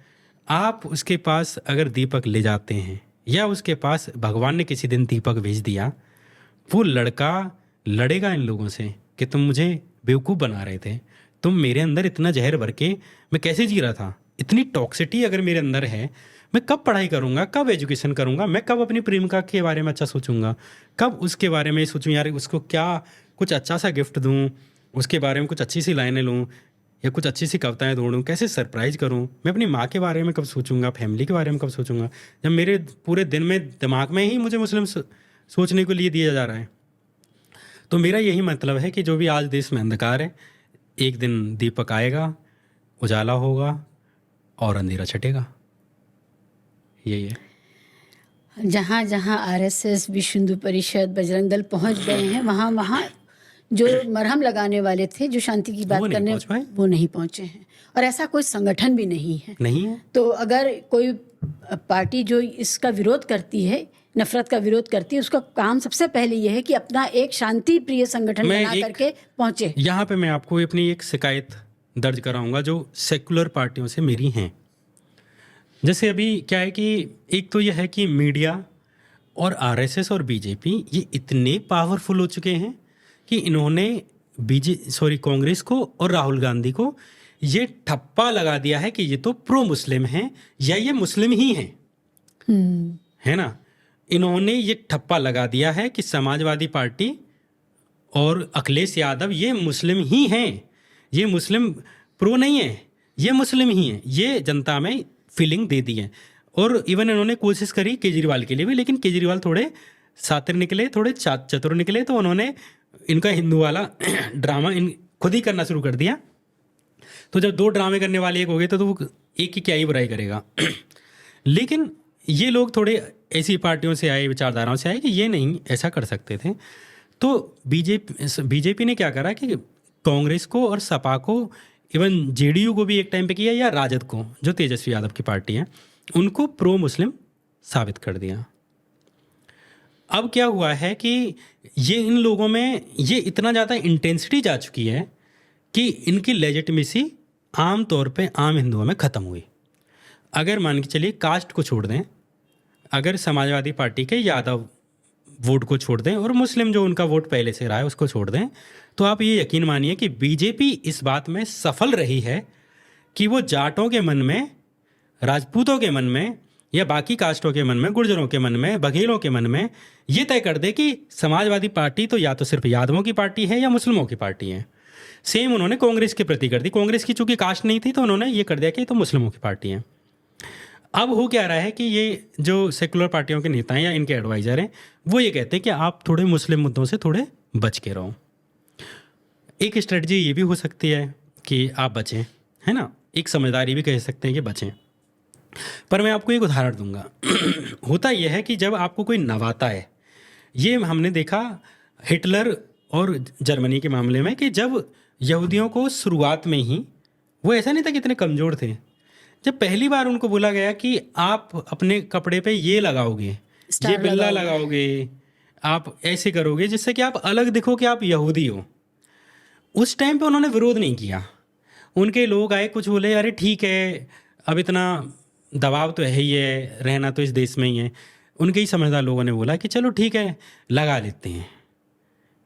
आप उसके पास अगर दीपक ले जाते हैं या उसके पास भगवान ने किसी दिन दीपक भेज दिया, वो लड़का लड़ेगा इन लोगों से कि तुम मुझे बेवकूफ़ बना रहे थे, तुम मेरे अंदर इतना जहर भर के मैं कैसे जी रहा था, इतनी टॉक्सिटी अगर मेरे अंदर है, मैं कब पढ़ाई करूँगा, कब एजुकेशन करूँगा, मैं कब अपनी प्रेमिका के बारे में अच्छा सोचूंगा, कब उसके बारे में सोचूं यार उसको क्या कुछ अच्छा सा गिफ्ट दूँ, उसके बारे में कुछ अच्छी सी लाइनें लूँ या कुछ अच्छी सी कविताएं ढूंढूँ, कैसे सरप्राइज़ करूँ, मैं अपनी माँ के बारे में कब सोचूंगा, फैमिली के बारे में कब सोचूंगा, जब मेरे पूरे दिन में दिमाग में ही मुझे मुस्लिम सोचने को लिए दिया जा रहा है। तो मेरा यही मतलब है कि जो भी आज देश में अंधकार है, एक दिन दीपक आएगा, उजाला होगा और अंधेरा छटेगा। यही है।
जहाँ जहाँ आरएसएस, विश्व हिंदू परिषद, बजरंग दल पहुँच गए हैं, वहाँ वहाँ जो मरहम लगाने वाले थे, जो शांति की बात
वो नहीं
करने,
पहुंच पाए।
वो नहीं पहुँचे हैं। और ऐसा कोई संगठन भी नहीं है।
नहीं है।
तो अगर कोई पार्टी जो इसका विरोध करती है, नफरत का विरोध करती है, उसका काम सबसे पहले ये है कि अपना एक शांति प्रिय संगठन बना करके पहुंचे।
यहाँ पे मैं आपको अपनी एक शिकायत दर्ज कराऊंगा जो सेकुलर पार्टियों से मेरी हैं। जैसे अभी क्या है कि एक तो यह है कि मीडिया और आरएसएस और बीजेपी ये इतने पावरफुल हो चुके हैं कि इन्होंने कांग्रेस को और राहुल गांधी को ये ठप्पा लगा दिया है कि ये तो प्रो मुस्लिम हैं या ये मुस्लिम ही हैं, है ना। इन्होंने ये ठप्पा लगा दिया है कि समाजवादी पार्टी और अखिलेश यादव ये मुस्लिम ही हैं, ये मुस्लिम प्रो नहीं है, ये मुस्लिम ही हैं। ये जनता में फीलिंग दे दी है। और इवन इन्होंने कोशिश करी केजरीवाल के लिए भी, लेकिन केजरीवाल थोड़े शातिर निकले, थोड़े चतुर निकले, तो उन्होंने इनका हिंदू वाला ड्रामा खुद ही करना शुरू कर दिया। तो जब दो ड्रामे करने वाले एक हो गए तो वो एक की क्या ही बुराई करेगा। लेकिन ये लोग थोड़े ऐसी पार्टियों से आए, विचारधाराओं से आए कि ये नहीं ऐसा कर सकते थे। तो बीजेपी ने क्या करा कि कांग्रेस को और सपा को, इवन जेडीयू को भी एक टाइम पे किया, या राजद को जो तेजस्वी यादव की पार्टी है, उनको प्रो मुस्लिम साबित कर दिया। अब क्या हुआ है कि ये इन लोगों में ये इतना ज़्यादा इंटेंसिटी जा चुकी है कि इनकी लेजिटिमेसी आम तौर पे आम हिंदुओं में ख़त्म हुई। अगर मान के चलिए कास्ट को छोड़ दें, अगर समाजवादी पार्टी के यादव वोट को छोड़ दें और मुस्लिम जो उनका वोट पहले से रहा है उसको छोड़ दें, तो आप ये यकीन मानिए कि बीजेपी इस बात में सफल रही है कि वो जाटों के मन में, राजपूतों के मन में, या बाकी कास्टों के मन में, गुर्जरों के मन में, बघेलों के मन में ये तय कर दे कि समाजवादी पार्टी तो या तो सिर्फ यादवों की पार्टी है या मुस्लिमों की पार्टी है। सेम उन्होंने कांग्रेस के प्रति कर दी। कांग्रेस की चूंकि कास्ट नहीं थी तो उन्होंने ये कर दिया कि तो मुस्लिमों की पार्टी है। अब हो क्या रहा है कि ये जो सेकुलर पार्टियों के नेता हैं या इनके एडवाइज़र हैं, वो ये कहते हैं कि आप थोड़े मुस्लिम मुद्दों से थोड़े बच के रहो। एक स्ट्रेटजी ये भी हो सकती है कि आप बचें, है ना, एक समझदारी भी कह सकते हैं कि बचें। पर मैं आपको एक उदाहरण दूंगा। होता यह है कि जब आपको कोई नवाता है, ये हमने देखा हिटलर और जर्मनी के मामले में, कि जब यहूदियों को शुरुआत में ही, वो ऐसा नहीं था कि इतने कमज़ोर थे, जब पहली बार उनको बोला गया कि आप अपने कपड़े पे ये लगाओगे, ये बिल्ला लगाओगे, आप ऐसे करोगे जिससे कि आप अलग दिखो कि आप यहूदी हो, उस टाइम पे उन्होंने विरोध नहीं किया। उनके लोग आए, कुछ बोले अरे ठीक है, अब इतना दबाव तो है ही है, रहना तो इस देश में ही है। उनके ही समझदार लोगों ने बोला कि चलो ठीक है लगा लेते हैं।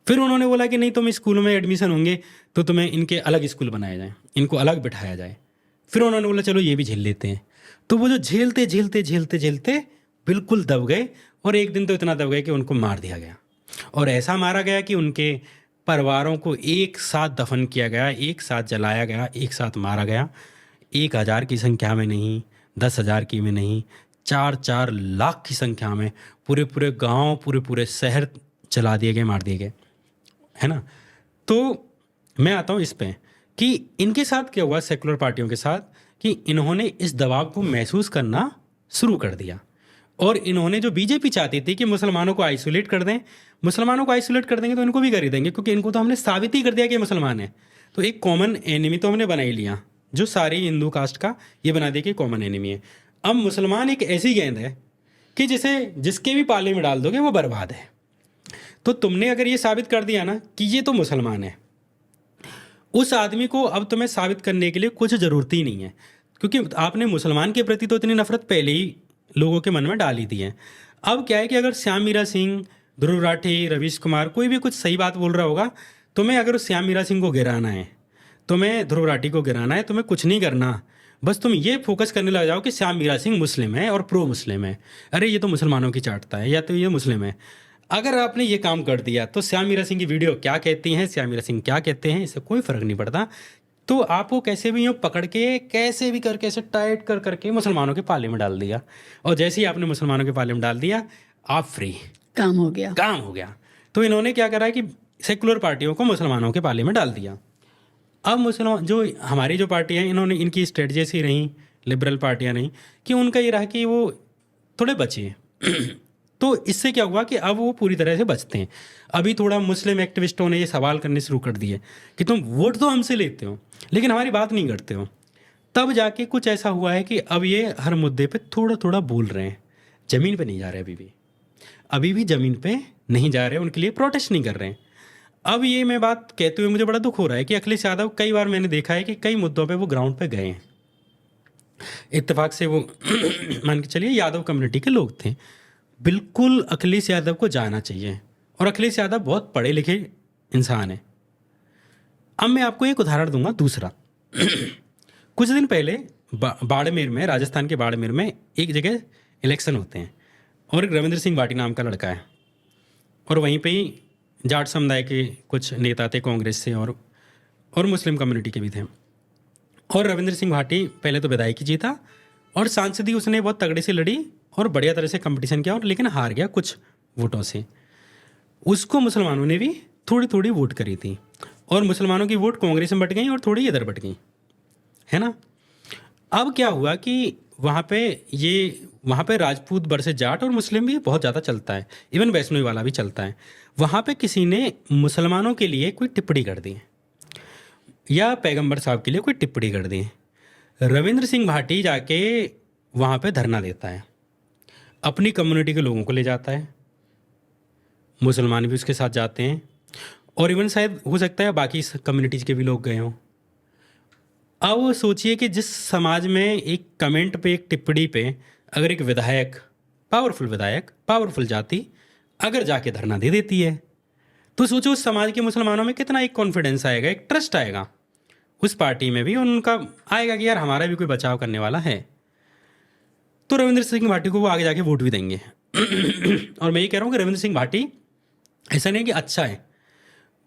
फिर उन्होंने बोला कि नहीं, तुम स्कूलों में एडमिशन होंगे तो तुम्हें इनके अलग स्कूल बनाया जाए, इनको अलग बिठाया जाए। फिर उन्होंने बोला चलो ये भी झेल लेते हैं। तो वो जो झेलते झेलते झेलते झेलते बिल्कुल दब गए, और एक दिन तो इतना दब गए कि उनको मार दिया गया। और ऐसा मारा गया कि उनके परिवारों को एक साथ दफन किया गया, एक साथ जलाया गया, एक साथ मारा गया। 1000 की संख्या में नहीं, 10,000 की में नहीं, 4-4 लाख की संख्या में पूरे पूरे गांव, पूरे पूरे शहर जला दिए गए, मार दिए गए, है ना। तो मैं आता हूँ इस पे कि इनके साथ क्या हुआ, सेकुलर पार्टियों के साथ, कि इन्होंने इस दबाव को महसूस करना शुरू कर दिया। और इन्होंने, जो बीजेपी चाहती थी कि मुसलमानों को आइसोलेट कर दें, मुसलमानों को आइसोलेट कर देंगे तो इनको भी कर ही देंगे, क्योंकि इनको तो हमने साबित ही कर दिया कि मुसलमान है। तो एक कॉमन एनिमी तो हमने बना ही लिया, जो सारी हिंदू कास्ट का ये बना दिया कि कॉमन एनिमी है। अब मुसलमान एक ऐसी गेंद है कि जिसके भी पाले में डाल दोगे वो बर्बाद है। तो तुमने अगर ये साबित कर दिया ना कि ये तो मुसलमान है, उस आदमी को अब तुम्हें साबित करने के लिए कुछ ज़रूरत ही नहीं है, क्योंकि आपने मुसलमान के प्रति तो इतनी नफरत पहले ही लोगों के मन में डाल ही दी है। अब क्या है कि अगर श्याम मीरा सिंह, ध्रुव राठी, रवीश कुमार, कोई भी कुछ सही बात बोल रहा होगा, तुम्हें अगर उस श्याम मीरा सिंह को गिराना है, तुम्हें ध्रुव राठी को गिराना है, तुम्हें कुछ नहीं करना, बस तुम ये फोकस करने लग जाओ कि श्याम मीरा सिंह मुस्लिम है और प्रो मुस्लिम है, अरे ये तो मुसलमानों की चाटता है, या तो ये मुस्लिम है। अगर आपने ये काम कर दिया तो श्याम मीरा सिंह की वीडियो क्या कहती हैं, श्याम मीरा सिंह क्या कहते हैं, इससे कोई फ़र्क नहीं पड़ता। तो आपको कैसे भी यूँ पकड़ के, कैसे भी करके, ऐसे टाइट कर करके मुसलमानों के पाले में डाल दिया, और जैसे ही आपने मुसलमानों के पाले में डाल दिया, आप फ्री,
काम हो गया,
काम हो गया। तो इन्होंने क्या करा कि सेकुलर पार्टियों को मुसलमानों के पाले में डाल दिया। अब मुसलमान, जो हमारी जो पार्टियाँ हैं, इन्होंने, इनकी स्ट्रेटजी ऐसी रही, लिबरल पार्टियाँ नहीं, कि उनका ये रहा कि वो थोड़े बचे। तो इससे क्या हुआ कि अब वो पूरी तरह से बचते हैं। अभी थोड़ा मुस्लिम एक्टिविस्टों ने ये सवाल करने शुरू कर दिए कि तुम वोट तो हमसे लेते हो लेकिन हमारी बात नहीं करते हो। तब जाके कुछ ऐसा हुआ है कि अब ये हर मुद्दे पे थोड़ा थोड़ा बोल रहे हैं, ज़मीन पे नहीं जा रहे, अभी भी ज़मीन पे नहीं जा रहे, उनके लिए प्रोटेस्ट नहीं कर रहे हैं। अब ये मैं बात कहते हुए मुझे बड़ा दुख हो रहा है कि अखिलेश यादव, कई बार मैंने देखा है कि कई मुद्दों पे वो ग्राउंड पे गए हैं, इत्तेफाक से वो मान के चलिए यादव कम्युनिटी के लोग थे। बिल्कुल अखिलेश यादव को जाना चाहिए, और अखिलेश यादव बहुत पढ़े लिखे इंसान है। अब मैं आपको एक उदाहरण दूंगा दूसरा। कुछ दिन पहले बाड़मेर में, राजस्थान के बाड़मेर में एक जगह इलेक्शन होते हैं, और एक रविंद्र सिंह भाटी नाम का लड़का है, और वहीं पे ही जाट समुदाय के कुछ नेता थे कांग्रेस से, और मुस्लिम कम्युनिटी के भी थे। और रविंद्र सिंह भाटी पहले तो विधायक जीता, और सांसदी उसने बहुत तगड़े से लड़ी और बढ़िया तरह से कंपटीशन किया, और लेकिन हार गया कुछ वोटों से। उसको मुसलमानों ने भी थोड़ी थोड़ी वोट करी थी, और मुसलमानों की वोट कांग्रेस में बट गई और थोड़ी इधर बट गई, है ना। अब क्या हुआ कि वहाँ पे राजपूत वर्सेस जाट और मुस्लिम भी बहुत ज़्यादा चलता है, इवन वैष्णवी वाला भी चलता है। वहाँ पे किसी ने मुसलमानों के लिए कोई टिप्पणी कर दी, या पैगंबर साहब के लिए कोई टिप्पणी कर दी। रविंद्र सिंह भाटी जाके वहाँ पे धरना देता है, अपनी कम्युनिटी के लोगों को ले जाता है, मुसलमान भी उसके साथ जाते हैं, और इवन शायद हो सकता है बाकी कम्युनिटीज़ के भी लोग गए हों। अब सोचिए कि जिस समाज में एक कमेंट पे, एक टिप्पणी पे, अगर एक विधायक, पावरफुल जाति अगर जाके धरना दे देती है, तो सोचो उस समाज के मुसलमानों में कितना एक कॉन्फिडेंस आएगा, एक ट्रस्ट आएगा उस पार्टी में भी, और उनका आएगा कि यार हमारा भी कोई बचाव करने वाला है। तो रविंद्र सिंह भाटी को वो आगे जाके वोट भी देंगे। और मैं ये कह रहा हूँ कि रविंद्र सिंह भाटी ऐसा नहीं है कि अच्छा है,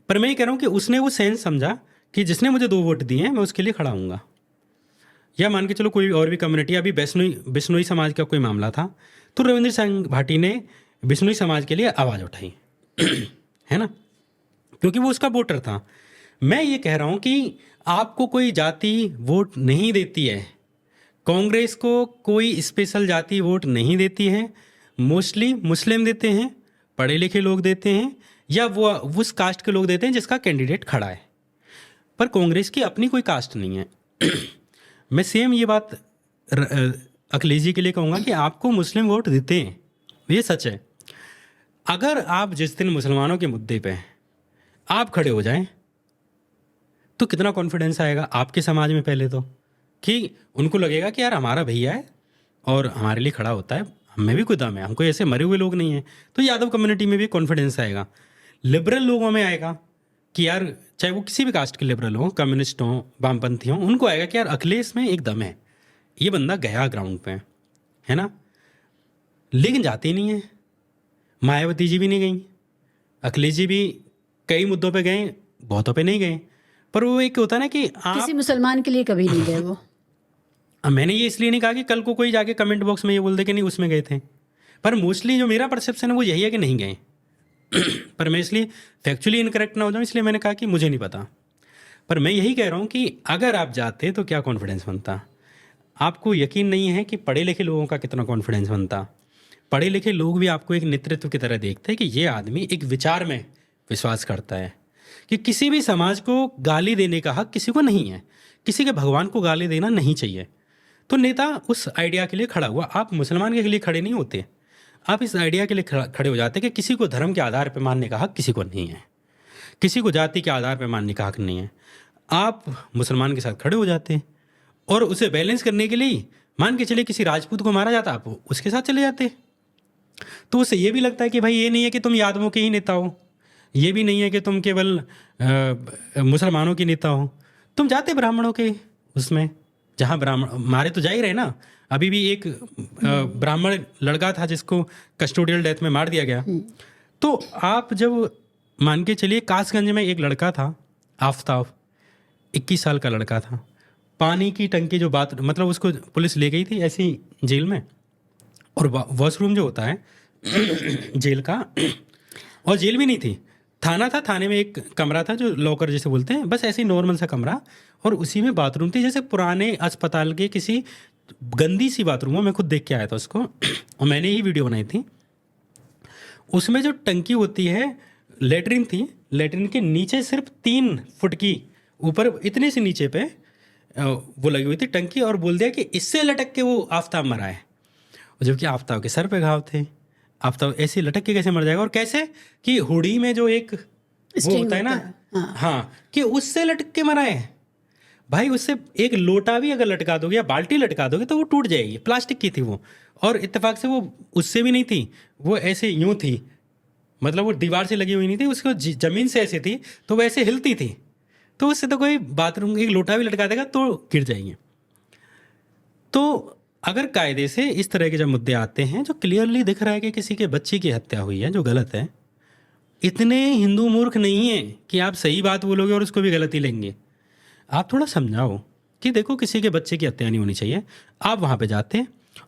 पर मैं ये कह रहा हूँ कि उसने वो सेंस समझा कि जिसने मुझे 2 वोट दिए हैं मैं उसके लिए खड़ा हूँगा। या मान के चलो कोई और भी कम्युनिटी, अभी बिश्नोई समाज का कोई मामला था, तो रविंद्र सिंह भाटी ने बिश्नोई समाज के लिए आवाज़ उठाई, है ना, क्योंकि वो उसका वोटर था। मैं ये कह रहा हूँ कि आपको कोई जाति वोट नहीं देती है, कांग्रेस को कोई स्पेशल जाति वोट नहीं देती है, मोस्टली मुस्लिम देते हैं, पढ़े लिखे लोग देते हैं, या वो उस कास्ट के लोग देते हैं जिसका कैंडिडेट खड़ा है, पर कांग्रेस की अपनी कोई कास्ट नहीं है। मैं सेम ये बात अखिलेश जी के लिए कहूँगा कि आपको मुस्लिम वोट देते हैं, ये सच है। अगर आप जिस दिन मुसलमानों के मुद्दे पे आप खड़े हो जाएं, तो कितना कॉन्फिडेंस आएगा आपके समाज में, पहले तो कि उनको लगेगा कि यार हमारा भैया है और हमारे लिए खड़ा होता है, हमें भी कोई दम है, हम कोई ऐसे मरे हुए लोग नहीं हैं। तो यादव कम्युनिटी में भी कॉन्फिडेंस आएगा, लिबरल लोगों में आएगा कि यार, चाहे वो किसी भी कास्ट के लिबरल हों, कम्युनिस्ट हों, वामपंथी हों, उनको आएगा कि यार अखिलेश में एक दम है, ये बंदा गया ग्राउंड पे, है ना। लेकिन जाते ही नहीं है, मायावती जी भी नहीं गई, अखिलेश जी भी कई मुद्दों पे गए, बहुतों पे नहीं गए, पर वो एक होता है ना कि आप
किसी मुसलमान के लिए कभी नहीं गए वो।
अब मैंने ये इसलिए नहीं कहा कि कल को कोई जाके कमेंट बॉक्स में ये बोल दे कि नहीं उसमें गए थे, पर मोस्टली जो मेरा परसेप्शन है वो यही है कि नहीं गए। पर मैं इसलिए फैक्चुअली इनकरेक्ट ना हो जाऊँ इसलिए मैंने कहा कि मुझे नहीं पता। पर मैं यही कह रहा हूँ कि अगर आप जाते तो क्या कॉन्फिडेंस बनता। आपको यकीन नहीं है कि पढ़े लिखे लोगों का कितना कॉन्फिडेंस बनता। पढ़े लिखे लोग भी आपको एक नेतृत्व की तरह देखते हैं कि ये आदमी एक विचार में विश्वास करता है, कि किसी भी समाज को गाली देने का हक किसी को नहीं है, किसी के भगवान को गाली देना नहीं चाहिए। तो नेता उस आइडिया के लिए खड़ा हुआ। आप मुसलमान के लिए खड़े नहीं होते, आप इस आइडिया के लिए खड़े हो जाते कि किसी को धर्म के आधार पर मानने का हक किसी को नहीं है, किसी को जाति के आधार पर मानने का हक नहीं है। आप मुसलमान के साथ खड़े हो जाते हैं और उसे बैलेंस करने के लिए मान के चलिए किसी राजपूत को मारा जाता, आप उसके साथ चले जाते। तो उससे ये भी लगता है कि भाई ये नहीं है कि तुम यादवों के ही नेता हो, ये भी नहीं है कि तुम केवल मुसलमानों के नेता हो, तुम जाते ब्राह्मणों के उसमें, जहाँ ब्राह्मण मारे तो जा ही रहे ना। अभी भी एक ब्राह्मण लड़का था जिसको कस्टोडियल डेथ में मार दिया गया। तो आप जब मान के चलिए कासगंज में एक लड़का था आफताब, 21 साल का लड़का था, पानी की टंकी जो बात मतलब उसको पुलिस ले गई थी ऐसी जेल में, और वॉशरूम जो होता है जेल का, और जेल भी नहीं थी, थाना था, थाने में एक कमरा था जो लॉकर जैसे बोलते हैं, बस ऐसे ही नॉर्मल सा कमरा, और उसी में बाथरूम थी जैसे पुराने अस्पताल के किसी गंदी सी बाथरूम हो। मैं खुद देख के आया था उसको और मैंने ही वीडियो बनाई थी। उसमें जो टंकी होती है, लेटरिन थी, लेटरिन के नीचे सिर्फ 3 फुट की ऊपर इतने से नीचे पे वो लगी हुई थी टंकी, और बोल दिया कि इससे लटक के वो आफताब मरा है। जबकि आफताब के सर पे घाव थे, आफताब ऐसे लटक के कैसे मर जाएगा, और कैसे कि हुडी में जो एक वो होता है ना, हाँ, कि उससे लटक के मरा है। भाई उससे एक लोटा भी अगर लटका दोगे या बाल्टी लटका दोगे तो वो टूट जाएगी, प्लास्टिक की थी वो, और इत्तेफाक से वो उससे भी नहीं थी, वो ऐसे यूं थी, मतलब वो दीवार से लगी हुई नहीं थी, उसको ज़मीन से ऐसे थी तो वो ऐसे हिलती थी, तो उससे तो कोई बाथरूम एक लोटा भी लटका देगा तो गिर जाएंगे। तो अगर कायदे से इस तरह के जब मुद्दे आते हैं जो क्लियरली दिख रहा है कि किसी के बच्चे की हत्या हुई है जो गलत है, इतने हिंदू मूर्ख नहीं है कि आप सही बात बोलोगे और उसको भी गलत ही लेंगे। आप थोड़ा समझाओ कि देखो किसी के बच्चे की हत्या नहीं होनी चाहिए। आप वहाँ पे जाते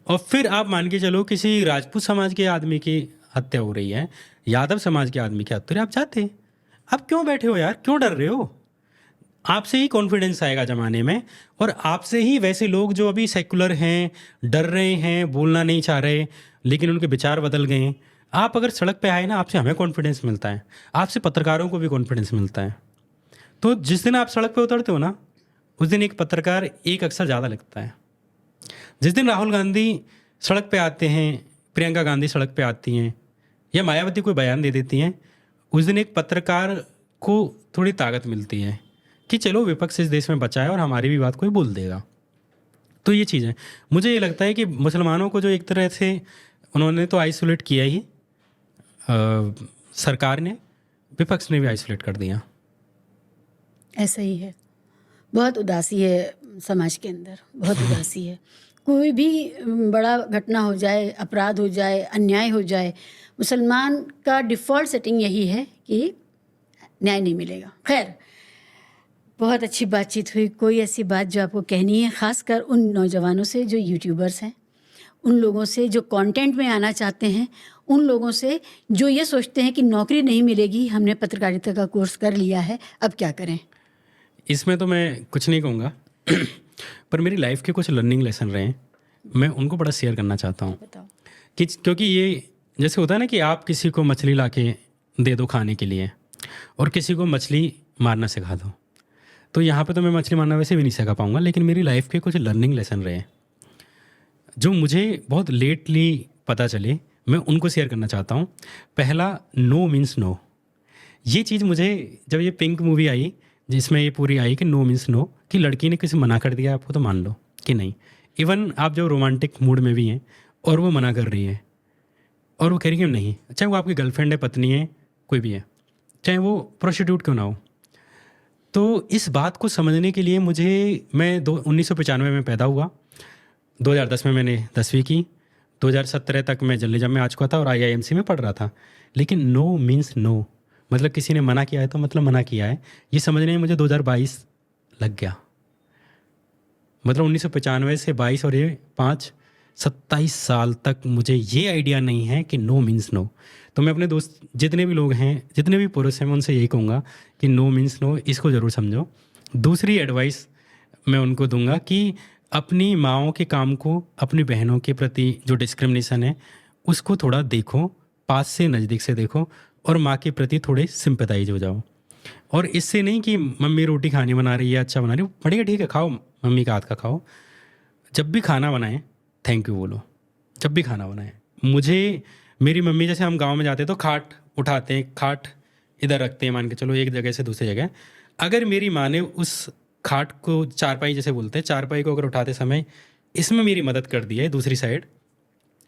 और फिर आप मान के चलो किसी राजपूत समाज के आदमी की हत्या हो रही है, यादव समाज के आदमी की हत्या हो रही है, आप जाते। आप क्यों बैठे हो यार, क्यों डर रहे हो? आपसे ही कॉन्फिडेंस आएगा ज़माने में, और आपसे ही वैसे लोग जो अभी सेकुलर हैं, डर रहे हैं, बोलना नहीं चाह रहे, लेकिन उनके विचार बदल गए हैं। आप अगर सड़क पे आए ना, आपसे हमें कॉन्फिडेंस मिलता है, आपसे पत्रकारों को भी कॉन्फिडेंस मिलता है। तो जिस दिन आप सड़क पे उतरते हो ना, उस दिन एक पत्रकार एक अक्षर ज़्यादा लगता है। जिस दिन राहुल गांधी सड़क पे आते हैं, प्रियंका गांधी सड़क पे आती हैं, या मायावती कोई बयान दे देती हैं, उस दिन एक पत्रकार को थोड़ी ताकत मिलती है कि चलो विपक्ष इस देश में बचा है और हमारी भी बात कोई बोल देगा। तो ये चीज़ है। मुझे ये लगता है कि मुसलमानों को जो एक तरह से उन्होंने तो आइसोलेट किया ही, सरकार ने, विपक्ष ने भी आइसोलेट कर दिया।
ऐसा ही है, बहुत उदासी है समाज के अंदर, बहुत उदासी है। कोई भी बड़ा घटना हो जाए, अपराध हो जाए, अन्याय हो जाए, मुसलमान का डिफ़ॉल्ट सेटिंग यही है कि न्याय नहीं मिलेगा। खैर, बहुत अच्छी बातचीत हुई। कोई ऐसी बात जो आपको कहनी है, ख़ासकर उन नौजवानों से जो यूट्यूबर्स हैं, उन लोगों से जो कंटेंट में आना चाहते हैं, उन लोगों से जो ये सोचते हैं कि नौकरी नहीं मिलेगी, हमने पत्रकारिता का कोर्स कर लिया है, अब क्या करें?
इसमें तो मैं कुछ नहीं कहूँगा पर मेरी लाइफ के कुछ लर्निंग लेसन रहे हैं, मैं उनको बड़ा शेयर करना चाहता हूँ।
बताओ।
कि क्योंकि ये जैसे होता है ना कि आप किसी को मछली ला के दे दो खाने के लिए और किसी को मछली मारना सिखा दो, तो यहाँ पे तो मैं मछली मारना वैसे भी नहीं सिखा पाऊँगा, लेकिन मेरी लाइफ के कुछ लर्निंग लेसन रहे जो मुझे बहुत लेटली पता चले, मैं उनको शेयर करना चाहता हूँ। पहला, नो मीन्स नो। ये चीज़ मुझे जब ये पिंक मूवी आई जिसमें ये पूरी आई कि नो मीन्स नो, कि लड़की ने किसी मना कर दिया आपको तो मान लो कि नहीं। इवन आप जो रोमांटिक मूड में भी हैं और वो मना कर रही है और वो कह रही है नहीं, चाहे वो आपकी गर्लफ्रेंड है, पत्नी है, कोई भी है, चाहे वो प्रोस्टिट्यूट क्यों ना हो। तो इस बात को समझने के लिए मैं 1995 में पैदा हुआ, 2010 में मैंने 10वीं की, 2017 तक मैं जर्नलिज्म में आ चुका था और IIMC में पढ़ रहा था। लेकिन नो मीन्स नो, मतलब किसी ने मना किया है तो मतलब मना किया है, ये समझने में मुझे 2022 लग गया। मतलब 1995 से 22 और ये 5 27 साल तक मुझे ये आइडिया नहीं है कि नो मीन्स नो। तो मैं अपने दोस्त जितने भी लोग हैं, जितने भी पुरुष हैं, मैं उनसे यही कहूँगा कि नो मीन्स नो, इसको ज़रूर समझो। दूसरी एडवाइस मैं उनको दूंगा कि अपनी माँओं के काम को, अपनी बहनों के प्रति जो डिस्क्रिमिनेशन है उसको थोड़ा देखो, पास से नज़दीक से देखो, और माँ के प्रति थोड़े सिंपैथाइज हो जाओ। और इससे नहीं कि मम्मी रोटी खानी बना रही है, अच्छा बना रही है, बढ़िया ठीक है, खाओ, मम्मी का हाथ का खाओ। जब भी खाना बनाएं थैंक यू बोलो, जब भी खाना बनाएं। मुझे मेरी मम्मी, जैसे हम गांव में जाते हैं तो खाट उठाते हैं, खाट इधर रखते हैं, मान के चलो एक जगह से दूसरी जगह, अगर मेरी माँ ने उस खाट को, चारपाई जैसे बोलते हैं, चारपाई को अगर उठाते समय इसमें मेरी मदद कर दी है दूसरी साइड,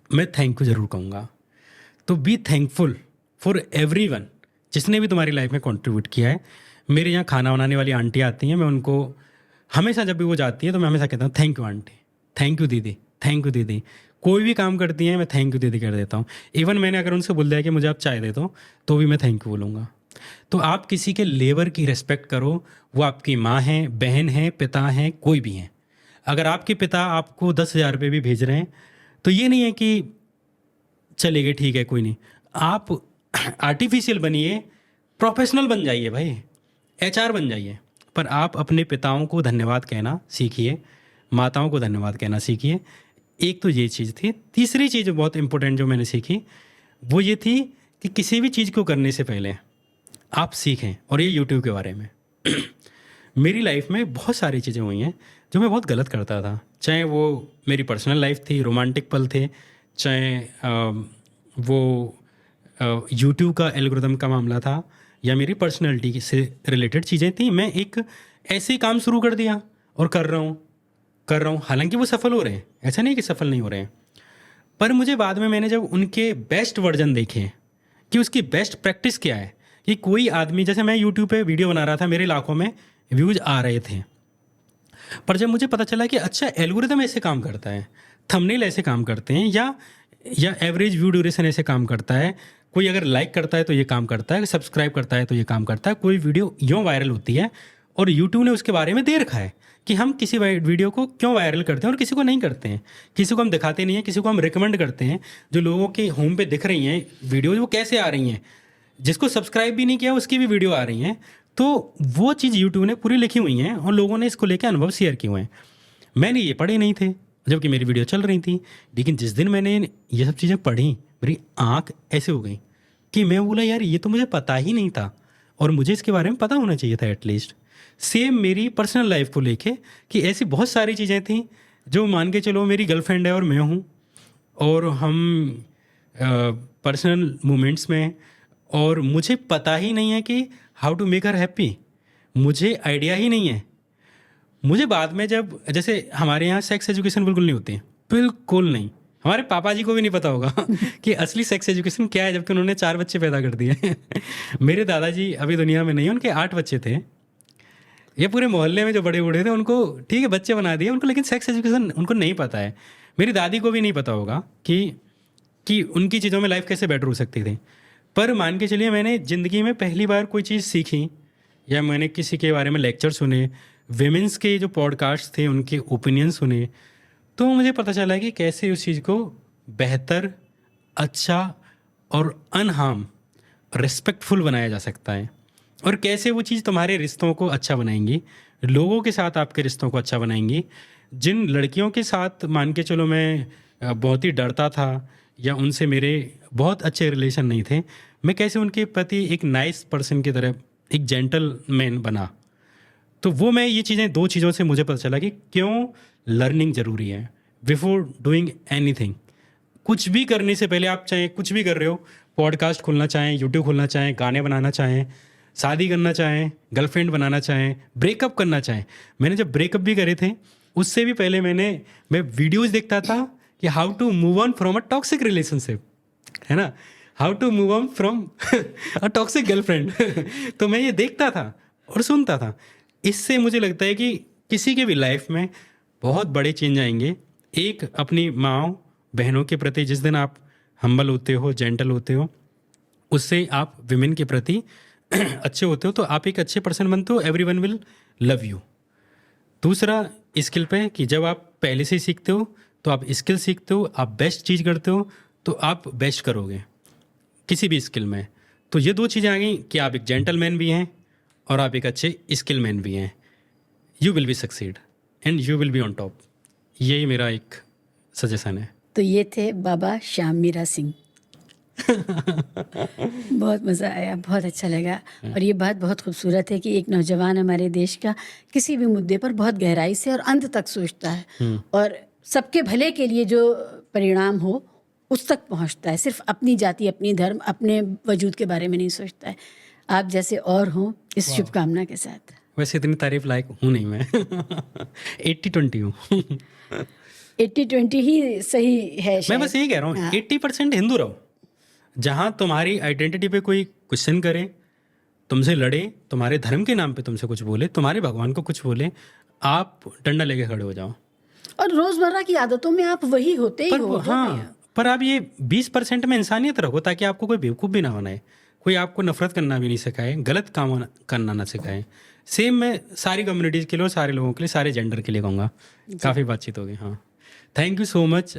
मैं थैंक यू ज़रूर कहूँगा। तो बी थैंकफुल फॉर एवरीवन जिसने भी तुम्हारी लाइफ में कंट्रीब्यूट किया है। मेरे यहाँ खाना बनाने वाली आंटी आती हैं, मैं उनको हमेशा, जब भी वो जाती है तो मैं हमेशा कहता हूँ thank you aunty, thank you दीदी, थैंक यू दीदी। कोई भी काम करती हैं मैं थैंक यू दीदी कर देता हूँ। इवन मैंने अगर उनसे बोल दिया कि मुझे आप चाय दे दो तो भी मैं थैंक यू बोलूँगा। तो आप किसी के लेबर की रिस्पेक्ट करो, वो आपकी माँ है, बहन है, पिता हैं, कोई भी हैं। अगर आपके पिता आपको 10,000 रुपये भी भेज रहे हैं तो ये नहीं है कि चलेगा ठीक है कोई नहीं, आप आर्टिफिशियल बनिए, प्रोफेशनल बन जाइए भाई, एचआर बन जाइए, पर आप अपने पिताओं को धन्यवाद कहना सीखिए, माताओं को धन्यवाद कहना सीखिए। एक तो ये चीज़ थी। तीसरी चीज़ बहुत इंपॉर्टेंट जो मैंने सीखी वो ये थी कि किसी भी चीज़ को करने से पहले आप सीखें। और ये यूट्यूब के बारे में मेरी लाइफ में बहुत सारी चीज़ें हुई हैं जो मैं बहुत गलत करता था, चाहे वो मेरी पर्सनल लाइफ थी, रोमांटिक पल थे, चाहे वो यूट्यूब का एल्गोरिदम का मामला था, या मेरी पर्सनैलिटी से रिलेटेड चीज़ें थी। मैं एक ऐसे काम शुरू कर दिया और कर रहा हूँ, हालांकि वो सफल हो रहे हैं, ऐसा नहीं कि सफल नहीं हो रहे हैं, पर मुझे बाद में मैंने जब उनके बेस्ट वर्जन देखे कि उसकी बेस्ट प्रैक्टिस क्या है, कि कोई आदमी, जैसे मैं यूट्यूब पे वीडियो बना रहा था, मेरे लाखों में व्यूज़ आ रहे थे, पर जब मुझे पता चला कि अच्छा एल्गोरिदम ऐसे काम करता है, थंबनेल ऐसे काम करते हैं, या एवरेज व्यू ड्यूरेशन ऐसे काम करता है, कोई अगर लाइक करता है तो ये काम करता है, सब्सक्राइब करता है तो ये काम करता है, कोई वीडियो यूँ वायरल होती है, और यूट्यूब ने उसके बारे में दे रखा है कि हम किसी वीडियो को क्यों वायरल करते हैं और किसी को नहीं करते हैं, किसी को हम दिखाते नहीं हैं, किसी को हम रिकमेंड करते हैं। जो लोगों के होम पे दिख रही हैं वीडियो, वो कैसे आ रही हैं, जिसको सब्सक्राइब भी नहीं किया उसकी भी वीडियो आ रही हैं। तो वो चीज़ यूट्यूब ने पूरी लिखी हुई हैं और लोगों ने इसको लेकर अनुभव शेयर किए हुए हैं। मैंने ये पढ़े नहीं थे जबकि मेरी वीडियो चल रही थी, लेकिन जिस दिन मैंने ये सब चीज़ें पढ़ी मेरी आँख ऐसे हो गई कि मैं बोला यार ये तो मुझे पता ही नहीं था और मुझे इसके बारे में पता होना चाहिए था एटलीस्ट। सेम मेरी पर्सनल लाइफ को लेके कि ऐसी बहुत सारी चीज़ें थी जो मान के चलो मेरी गर्लफ्रेंड है और मैं हूँ, और हम पर्सनल मोमेंट्स में, और मुझे पता ही नहीं है कि how to make her happy, मुझे आइडिया ही नहीं है। मुझे बाद में जब, जैसे हमारे यहाँ सेक्स एजुकेशन बिल्कुल नहीं होती, बिल्कुल नहीं, हमारे पापा जी को भी नहीं पता होगा कि असली सेक्स एजुकेशन क्या है, जबकि उन्होंने 4 बच्चे पैदा कर दिए मेरे दादाजी अभी दुनिया में नहीं, उनके 8 बच्चे थे। ये पूरे मोहल्ले में जो बड़े बूढ़े थे उनको ठीक है बच्चे बना दिए उनको, लेकिन सेक्स एजुकेशन उनको नहीं पता है। मेरी दादी को भी नहीं पता होगा कि उनकी चीज़ों में लाइफ कैसे बेटर हो सकती थी। पर मान के चलिए मैंने ज़िंदगी में पहली बार कोई चीज़ सीखी, या मैंने किसी के बारे में लेक्चर सुने, विमेंस के जो पॉडकास्ट थे उनके ओपिनियन सुने, तो मुझे पता चला कि कैसे उस चीज़ को बेहतर, अच्छा और अनहार्म, रिस्पेक्टफुल बनाया जा सकता है, और कैसे वो चीज़ तुम्हारे रिश्तों को अच्छा बनाएंगी, लोगों के साथ आपके रिश्तों को अच्छा बनाएंगी। जिन लड़कियों के साथ मान के चलो मैं बहुत ही डरता था या उनसे मेरे बहुत अच्छे रिलेशन नहीं थे, मैं कैसे उनके प्रति एक नाइस पर्सन की तरह, एक जेंटलमैन बना। तो वो मैं ये चीज़ें, 2 चीज़ों से मुझे पता चला कि क्यों लर्निंग ज़रूरी है बिफोर डूइंग एनीथिंग। कुछ भी करने से पहले, आप चाहे कुछ भी कर रहे हो, पॉडकास्ट खोलना चाहें, यूट्यूब खोलना चाहें, गाने बनाना चाहें, शादी करना चाहें, गर्लफ्रेंड बनाना चाहें, ब्रेकअप करना चाहें। मैंने जब ब्रेकअप भी करे थे उससे भी पहले मैं वीडियोज़ देखता था कि how to move on from a toxic relationship, है ना, how to move on from a toxic girlfriend तो मैं ये देखता था और सुनता था। इससे मुझे लगता है कि किसी के भी लाइफ में बहुत बड़े चेंज आएंगे। एक, अपनी माँ बहनों के प्रति जिस दिन आप हम्बल होते हो, जेंटल होते हो, उससे आप विमेन के प्रति अच्छे होते हो, तो आप एक अच्छे पर्सन बनते हो, एवरीवन विल लव यू। दूसरा, स्किल पे कि जब आप पहले से ही सीखते हो तो आप स्किल सीखते हो, आप बेस्ट चीज़ करते हो तो आप बेस्ट करोगे किसी भी स्किल में। तो ये दो चीज़ें आ गई कि आप एक जेंटलमैन भी हैं और आप एक अच्छे स्किल मैन भी हैं। You will be succeed and you will be on top. यही मेरा एक सजेशन है।
तो ये थे बाबा श्याम मीरा सिंह। बहुत मज़ा आया, बहुत अच्छा लगा। और ये बात बहुत खूबसूरत है कि एक नौजवान हमारे देश का किसी भी मुद्दे पर बहुत गहराई से और अंत तक सोचता है और सबके भले के लिए जो परिणाम हो उस तक पहुंचता है। सिर्फ अपनी जाति, अपनी धर्म, अपने वजूद के बारे में नहीं सोचता है। आप जैसे और हों, इस शुभकामना के साथ।
वैसे इतनी तारीफ लायक हूँ नहीं मैं। 80-20 हूँ।
80-20 ही सही है
मैं
शायद।
बस यही कह रहा हूँ,
हाँ।
80% हिंदू रहो। जहाँ तुम्हारी आइडेंटिटी पे कोई क्वेश्चन करे, तुमसे लड़े, तुम्हारे धर्म के नाम पे तुमसे कुछ बोले, तुम्हारे भगवान को कुछ बोले, आप डंडा लेके खड़े हो जाओ।
और रोज़मर्रा की आदतों में आप वही होते ही हो।
हाँ, पर आप ये 20% में इंसानियत रखो ताकि आपको कोई बेवकूफ़ भी ना बनाए, कोई आपको नफरत करना भी नहीं सिखाए, गलत काम करना ना सिखाए। सेम मैं सारी कम्युनिटीज़ के लिए और सारे लोगों के लिए, सारे जेंडर के लिए कहूँगा। काफ़ी बातचीत होगी। हाँ, thank you so much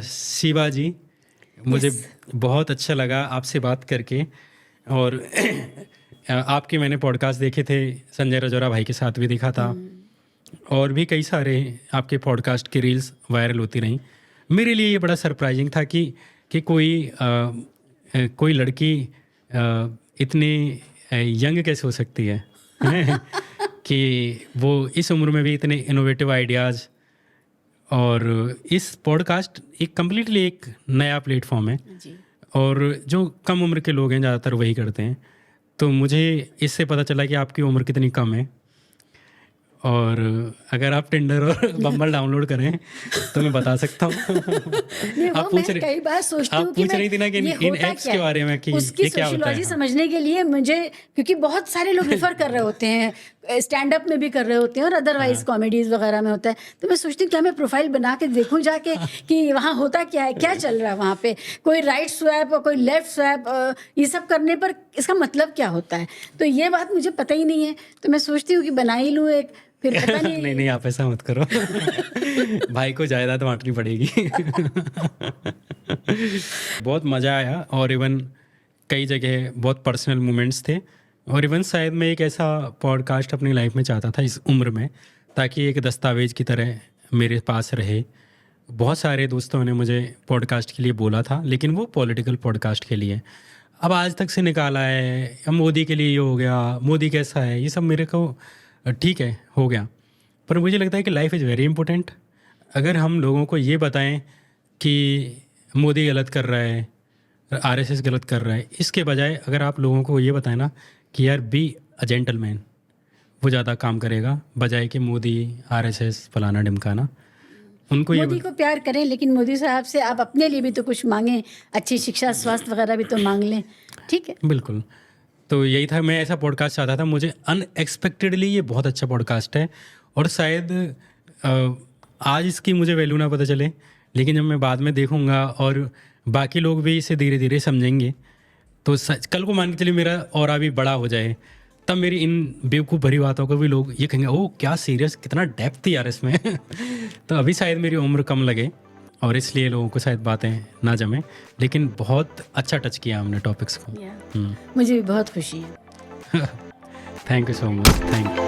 Shiva ji, मुझे बहुत अच्छा लगा आपसे बात करके। और आपके मैंने पॉडकास्ट देखे थे, संजय रजौरा भाई के साथ भी देखा था, और भी कई सारे आपके पॉडकास्ट की रील्स वायरल होती रहीं। मेरे लिए ये बड़ा सरप्राइजिंग था कि कोई लड़की इतनी यंग कैसे हो सकती है कि वो इस उम्र में भी इतने इनोवेटिव आइडियाज़। और इस पॉडकास्ट एक कम्प्लीटली एक नया प्लेटफॉर्म है
जी।
और जो कम उम्र के लोग हैं ज़्यादातर वही करते हैं। तो मुझे इससे पता चला कि आपकी उम्र कितनी कम है। और अगर आप टिंडर और बम्बल डाउनलोड करें तो मैं बता सकता हूँ।
आप पूछ रही, कई बार सोचती हूँ कि
पूछ रही थी ना कि इन एप्स के बारे में कि
उसकी
ये क्या होता
सोशियोलॉजी
है।
समझने के लिए मुझे, क्योंकि बहुत सारे लोग रेफर कर रहे होते हैं, स्टैंड अप में भी कर रहे होते हैं और अदरवाइज कॉमेडीज वगैरह में होता है। तो मैं सोचती हूँ क्या मैं प्रोफाइल बना के देखूँ जाके कि वहाँ होता क्या है, क्या चल रहा है वहाँ पे, कोई राइट स्वैप और कोई लेफ्ट स्वैप, ये सब करने पर इसका मतलब क्या होता है। तो ये बात मुझे पता ही नहीं है, तो मैं सोचती हूँ कि बना ही लूँ एक, फिर पता नहीं।
नहीं आप ऐसा मत करो। भाई को जायदाद बांटनी पड़ेगी। बहुत मज़ा आया और इवन कई जगह बहुत पर्सनल मोमेंट्स थे। और इवन शायद मैं एक ऐसा पॉडकास्ट अपनी लाइफ में चाहता था इस उम्र में, ताकि एक दस्तावेज की तरह मेरे पास रहे। बहुत सारे दोस्तों ने मुझे पॉडकास्ट के लिए बोला था, लेकिन वो पॉलिटिकल पॉडकास्ट के लिए। अब आज तक से निकाला है, अब मोदी के लिए ये हो गया, मोदी कैसा है, ये सब मेरे को ठीक है हो गया। पर मुझे लगता है कि लाइफ इज़ वेरी इंपॉर्टेंट। अगर हम लोगों को ये बताएं कि मोदी गलत कर रहा है, आरएसएस गलत कर रहा है, इसके बजाय अगर आप लोगों को ये बताएं ना कि यार बी अ जेंटलमैन, वो ज़्यादा काम करेगा बजाय कि मोदी आरएसएस फलाना ढिमकाना। उनको
मोदी को प्यार करें, लेकिन मोदी साहब से आप अपने लिए भी तो कुछ मांगें, अच्छी शिक्षा, स्वास्थ्य वगैरह भी तो मांग लें। ठीक है,
बिल्कुल। तो यही था, मैं ऐसा पॉडकास्ट चाहता था। मुझे अनएक्सपेक्टेडली ये बहुत अच्छा पॉडकास्ट है और शायद आज इसकी मुझे वैल्यू ना पता चले, लेकिन जब मैं बाद में देखूंगा और बाकी लोग भी इसे धीरे धीरे समझेंगे तो कल को मान के चलिए मेरा और अभी बड़ा हो जाए, तब मेरी इन बेवकूफ़ भरी बातों को भी लोग ये कहेंगे, ओह क्या सीरियस, कितना डेप्थ थी यार इसमें। तो अभी शायद मेरी उम्र कम लगे और इसलिए लोगों को शायद बातें ना जमे, लेकिन बहुत अच्छा टच किया हमने टॉपिक्स को।
मुझे भी बहुत खुशी है।
Thank you so much, thank you.